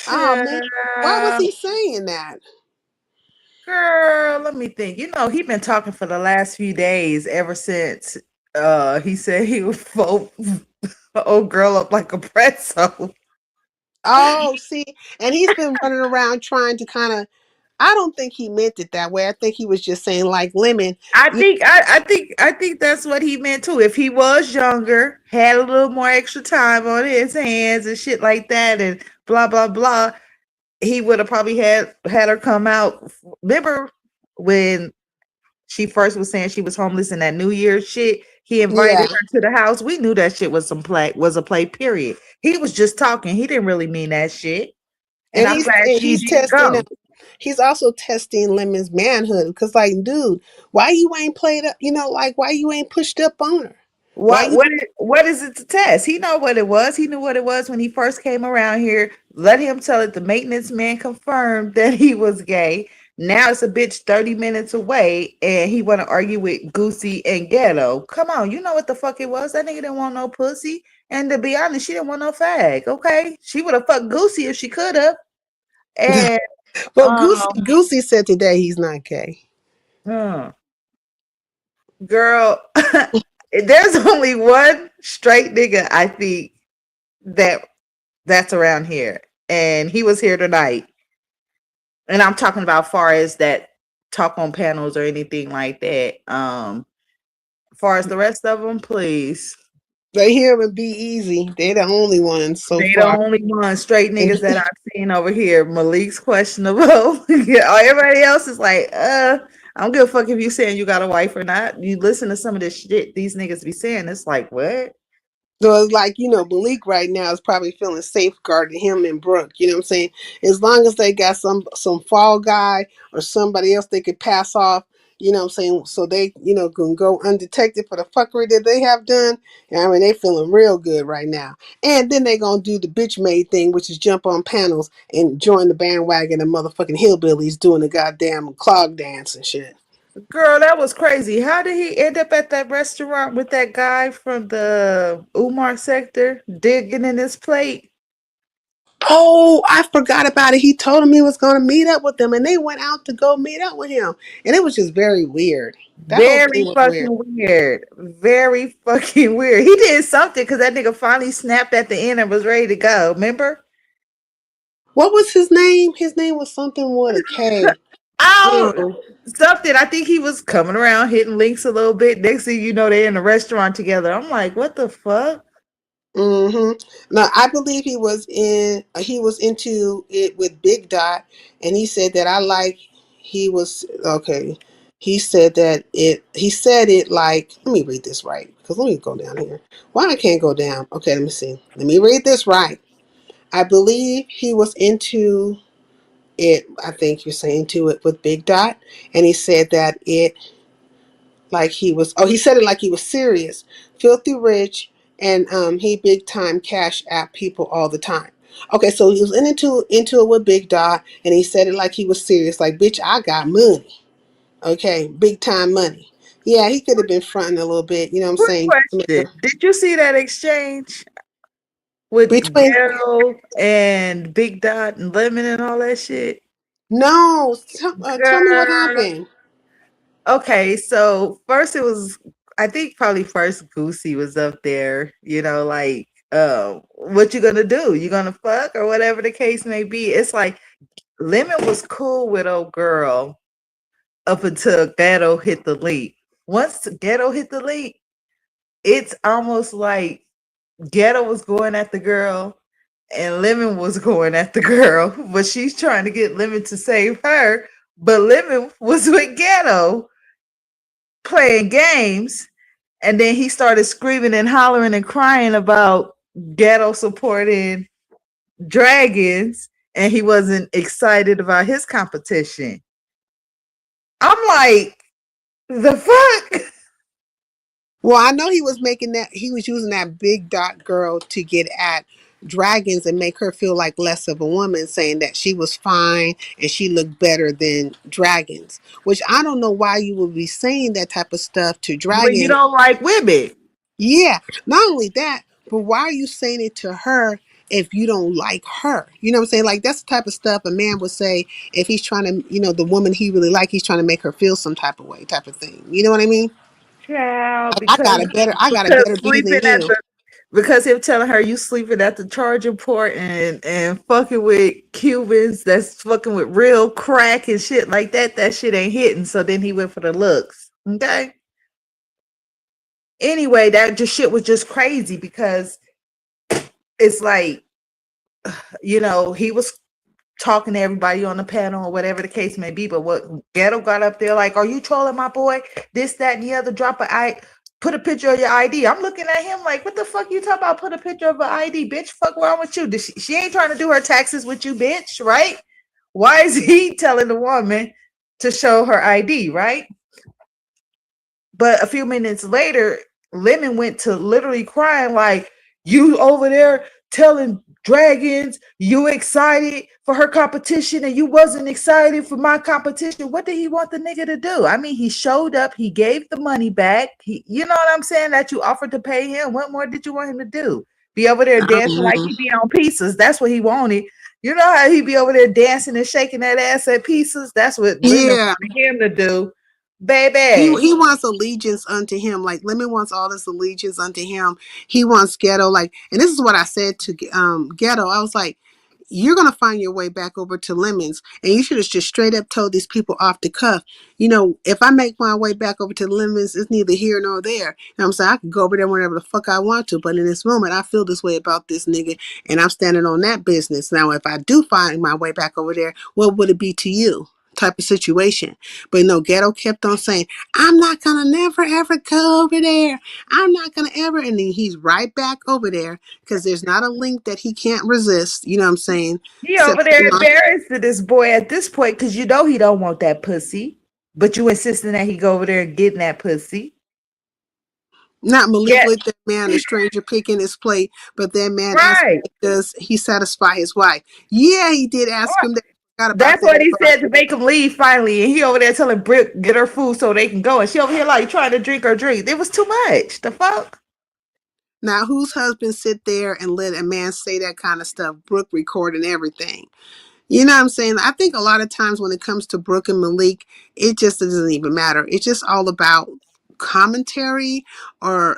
Oh man, why was chill. he saying that? Girl, let me think. He been talking for the last few days ever since he said he would fold old girl up like a pretzel. Oh, see, and he's been running around trying to kind of. I don't think he meant it that way. I think he was just saying like Lemon. I You, think I think that's what he meant too. If he was younger, had a little more extra time on his hands and shit like that, and blah blah blah, he would have probably had her come out. Remember when she first was saying she was homeless in that New Year's shit? He invited yeah, her to the house. We knew that shit was was a play. Period. He was just talking. He didn't really mean that shit. And and I'm he's glad and she he's didn't testing. go. He's also testing Lemon's manhood because, like, dude, why you ain't played up? Like why you ain't pushed up on her? Why What you? what what is it to test? He know what it was. He knew what it was when he first came around here. Let him tell it. The maintenance man confirmed that he was gay. Now it's a bitch 30 minutes away, and he want to argue with Goosey and Ghetto. Come on, you know what the fuck it was. That nigga didn't want no pussy, and to be honest, she didn't want no fag. Okay, she would have fucked Goosey if she could have. And Well, um, Goosey said today he's not gay. uh, girl, there's only one straight nigga I think that that's around here, and he was here tonight. And I'm talking about far as that talk on panels or anything like that. Far as the rest of them, please. They hear and be easy. They're the only ones so They the far. only one straight And niggas that I've seen over here. Malik's questionable. Yeah, everybody else is like, I don't give a fuck if you saying you got a wife or not. You listen to some of this shit these niggas be saying, it's like, what? so it's like, Malik right now is probably feeling safeguarded, him and Brooke. You know what I'm saying? As long as they got some fall guy or somebody else they could pass off, you know what I'm saying? So they, can go undetected for the fuckery that they have done. And I mean, they feeling real good right now. And then they gonna do the bitch made thing, which is jump on panels and join the bandwagon of motherfucking hillbillies doing the goddamn clog dance and shit. Girl, that was crazy. How did he end up at that restaurant with that guy from the Umar sector digging in his plate? Oh, I forgot about it. He told him he was going to meet up with them, and they went out to go meet up with him, and it was just very weird. That whole thing Very was weird. fucking weird. Very fucking weird. He did something because that nigga finally snapped at the end and was ready to go. Remember? What was his name? His name was something with a K. Oh, something. I think he was coming around hitting links a little bit. Next thing you know, they're in a restaurant together. I'm like, what the fuck? No, I believe he was into it with Big Dot, and he said that he was okay. He said that he said it like, let me read this right, because let me go down here. Why I can't go down? Okay, let me see. Let me read this right. I believe he was into it. I think you're saying to it with Big Dot, and he said that it like he was. Oh, he said it like he was serious, filthy rich, and he big time cash app people all the time. Okay, so he was into it with Big Dot, and he said it like he was serious, like bitch, I got money. Okay, big time money. Yeah, he could have been fronting a little bit. You know what I'm Quick saying? question. Did you see that exchange with Between Ghetto and Big Dot and Lemon and all that shit? no, tell me what Girl. happened. Okay, so first it was, I think probably first Goosey was up there, like, what you gonna do? You gonna fuck or whatever the case may be. It's like Lemon was cool with old girl up until Ghetto hit the leak. Once Ghetto hit the leak, it's almost like Ghetto was going at the girl and Lemon was going at the girl, but she's trying to get Lemon to save her. But Lemon was with Ghetto playing games, and then he started screaming and hollering and crying about Ghetto supporting Dragons, and he wasn't excited about his competition. I'm like, the fuck? Well, I know he was making that, he was using that Big Dot girl to get at Dragons and make her feel like less of a woman, saying that she was fine and she looked better than Dragons. Which I don't know why you would be saying that type of stuff to When you Dragon. don't like women. Yeah, not only that, but why are you saying it to her if you don't like her? You know what I'm saying? Like that's the type of stuff a man would say if he's trying to, the woman he really like, he's trying to make her feel some type of way, type of thing. You know what I mean? Child, I got a because better B than sleeping at you. the because him telling her you sleeping at the charging port and fucking with Cubans that's fucking with real crack and shit like that, that shit ain't hitting. So then he went for the looks. Okay. Anyway, that just shit was just crazy because it's like, he was talking to everybody on the panel or whatever the case may be. But what Ghetto got up there like, are you trolling my boy? This, that, and the other. Put a picture of your ID. I'm looking at him like, what the fuck you talking about? Put a picture of her ID, bitch. Fuck wrong with you? She ain't trying to do her taxes with you, bitch, right? Why is he telling the woman to show her ID, right? But a few minutes later, Lemon went to literally crying like, you over there telling Dragons you excited for her competition and you wasn't excited for my competition. What did he want the nigga to do? I mean, he showed up, he gave the money back. You know what I'm saying? That you offered to pay him. What more did you want him to do? Be over there dancing like he be on pieces. That's what he wanted. You know how he be over there dancing and shaking that ass at pieces? That's what Lemon Yeah. wanted him to do. He Baby. he wants allegiance unto him. Like Lemon wants all this allegiance unto him. He wants Ghetto. Like, and this is what I said to Ghetto. I was like, you're gonna find your way back over to Lemons, and you should have just straight up told these people off the cuff. If I make my way back over to Lemons, it's neither here nor there. And I'm saying I can go over there whenever the fuck I want to, but in this moment, I feel this way about this nigga, and I'm standing on that business. Now, if I do find my way back over there, what would it be to you? Type of situation. But no, Ghetto kept on saying, I'm not gonna never ever go over there. I'm not gonna ever. And then he's right back over there because there's not a link that he can't resist. You know what I'm saying? He Except over there embarrassed to this boy at this point because he don't want that pussy. But you insisting that he go over there and getting that pussy. not Yeah. manipulate that man, a stranger picking his plate, but that man asked, Right. does he satisfy his wife? Yeah, he did ask him that. Forgot about That's that what he part. said to make him leave finally. And he over there telling Brick get her food so they can go. And she over here like trying to drink her drink. It was too much. The fuck? Now, whose husband sit there and let a man say that kind of stuff? Brooke recording everything. You know what I'm saying? I think a lot of times when it comes to Brooke and Malik, it just doesn't even matter. It's just all about commentary or,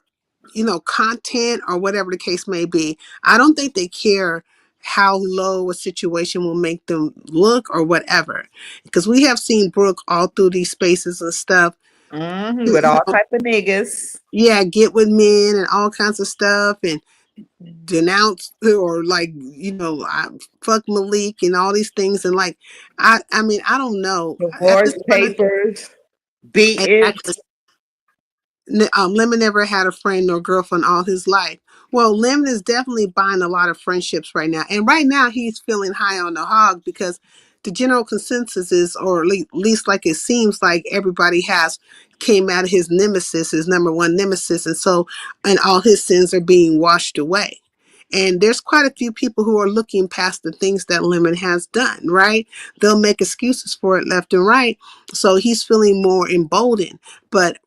content or whatever the case may be. I don't think they care how low a situation will make them look or whatever. Because we have seen Brooke all through these spaces and stuff. With all type of niggas. Yeah, get with men and all kinds of stuff and denounce or like fuck Malik and all these things and like I mean I don't know at Divorce this point papers, beating. exactly. Lemon never had a friend nor girlfriend all his life. Well, Lemon is definitely buying a lot of friendships right now, and right now he's feeling high on the hog because the general consensus is, or at least like it seems like everybody has came out of his nemesis, his number one nemesis, and all his sins are being washed away. And there's quite a few people who are looking past the things that Lemon has done, right? They'll make excuses for it left and right. So he's feeling more emboldened. But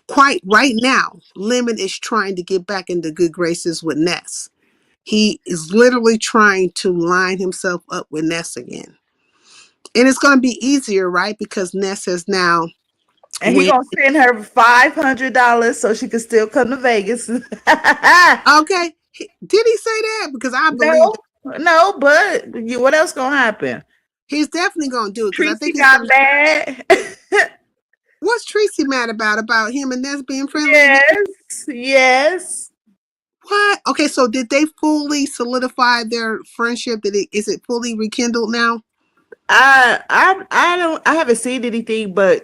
quite right now, Lemon is trying to get back into good graces with Ness. He is literally trying to line himself up with Ness again. And it's going to be easier, right? Because Ness has now And he went. gonna send her $500 so she can still come to Vegas. Okay. Did he say that? Because I believe no, but what else gonna happen? he's definitely going to do it. Because I Tracy think he's got going to. mad. What's Tracy mad about? About him and Ness being friendly again? Yes. What? Okay, so did they fully solidify their friendship? Is it fully rekindled now? I haven't seen anything, but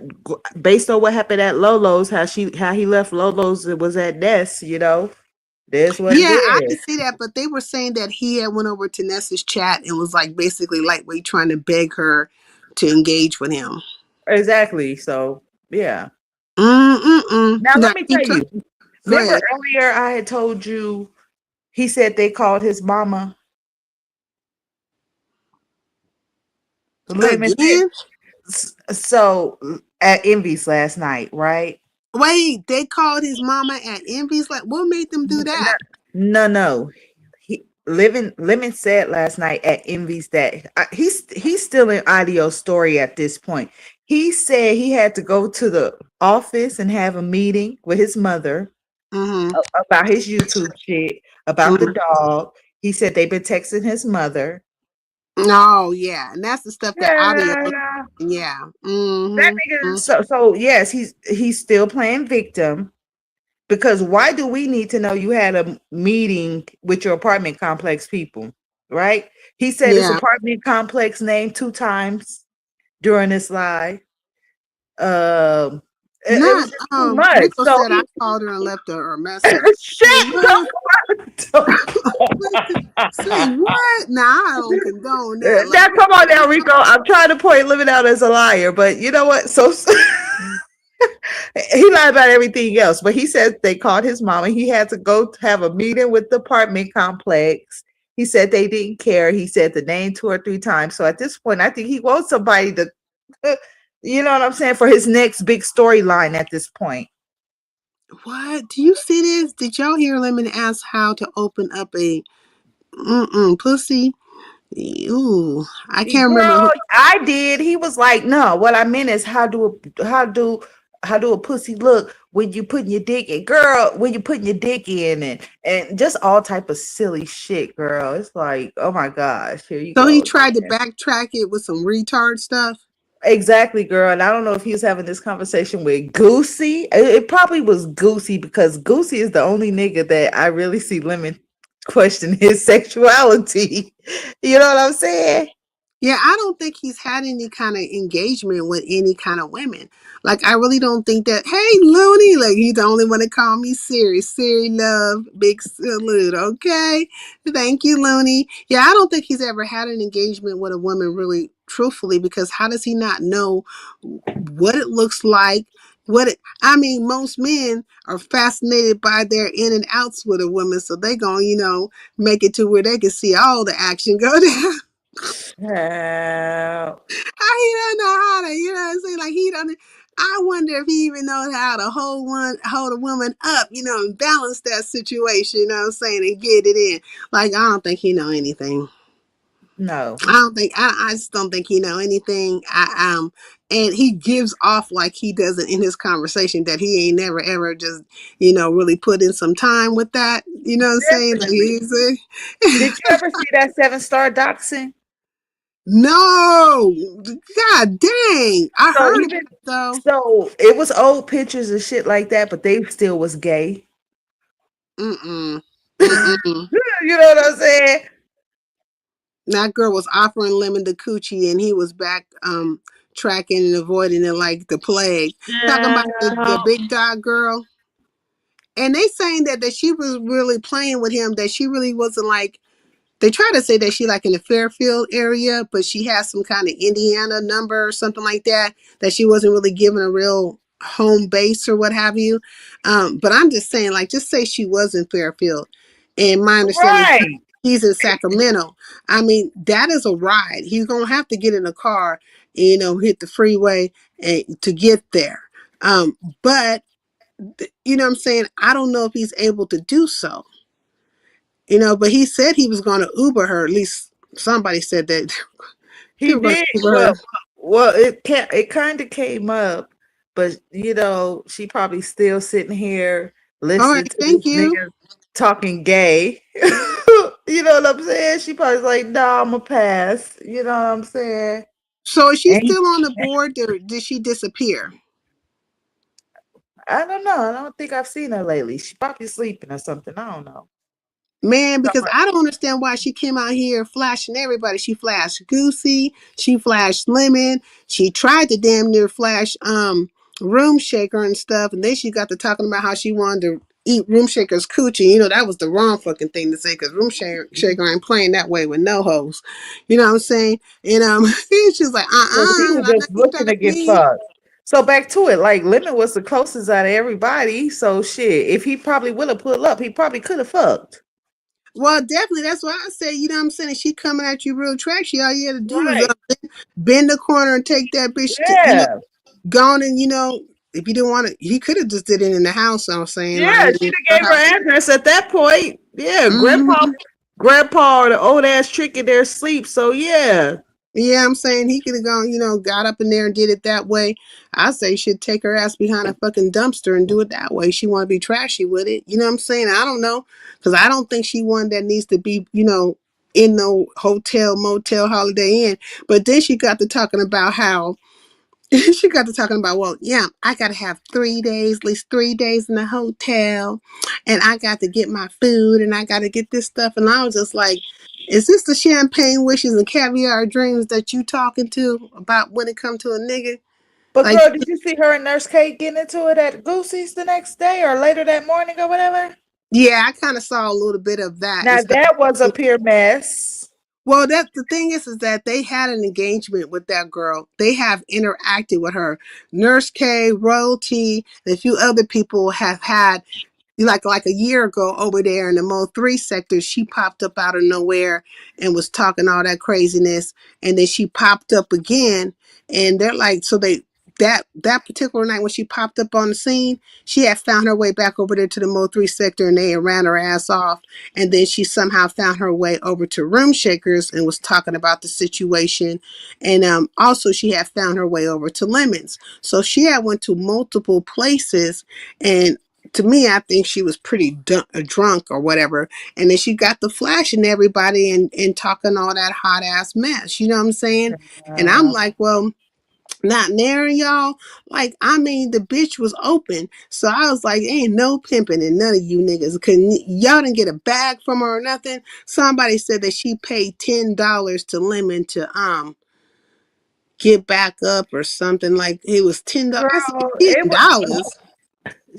based on what happened at Lolo's, how he left Lolo's, it was at Ness. That's what it Yeah, I is. can see that, but they were saying that he had went over to Nessa's chat and was like basically lightweight trying to beg her to engage with him. Exactly. So yeah. Now Now, let me tell you. go Remember ahead. earlier I had told you he said they called his mama. Lemon Again? so at Envy's last night, right? Wait, they called his mama at Envy's? Like, what made them do that? No. Lemon said last night at Envy's that he's still in audio story at this point. He said he had to go to the office and have a meeting with his mother about his YouTube shit, about the dog. He said they've been texting his mother. Oh, yeah. And that's the stuff that audio. Yeah. That nigga, so yes, he's still playing victim. Because why do we need to know you had a meeting with your apartment complex people, right? He said his apartment complex name 2 times during this live. It was just too much. Rico So said I called her and left her a message. Shut What? Say what? Nah, I don't condone that. Now come on now, Rico. I'm trying to point Lemon out as a liar, but you know what? So he lied about everything else, but he said they called his mom and he had to go have a meeting with the apartment complex. He said they didn't care. He said the name 2 or 3 times. So at this point, I think he wants somebody to, you know what I'm saying, for his next big storyline at this point. What? Do you see this? Did y'all hear Lemon ask how to open up a pussy? Ooh, I can't remember. Girl, I did. He was like, no, what I meant is how do a pussy look when you putting your dick in, girl, when you putting your dick in and just all type of silly shit, girl. It's like, oh my gosh, here you go. So he tried to backtrack it with some retard stuff. Exactly, girl. And I don't know if he was having this conversation with Goosey. It probably was Goosey because Goosey is the only nigga that I really see Lemon question his sexuality. You know what I'm saying? Yeah, I don't think he's had any kind of engagement with any kind of women. Like, I really don't think that, hey, Looney, like, he's the only one to call me Siri. Siri, love, big salute, okay? Thank you, Looney. Yeah, I don't think he's ever had an engagement with a woman really truthfully because how does he not know what it looks like? I mean, most men are fascinated by their in and outs with a woman, so they gonna, make it to where they can see all the action go down. How he don't know how to, you know what I'm saying? Like he don't. I wonder if he even knows how to hold a woman up, and balance that situation, you know what I'm saying, and get it in. Like, I don't think he know anything. No. I just don't think he know anything. And he gives off like he doesn't in his conversation that he ain't never ever just, really put in some time with that. You know what I'm saying? Like Definitely. Did you ever see that 7-star doxing? No, God dang. I So heard about even it though. so, it was old pictures and shit like that, but they still was gay. Mm-mm. Mm-mm. You know what I'm saying? That girl was offering Lemon the coochie and he was back tracking and avoiding it like the plague. Talking about the Yeah. big dog girl. And they saying that she was really playing with him, that she really wasn't like, they try to say that she like in the Fairfield area, but she has some kind of Indiana number or something like that, that she wasn't really given a real home base or what have you. But I'm just saying, like, just say she was in Fairfield. And my understanding is Right. he's in Sacramento. I mean, that is a ride. He's going to have to get in a car, hit the freeway to get there. But you know what I'm saying? I don't know if he's able to do so. But he said he was going to Uber her. At least somebody said that they He were going did. to Uber her. Well, it kind of came up, but she probably still sitting here All listening right, to thank this you. nigga talking gay. You know what I'm saying? She probably like, "Nah, I'ma pass." You know what I'm saying? So is she And still on the board, or did she disappear? I don't know. I don't think I've seen her lately. She probably sleeping or something. I don't know. Man, because I don't understand why she came out here flashing everybody. She flashed Goosey, she flashed Lemon, she tried to damn near flash Room Shaker and stuff, and then she got to talking about how she wanted to eat Room Shaker's coochie. That was the wrong fucking thing to say, because Shaker ain't playing that way with no hoes. You know what I'm saying? And she was like, Well, she was I'm not just you looking to talking to get me. fucked. So back to it, like Lemon was the closest out of everybody. So shit, if he probably would have pulled up, he probably could have fucked. Well, definitely. That's why I say, you know what I'm saying? She coming at you real trashy. All you had to do was Right. bend the corner and take that bitch to, Yeah. gone and, if you didn't want to, he could have just did it in the house. I'm saying, like, Yeah, she'd have gave her house. her address at that point. Yeah, Mm-hmm. grandpa or the old ass trick in their sleep. So yeah. Yeah, I'm saying he could have gone, got up in there and did it that way. I say she'd take her ass behind a fucking dumpster and do it that way. She want to be trashy with it. You know what I'm saying? I don't know. Because I don't think she one that needs to be, in no hotel, motel, Holiday Inn. But then she got to talking about how she got to talking about, well, yeah, I got to have 3 days, at least 3 days in the hotel, and I got to get my food, and I got to get this stuff. And I was just like, is this the champagne wishes and caviar dreams that you talking to about when it come to a nigga? But Like, girl, did you see her and Nurse Kate getting into it at Goosey's the next day or later that morning or whatever? yeah, I kind of saw a little bit of that and Now stuff. that was a pure mess. Well, that's the thing is that they had an engagement with that girl. They have interacted with her. Nurse K, Royalty, and a few other people have had like a year ago over there in the Mo 3 sector. She popped up out of nowhere and was talking all that craziness, and then she popped up again, and they're like, so they that particular night when she popped up on the scene, she had found her way back over there to the Mo 3 sector, and they had ran her ass off. And then she somehow found her way over to Room Shakers and was talking about the situation. And also she had found her way over to Lemons. So she had went to multiple places, and to me, I think she was pretty drunk or whatever. And then she got the flashing everybody and talking all that hot ass mess. You know what I'm saying? And I'm Uh, like, well, not there, y'all. Like, I mean, the bitch was open. So I was like, ain't no pimping and none of you niggas. Y'all didn't get a bag from her or nothing. Somebody said that she paid $10 to Lemon to get back up or something. Like it was $10. I said,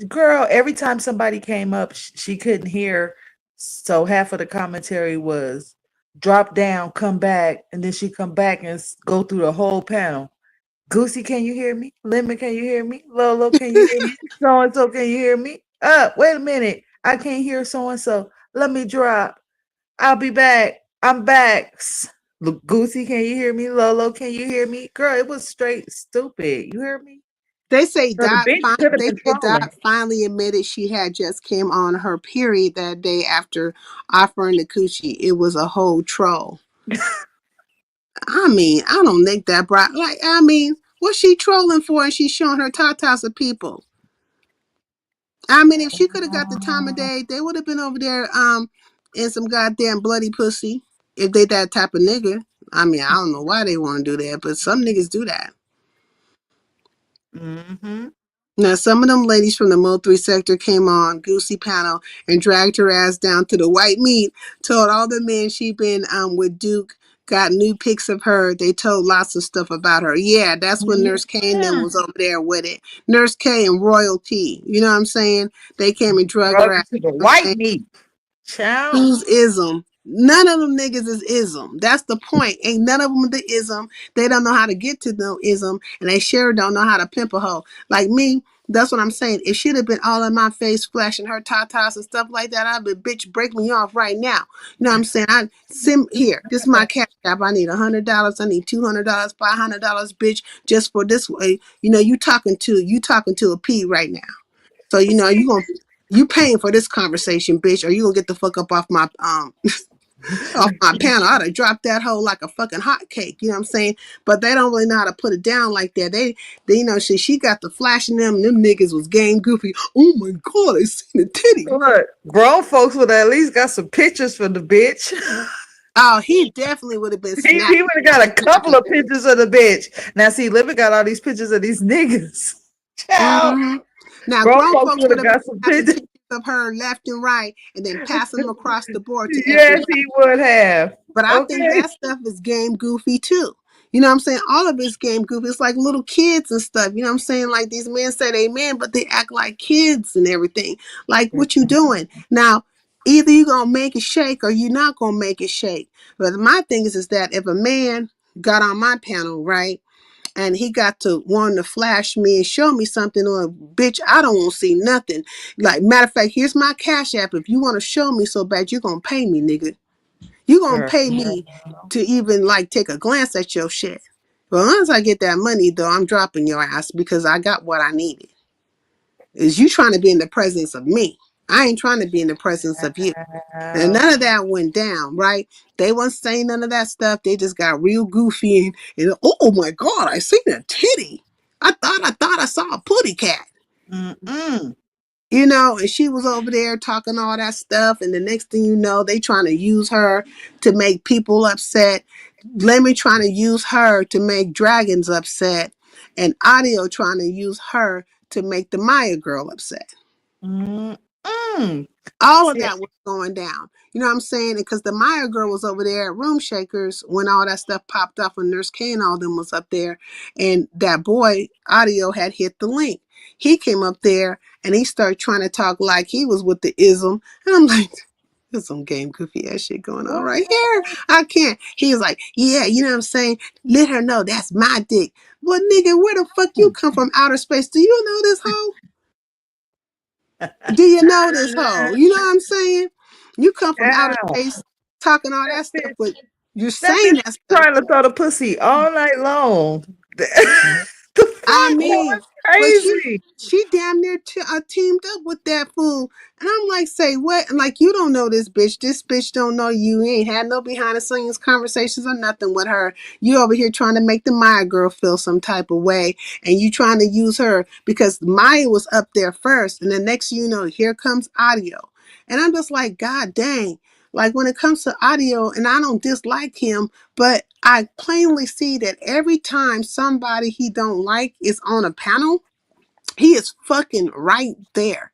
girl, $10. every time somebody came up, she couldn't hear. So half of the commentary was drop down, come back, and then she come back and go through the whole panel. Goosey, can you hear me? Lemon, can you hear me? Lolo, can you hear me? So and so, can you hear me? Wait a minute. I can't hear so and so. Let me drop. I'll be back. I'm back. Goosey, can you hear me? Lolo, can you hear me? Girl, it was straight stupid. You hear me? They say So the Dot. bitch could have They been say trolling. Dot finally admitted she had just came on her period that day after offering the coochie. It was a whole troll. I mean, I don't think that brought like. I mean, what's she trolling for? And she's showing her tatas to people. I mean, if she could have got the time of day, they would have been over there in some goddamn bloody pussy. If they that type of nigga. I mean, I don't know why they want to do that, but some niggas do that. Mm-hmm. Now, some of them ladies from the Mo 3 sector came on Goosey panel and dragged her ass down to the white meat, told all the men she been with Duke, got new pics of her. They told lots of stuff about her. Yeah, that's when Nurse K and them was over there with it. Nurse K and Royalty. You know what I'm saying? They came and drug her Drugged ass. to the white meat. Child. Who's ism? None of them niggas is ism. That's the point. Ain't none of them the ism. They don't know how to get to no ism, and they sure don't know how to pimp a hoe. Like me, that's what I'm saying. It should have been all in my face, flashing her tatas and stuff like that. I'd be, bitch, break me off right now. You know what I'm saying? I sim here. This is my cash app. I need $100. I need $200, $500, bitch, just for this way. You know, you talking to a P right now. So you know you paying for this conversation, bitch, or you gonna get the fuck up off my off my panel. I'd have dropped that hoe like a fucking hot cake. You know what I'm saying? But they don't really know how to put it down like that. They you know, she got the flashing them. Them niggas was game goofy. Oh my god, I seen a titty. Look, grown folks would at least got some pictures for the bitch. Oh, he definitely would have been He would have got a couple of pictures of the bitch. Now, see, Libby got all these pictures of these niggas. Child. Mm-hmm. Now, Grown grown folks folks would would have have got some got the pictures. pictures of her left and right, and then passing them across the board to Yes, everybody. he would have. But I think Okay. that stuff is game goofy too. You know what I'm saying? All of it's game goofy. It's like little kids and stuff. You know what I'm saying? Like these men say they men, but they act like kids and everything. Like what you doing? Now, either you gonna make it shake or you not gonna make it shake. But my thing is that if a man got on my panel, right? And he got to want to flash me and show me something, or bitch, I don't want to see nothing. Like, matter of fact, here's my cash app. If you want to show me so bad, you're gonna pay me, nigga. You gonna pay me to even like take a glance at your shit. But once I get that money though, I'm dropping your ass because I got what I needed. Is you trying to be in the presence of me. I ain't trying to be in the presence of you. And none of that went down, right? They wasn't saying none of that stuff. They just got real goofy and oh my god, I seen a titty. I thought I saw a putty cat. Mm-mm. You know, and she was over there talking all that stuff, and the next thing you know, they trying to use her to make people upset. Lemmy trying to use her to make dragons upset, and Audio trying to use her to make the Maya girl upset. Mm-mm. All of that was going down. You know what I'm saying? Because the Maya girl was over there at Room Shakers when all that stuff popped off when Nurse K and all them was up there. And that boy, Audio, had hit the link. He came up there and he started trying to talk like he was with the ism. And I'm like, there's some game goofy ass shit going on right here. I can't. He was like, yeah, you know what I'm saying? Let her know that's my dick. Well, nigga, where the fuck you come from outer space? Do you know this hoe? Do you know this hoe? You know what I'm saying? You come from outer Yeah. space talking all that stuff, but you're That saying bitch that stuff. trying to throw the pussy all night long. The I fuck? That mean, was but crazy. she damn near teamed up with that fool. And I'm like, say what? And like, you don't know this bitch. This bitch don't know you. You ain't had no behind the scenes conversations or nothing with her. You over here trying to make the Maya girl feel some type of way. And you trying to use her because Maya was up there first. And the next you know, here comes Audio. And I'm just like, God dang. Like when it comes to Audio, and I don't dislike him, but I plainly see that every time somebody he don't like is on a panel, he is fucking right there.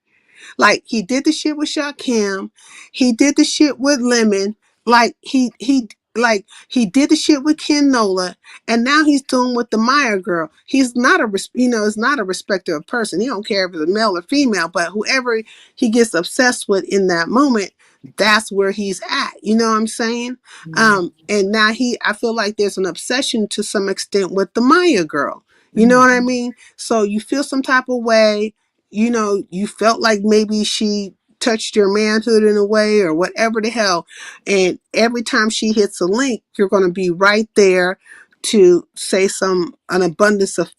Like he did the shit with Shakim, he did the shit with Lemon, like he did the shit with Ken Nola, and now he's doing with the Meyer girl. He's not is not a respecter of person. He don't care if it's a male or female, but whoever he gets obsessed with in that moment, that's where he's at. You know what I'm saying? And now I feel like there's an obsession to some extent with the Maya girl. You know what I mean? So you feel some type of way, you know, you felt like maybe she touched your manhood in a way or whatever the hell. And every time she hits a link, you're going to be right there to say an abundance of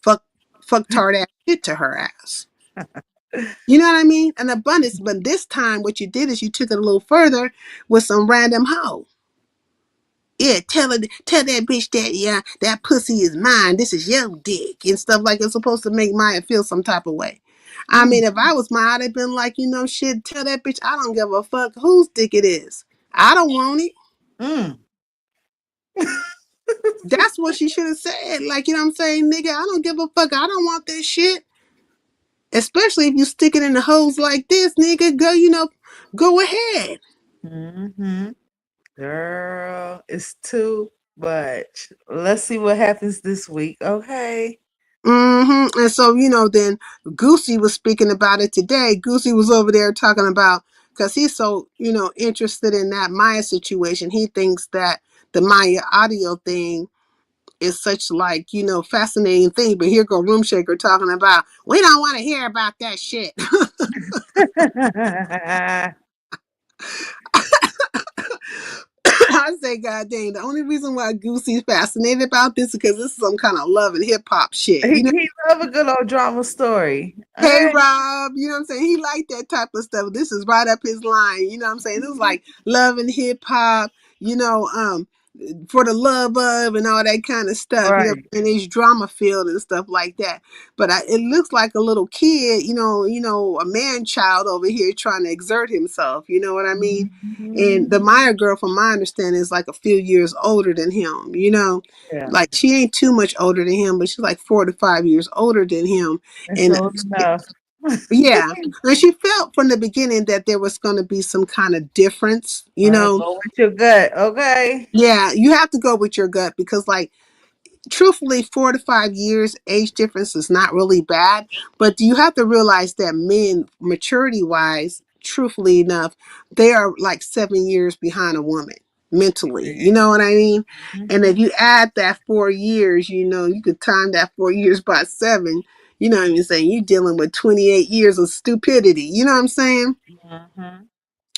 fucktard ass shit to her ass. You know what I mean? An abundance. But this time, what you did is you took it a little further with some random hoe. Yeah, tell that bitch that that pussy is mine. This is your dick and stuff like it's supposed to make Maya feel some type of way. I mean, if I was Maya, I'd have been like, shit. Tell that bitch I don't give a fuck whose dick it is. I don't want it. Mm. That's what she should have said. Like, you know what I'm saying, nigga, I don't give a fuck. I don't want this shit. Especially if you stick it in the hose like this, nigga. Go ahead. Mm-hmm. Girl, it's too much. Let's see what happens this week. Okay. And so, then Goosey was speaking about it today. Goosey was over there talking about, because he's so, interested in that Maya situation. He thinks that the Maya audio thing is such like, fascinating thing. But here go Room Shaker talking about, we don't want to hear about that shit. I say, God dang, the only reason why Goosey's fascinated about this is because this is some kind of love and hip hop shit. He love a good old drama story. All Hey right. Rob, you know what I'm saying? He liked that type of stuff. This is right up his line. You know what I'm saying? This is like love and hip hop, for the love of and all that kind of stuff, Right. and it's drama filled and stuff like that. But it looks like a little kid, a man child over here trying to exert himself. You know what I mean? And the Meyer girl, from my understanding, is like a few years older than him. Yeah. Like she ain't too much older than him, but she's like 4 to 5 years older than him. It's And old enough. yeah, and she felt from the beginning that there was going to be some kind of difference. Go with your gut. Okay. Yeah, you have to go with your gut because, like, truthfully, 4 to 5 years age difference is not really bad, but you have to realize that men, maturity wise, truthfully enough, they are like 7 years behind a woman mentally. You know what I mean? And if you add that 4 years, you could time that 4 years by 7. You know what I'm saying? You're dealing with 28 years of stupidity. You know what I'm saying? Mm-hmm.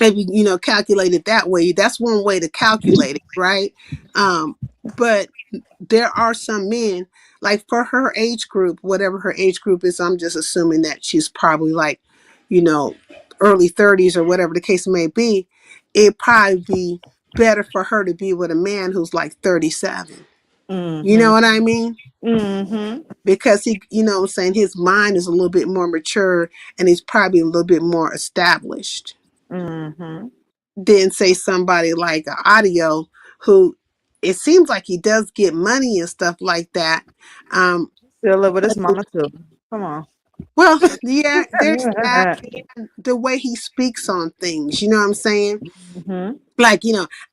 If you calculate it that way, that's one way to calculate it, right? But there are some men, like for her age group, whatever her age group is, I'm just assuming that she's probably like, early 30s or whatever the case may be. It'd probably be better for her to be with a man who's like 37. You Mm-hmm. know what I mean? Mm-hmm. Because he, what I'm saying, his mind is a little bit more mature and he's probably a little bit more established Mm-hmm. than say somebody like Audio, who it seems like he does get money and stuff like that. Still live with his But mama too. Come on. well, yeah, there's that, and the way he speaks on things. You know what I'm saying? Mm-hmm. Like,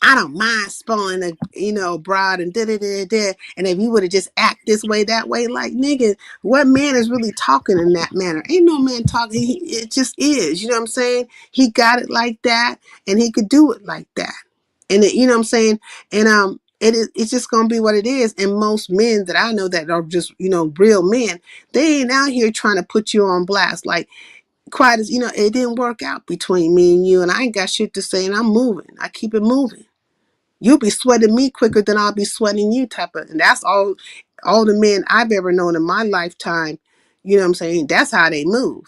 I don't mind spoiling a, broad and da da da da. And if you would have just act this way, that way, like, nigga, what man is really talking in that manner? Ain't no man talking. It just is. You know what I'm saying? He got it like that, and he could do it like that. And you know what I'm saying? And it's just gonna be what it is. And most men that I know that are just real men, they ain't out here trying to put you on blast. Like, quite as it didn't work out between me and you, and I ain't got shit to say, and I'm moving. I keep it moving. You'll be sweating me quicker than I'll be sweating you, type of. And that's all the men I've ever known in my lifetime. You know what I'm saying? That's how they move.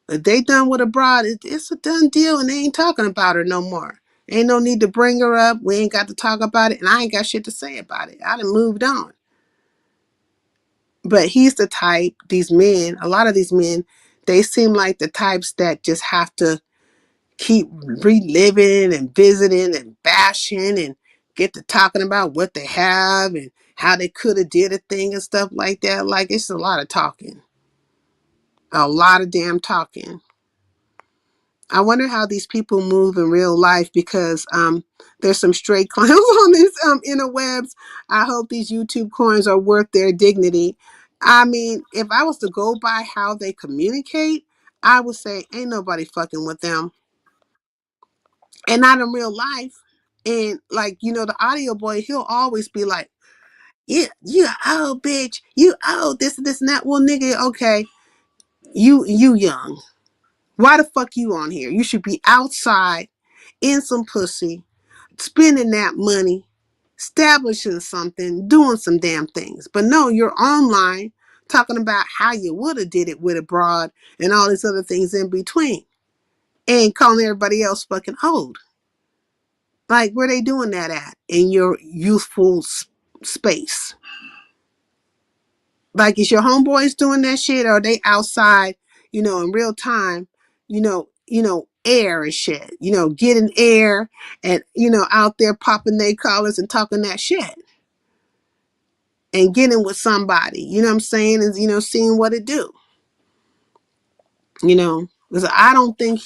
If they done with a broad, it's a done deal, and they ain't talking about her no more. Ain't no need to bring her up. We ain't got to talk about it, and I ain't got shit to say about it. I done moved on. But he's the type, these men, a lot of these men, they seem like the types that just have to keep reliving and visiting and bashing and get to talking about what they have and how they could have did a thing and stuff like that. Like, it's a lot of talking. A lot of damn talking. I wonder how these people move in real life because there's some straight clowns on these interwebs. I hope these YouTube coins are worth their dignity. I mean, if I was to go by how they communicate, I would say ain't nobody fucking with them. And not in real life. And like, the audio boy, he'll always be like, yeah, you old bitch, you old this and that. Well, nigga, okay, you young. Why the fuck you on here? You should be outside in some pussy, spending that money, establishing something, doing some damn things. But no, you're online talking about how you would have did it with a broad and all these other things in between, and calling everybody else fucking old. Like, where they doing that at in your youthful space? Like, is your homeboys doing that shit, or are they outside, in real time, air and shit, getting air and, out there popping their collars and talking that shit and getting with somebody, you know what I'm saying? And, seeing what it do, because I don't think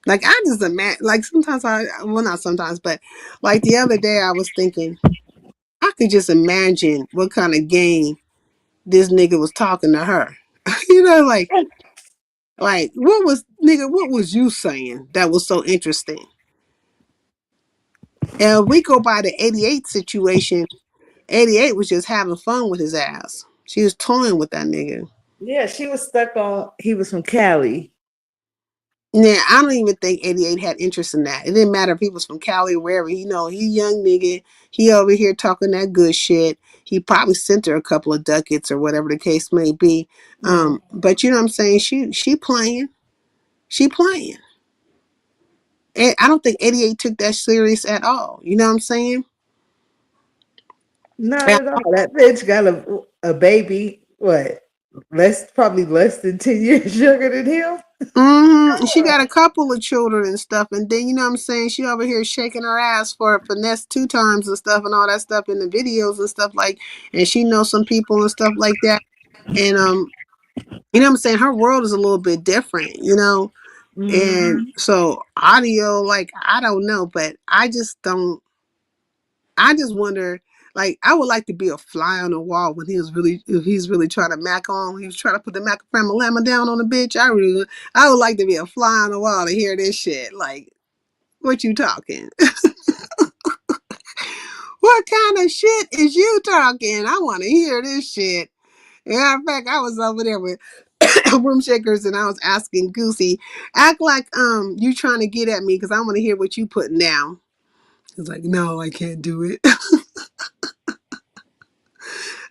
like, I just imagine, like, sometimes well, not sometimes, but like the other day I was thinking, I could just imagine what kind of game this nigga was talking to her. Like, what was you saying that was so interesting? And if we go by the 88 situation, 88 was just having fun with his ass. She was toying with that nigga. Yeah, she was stuck on. He was from Cali. Now, I don't even think 88 had interest in that. It didn't matter if he was from Cali or wherever. He young nigga. He over here talking that good shit. He probably sent her a couple of ducats or whatever the case may be. But you know what I'm saying? She playing. She playing. And I don't think 88 took that serious at all. You know what I'm saying? Not at all. That bitch got a baby. What? Probably less than 10 years younger than him. She got a couple of children and stuff, and then you know what I'm saying, she over here shaking her ass for a finesse 2 times and stuff and all that stuff in the videos and stuff, like, and she knows some people and stuff like that. And you know what I'm saying, her world is a little bit different, and so audio, like, I don't know, but I just wonder, like, I would like to be a fly on the wall when if he's really trying to he was trying to put the macrame down on the bitch. I would like to be a fly on the wall to hear this shit. Like, what you talking? What kind of shit is you talking? I want to hear this shit. Yeah, in fact, I was over there with room shakers and I was asking Goosey, act like you trying to get at me because I want to hear what you putting down. He's like, no, I can't do it.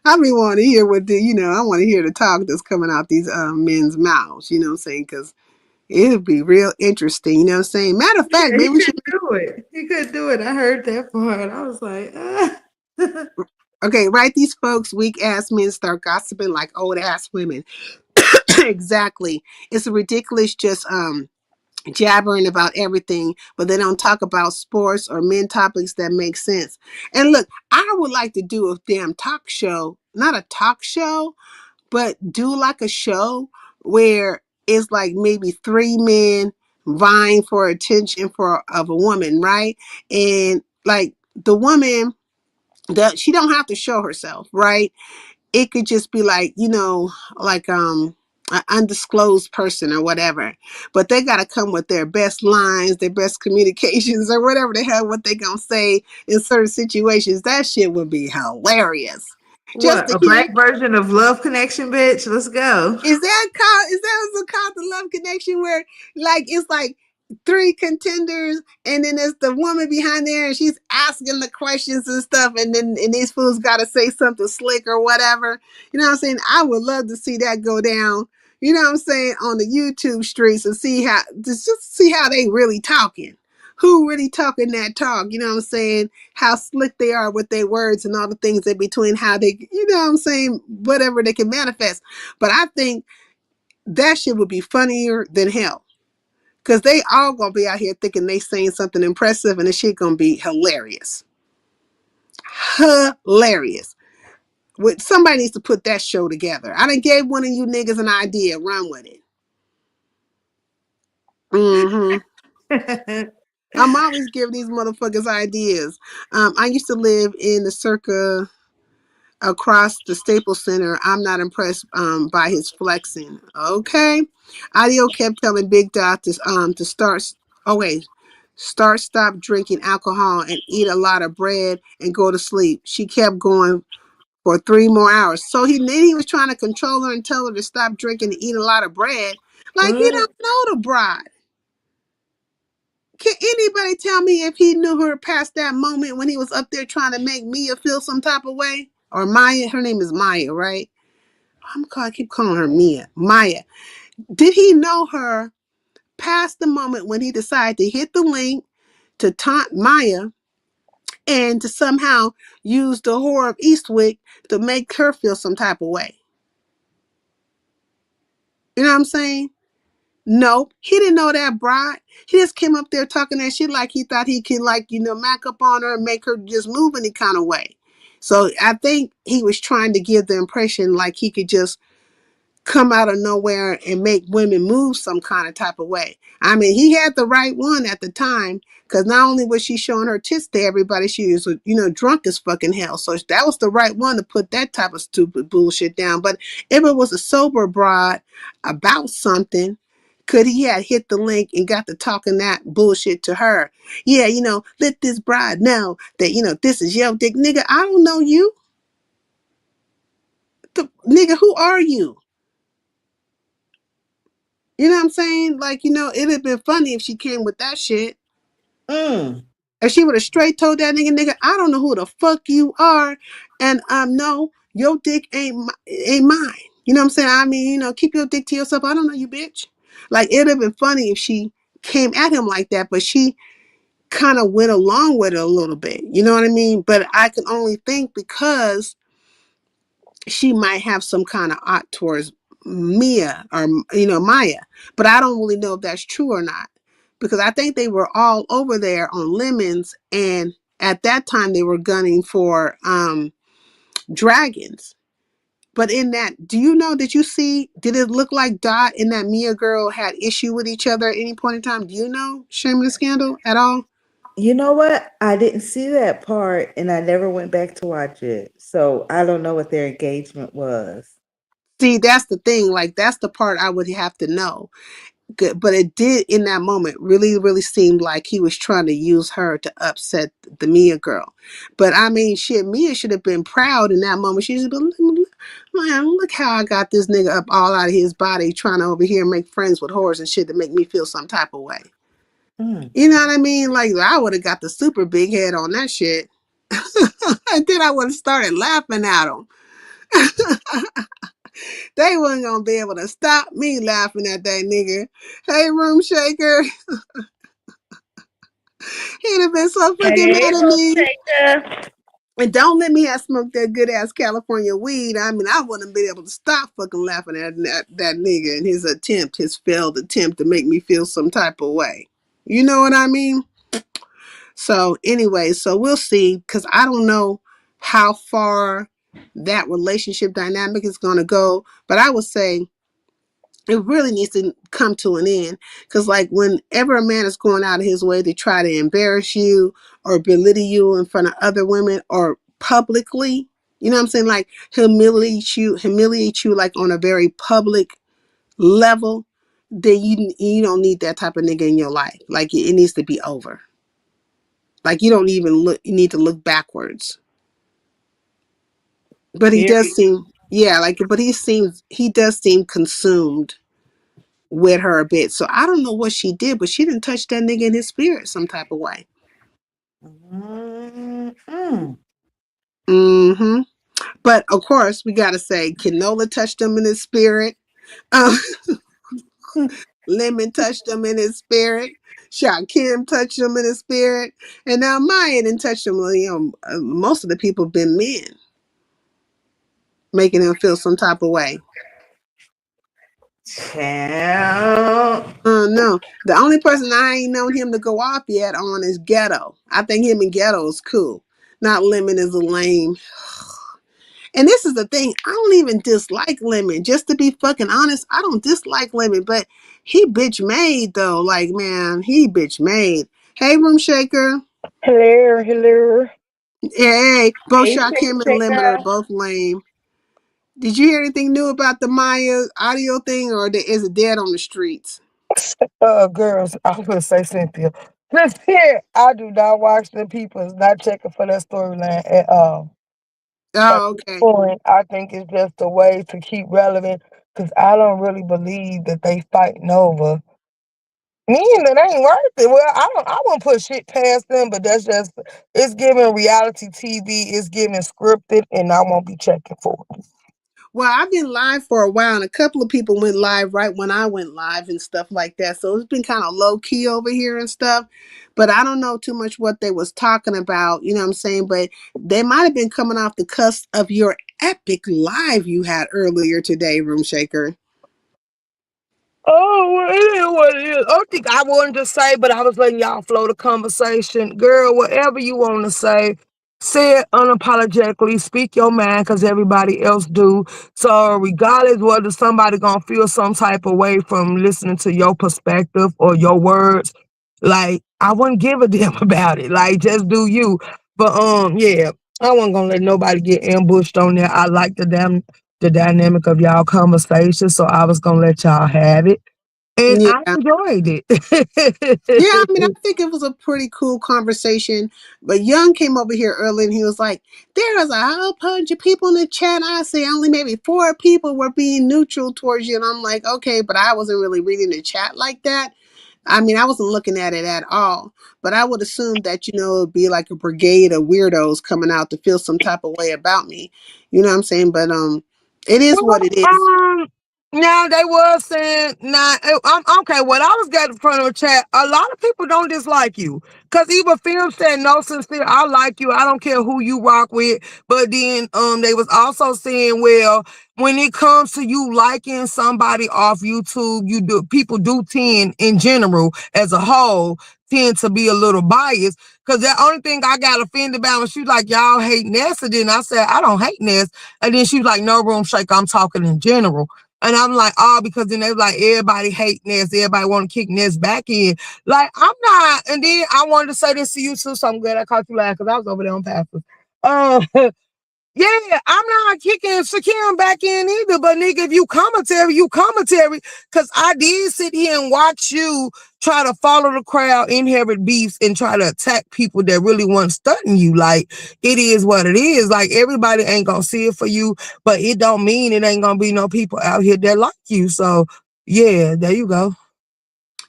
I be wanting to hear I want to hear the talk that's coming out these men's mouths, you know what I'm saying? Because it'll be real interesting, you know what I'm saying? Matter of fact, maybe we should do it. He could do it. I heard that part. I was like, Okay, right? These folks, weak ass men start gossiping like old ass women. Exactly. It's a ridiculous just jabbering about everything, but they don't talk about sports or men topics that make sense. And look, I would like to do a damn talk show, not a talk show, but do like a show where it's like maybe 3 men vying for attention of a woman, right? And like the woman, that she don't have to show herself, right? It could just be like, like an undisclosed person or whatever, but they got to come with their best lines, their best communications, or whatever the hell what they gonna say in certain situations. That shit would be hilarious. Just what? to A hear. black version of Love Connection, bitch. Let's go. Is that what's called the Love Connection, where like it's like 3 contenders and then there's the woman behind there and she's asking the questions and stuff, and these fools gotta say something slick or whatever. You know what I'm saying? I would love to see that go down, you know what I'm saying, on the YouTube streets, and see how just see how they really talking. Who really talking that talk, you know what I'm saying? How slick they are with their words and all the things in between, how they, you know what I'm saying, whatever they can manifest. But I think that shit would be funnier than hell. Cause they all gonna be out here thinking they saying something impressive, and the shit gonna be hilarious. Hilarious. Somebody needs to put that show together. I done gave one of you niggas an idea. Run with it. I'm always giving these motherfuckers ideas. I used to live in the circa across the Staples Center. I'm not impressed by his flexing. Okay. Audio kept telling Big Dot to start. Oh wait. Stop drinking alcohol and eat a lot of bread and go to sleep. She kept going for 3 more hours. So he was trying to control her and tell her to stop drinking and eat a lot of bread. Like, he don't know the bride. Can anybody tell me if he knew her past that moment when he was up there trying to make Mia feel some type of way? or Maya. Her name is Maya, right? I keep calling her Mia. Maya. Did he know her past the moment when he decided to hit the link to taunt Maya and to somehow use the whore of Eastwick to make her feel some type of way? You know what I'm saying? Nope, he didn't know that bride. He just came up there talking that shit like he thought he could, like, mac up on her and make her just move any kind of way. So I think he was trying to give the impression like he could just come out of nowhere and make women move some kind of type of way. I mean, he had the right one at the time, because not only was she showing her tits to everybody, she was, drunk as fucking hell. So that was the right one to put that type of stupid bullshit down. But if it was a sober broad about something, could he had hit the link and got to talking that bullshit to her? Yeah, let this bride know that, this is your dick. Nigga, I don't know you. Nigga, who are you? You know what I'm saying? Like, it'd have been funny if she came with that shit. If she would have straight told that nigga, I don't know who the fuck you are, and no, your dick ain't mine. You know what I'm saying? I mean, keep your dick to yourself. I don't know you, bitch. Like, it'd have been funny if she came at him like that, but she kind of went along with it a little bit. You know what I mean? But I can only think because she might have some kind of ought towards Mia or Maya, but I don't really know if that's true or not, because I think they were all over there on Lemons, and at that time they were gunning for Dragons. But in that, do you know, did it look like Dot and that Mia girl had issue with each other at any point in time? Do you know, Shame and Scandal, at all? You know what? I didn't see that part and I never went back to watch it. So I don't know what their engagement was. See, that's the thing. Like, that's the part I would have to know. Good, but it did in that moment really, really seemed like he was trying to use her to upset the Mia girl. But I mean, shit, Mia should have been proud in that moment. She should have been, man, look how I got this nigga up all out of his body trying to over here make friends with whores and shit to make me feel some type of way. You know what I mean? Like, I would have got the super big head on that shit. And then I would have started laughing at him. They wasn't gonna be able to stop me laughing at that nigga. Hey, room shaker. He'd have been so fucking Hey, mad at little me. shaker. And don't let me have smoked that good ass California weed. I mean, I wouldn't be able to stop fucking laughing at that nigga and his failed attempt to make me feel some type of way. You know what I mean? So anyway, so we'll see, because I don't know how far that relationship dynamic is going to go. But I would say it really needs to come to an end, because like whenever a man is going out of his way to try to embarrass you or belittle you in front of other women or publicly, you know what I'm saying, like humiliate you like on a very public level, then you don't need that type of nigga in your life. Like, it needs to be over. Like, you don't even you need to look backwards. But he does Period. seem, yeah, like, but he does seem consumed with her a bit. So I don't know what she did, but she didn't touch that nigga in his spirit some type of way. Mm-mm. Mm-hmm. But of course, we gotta say, Kenola touched him in his spirit. Uh, Lemon touched him in his spirit. Shot Kim touched him in his spirit. And now Maya didn't touch him. Most of the people have been men, making him feel some type of way. Child. No. The only person I ain't known him to go off yet on is Ghetto. I think him and Ghetto is cool. Not Lemon is a lame. And this is the thing, I don't even dislike Lemon. Just to be fucking honest, I don't dislike Lemon, but he bitch made though. Like, man, he bitch made. Hey, room shaker. Hello, hello. Hey, both Hey, Shot Kim and Lemon are shaker. both lame. Did you hear anything new about the Maya audio thing, or is it dead on the streets? Girls, I was gonna say Cynthia. Listen here, I do not watch the people's not checking for that storyline at all. At Oh, this okay. point, I think it's just a way to keep relevant because I don't really believe that they fighting over. mean, it ain't worth it. Well, I won't put shit past them, but that's just it's giving reality TV, it's giving scripted, and I won't be checking for it. Well, I've been live for a while, and a couple of people went live right when I went live and stuff like that. So it's been kind of low key over here and stuff. But I don't know too much what they was talking about, you know what I'm saying? But they might have been coming off the cusp of your epic live you had earlier today, Room Shaker. Oh, well, it is what it is. I don't think I wanted to say, but I was letting y'all flow the conversation. Girl, whatever you want to say it unapologetically. Speak your mind, because everybody else do. So regardless whether somebody gonna feel some type of way from listening to your perspective or your words, like, I wouldn't give a damn about it. Like, just do you. But yeah, I wasn't gonna let nobody get ambushed on there. I like the dynamic of y'all conversation, so I was gonna let y'all have it. And Yeah. I enjoyed it. Yeah, I mean, I think it was a pretty cool conversation. But Young came over here early and he was like, there was a whole bunch of people in the chat. I say only maybe 4 people were being neutral towards you. And I'm like, okay, but I wasn't really reading the chat like that. I mean, I wasn't looking at it at all. But I would assume that, it would be like a brigade of weirdos coming out to feel some type of way about me. You know what I'm saying? But it is what it is. Now they was saying, I'm okay. What I was getting from the chat, a lot of people don't dislike you, because even Film said, no, sincere, I like you. I don't care who you rock with. But then they was also saying, well, when it comes to you liking somebody off YouTube, people do tend, in general, as a whole, tend to be a little biased. Because the only thing I got offended about when she was like, y'all hate Ness, and then I said, I don't hate Ness. And then she was like, no, Room Shake, I'm talking in general. And I'm like, oh, because then they was like, everybody hate Ness, everybody want to kick Ness back in. Like, I'm not. And then I wanted to say this to you too, so I'm glad I caught you laughing, because I was over there on Pastor. Yeah, I'm not kicking Shakim back in either, but nigga, if you commentary, because I did sit here and watch you try to follow the crowd, inherit beefs, and try to attack people that really want stunting you. Like, it is what it is. Like, everybody ain't gonna see it for you, but it don't mean it ain't gonna be no people out here that like you. So yeah, there you go.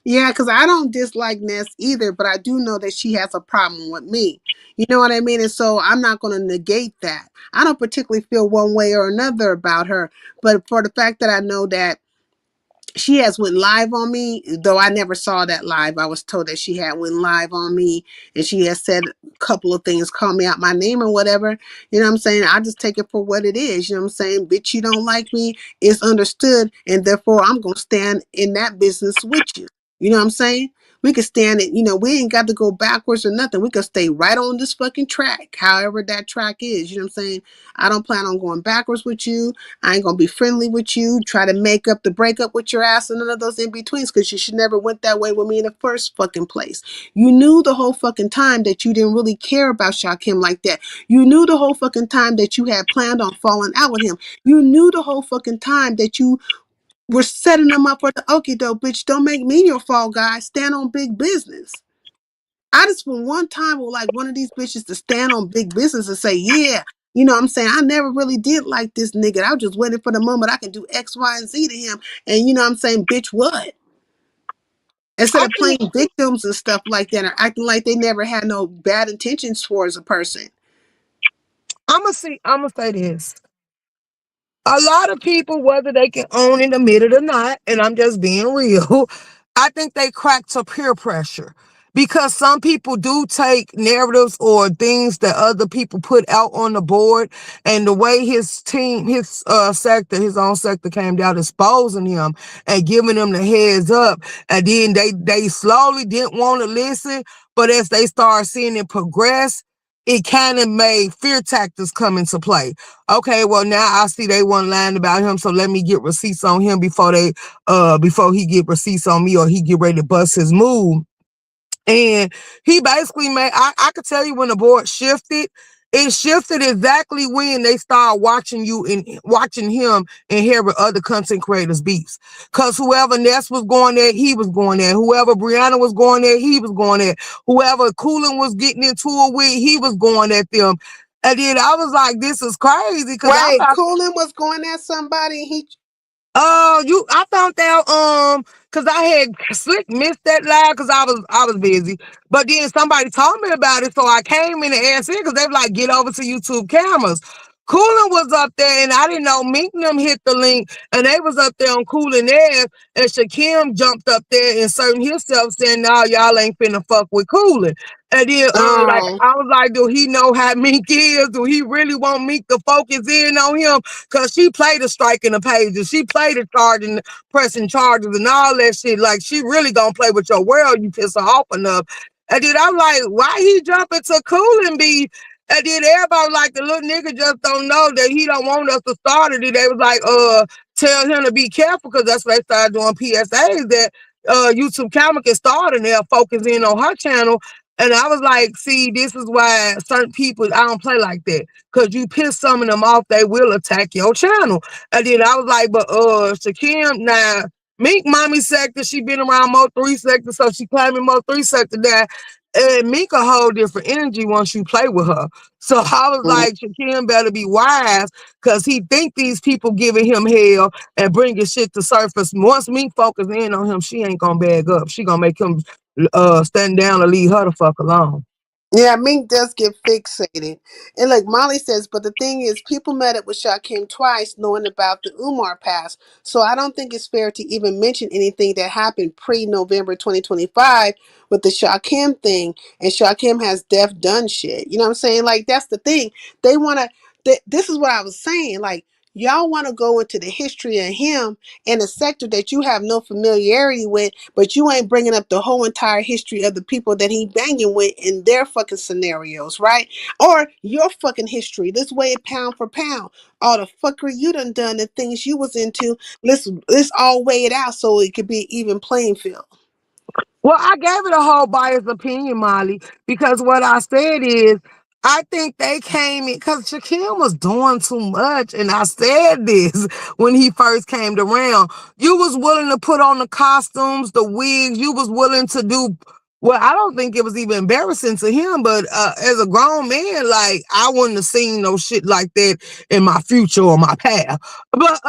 Yeah, because I don't dislike Ness either, but I do know that she has a problem with me. You know what I mean? And so I'm not going to negate that. I don't particularly feel one way or another about her, but for the fact that I know that she has went live on me, though I never saw that live. I was told that she had went live on me and she has said a couple of things, call me out my name or whatever. You know what I'm saying? I just take it for what it is. You know what I'm saying? Bitch, you don't like me. It's understood. And therefore I'm going to stand in that business with you. You know what I'm saying? We could stand it. We ain't got to go backwards or nothing. We could stay right on this fucking track, however that track is. You know what I'm saying? I don't plan on going backwards with you. I ain't gonna be friendly with you, try to make up the breakup with your ass and none of those in betweens, because you should never went that way with me in the first fucking place. You knew the whole fucking time that you didn't really care about Shakim like that. You knew the whole fucking time that you had planned on falling out with him. You knew the whole fucking time that you were setting them up for the okie doke, bitch. Don't make me your fall guy. Stand on big business. I just for one time would like one of these bitches to stand on big business and say, yeah, you know what I'm saying? I never really did like this nigga. I was just waiting for the moment I can do X, Y, and Z to him. And you know what I'm saying? Bitch, what? Instead of playing victims and stuff like that or acting like they never had no bad intentions towards a person. I'm gonna say this. A lot of people, whether they can own it, admit it or not, and I'm just being real, I think they crack to peer pressure, because some people do take narratives or things that other people put out on the board, and the way his team, his own sector came down exposing him and giving them the heads up, and then they slowly didn't want to listen, but as they start seeing it progress, it kind of made fear tactics come into play. Okay, well now I see they weren't lying about him, so let me get receipts on him before he get receipts on me, or he get ready to bust his move. And he basically made, I could tell you when the board shifted, it shifted exactly when they started watching you and watching him inherit other content creators' beefs. Because whoever Ness was going there, he was going there. Whoever Brianna was going there, he was going there. Whoever Coolin was getting into it with, he was going at them. And then I was like, this is crazy. Wait, Coolin was going at somebody. I found out because I had slick missed that live because I was busy. But then somebody told me about it, so I came in and asked it because they were like, get over to YouTube cameras. Coolin was up there, and I didn't know Mink and them hit the link, and they was up there on Coolin ass, and Shakim jumped up there and inserting himself saying, "No, y'all ain't finna fuck with Coolin." And then like Oh. I was like, do he know how Mink is? Do he really want Mink to focus in on him? Cause she played a strike in the pages, she played a charge and pressing charges and all that shit. Like she really gonna play with your world. You piss her off enough. And then I'm like, why he jumping to Coolin beef? And then everybody was like, the little nigga just don't know that he don't want us to start it. And they was like, tell him to be careful, because that's what they started doing PSAs that YouTube camera can start and they'll focus in on her channel. And I was like, see, this is why certain people, I don't play like that. Cause you piss some of them off, they will attack your channel. And then I was like, but Shakim, now Mink mommy sector, she been around Mo 3 sector, so she claiming Mo 3 sector now. And Mink a whole different energy once you play with her. So I was like, Shakim better be wise, cause he think these people giving him hell and bringing shit to surface. Once Mink focus in on him, she ain't gonna bag up. She gonna make him stand down and leave her the fuck alone. Yeah, Mink does get fixated. And like Molly says, but the thing is, people met up with Shakim twice knowing about the Umar pass. So I don't think it's fair to even mention anything that happened pre-November 2025 with the Shakim thing. And Shakim has deaf done shit. You know what I'm saying? Like, that's the thing. They want to, this is what I was saying. Like, y'all want to go into the history of him in a sector that you have no familiarity with, but you ain't bringing up the whole entire history of the people that he banging with in their fucking scenarios, right? Or your fucking history. Let's weigh it pound for pound. All the fuckery you done, the things you was into. Let's all weigh it out so it could be even playing field. Well, I gave it a whole biased opinion, Molly, because what I said is, I think they came in because Shaquille was doing too much. And I said this when he first came around. You was willing to put on the costumes, the wigs. You was willing to do, well, I don't think it was even embarrassing to him, but as a grown man, like, I wouldn't have seen no shit like that in my future or my path. But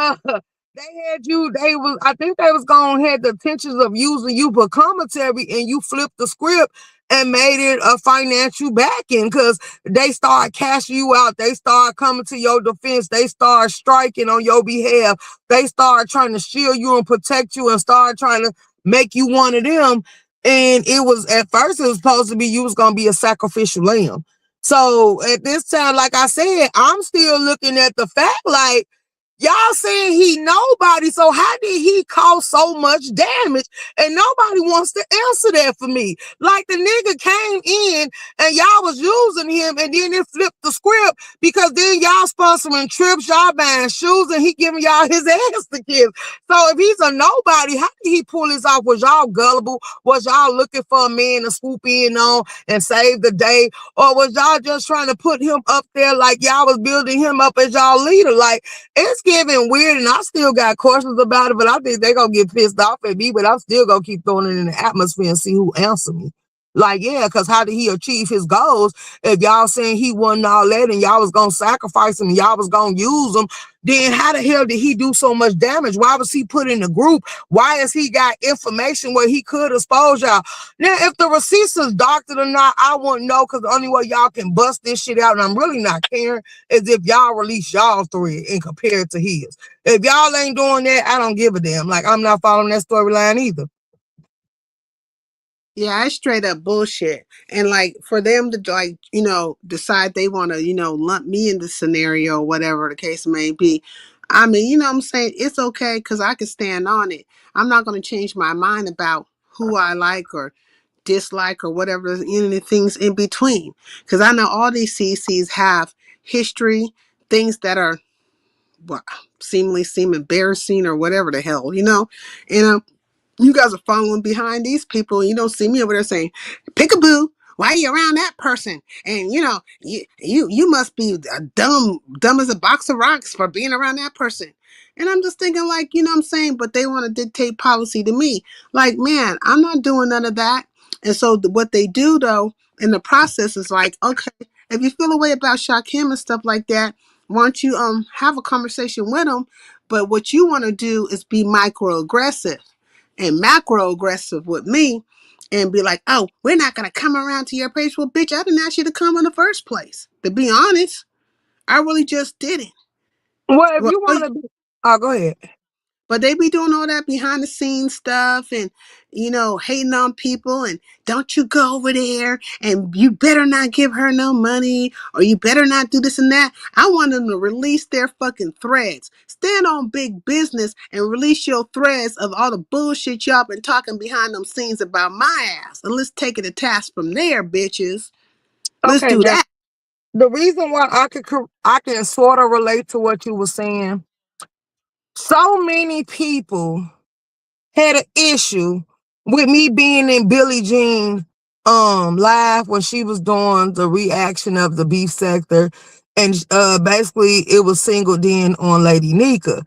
they had you, I think they was gonna have the intentions of using you for commentary, and you flipped the script and made it a financial backing, because they start cashing you out. They start coming to your defense. They start striking on your behalf. They start trying to shield you and protect you and start trying to make you one of them. And it was, at first, it was supposed to be you was gonna be a sacrificial lamb. So at this time, like I said, I'm still looking at the fact like, y'all saying he nobody, so how did he cause so much damage? And nobody wants to answer that for me. Like, the nigga came in and y'all was using him, and then it flipped the script, because then y'all sponsoring trips, y'all buying shoes, and he giving y'all his ass to kiss. So if he's a nobody, how did he pull this off? Was y'all gullible? Was y'all looking for a man to swoop in on and save the day? Or was y'all just trying to put him up there like y'all was building him up as y'all leader? Like, it's getting weird, and I still got questions about it, but I think they're gonna get pissed off at me, but I'm still gonna keep throwing it in the atmosphere and see who answer me. Like, yeah, because how did he achieve his goals if y'all saying he wasn't all that and y'all was gonna sacrifice him and y'all was gonna use him? Then how the hell did he do so much damage? Why was he put in the group? Why has he got information where he could expose y'all? Now, if the receipts is doctored or not, I wouldn't know, because the only way y'all can bust this shit out, and I'm really not caring, is if y'all release y'all thread and compare it to his. If y'all ain't doing that, I don't give a damn. Like, I'm not following that storyline either. Yeah, it's straight up bullshit. And like, for them to, like, decide they want to, lump me in the scenario, whatever the case may be. I mean, you know what I'm saying? It's okay, because I can stand on it. I'm not going to change my mind about who I like or dislike or whatever, any things in between. Because I know all these CCs have history, things that are what seem embarrassing or whatever the hell, And you guys are following behind these people, and you don't see me over there saying, "Peekaboo, why are you around that person?" And you must be dumb as a box of rocks for being around that person. And I'm just thinking, like, you know what I'm saying? But they want to dictate policy to me. Like, man, I'm not doing none of that. And so what they do, though, in the process is like, okay, if you feel a way about Shakim and stuff like that, why don't you have a conversation with him? But what you want to do is be microaggressive and macroaggressive with me and be like, oh, we're not going to come around to your page. Well, bitch, I didn't ask you to come in the first place. To be honest, I really just didn't. Well, if Well, you want to be, oh, go ahead. but they be doing all that behind the scenes stuff and, hating on people and don't you go over there and you better not give her no money or you better not do this and that. I want them to release their fucking threads. Stand on big business and release your threads of all the bullshit y'all been talking behind them scenes about my ass. And let's take it to task from there, bitches. Let's Okay, do now that. the reason why I can sort of relate to what you were saying. So many people had an issue with me being in Billie Jean live when she was doing the reaction of the beef sector, and basically it was singled in on Lady Nika.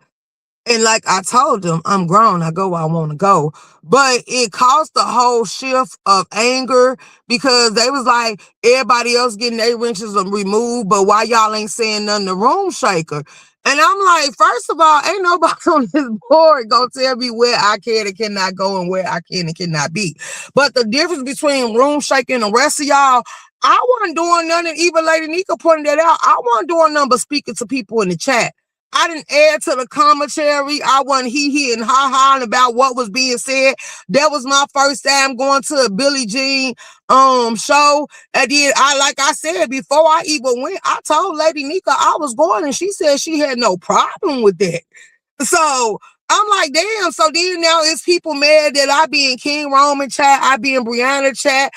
And like I told them, I'm grown. I go where I want to go. But it caused the whole shift of anger because they was like, everybody else getting their wrenches removed, but why y'all ain't saying nothing to Room Shaker? And I'm like, first of all, ain't nobody on this board gonna tell me where I can and cannot go and where I can and cannot be. But the difference between Room Shaker and the rest of y'all, I wasn't doing nothing. Even Lady Nika pointed that out. I wasn't doing nothing but speaking to people in the chat. I didn't add to the commentary. I wasn't hee and ha about what was being said. That was my first time going to a Billie Jean show. And then like I said, before I even went, I told Lady Nika I was going, and she said she had no problem with that. So I'm like, damn. So then now it's people mad that I be in King Roman chat, I be in Brianna chat.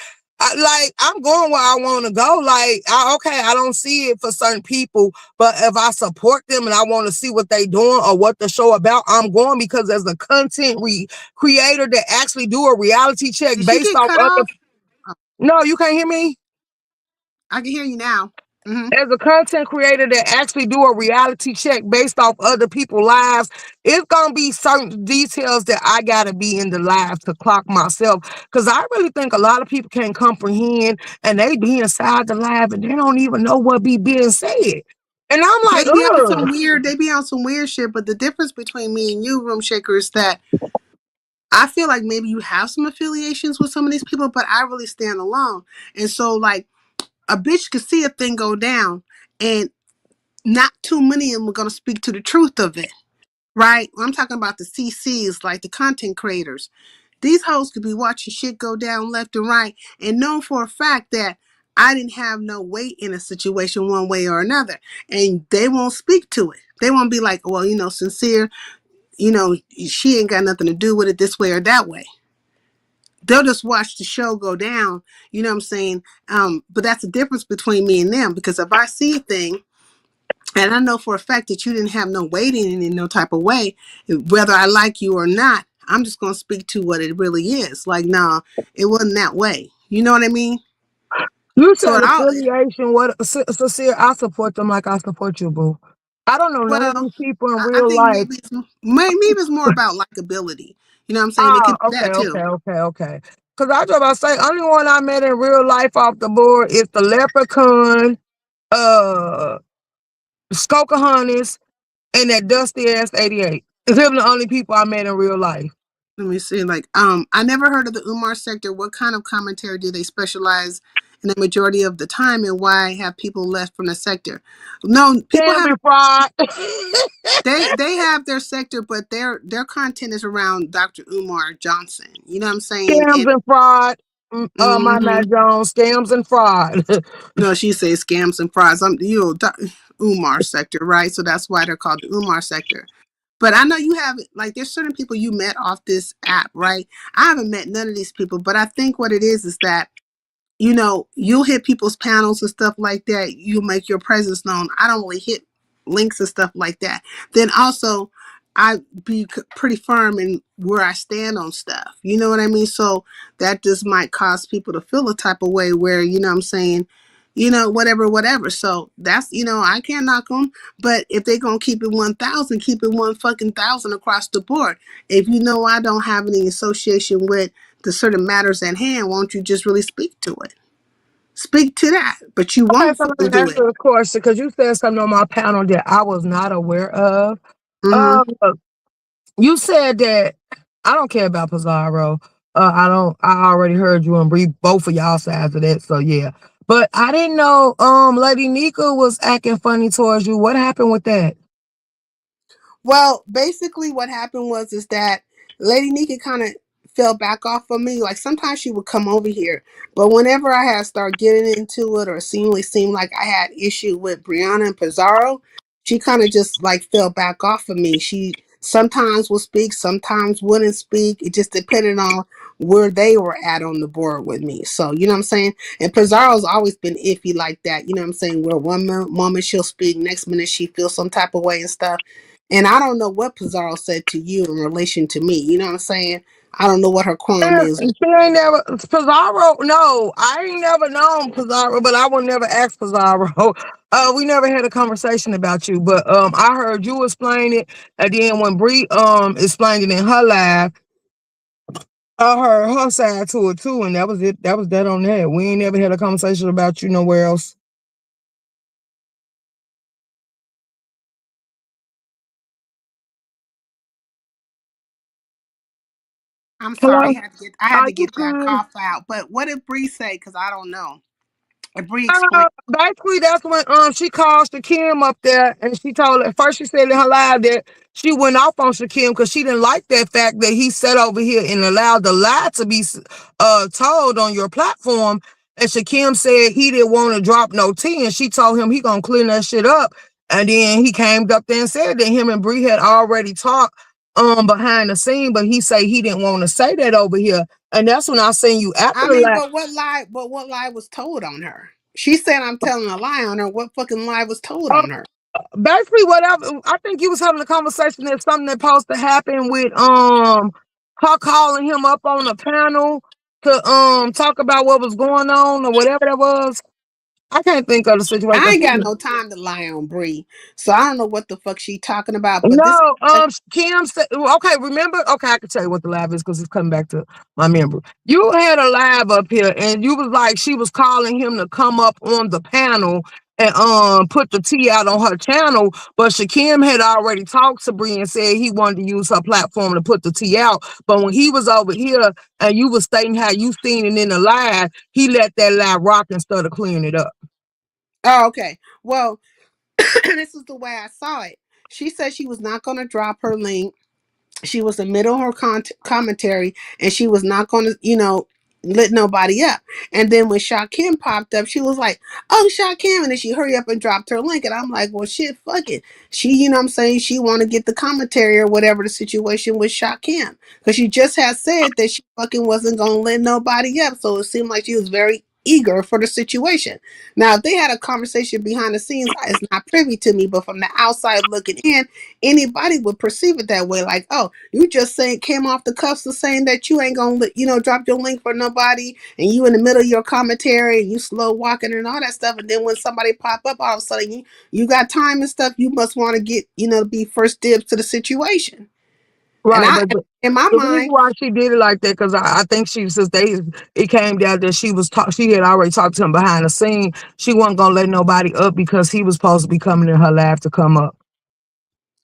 I'm going where I want to go. I don't see it for certain people, but if I support them and I want to see what they doing or what the show about, I'm going because as a content creator that actually do a reality check Did she based get off cut other. off? Oh, No, you can't hear me. I can hear you now. As a content creator that actually do a reality check based off other people's lives, it's gonna be certain details that I gotta be in the live to clock myself. Cause I really think a lot of people can't comprehend and they be inside the live and they don't even know what be being said. And I'm like, ugh. They be on some weird shit, but the difference between me and you, Room Shaker, is that I feel like maybe you have some affiliations with some of these people, but I really stand alone. And so like a bitch could see a thing go down and not too many of them are gonna speak to the truth of it. Right? I'm talking about the CCs, like the content creators. These hoes could be watching shit go down left and right and know for a fact that I didn't have no weight in a situation one way or another. And they won't speak to it. They won't be like, well, sincere, she ain't got nothing to do with it this way or that way. They'll just watch the show go down, you know what I'm saying? But that's the difference between me and them because if I see a thing and I know for a fact that you didn't have no weight in it in no type of way, whether I like you or not, I'm just going to speak to what it really is. Like, nah, it wasn't that way. You know what I mean? You So said affiliation. What, Sincere? I support them like I support you, boo. I don't know none of well, these people in I real think life. maybe it's more about likability. You know what I'm saying? It Ah, could be okay, that too. okay. Cause I just about to say, only one I met in real life off the board is the Leprechaun, uh, Skokahontas, and that dusty ass 88. Them the only people I met in real life. Let me see. Like, I never heard of the Umar sector. What kind of commentary do they specialize in the majority of the time, and why have people left from the sector? No, people Damn have it, fraud. they have their sector, but their content is around Dr. Umar Johnson. You know what I'm saying? Scams and fraud. My Mm-hmm. Matt Jones, scams and fraud. No, she says scams and frauds. Umar sector, right? So that's why they're called the Umar sector. But I know you have like there's certain people you met off this app, right? I haven't met none of these people, but I think what it is that you'll hit people's panels and stuff like that. You'll make your presence known. I don't really hit links and stuff like that. Then also, I be pretty firm in where I stand on stuff. You know what I mean? So that just might cause people to feel a type of way where, what I'm saying, whatever. So that's, I can't knock them. But if they going to keep it 1,000, keep it 1,000 across the board. If I don't have any association with the certain matters at hand, won't you just really speak to it? Speak to that, but you Okay, won't so let fully me do ask it. you a question because you said something on my panel that I was not aware of. Mm-hmm. Uh, you said that I don't care about Pizarro. I don't. I already heard you and Bree, both of y'all sides of that. So yeah, but I didn't know. Lady Nika was acting funny towards you. What happened with that? Well, basically, what happened was is that Lady Nika kind of fell back off of me. Like sometimes she would come over here, but whenever I had started getting into it, or seemed like I had issue with Brianna and Pizarro, she kind of just like fell back off of me. She sometimes would speak, sometimes wouldn't speak. It just depended on where they were at on the board with me. So you know what I'm saying. And Pizarro's always been iffy like that. You know what I'm saying. Where moment she'll speak, next minute she feels some type of way and stuff. And I don't know what Pizarro said to you in relation to me. You know what I'm saying? I don't know what her qualm is. She ain't never Pizarro. No, I ain't never known Pizarro, but I would never ask Pizarro. We never had a conversation about you, but I heard you explain it, and then when Bree explained it in her live, I heard her side to it too, and that was it. That was that on that. We ain't never had a conversation about you nowhere else. I'm sorry, Hello, I had are to you get that good? cough out. But what did Bree say? Because I don't know. And Bree explained. Basically, that's when she called Shakim up there, and she told her first. She said in her live that she went off on Shakim because she didn't like that fact that he sat over here and allowed the lie to be told on your platform. And Shakim said he didn't want to drop no tea, and she told him he gonna clean that shit up. And then he came up there and said that him and Bree had already talked behind the scene, but he said he didn't want to say that over here. And that's when I seen you after I the mean, lie. but what lie? But what lie was told on her? She said I'm telling a lie on her. What fucking lie was told on her? Basically whatever. I think you was having a conversation that something that supposed to happen with her calling him up on the panel to talk about what was going on or whatever that was. I can't think of the I situation. ain't got no time to lie on Bree, so I don't know what the fuck she talking about. But this, No, Kim said, okay, remember, okay, I can tell you what the live is because it's coming back to my memory. You had a live up here and you was like, she was calling him to come up on the panel and put the tea out on her channel, but Shakim had already talked to Bree and said he wanted to use her platform to put the tea out. But when he was over here and you was stating how you seen it in the live, he let that live rock instead of clearing it up. oh, okay. Well, this is the way I saw it. She said she was not going to drop her link. She was in the middle of her commentary, and she was not going to, lit nobody up. And then when Shakim popped up, she was like, "Oh, Shakim," and then she hurry up and dropped her link. And I'm like, "Well, shit, fuck it." She, what I'm saying, she want to get the commentary or whatever the situation with Shakim, because she just had said that she fucking wasn't gonna let nobody up. So it seemed like she was very eager for the situation. Now, if they had a conversation behind the scenes, it's not privy to me, but from the outside looking in, anybody would perceive it that way. Like, oh, you just saying came off the cuffs of saying that you ain't gonna, drop your link for nobody, and you in the middle of your commentary and you slow walking and all that stuff. And then when somebody pop up, all of a sudden you got time and stuff. You must want to get, be first dibs to the situation. And Right, I, but in my the reason mind, why she did it like that, because I think she since it came down that she had already talked to him behind the scene. She wasn't gonna let nobody up because he was supposed to be coming in her live to come up,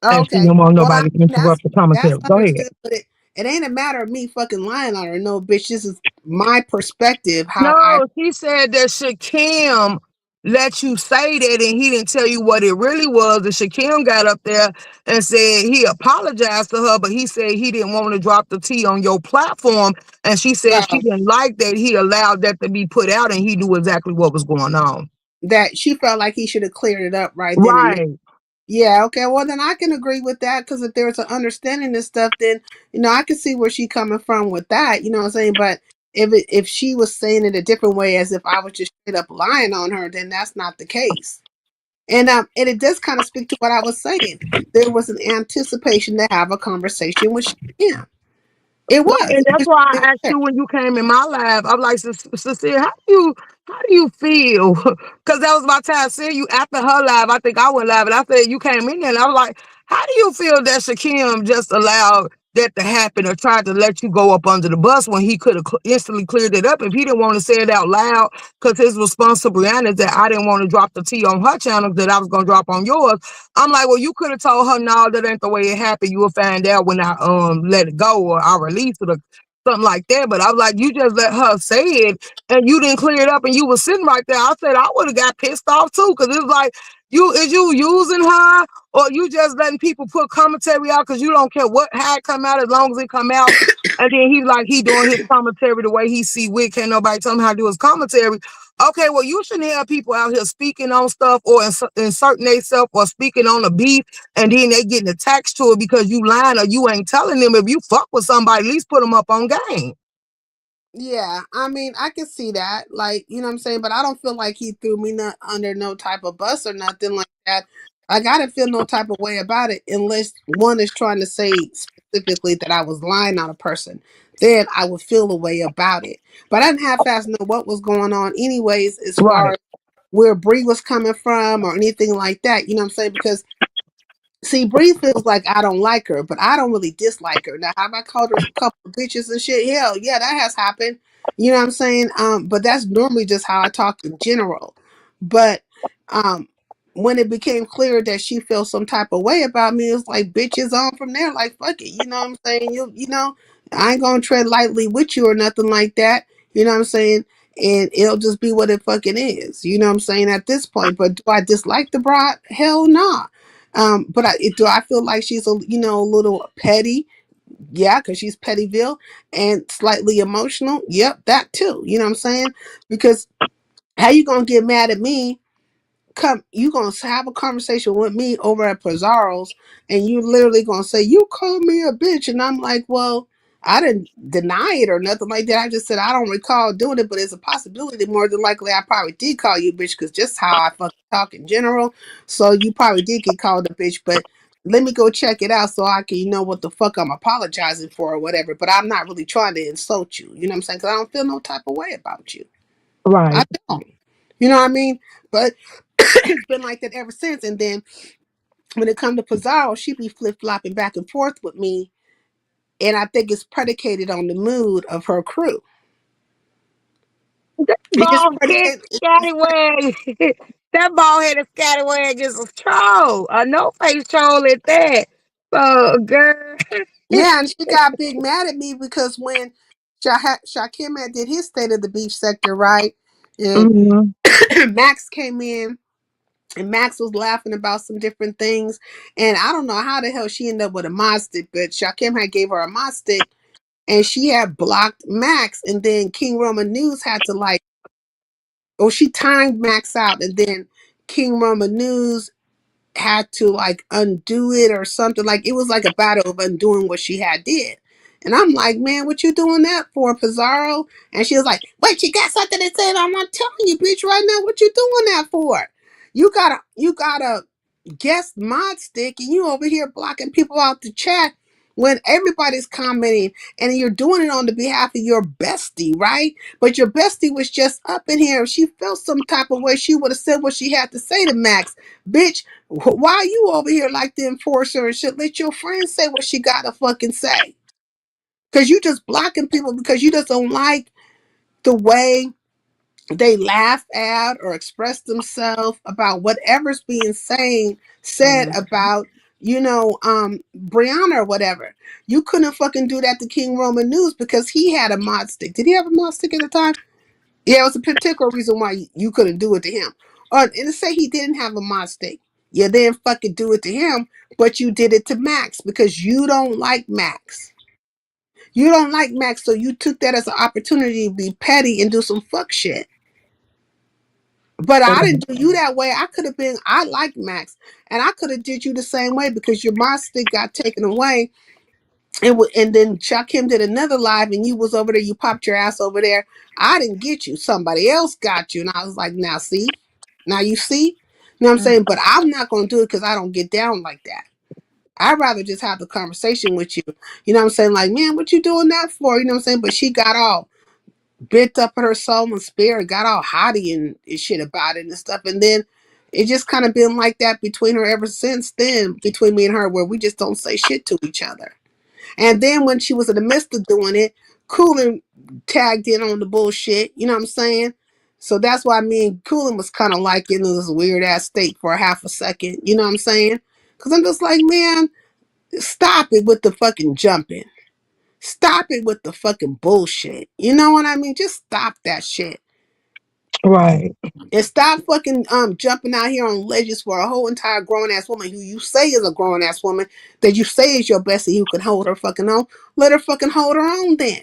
and she okay. didn't want Well, I nobody to mean that's interrupt the commentary. Go ahead. understood, but it ain't a matter of me fucking lying on her. No, bitch. This is my perspective. How I. No, she said that Shakim let you say that and he didn't tell you what it really was. And Shakim got up there and said he apologized to her, but he said he didn't want to drop the tea on your platform. And she said she didn't like that he allowed that to be put out and he knew exactly what was going on. That she felt like he should have cleared it up right then and there. Right. Yeah, okay. Well, then I can agree with that because if there's an understanding and stuff, then I can see where she coming from with that. You know what I'm saying? But if she was saying it a different way, as if I was just straight up lying on her, then that's not the case. And it does kind of speak to what I was saying. There was an anticipation to have a conversation with him. It Right, was. and It that's was why right I asked there. you when you came in my lab. I'm like, Cecilia, how do you feel? Because that was my time seeing you after her live. I think I went live, and I said you came in there, and I was like, how do you feel that Shakim just allowed that to happen or tried to let you go up under the bus when he could have instantly cleared it up if he didn't want to say it out loud, because his response to Brianna is that I didn't want to drop the tea on her channel that I was going to drop on yours. I'm like, well, you could have told her, no, that ain't the way it happened. You will find out when I let it go or I release it or something like that. But I was like, you just let her say it and you didn't clear it up and you was sitting right there. I said I would have got pissed off too, because it was like, is you using her or you just letting people put commentary out because you don't care how it come out as long as it come out. And then he's like, he doing his commentary the way he see wit. Can't nobody tell him how to do his commentary. Okay, well, you shouldn't have people out here speaking on stuff or inserting themselves or speaking on a beef, and then they getting attached to it because you lying or you ain't telling them. If you fuck with somebody, at least put them up on game. Yeah, I mean, I can see that, like, you know what I'm saying, but I don't feel like he threw me under no type of bus or nothing like that. I gotta feel no type of way about it unless one is trying to say specifically that I was lying on a person. Then I would feel a way about it. But I didn't have fast know what was going on anyways, as far Right. as where Bree was coming from or anything like that. You know what I'm saying? Because see, Bree feels like I don't like her, but I don't really dislike her. Now, have I called her a couple of bitches and shit? Hell, yeah, that has happened. You know what I'm saying? But that's normally just how I talk in general. But um, when it became clear that she feels some type of way about me, it's like bitches on from there. Like fuck it, you know what I'm saying? You know, I ain't gonna tread lightly with you or nothing like that. You know what I'm saying? And it'll just be what it fucking is. You know what I'm saying at this point. But do I dislike the broad? Hell nah. But do I feel like she's a little petty? Yeah, because she's Pettyville and slightly emotional. Yep, that too. You know what I'm saying? Because how you gonna get mad at me? You gonna have a conversation with me over at Pizarro's, and you literally gonna say you called me a bitch, and I'm like, well, I didn't deny it or nothing like that. I just said I don't recall doing it, but it's a possibility. More than likely, I probably did call you a bitch because just how I fucking talk in general. So you probably did get called a bitch, but let me go check it out so I can know what the fuck I'm apologizing for or whatever. But I'm not really trying to insult you. You know what I'm saying? Because I don't feel no type of way about you. I Right. don't. You know what I mean? But it's been like that ever since. And then when it comes to Pizarro, she be flip flopping back and forth with me, and I think it's predicated on the mood of her crew. It just Bald head predicated. scallywag. That bald headed scallywag is a troll. A no face troll at that. So girl. Yeah, and she got big mad at me because when Shakim had did his State of the Beach sector, right? And Mhm. Max came in, and Max was laughing about some different things. And I don't know how the hell she ended up with a mod stick, but Shakim had gave her a mod stick, and she had blocked Max. And then King Roman News had to she timed Max out, and then King Roman News had to undo it or something. Like it was like a battle of undoing what she had did. And I'm like, man, what you doing that for, Pizarro? And she was like, wait, you got something to say? I'm not telling you, bitch, right now. What you doing that for? You got a guest mod stick, and you over here blocking people out the chat when everybody's commenting, and you're doing it on the behalf of your bestie, right? But your bestie was just up in here. If she felt some type of way, she would have said what she had to say to Max. Bitch, why are you over here like the enforcer and shit? Let your friend say what she gotta fucking say. Cause you just blocking people because you just don't like the way they laugh at or express themselves about whatever's being said about Brianna or whatever. You couldn't fucking do that to King Roman News because he had a mod stick. Did he have a mod stick at the time? Yeah, it was a particular reason why you couldn't do it to him. Or and say he didn't have a mod stick. You didn't fucking do it to him, but you did it to Max because you don't like Max. You don't like Max, so you took that as an opportunity to be petty and do some fuck shit. But I didn't do you that way. I like Max, and I could have did you the same way because your mod stick got taken away, and then Shakim did another live, and you was over there. You popped your ass over there. I didn't get you. Somebody else got you, and I was like, now see, now you see. You know what I'm saying? But I'm not gonna do it because I don't get down like that. I'd rather just have the conversation with you. You know what I'm saying? Like, man, what you doing that for? You know what I'm saying? But she got all bent up in her soul and spirit, got all haughty and shit about it and stuff. And then it just kind of been like that between her ever since then, between me and her, where we just don't say shit to each other. And then when she was in the midst of doing it, Coolin tagged in on the bullshit. You know what I'm saying? So that's why me and Coolin was kind of like in this weird ass state for a half a second. You know what I'm saying? Because I'm just like, man, stop it with the fucking jumping. Stop it with the fucking bullshit. You know what I mean? Just stop that shit. Right. And stop fucking jumping out here on ledges for a whole entire grown ass woman who you say is a grown ass woman that you say is your bestie who can hold her fucking own. Let her fucking hold her own then.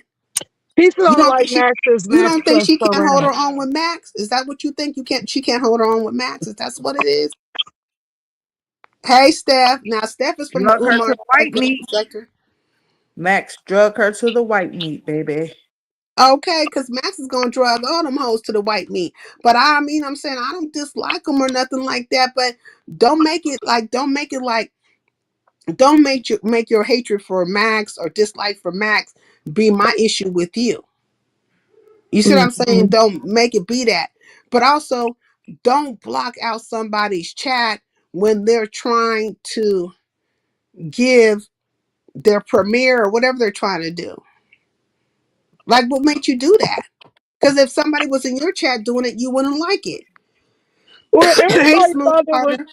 People You don't don't think like she Max's you Max don't think Trust she so can't hold bad. her own with Max? Is that what you think? She can't hold her own with Max? Is that what it is? Hey Steph. Now Steph is from the Drug her to Umar the white Black meat. sector. Max drug her to the white meat, baby. Okay, because Max is gonna drug all them hoes to the white meat. But I mean, I'm saying I don't dislike them or nothing like that. But don't make your hatred for Max or dislike for Max be my issue with you. You see what I'm saying? Mhm. Don't make it be that. But also, don't block out somebody's chat when they're trying to give their premiere or whatever they're trying to do. Like, what made you do that? Because if somebody was in your chat doing it, you wouldn't like it. Well, Hey, Smooth Partner.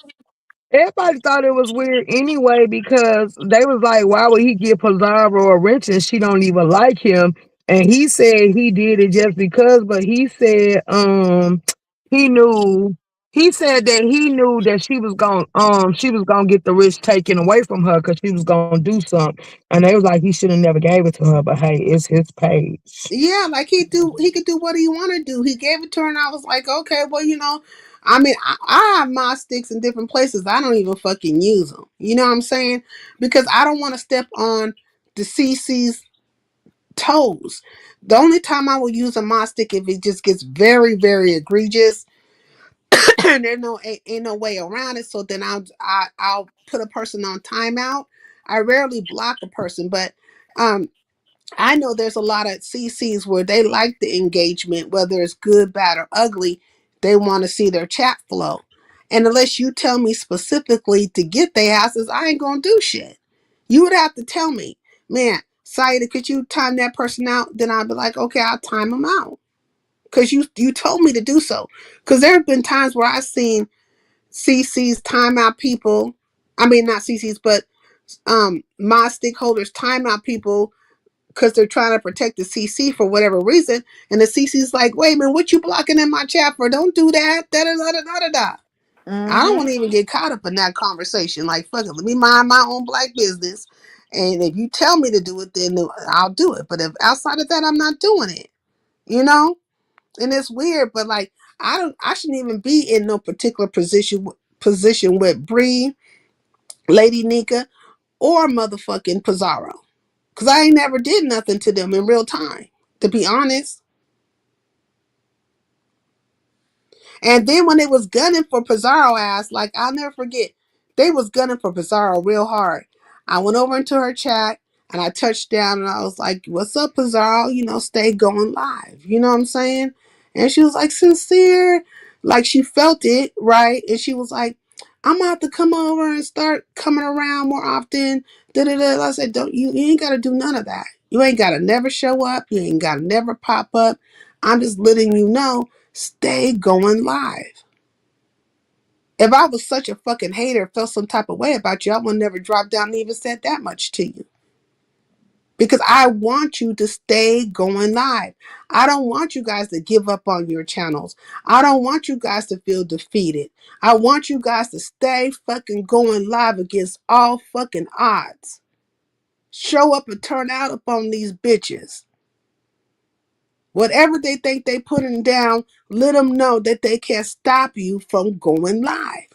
everybody thought it was weird anyway because they was like, why would he give Pizarro a wrench and she don't even like him? And he said he did it just because, but he said he knew he said that he knew that she was gonna get the wrist taken away from her because she was gonna do something. And they was like he should have never gave it to her, but hey, it's his page. Yeah, like he could do what he want to do. He gave it to her, and I was like, okay, well, I mean, I have my sticks in different places. I don't even fucking use them. You know what I'm saying? Because I don't want to step on the CC's toes. The only time I will use a mod stick if it just gets very, very egregious, and there's ain't no way around it. So then I'll put a person on timeout. I rarely block a person, but um I know there's a lot of CCs where they like the engagement, whether it's good, bad, or ugly. They want to see their chat flow. And unless you tell me specifically to get their asses, I ain't going to do shit. You would have to tell me, man, Saida, could you time that person out? Then I'd be like, okay, I'll time them out. Because you told me to do so. Because there have been times where I've seen CCs time out people. I mean, not CCs, but my stakeholders time out people because they're trying to protect the CC for whatever reason. And the CC's like, wait a minute, what you blocking in my chat for? Don't do that. Da da da da da da. I don't want to even get caught up in that conversation. Like, fuck it, let me mind my own black business. And if you tell me to do it, then I'll do it. But if outside of that, I'm not doing it. You know? And it's weird, but like I shouldn't even be in no particular position with Bree, Lady Nika, or motherfucking Pizarro. Cause I ain't never did nothing to them in real time, to be honest. And then when they was gunning for Pizarro ass, like I'll never forget, they was gunning for Pizarro real hard. I went over into her chat and I touched down and I was like, "What's up, Pizarro? Stay going live." You know what I'm saying? And she was like, "Sincere," like she felt it, right? And she was like, "I'm gonna have to come over and start coming around more often." Da da da. I said, "Don't you ain't gotta do none of that. You ain't gotta never show up. You ain't gotta never pop up. I'm just letting you know." Stay going live. If I was such a fucking hater, felt some type of way about you, I would never drop down and even said that much to you. Because I want you to stay going live. I don't want you guys to give up on your channels. I don't want you guys to feel defeated. I want you guys to stay fucking going live against all fucking odds. Show up and turn out upon these bitches. Whatever they think they putting down, let them know that they can't stop you from going live.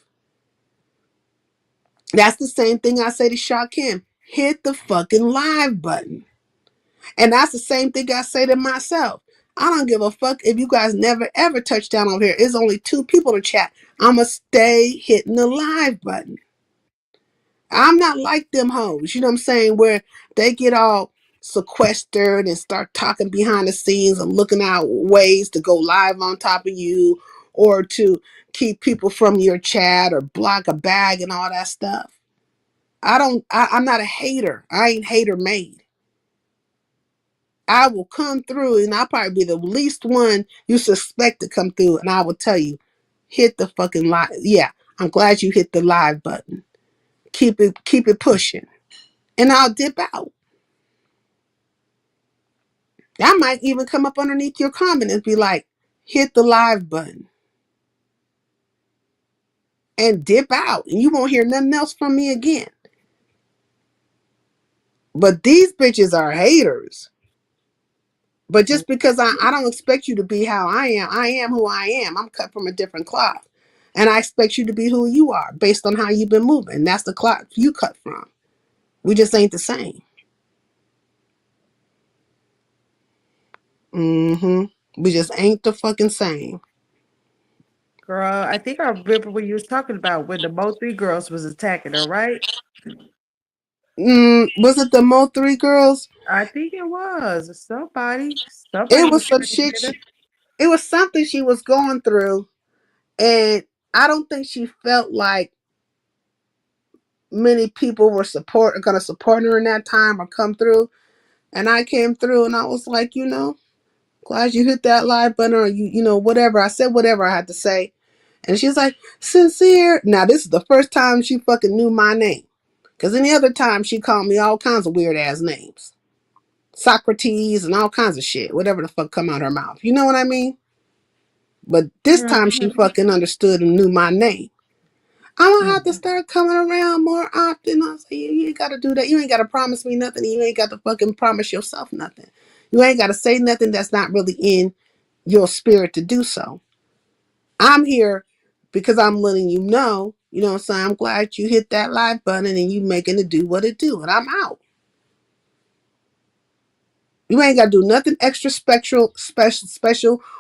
That's the same thing I say to Shakim. Hit the fucking live button. And that's the same thing I say to myself. I don't give a fuck if you guys never ever touch down over here. It's only 2 people to chat. I'ma stay hitting the live button. I'm not like them hoes, you know what I'm saying, where they get all sequestered and start talking behind the scenes and looking out ways to go live on top of you or to keep people from your chat or block a bag and all that stuff. I'm not a hater. I ain't hater made. I will come through and I'll probably be the least one you suspect to come through. And I will tell you, hit the fucking live. Yeah, I'm glad you hit the live button. Keep it pushing. And I'll dip out. I might even come up underneath your comment and be like, hit the live button and dip out. And you won't hear nothing else from me again. But these bitches are haters. But just because I don't expect you to be how I am who I am. I'm cut from a different cloth. And I expect you to be who you are based on how you've been moving. That's the cloth you cut from. We just ain't the same. We just ain't the fucking same. Girl, I think I remember when you was talking about when the Mo 3 girls was attacking her, right? Was it the Mo 3 girls? I think it was. Somebody It was was some trying to shit. get her. It was something she was going through. And I don't think she felt like many people were gonna support her in that time or come through. And I came through and I was like, glad you hit that live button or whatever. I said whatever I had to say. And she's like, sincere. Now this is the first time she fucking knew my name. Because any other time she called me all kinds of weird ass names. Socrates and all kinds of shit. Whatever the fuck come out her mouth. You know what I mean? But this time she fucking understood and knew my name. I'm gonna have to start coming around more often. I say, you ain't gotta do that. You ain't gotta promise me nothing. You ain't got to fucking promise yourself nothing. You ain't gotta say nothing that's not really in your spirit to do so. I'm here because I'm letting you know what I'm saying? I'm glad you hit that live button and you making it do what it do. And I'm out. You ain't gotta do nothing extra special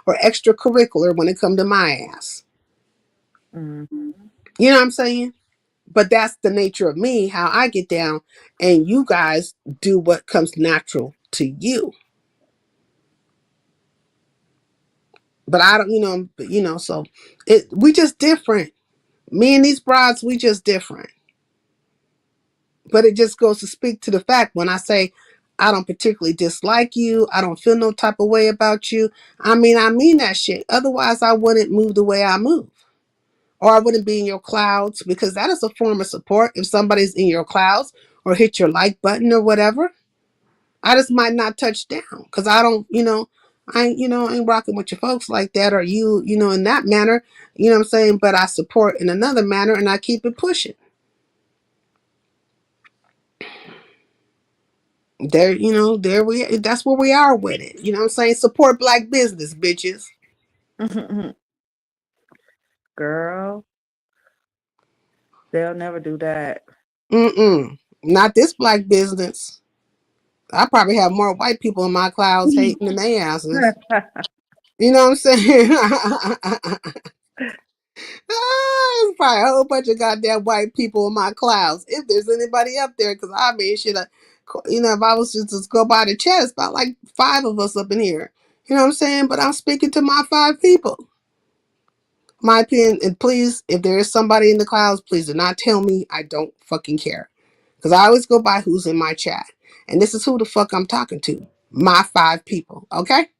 or extracurricular when it come to my ass. You know what I'm saying? But that's the nature of me, how I get down, and you guys do what comes natural to you. But I don't, so we just different. Me and these broads, we just different. But it just goes to speak to the fact when I say I don't particularly dislike you, I don't feel no type of way about you. I mean that shit. Otherwise, I wouldn't move the way I move. Or I wouldn't be in your clouds because that is a form of support. If somebody's in your clouds or hit your like button or whatever, I just might not touch down because I don't, ain't rocking with your folks like that or you, in that manner, you know what I'm saying? But I support in another manner and I keep it pushing. That's where we are with it. You know what I'm saying? Support black business, bitches. Girl, they'll never do that. Not this black business. I probably have more white people in my clouds hating than they asses. You know what I'm saying? There's probably a whole bunch of goddamn white people in my clouds. If there's anybody up there, because shit, if I was just go by the chat, it's about like 5 of us up in here. You know what I'm saying? But I'm speaking to my 5 people. My opinion, and please, if there is somebody in the clouds, please do not tell me. I don't fucking care. Because I always go by who's in my chat. And this is who the fuck I'm talking to. My 5 people. Okay?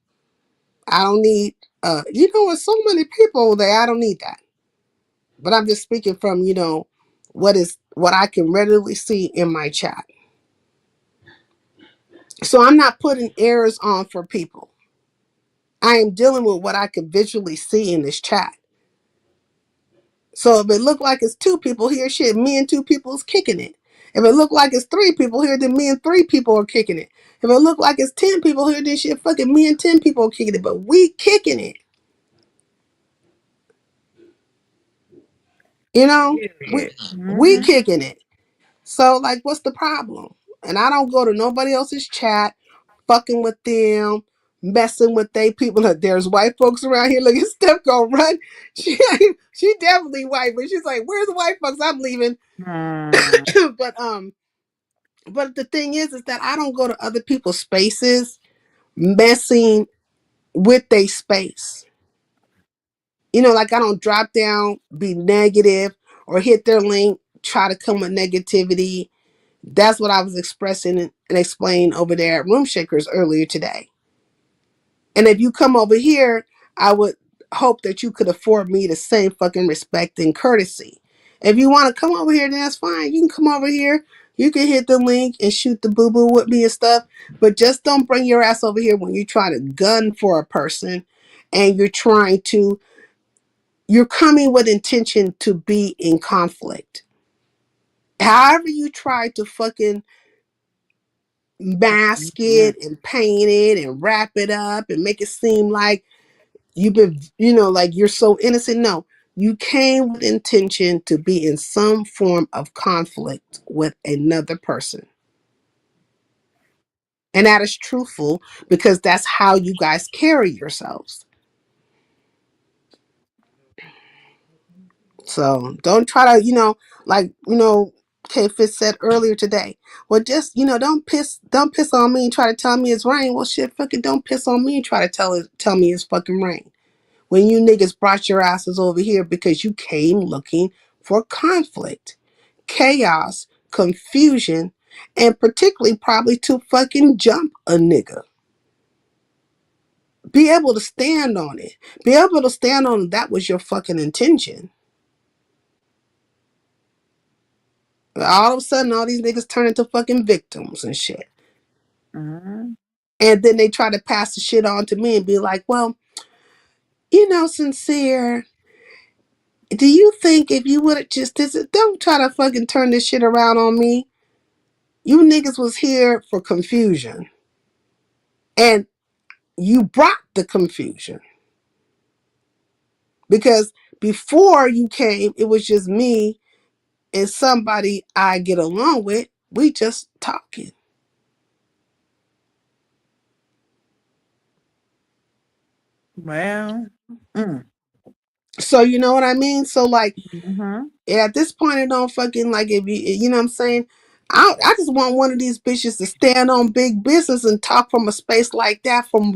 I don't need, with so many people there, I don't need that. But I'm just speaking from, what I can readily see in my chat. So I'm not putting errors on for people. I am dealing with what I can visually see in this chat. So if it look like it's 2 people here, shit, me and 2 people is kicking it. If it look like it's 3 people here, then me and 3 people are kicking it. If it look like it's 10 people here, then shit, fucking me and 10 people are kicking it. But we kicking it. We kicking it. So like, what's the problem? And I don't go to nobody else's chat, fucking with them, messing with they people. There's white folks around here. Look at Steph go run. She definitely white, but she's like, "Where's the white folks? I'm leaving." But the thing is that I don't go to other people's spaces, messing with their space. Like I don't drop down, be negative, or hit their link, try to come with negativity. That's what I was expressing and explaining over there at Room Shakers earlier today. And if you come over here, I would hope that you could afford me the same fucking respect and courtesy. If you want to come over here, then that's fine. You can come over here. You can hit the link and shoot the boo boo with me and stuff. But just don't bring your ass over here when you try to gun for a person and you're coming with intention to be in conflict. However you try to fucking mask Yeah. it and paint it and wrap it up and make it seem like you've been, like you're so innocent. No, you came with intention to be in some form of conflict with another person. And that is truthful because that's how you guys carry yourselves. So don't try to, K Fitz said earlier today. Well, just, don't piss on me and try to tell me it's rain. Well, shit, fucking don't piss on me and try to tell me it's fucking rain. When you niggas brought your asses over here because you came looking for conflict, chaos, confusion, and particularly probably to fucking jump a nigga. Be able to stand on it. Be able to stand on that was your fucking intention. All of a sudden, all these niggas turn into fucking victims and shit. Mm-hmm. And then they try to pass the shit on to me and be like, well, Sincere, do you think if you would have don't try to fucking turn this shit around on me. You niggas was here for confusion. And you brought the confusion. Because before you came, it was just me and somebody I get along with. We just talking. Well. Mm. So you know what I mean? So like Mm-hmm. at this point, it don't fucking like if you know what I'm saying. I just want one of these bitches to stand on big business and talk from a space like that from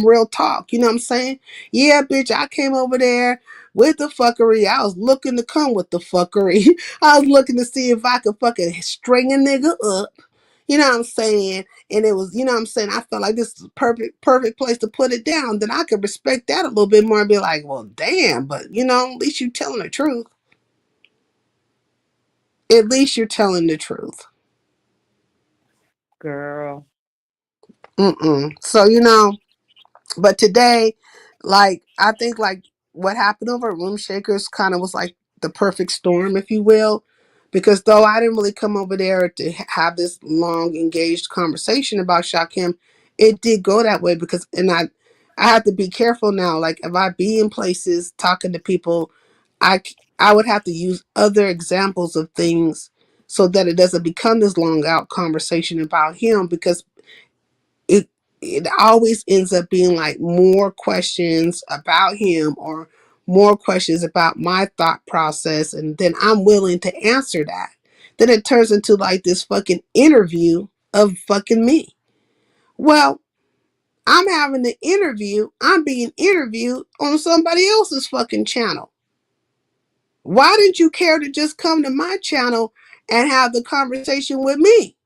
real talk. You know what I'm saying? Yeah, bitch, I came over there with the fuckery. I was looking to come with the fuckery. I was looking to see if I could fucking string a nigga up. You know what I'm saying? And it was, you know what I'm saying? I felt like this is a perfect place to put it down. Then I could respect that a little bit more and be like, well, damn, but at least you telling the truth. At least you're telling the truth. Girl. So, but today, like, I think, like, what happened over at Room Shakers kind of was like the perfect storm, if you will. Because though I didn't really come over there to have this long, engaged conversation about Shakim, it did go that way and I have to be careful now. Like, if I be in places talking to people, I, I would have to use other examples of things so that it doesn't become this long out conversation about him because it it always ends up being like more questions about him or more questions about my thought process and then I'm willing to answer that. Then it turns into like this fucking interview of fucking me. Well, I'm having the interview, I'm being interviewed on somebody else's fucking channel. Why didn't you care to just come to my channel and have the conversation with me?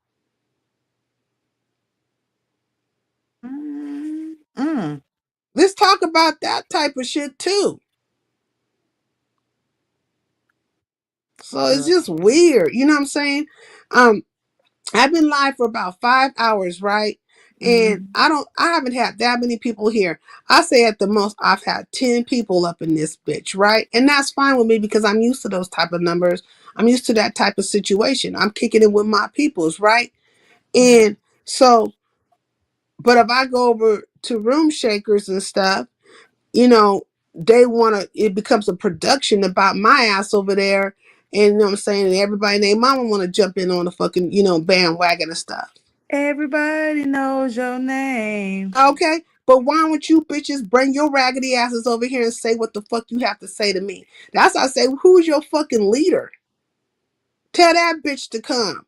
Mm. Let's talk about that type of shit too. So it's just weird. You know what I'm saying? I've been live for about 5 hours, right? And Mm-hmm. I haven't had that many people here. I say at the most I've had 10 people up in this bitch, right? And that's fine with me because I'm used to those type of numbers. I'm used to that type of situation. I'm kicking it with my peoples, right? And so, but if I go over to Room Shakers and stuff, you know, it becomes a production about my ass over there. And you know what I'm saying? And everybody and their mama want to jump in on the fucking, bandwagon and stuff. Everybody knows your name. Okay? But why don't you bitches bring your raggedy asses over here and say what the fuck you have to say to me? That's why I say, who's your fucking leader? Tell that bitch to come.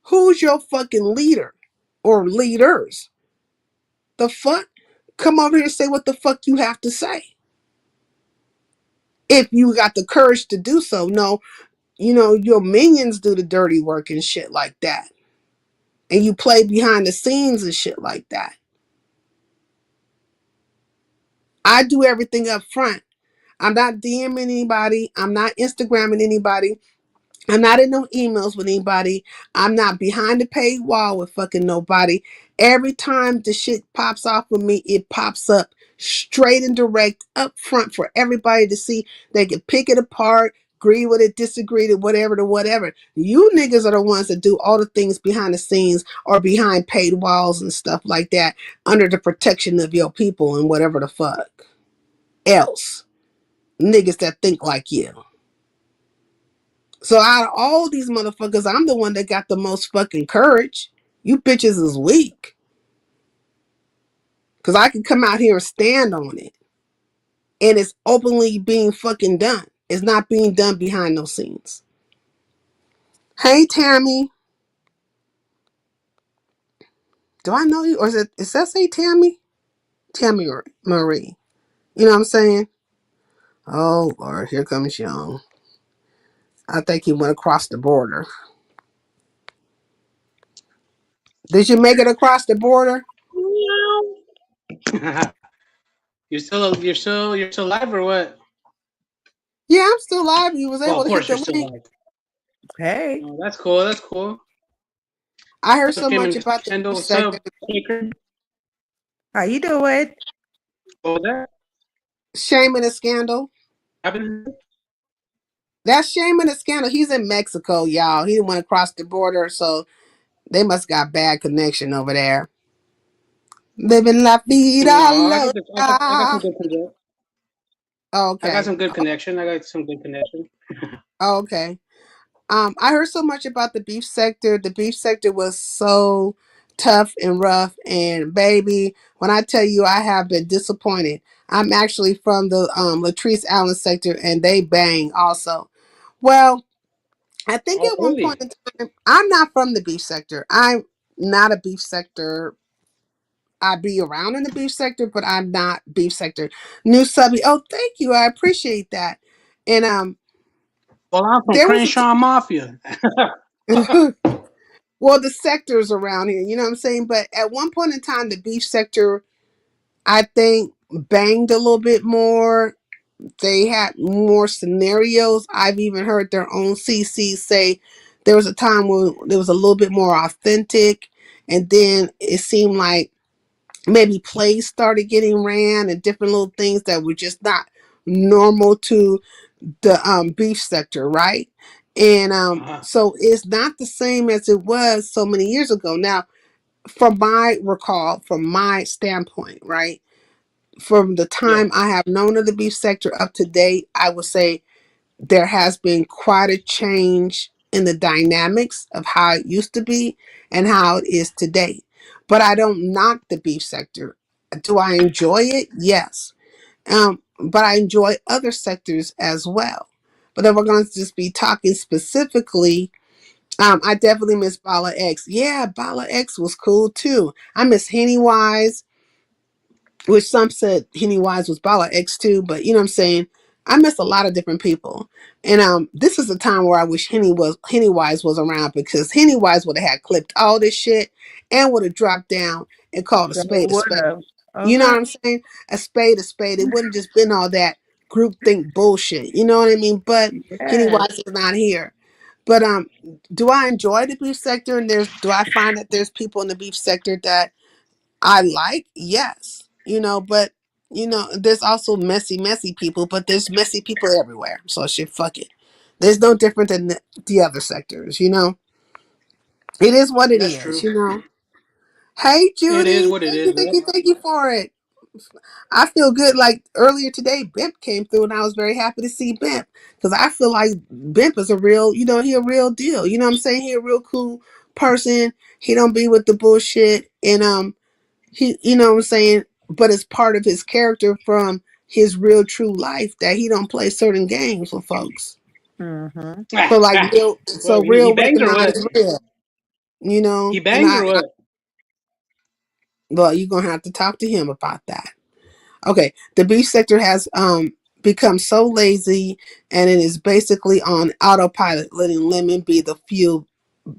Who's your fucking leader? Or leaders? The fuck? Come over here and say what the fuck you have to say. If you got the courage to do so. No, your minions do the dirty work and shit like that. And you play behind the scenes and shit like that. I do everything up front. I'm not DMing anybody. I'm not Instagramming anybody. I'm not in no emails with anybody. I'm not behind the paid wall with fucking nobody. Every time the shit pops off with me, it pops up straight and direct up front for everybody to see. They can pick it apart, agree with it, disagree with whatever to whatever. You niggas are the ones that do all the things behind the scenes or behind paid walls and stuff like that under the protection of your people and whatever the fuck else. Niggas that think like you. So out of all these motherfuckers, I'm the one that got the most fucking courage. You bitches is weak. Cause I can come out here and stand on it. And it's openly being fucking done. It's not being done behind those scenes. Hey Tammy. Do I know you? Or is that say Tammy? Tammy Marie. You know what I'm saying? Oh Lord, here comes Young. I think he went across the border. Did you make it across the border? You're still live or what? Yeah, I'm still live. You was Well, able of to hit course the you're still link. live. Hey. Oh, that's cool. That's cool. I heard What's up, so Kim much and about the Kendall? beef What's up, sector. Shaker? How you doing? What was that? Shame and a scandal. Happened? That's Shame and a scandal. He's in Mexico, y'all. He went across the border, so they must got bad connection over there. Living la No, vida I got some loca. good connection. I got Okay. some good connection. I got some good connection. Okay. I heard so much about the beef sector. The beef sector was so tough and rough. And baby, when I tell you I have been disappointed. I'm actually from the Latrice Allen sector and they bang also. Well, I think Oh, at one really? point in time, I'm not from the beef sector. I'm not a beef sector. I be around in the beef sector, but I'm not beef sector. New subby. Oh, thank you. I appreciate that. And Well, I'm from there was a Crenshaw Mafia. well, the sectors around here, you know what I'm saying? But at one point in time, the beef sector, I think, banged a little bit more. They had more scenarios. I've even heard their own CC say there was a time when it was a little bit more authentic. And then it seemed like maybe plays started getting ran and different little things that were just not normal to the beef sector, right? And so it's not the same as it was so many years ago. Now, from my recall, from my standpoint, right? From the Yeah. time I have known of the beef sector up to date, I would say there has been quite a change in the dynamics of how it used to be and how it is today. But I don't knock the beef sector. Do I enjoy it? Yes. But I enjoy other sectors as well. But if we're going to just be talking specifically, I definitely miss Bala X. Yeah, Bala X was cool too. I miss Henny Wise, which some said Henny Wise was Bala X too, but you know what I'm saying? I miss a lot of different people. And this is a time where I wish Henny Wise was around because Henny Wise would have had clipped all this shit and would have dropped down and called a Sure spade a would spade. have. You know Uh-huh. what I'm saying? A spade a spade. It wouldn't just been all that groupthink bullshit. You know what I mean? But Henny Yes. Wise is not here. But do I enjoy the beef sector? And do I find that there's people in the beef sector that I like? Yes. But there's also messy people, but there's messy people everywhere. So shit, fuck it. There's no different than the other sectors. It is what it That's is. true. Hey It is Judy, what it thank you, is. thank Yep. you, thank you for it. I feel good. Like earlier today, Bimp came through, and I was very happy to see Bimp because I feel like Bimp is a real, he a real deal. You know what I'm saying? He a real cool person. He don't be with the bullshit, and he, you know what I'm saying. But it's part of his character from his real true life that he don't play certain games with folks. Mm-hmm. So like real, Well, so he real banged or what? recognize real. He And banged or what? well, you're gonna have to talk to him about that. Okay, the beef sector has become so lazy, and it is basically on autopilot, letting lemon be the fuel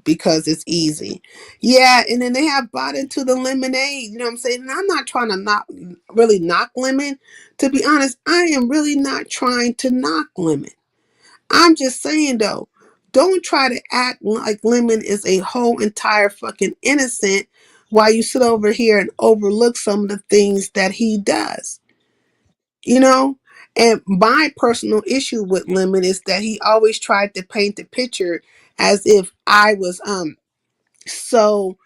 because it's easy. Yeah, and then they have bought into the lemonade. You know what I'm saying? And I'm not trying to knock lemon. To be honest, I am really not trying to knock lemon. I'm just saying though, don't try to act like lemon is a whole entire fucking innocent while you sit over here and overlook some of the things that he does. You know? And my personal issue with lemon is that he always tried to paint the picture as if I was so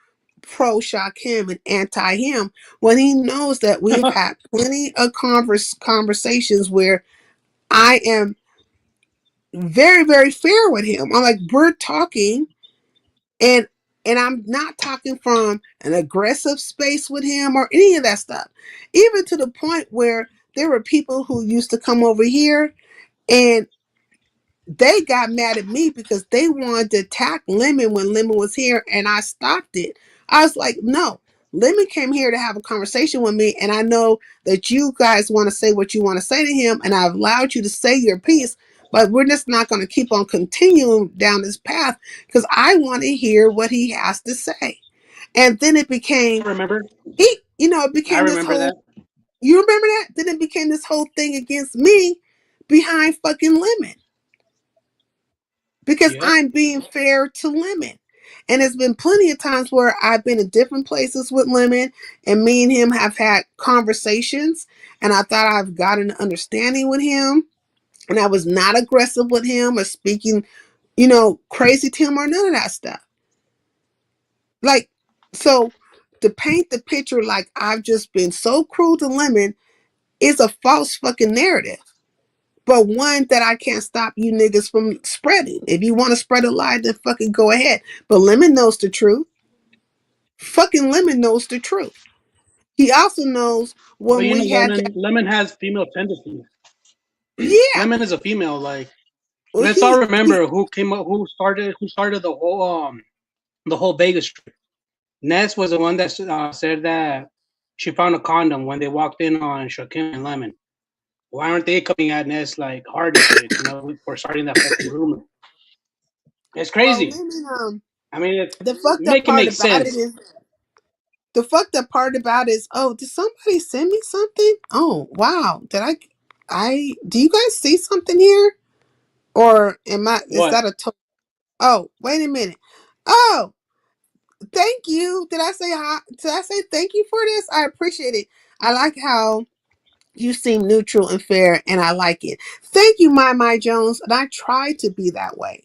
pro shock him and anti him, when he knows that we've had plenty of conversations where I am very, very fair with him. I'm like, we're talking, and I'm not talking from an aggressive space with him or any of that stuff. Even to the point where there were people who used to come over here, and they got mad at me because they wanted to attack Lemon when Lemon was here, and I stopped it. I was like, no, Lemon came here to have a conversation with me, and I know that you guys want to say what you want to say to him, and I've allowed you to say your piece, but we're just not going to keep on continuing down this path because I want to hear what he has to say. And then it became, Remember? it I became this remember whole, that. you remember that? Then it became this whole thing against me behind fucking Lemon, because Yep. I'm being fair to Lemon. And there's been plenty of times where I've been in different places with Lemon, and me and him have had conversations, and I thought I've got an understanding with him, and I was not aggressive with him or speaking, crazy to him or none of that stuff. Like, so to paint the picture like I've just been so cruel to Lemon is a false fucking narrative, but one that I can't stop you niggas from spreading. If you want to spread a lie, then fucking go ahead. But Lemon knows the truth. Fucking Lemon knows the truth. He also knows But when we had that. Lemon has female tendencies. Yeah. Lemon is a female. Like, Well, let's all he's remember who started the whole Vegas trip. Ness was the one that said that she found a condom when they walked in on Shaquem and Lemon. Why aren't they coming at Ness like hard and shit? For starting that fucking rumor. It's well, crazy. Lemon. I mean, The fucked up make it part make about it sense. is the fucked up part about it is. Oh, did somebody send me something? Oh, wow. Did I? Do you guys see something here? Or am I? Is What? that a? Oh, wait a minute. Oh, thank you. Did I say hi? Did I say thank you for this? I appreciate it. I like how you seem neutral and fair, and I like it. Thank you, My Jones. And I try to be that way.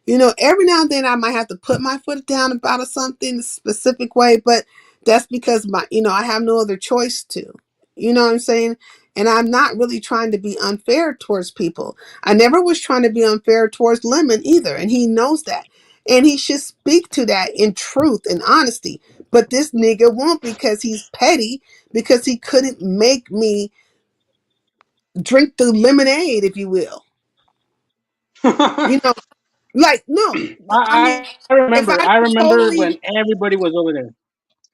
Every now and then I might have to put my foot down about something a specific way, but that's because I have no other choice to. You know what I'm saying? And I'm not really trying to be unfair towards people. I never was trying to be unfair towards Lemon either, and he knows that. And he should speak to that in truth and honesty. But this nigga won't, because he's petty, because he couldn't make me drink the lemonade, if you will. You know, like, no, I mean, I if remember. I I remember when totally, everybody was over there.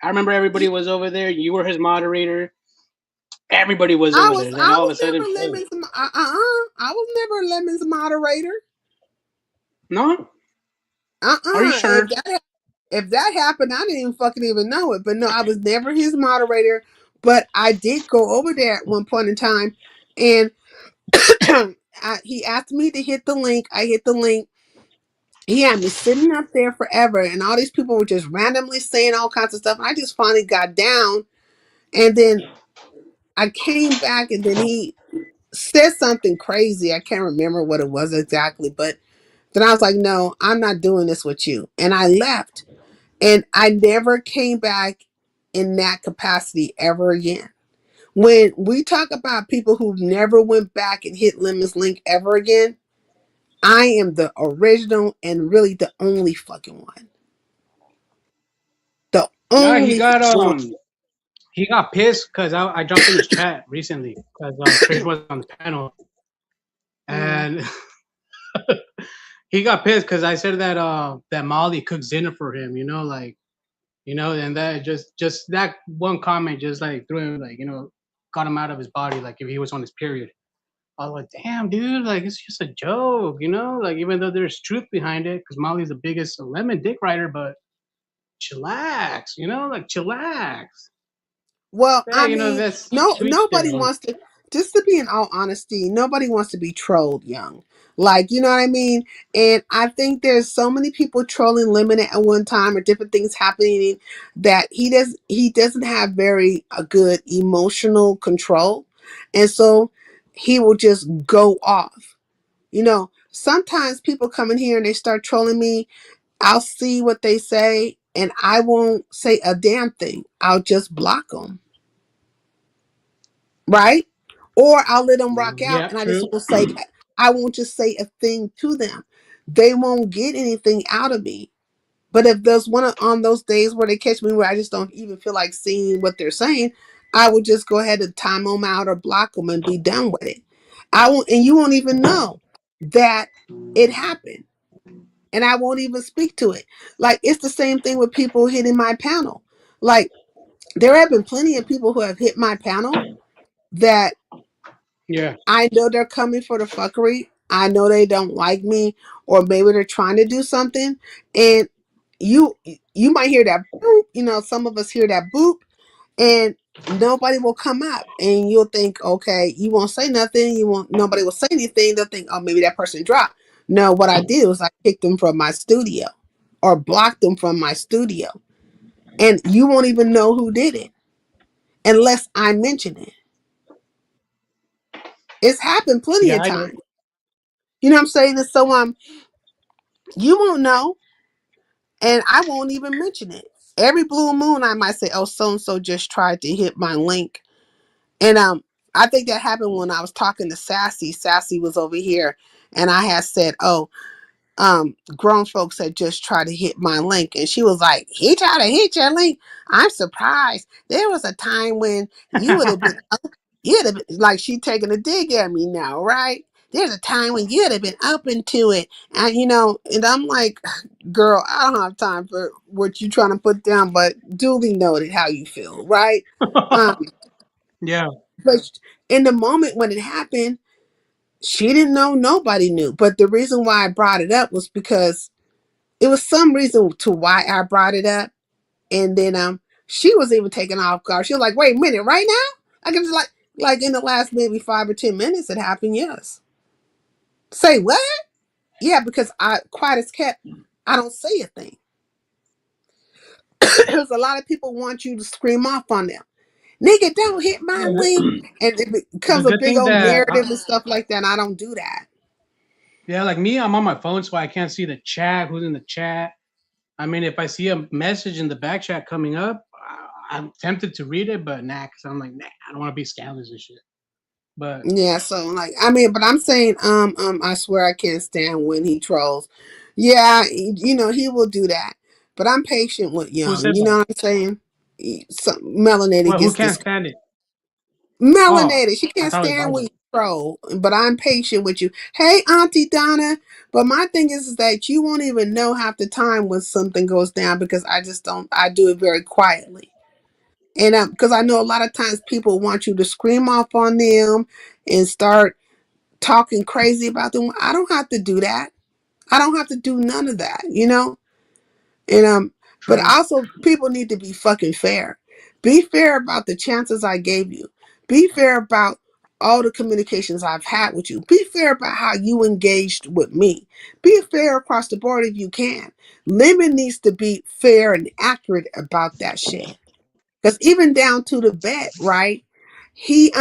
I remember everybody was over there. You were his moderator. Everybody was over there. Then I all of was a sudden, never oh, I was never Lemon's moderator. no, are you If sure? that happened, I didn't even fucking even know it. But no, I was never his moderator. But I did go over there at one point in time, and he asked me to hit the link. I hit the link. He had me sitting up there forever, and all these people were just randomly saying all kinds of stuff. And I just finally got down, and then I came back, and then he said something crazy. I can't remember what it was exactly, but then I was like, no, I'm not doing this with you. And I left, and I never came back in that capacity ever again. When we talk about people who never went back and hit Lemon's link ever again, I am the original and really the only fucking one. The Yeah, only fucking one. he got pissed because I jumped in his chat recently because Trish was on the panel, Mm. and he got pissed because I said that Molly cooks dinner for him. And that just that one comment just like threw him, like, got him out of his body, like if he was on his period. I was like, damn, dude, like it's just a joke, you know? Like even though there's truth behind it, because Molly's the biggest lemon dick rider, but chillax, you know, like chillax. Well, Yeah, I you know, mean, that's no, to each their nobody own. wants to. Just to be in all honesty, nobody wants to be trolled young. Like, you know what I mean? And I think there's so many people trolling Lemon at one time or different things happening that he doesn't have very a good emotional control. And so he will just go off. You know, sometimes people come in here and they start trolling me. I'll see what they say and I won't say a damn thing. I'll just block them, right? Or I'll let them rock out Yeah, and I just true. won't say, I won't just say a thing to them. They won't get anything out of me. But if there's one on those days where they catch me where I just don't even feel like seeing what they're saying, I would just go ahead and time them out or block them and be done with it. I won't, and you won't even know that it happened. And I won't even speak to it. Like it's the same thing with people hitting my panel. Like there have been plenty of people who have hit my panel that Yeah. I know they're coming for the fuckery. I know they don't like me, or maybe they're trying to do something. And you you might hear that boop. You know, some of us hear that boop, and nobody will come up. And you'll think, okay, you won't say nothing. You won't. Nobody will say anything. They'll think, oh, maybe that person dropped. No, what I did was I kicked them from my studio, or blocked them from my studio, and you won't even know who did it unless I mention it. It's happened plenty Yeah, of I know. times. You know what I'm saying? And so you won't know, and I won't even mention it. Every blue moon, I might say, "Oh, so and so just tried to hit my link," and I think that happened when I was talking to Sassy. Sassy was over here, and I had said, "Oh, grown folks had just tried to hit my link," and she was like, "He tried to hit your link." I'm surprised. There was a time when you would have been, you'd have been like she taking a dig at me now, right? There's a time when you'd have been open to it, and you know, and I'm like, girl, I don't have time for what you trying to put down, but duly noted how you feel, right? Um, Yeah. but in the moment when it happened, she didn't know, nobody knew. But the reason why I brought it up was because it was some reason to why I brought it up. And then she was even taken off guard. She was like, wait a minute, right now? I can just like in the last maybe 5 or 10 minutes it happened, yes. Say what? Yeah, because I quiet as kept, I don't say a thing. Because a lot of people want you to scream off on them. Nigga, don't hit my Yeah, link. And it the becomes a good big thing old that narrative and stuff like that. And I don't do that. yeah, like me, I'm on my phone, so I can't see the chat, who's in the chat. I mean, if I see a message in the back chat coming up, I'm tempted to read it, but nah, because I'm like, nah, I don't want to be scandalous and shit. But Yeah, so like I mean, but I'm saying I swear I can't stand when he trolls. Yeah, you know, he will do that. But I'm patient with who young. said You that? know what I'm saying? Some melanated Well, who gets can't this stand it? Oh, melanated. She I can't thought it was stand when Bible. you troll. But I'm patient with you. Hey, Auntie Donna. But my thing is that you won't even know half the time when something goes down because I just don't. I do it very quietly. And because I know a lot of times people want you to scream off on them and start talking crazy about them. I don't have to do that. I don't have to do none of that, you know? And but True. also people need to be fucking fair. Be fair about the chances I gave you. Be fair about all the communications I've had with you. Be fair about how you engaged with me. Be fair across the board if you can. Lemon needs to be fair and accurate about that shit. Because even down to the bet, right? He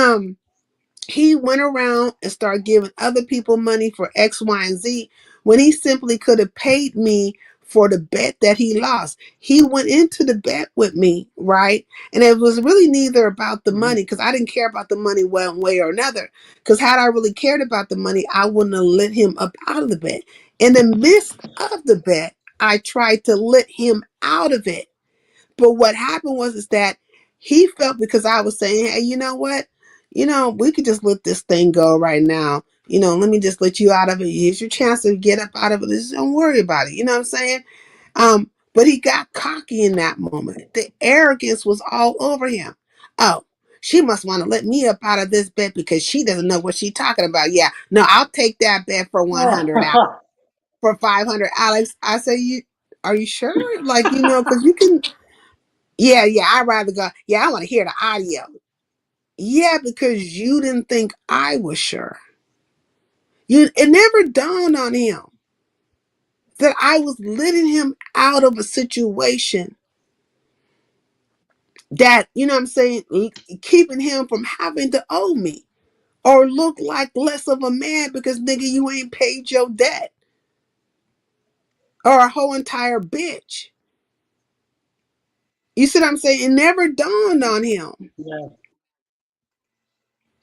he went around and started giving other people money for X, Y, and Z when he simply could have paid me for the bet that he lost. He went into the bet with me, right? And it was really neither about the Mhm. money because I didn't care about the money one way or another. Because had I really cared about the money, I wouldn't have let him up out of the bet. In the midst of the bet, I tried to let him out of it. But what happened was is that he felt because I was saying, hey, you know what? You know, we could just let this thing go right now. You know, let me just let you out of it. Here's your chance to get up out of it. Just don't worry about it. You know what I'm saying? But he got cocky in that moment. The arrogance was all over him. Oh, she must want to let me up out of this bet because she doesn't know what she's talking about. Yeah, no, I'll take that bet for 100 out. For 500, Alex. I say, are you sure? Like, because you can. Yeah, I'd rather go. Yeah, I want to hear the audio. Yeah, because you didn't think I was sure. It never dawned on him that I was letting him out of a situation that, what I'm saying, keeping him from having to owe me or look like less of a man because, nigga, you ain't paid your debt or a whole entire bitch. You see what I'm saying? It never dawned on him. Yeah.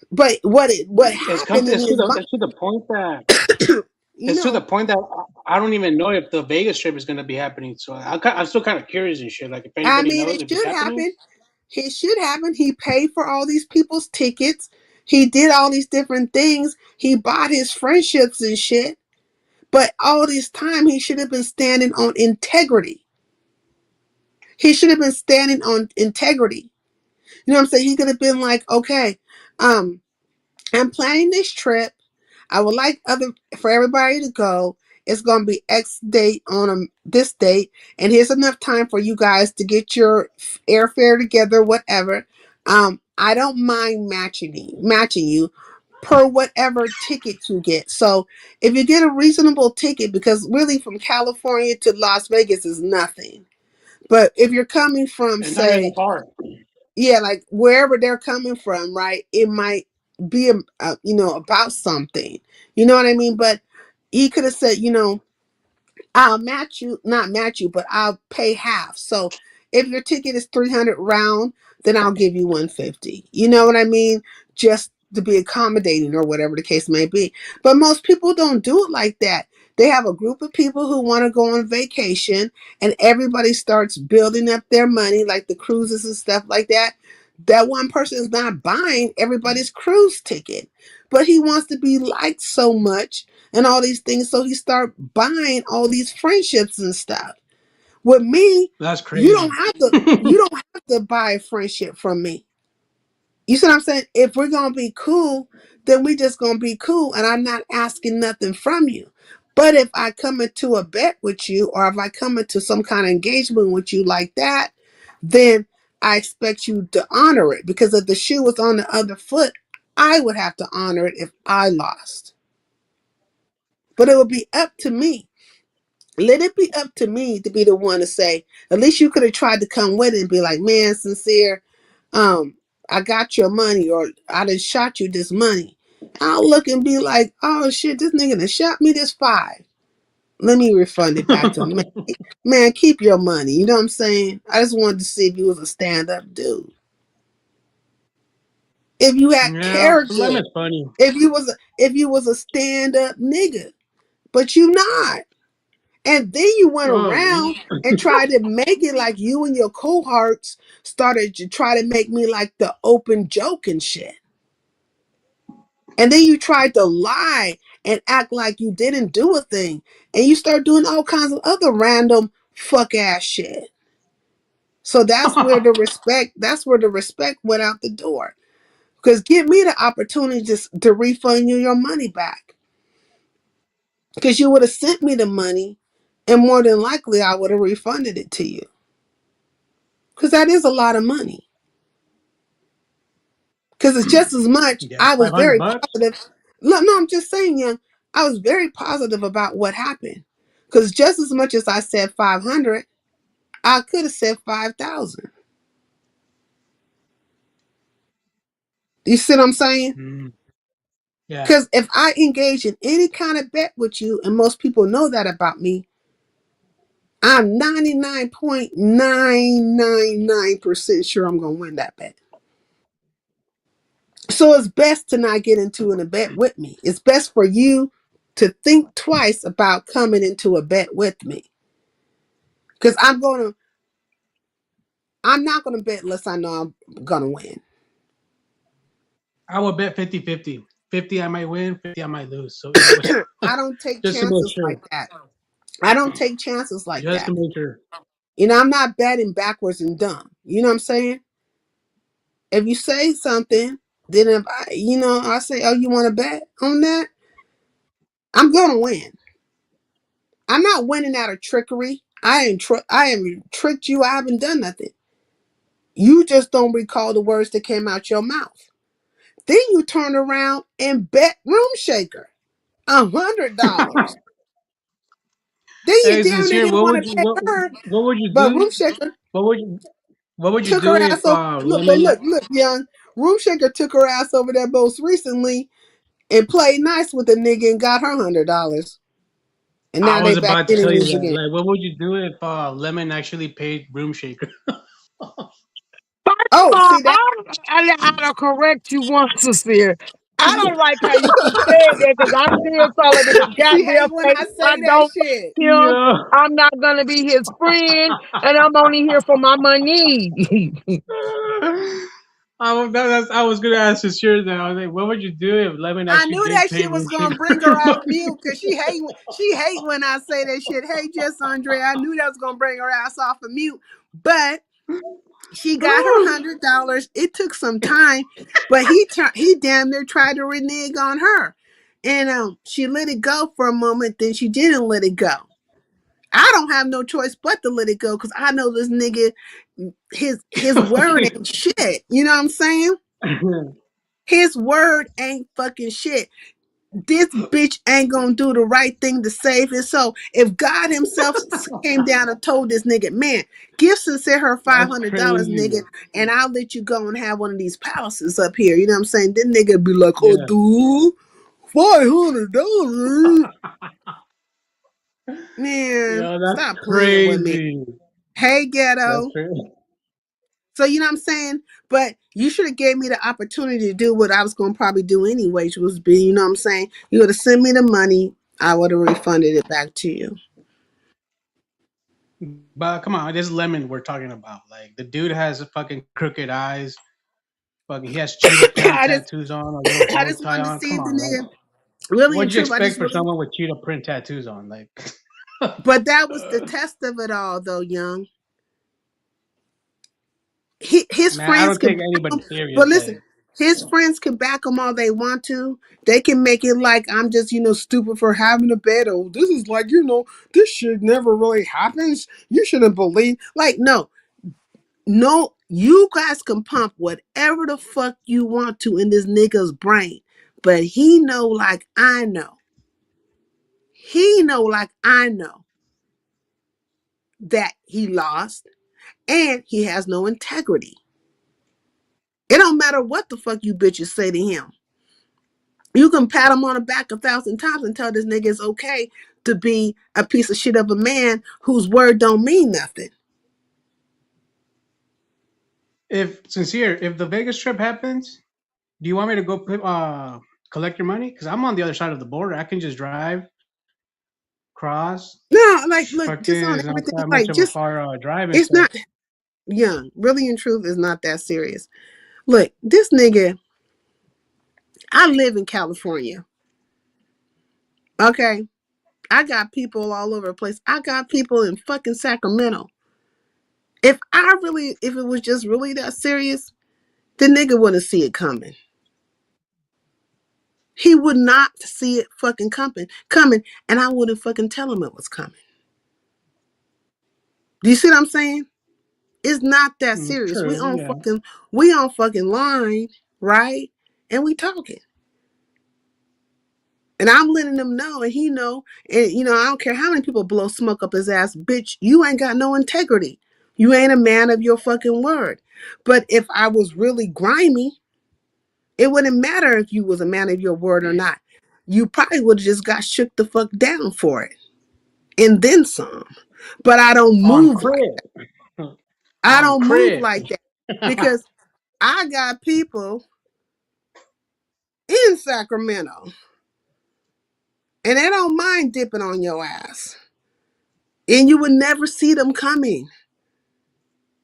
But what happened in It's his mind? to the point that you to the know, point that I don't even know if the Vegas trip is going to be happening. So I'm still kind of curious and shit. Like if I anybody mean, knows it if it's should happening. happen. It should happen. He paid for all these people's tickets. He did all these different things. He bought his friendships and shit. But all this time, he should have been standing on integrity. He should have been standing on integrity. You know what I'm saying? He could have been like, okay, I'm planning this trip. I would like for everybody to go. It's gonna be X date on this date, and here's enough time for you guys to get your airfare together, whatever. I don't mind matching you per whatever ticket you get. So if you get a reasonable ticket, because really from California to Las Vegas is nothing. But if you're coming from, It's not even that say, far. yeah, like wherever they're coming from, right? It might be about something. You know what I mean? But he could have said, I'll not match you, but I'll pay half. So if your ticket is 300 round, then I'll give you 150. You know what I mean? Just to be accommodating or whatever the case may be. But most people don't do it like that. They have a group of people who want to go on vacation and everybody starts building up their money, like the cruises and stuff like that. That one person is not buying everybody's cruise ticket, but he wants to be liked so much and all these things. So he start buying all these friendships and stuff. With me, That's you crazy. don't have to buy a friendship from me. You see what I'm saying? If we're gonna be cool, then we just gonna be cool, and I'm not asking nothing from you. But if I come into a bet with you, or if I come into some kind of engagement with you like that, then I expect you to honor it. Because if the shoe was on the other foot, I would have to honor it if I lost. But it would be up to me. Let it be up to me to be the one to say, at least you could have tried to come with it and be like, man, sincere, I got your money, or I done shot you this money. I'll look and be like, oh shit, this nigga done shot me this 5. Let me refund it back to him. Man, keep your money. You know what I'm saying? I just wanted to see if you was a stand-up dude. If you had Yeah, Slim character, is funny. if you was a stand-up nigga, but you not. And then you went Oh, around and tried to make it like you and your cohorts started to try to make me like the open joke and shit. And then you tried to lie and act like you didn't do a thing. And you start doing all kinds of other random fuck ass shit. So that's where the respect went out the door. Because give me the opportunity to refund you your money back. Because you would have sent me the money, and more than likely I would have refunded it to you. Because that is a lot of money. Because it's just as much. yeah, I was very $500. positive. No, I'm just saying, young. I was very positive about what happened. Because just as much as I said 500, I could have said 5,000. You see what I'm saying? Yeah. Because if I engage in any kind of bet with you, and most people know that about me, I'm 99.999% sure I'm going to win that bet. So it's best to not get into a bet with me. It's best for you to think twice about coming into a bet with me. Because I'm not gonna bet unless I know I'm gonna win. I would bet 50-50. 50 I might win, 50 I might lose. So either way. I don't take Just to make chances sure. like that. I don't take chances like Just that. to make sure. I'm not betting backwards and dumb. You know what I'm saying? If you say something, then if I say, oh, you want to bet on that? I'm gonna win. I'm not winning out of trickery. I am tricked you. I haven't done nothing. You just don't recall the words that came out your mouth. Then you turn around and bet Room Shaker $100. Then you Hey, damn near sincere, didn't want to pay her, what would you but do? Room Shaker What would you took do her if ass over. Look, but Lemon? look, young. Room Shaker took her ass over there most recently and played nice with the nigga and got her $100. And I now they was back about to tell you enemies that. again. Like, what would you do if Lemon actually paid Room Shaker? First of Oh, all, see that? I gotta correct you once, Sincere. I don't like how you keep saying that because I'm still calling it a She goddamn hate when face. I I say that don't shit. like him. Yeah. I'm not gonna be his friend, and I'm only here for my money. I was gonna ask sincere that. I was like, what would you do if Lemon I actually knew did that pay shit Room was gonna Shaker? bring her off mute because she hate when I say that shit. Hey, Jess Andre, I knew that was gonna bring her ass off of mute, but she got her $100. It took some time, but he damn near tried to renege on her, and she let it go for a moment. Then she didn't let it go. I don't have no choice but to let it go because I know this nigga, his word ain't shit. You know what I'm saying? His word ain't fucking shit. This bitch ain't gonna do the right thing to save his soul. If God himself came down and told this nigga, man, give Sincere her That's $500, crazy. nigga, and I'll let you go and have one of these palaces up here. You know what I'm saying? Then nigga be like, oh, Yeah. dude, $500. Man, Yo, that's stop playing with me. crazy. Hey, That's ghetto. crazy. So you know what I'm saying? But you should have gave me the opportunity to do what I was gonna probably do anyway, which was be, you know what I'm saying? You would have sent me the money, I would have refunded it back to you. But come on, this Lemon we're talking about. Like, the dude has fucking crooked eyes. Fucking, he has cheetah print I just tattoos on, a little I bow just tie wanted to on. see Come if the on, like, nigga really what and do you truth. I just expect for really someone with cheetah print tattoos on? Like, but that was the test of it all though, young. His man, I friends don't could take back anybody him, but serious. listen, Like, his friends can back him all they want to. They can make it like I'm just, stupid for having a bed. Oh, this is like, this shit never really happens. You shouldn't believe. Like, no, you guys can pump whatever the fuck you want to in this nigga's brain. But he know like I know. He know like I know that he lost and he has no integrity. It don't matter what the fuck you bitches say to him. You can pat him on the back 1,000 times and tell this nigga it's okay to be a piece of shit of a man whose word don't mean nothing. if the Vegas trip happens, do you want me to go collect your money? Because I'm on the other side of the border. I can just drive, cross. No, like, look, just Fucking, on it's not everything. that much Like, of a just, far drive and it's stuff. not young. Really and truth is not that serious. Look, this nigga, I live in California. Okay. I got people all over the place. I got people in fucking Sacramento. If it was just really that serious, the nigga wouldn't see it coming. He would not see it fucking coming, and I wouldn't fucking tell him it was coming. Do you see what I'm saying? It's not that serious. True, yeah. We on fucking line, right? And we talking. And I'm letting him know, and he know, and I don't care how many people blow smoke up his ass, bitch, you ain't got no integrity. You ain't a man of your fucking word. But if I was really grimy, it wouldn't matter if you was a man of your word or not. You probably would have just got shook the fuck down for it. And then some. But I don't On move like crib. I On don't move crib. like that because I got people in Sacramento and they don't mind dipping on your ass. And you would never see them coming.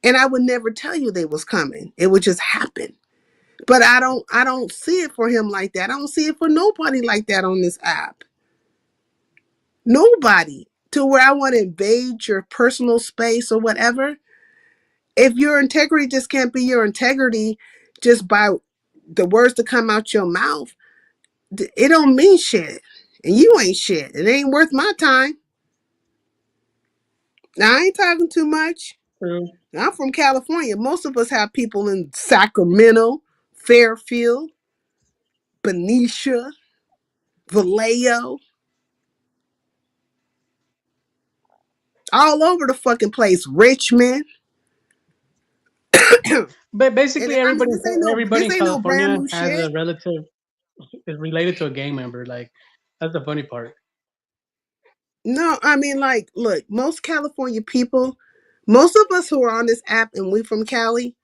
And I would never tell you they was coming. It would just happen. But I don't see it for him like that. I don't see it for nobody like that on this app. Nobody. To where I want to invade your personal space or whatever. If your integrity just can't be your integrity, just by the words that come out your mouth, it don't mean shit. And you ain't shit. It ain't worth my time. Now, I ain't talking too much. True. I'm from California. Most of us have people in Sacramento, Fairfield, Benicia, Vallejo, all over the fucking place. Richmond. But basically, I mean, everybody this in ain't no brand California new has shit. a relative is related to a gang member. Like that's the funny part. No, I mean, like, look, most California people, most of us who are on this app and we from Cali,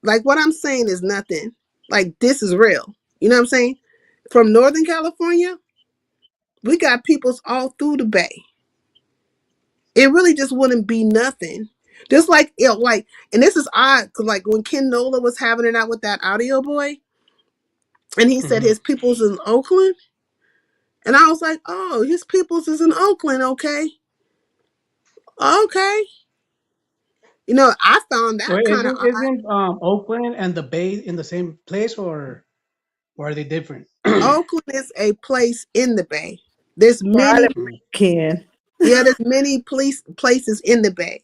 like what I'm saying is nothing. Like this is real. You know what I'm saying? From Northern California, we got peoples all through the Bay. It really just wouldn't be nothing. Just like and this is odd because like when Ken Nola was having it out with that audio boy, and he said Mm-hmm. his peoples in Oakland, and I was like, oh, his peoples is in Oakland, okay, okay. You know, I found that Wait, kind of odd. isn't Oakland and the Bay in the same place, or are they different? Oakland is a place in the Bay. There's Where I many, live, Ken. yeah, there's many places in the Bay.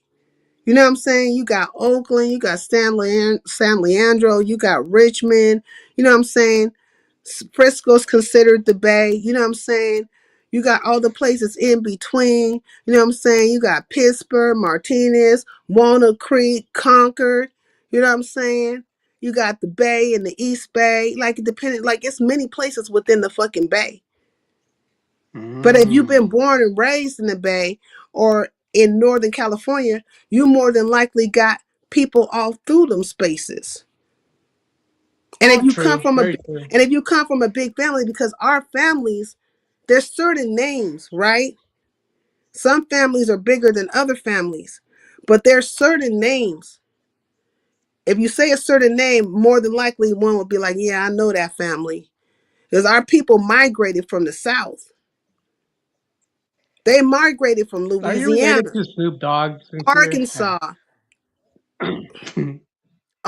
You know what I'm saying? You got Oakland, you got San Leandro, you got Richmond. You know what I'm saying? Frisco's considered the Bay. You know what I'm saying? You got all the places in between. You know what I'm saying? You got Pittsburgh, Martinez, Walnut Creek, Concord. You know what I'm saying? You got the Bay and the East Bay. Like it's many places within the fucking Bay. But if you've been Mm. born and raised in the Bay or in Northern California, you more than likely got people all through them spaces. And if Oh, you come true. from Very true. a big family, because our families, there's certain names, right? Some families are bigger than other families, but there's certain names. If you say a certain name, more than likely one will be like, yeah, I know that family. Because our people migrated from the South. They migrated from Are you related Louisiana, to Snoop Dogg, sincere? Arkansas,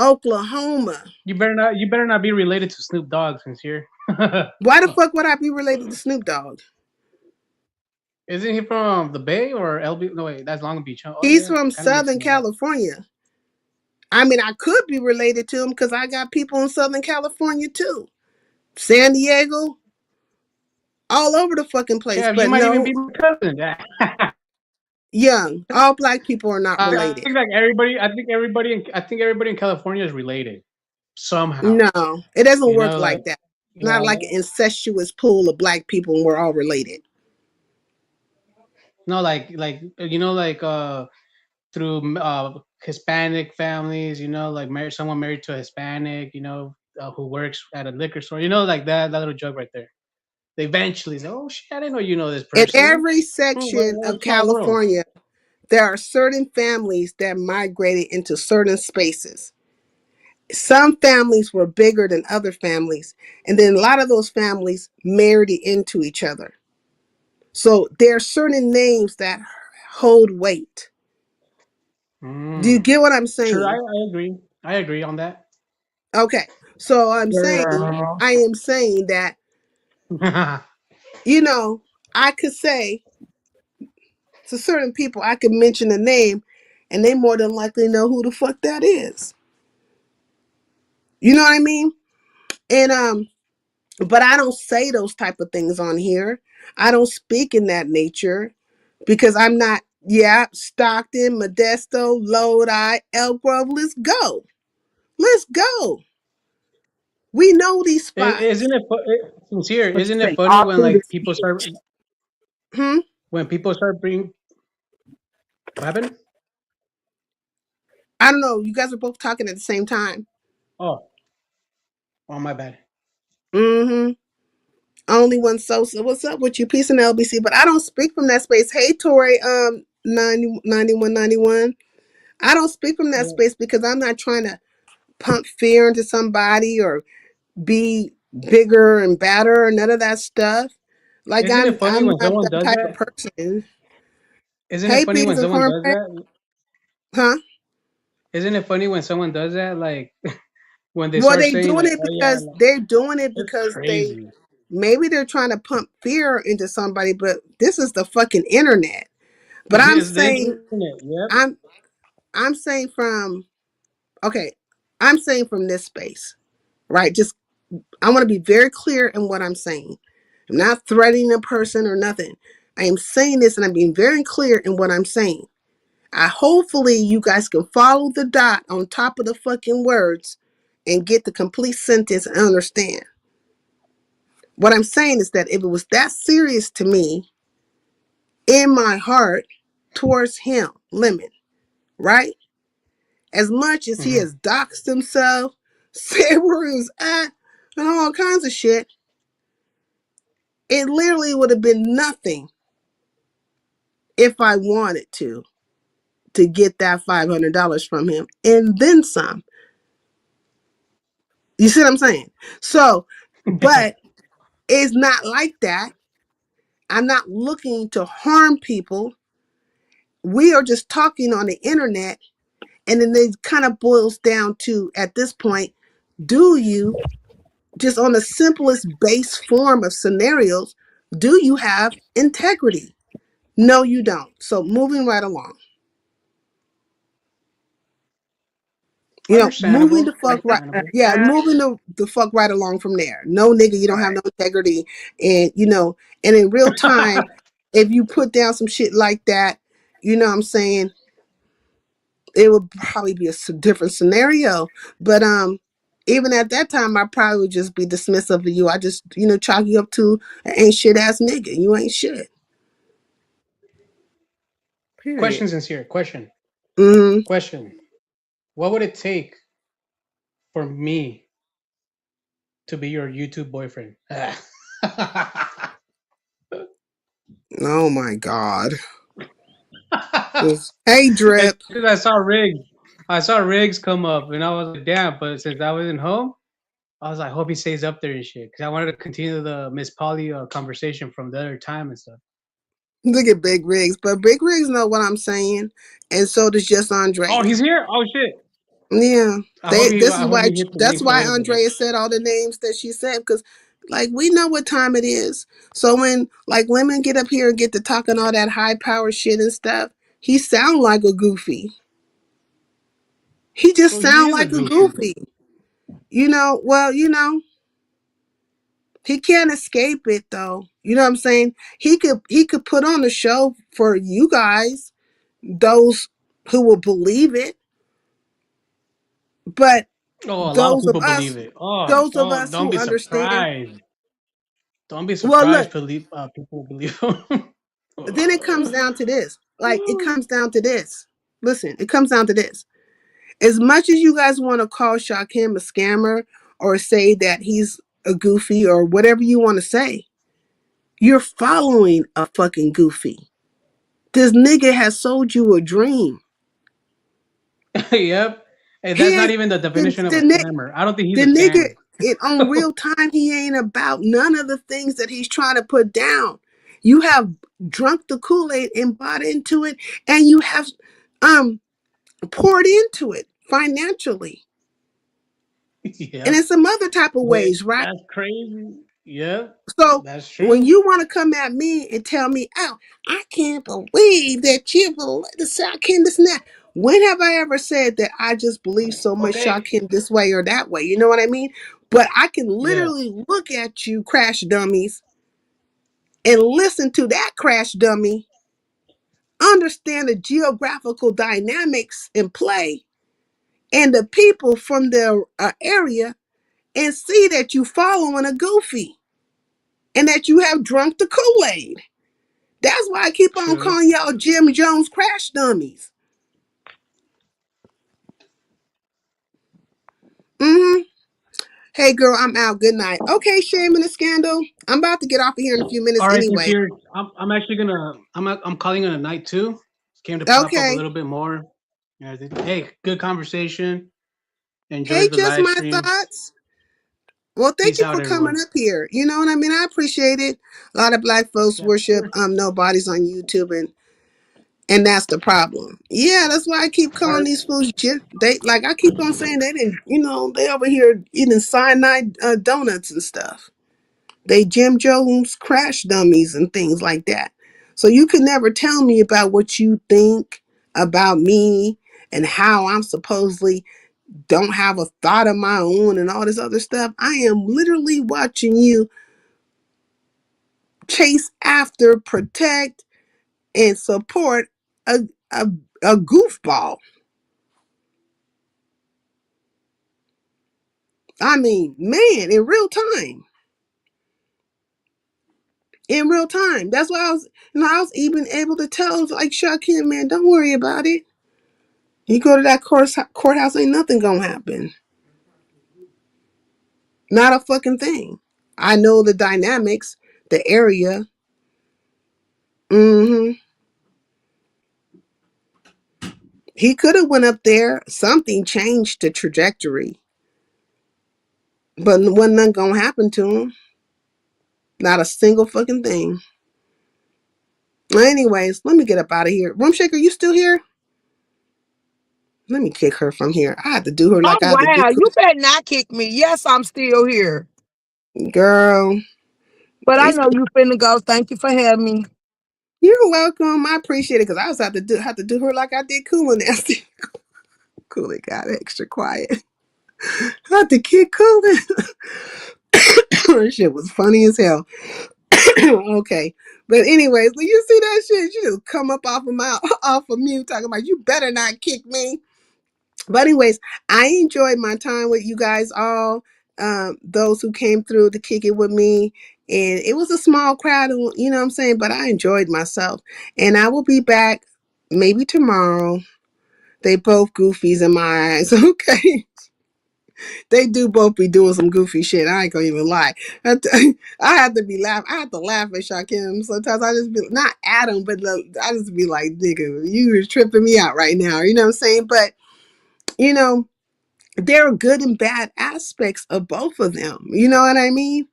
Oklahoma. You better not be related to Snoop Dogg, sincere. Why the fuck would I be related to Snoop Dogg? Isn't he from the Bay or LB? No, wait, that's Long Beach. Huh? Oh He's yeah, from kind of Southern mixing it up. California. I mean, I could be related to him because I got people in Southern California too. San Diego, all over the fucking place. Chef, you But might even no, be my cousin. young. All black people are not I related. think like everybody. I think everybody in California is related somehow. No, it doesn't You work know, like like that. Not like an yeah, incestuous pool of black people and we're all related. no, like you know, like through Hispanic families. You know, like someone married to a Hispanic. You know, who works at a liquor store. You know, like that little joke right there. They eventually say, "Oh shit, I didn't know you know this In person." every What section a of small world. California, there are certain families that migrated into certain spaces. Some families were bigger than other families, and then a lot of those families married into each other. So there are certain names that hold weight. Do you Mm. get what I'm True, saying? I agree. I agree on that. Okay. So Girl. I am saying that, you know, I could say to certain people, I could mention a name and they more than likely know who the fuck that is. You know what I mean? And but I don't say those type of things on here. I don't speak in that nature because I'm not, yeah, Stockton, Modesto, Lodi, Elk Grove. Let's go. Let's go. We know these spots. Isn't it sincere? What you Isn't it say? funny All when through like this people start bitch. Hmm? bringing what happened? I don't know. You guys are both talking at the same time. Oh, oh my bad. Mm-hmm. Only one Sosa. What's up with you? Peace and LBC. But I don't speak from that space. Hey, Tori, 9191. I don't speak from that Yeah. space because I'm not trying to pump fear into somebody or be bigger and badder or none of that stuff. Like Isn't it funny I'm when not someone that does type of that? person. Isn't it Hey, funny peas when and someone does cornbread. that? Huh? Isn't it funny when someone does that? Like when they Well, start they saying doing like, it "Oh yeah," because like, they're doing it it's because they crazy. maybe they're trying to pump fear into somebody, but this is the fucking internet. But I'm It's the saying internet. Yep. I'm I'm saying from okay, I'm saying from this space, right? Just I want to be very clear in what I'm saying. I'm not threatening a person or nothing. I am saying this and I'm being very clear in what I'm saying. I hopefully you guys can follow the dot on top of the fucking words and get the complete sentence and understand. What I'm saying is that if it was that serious to me in my heart towards him, Lemon, right? As much as he Hmm. has doxed himself, said where he was at, and all kinds of shit, it literally would have been nothing if I wanted to get that $500 from him and then some. You see what I'm saying? So, but it's not like that. I'm not looking to harm people. We are just talking on the internet. And then it kind of boils down to, at this point, do you, just on the simplest base form of scenarios, do you have integrity? No, you don't. So moving right along. Moving Understandable. the fuck right. Understandable. Yeah, moving the fuck right along from there. No, nigga, you don't have Right. no integrity. And, and in real time, if you put down some shit like that, you know what I'm saying? It would probably be a different scenario. But, even at that time, I probably would just be dismissive of you. I just, chalk you up to an ain't shit ass nigga. You ain't shit. Period. Question sincere. Question. Mm-hmm. Question. What would it take for me to be your YouTube boyfriend? Oh my God. Hey, It's Drip. because I saw Riggs. I saw Riggs come up, and I was like, "Damn!" But since I wasn't home, I was like, "Hope he stays up there and shit." Because I wanted to continue the Miss Polly conversation from the other time and stuff. Look at Big Rigs. But Big Rigs know what I'm saying. And so does just Oh, Andrea. he's here. Oh shit! Yeah. I hope he. This I is hope why he hits the that's links a why little bit later. Andrea said all the names that she said, because like we know what time it is. So when like women get up here and get to talking all that high power shit and stuff, he sound like a goofy. He just Well, he sound is a like a goofy. goofy. Well, he can't escape it though. You know what I'm saying? He could put on a show for you guys, those who will believe it, but Oh, a lot of those of people believe us, it. Oh, those of us don't who be understand. surprised. Don't be Well, look, surprised. People believe him. then it comes down to this. Like it comes down to this. Listen, it comes down to this. As much as you guys want to call Shakim a scammer or say that he's a goofy or whatever you want to say, you're following a fucking goofy. This nigga has sold you a dream. Yep. Hey, He that's not ain't even the the, definition of the, a ni- scammer. I don't think he's the a nigga scammer. it on real time. He ain't about none of the things that he's trying to put down. You have drunk the Kool-Aid and bought into it, and you have um poured into it financially and in Yep. some other type of Wait, ways, right? that's crazy. Yep. So That's when true. you want to come at me and tell me, oh, I can't believe that you believe the Shakim this and that. When have I ever said that I just believe so much Okay. Shakim this way or that way? You know what I mean? But I can Yeah. literally look at you, crash dummies, and listen to that crash dummy, understand the geographical dynamics in play and the people from the area, and see that you following a goofy and that you have drunk the Kool-Aid. That's why I keep on True. calling y'all Jim Jones crash dummies. Mm-hmm. Hey girl, I'm out. Good night. Okay, shame and a scandal. I'm about to get off of here in a few minutes All right, anyway. sincere. I'm actually gonna. I'm calling it a night too. Came to pop up a Okay. little bit more. Yeah, hey, good conversation. Hey, Enjoyed the just live my stream. thoughts. Well, thank Peace you out, for coming everyone. up here. You know what I mean? I appreciate it. A lot of black folks Yeah, worship sure. nobodies on YouTube, and And that's the problem. Yeah, that's why I keep calling these fools they like I keep on saying they didn't, they over here eating cyanide donuts and stuff. They Jim Jones crash dummies and things like that. So you can never tell me about what you think about me and how I'm supposedly don't have a thought of my own and all this other stuff. I am literally watching you chase after, protect, and support a a, a goofball. I mean, man, in real time. In real time. That's why I was even able to tell, like, Shaquille, man, don't worry about it. You go to that courthouse, ain't nothing gonna happen. Not a fucking thing. I know the dynamics, the area. Mm-hmm. He could have went up there. Something changed the trajectory. But wasn't nothing gonna happen to him. Not a single fucking thing. Anyways, let me get up out of here. Room Shaker, you still here? Let me kick her from here. I had to do her Oh like I had to wow, do. you better not kick me. Yes, I'm still here. Girl. But I know you finna go. Thank you for having me. You're welcome. I appreciate it because I was have to do her like I did Cooler Nasty. Cooler got extra quiet. I had to kick Cooler. Her shit was funny as hell. Okay. But anyways, when you see that shit, you just come up off of mute talking about you better not kick me. But anyways, I enjoyed my time with you guys all. Those who came through to kick it with me. And it was a small crowd, you know what I'm saying? But I enjoyed myself. And I will be back maybe tomorrow. They both goofies in my eyes. Okay. They do both be doing some goofy shit. I ain't gonna even lie. I have to be laughing. I have to laugh at Shakim. Sometimes I just be not at him, but I just be like, nigga, you are tripping me out right now. You know what I'm saying? But there are good and bad aspects of both of them. You know what I mean?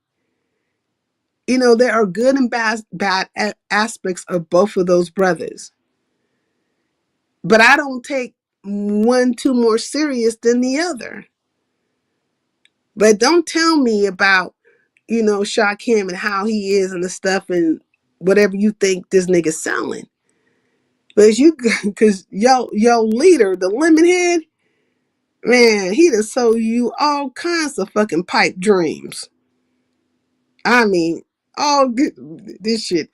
There are good and bad aspects of both of those brothers. But I don't take one too more serious than the other. But don't tell me about, Shaquem and how he is and the stuff and whatever you think this nigga's selling. Because your leader, the Lemonhead, man, he done sold you all kinds of fucking pipe dreams. I mean, all this shit.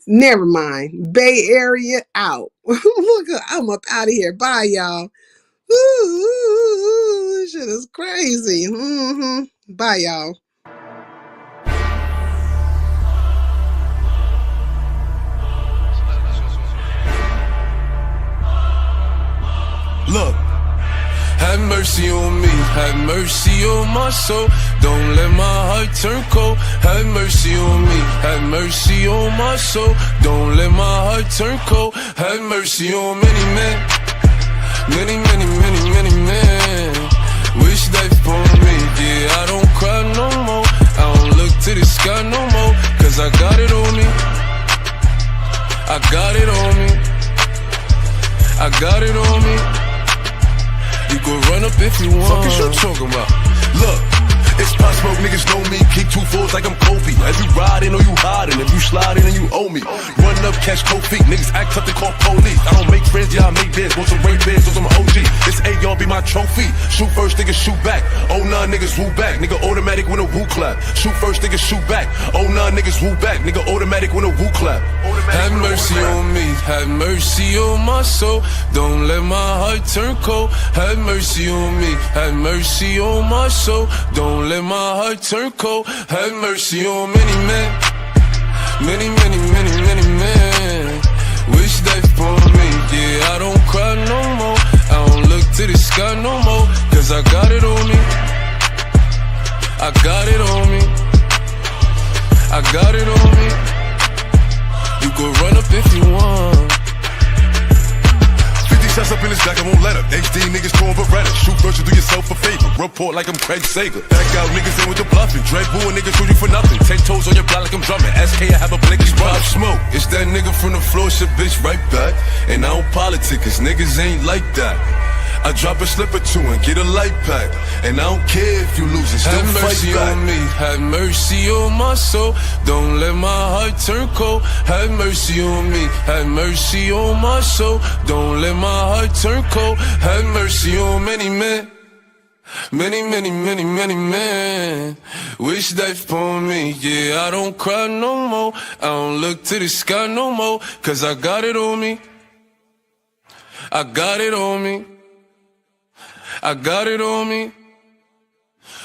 Never mind. Bay Area out. Look, I'm up out of here. Bye, y'all. Ooh, this shit is crazy. Bye, y'all. Look, have mercy on me, have mercy on my soul. Don't let my heart turn cold. Have mercy on me, have mercy on my soul. Don't let my heart turn cold. Have mercy on many men, many, many, many, many men. Wish life upon me, yeah, I don't cry no more. I don't look to the sky no more, cause I got it on me. I got it on me. I got it on me. You can run up if you want. Fuck is you talking about? Look, it's possible niggas know me. Keep 2 fours like I'm Kobe. As you riding or you hiding, if you sliding and you owe me. Run up, catch cold feet. Niggas act up, they call police. I don't make friends, yeah, I make bids. Want some rape bids or some OG. This AR be my trophy. Shoot first, niggas shoot back. Oh nah, niggas woo back. Nigga automatic when a woo clap. Shoot first, niggas shoot back. Oh nah, niggas woo back. Nigga automatic when a woo clap. Have mercy on me, have mercy on my soul. Don't let my heart turn cold. Have mercy on me, have mercy on my soul. Don't let my heart turn cold. Have mercy on many men, many, many, many, many men. Wish life upon me, yeah, I don't cry no more. I don't look to the sky no more, cause I got it on me. I got it on me. I got it on me. You can run up if you want. 50 shots up in in his back, I won't let up. HD niggas throwing Beretta. Shoot first, you do yourself a favor. Report like I'm Craig Sager. Back out niggas in with the bluffing. Dread boo and niggas shoot you for nothing. 10 toes on your block like I'm drumming. SK, I have a blinky spot. Smoke. It's that nigga from the floor, shit bitch right back. And I don't politic, cause niggas ain't like that. I drop a slip or two and get a light pack. And I don't care if you lose it, still Have fight mercy back. on me, have mercy on my soul. Don't let my heart turn cold. Have mercy on me, have mercy on my soul. Don't let my heart turn cold. Have mercy on many men. Many, many, many, many men wish life upon me. Yeah, I don't cry no more. I don't look to the sky no more. Cause I got it on me. I got it on me. I got it on me.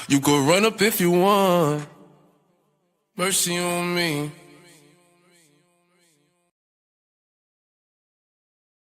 You could run up if you want. Mercy on me.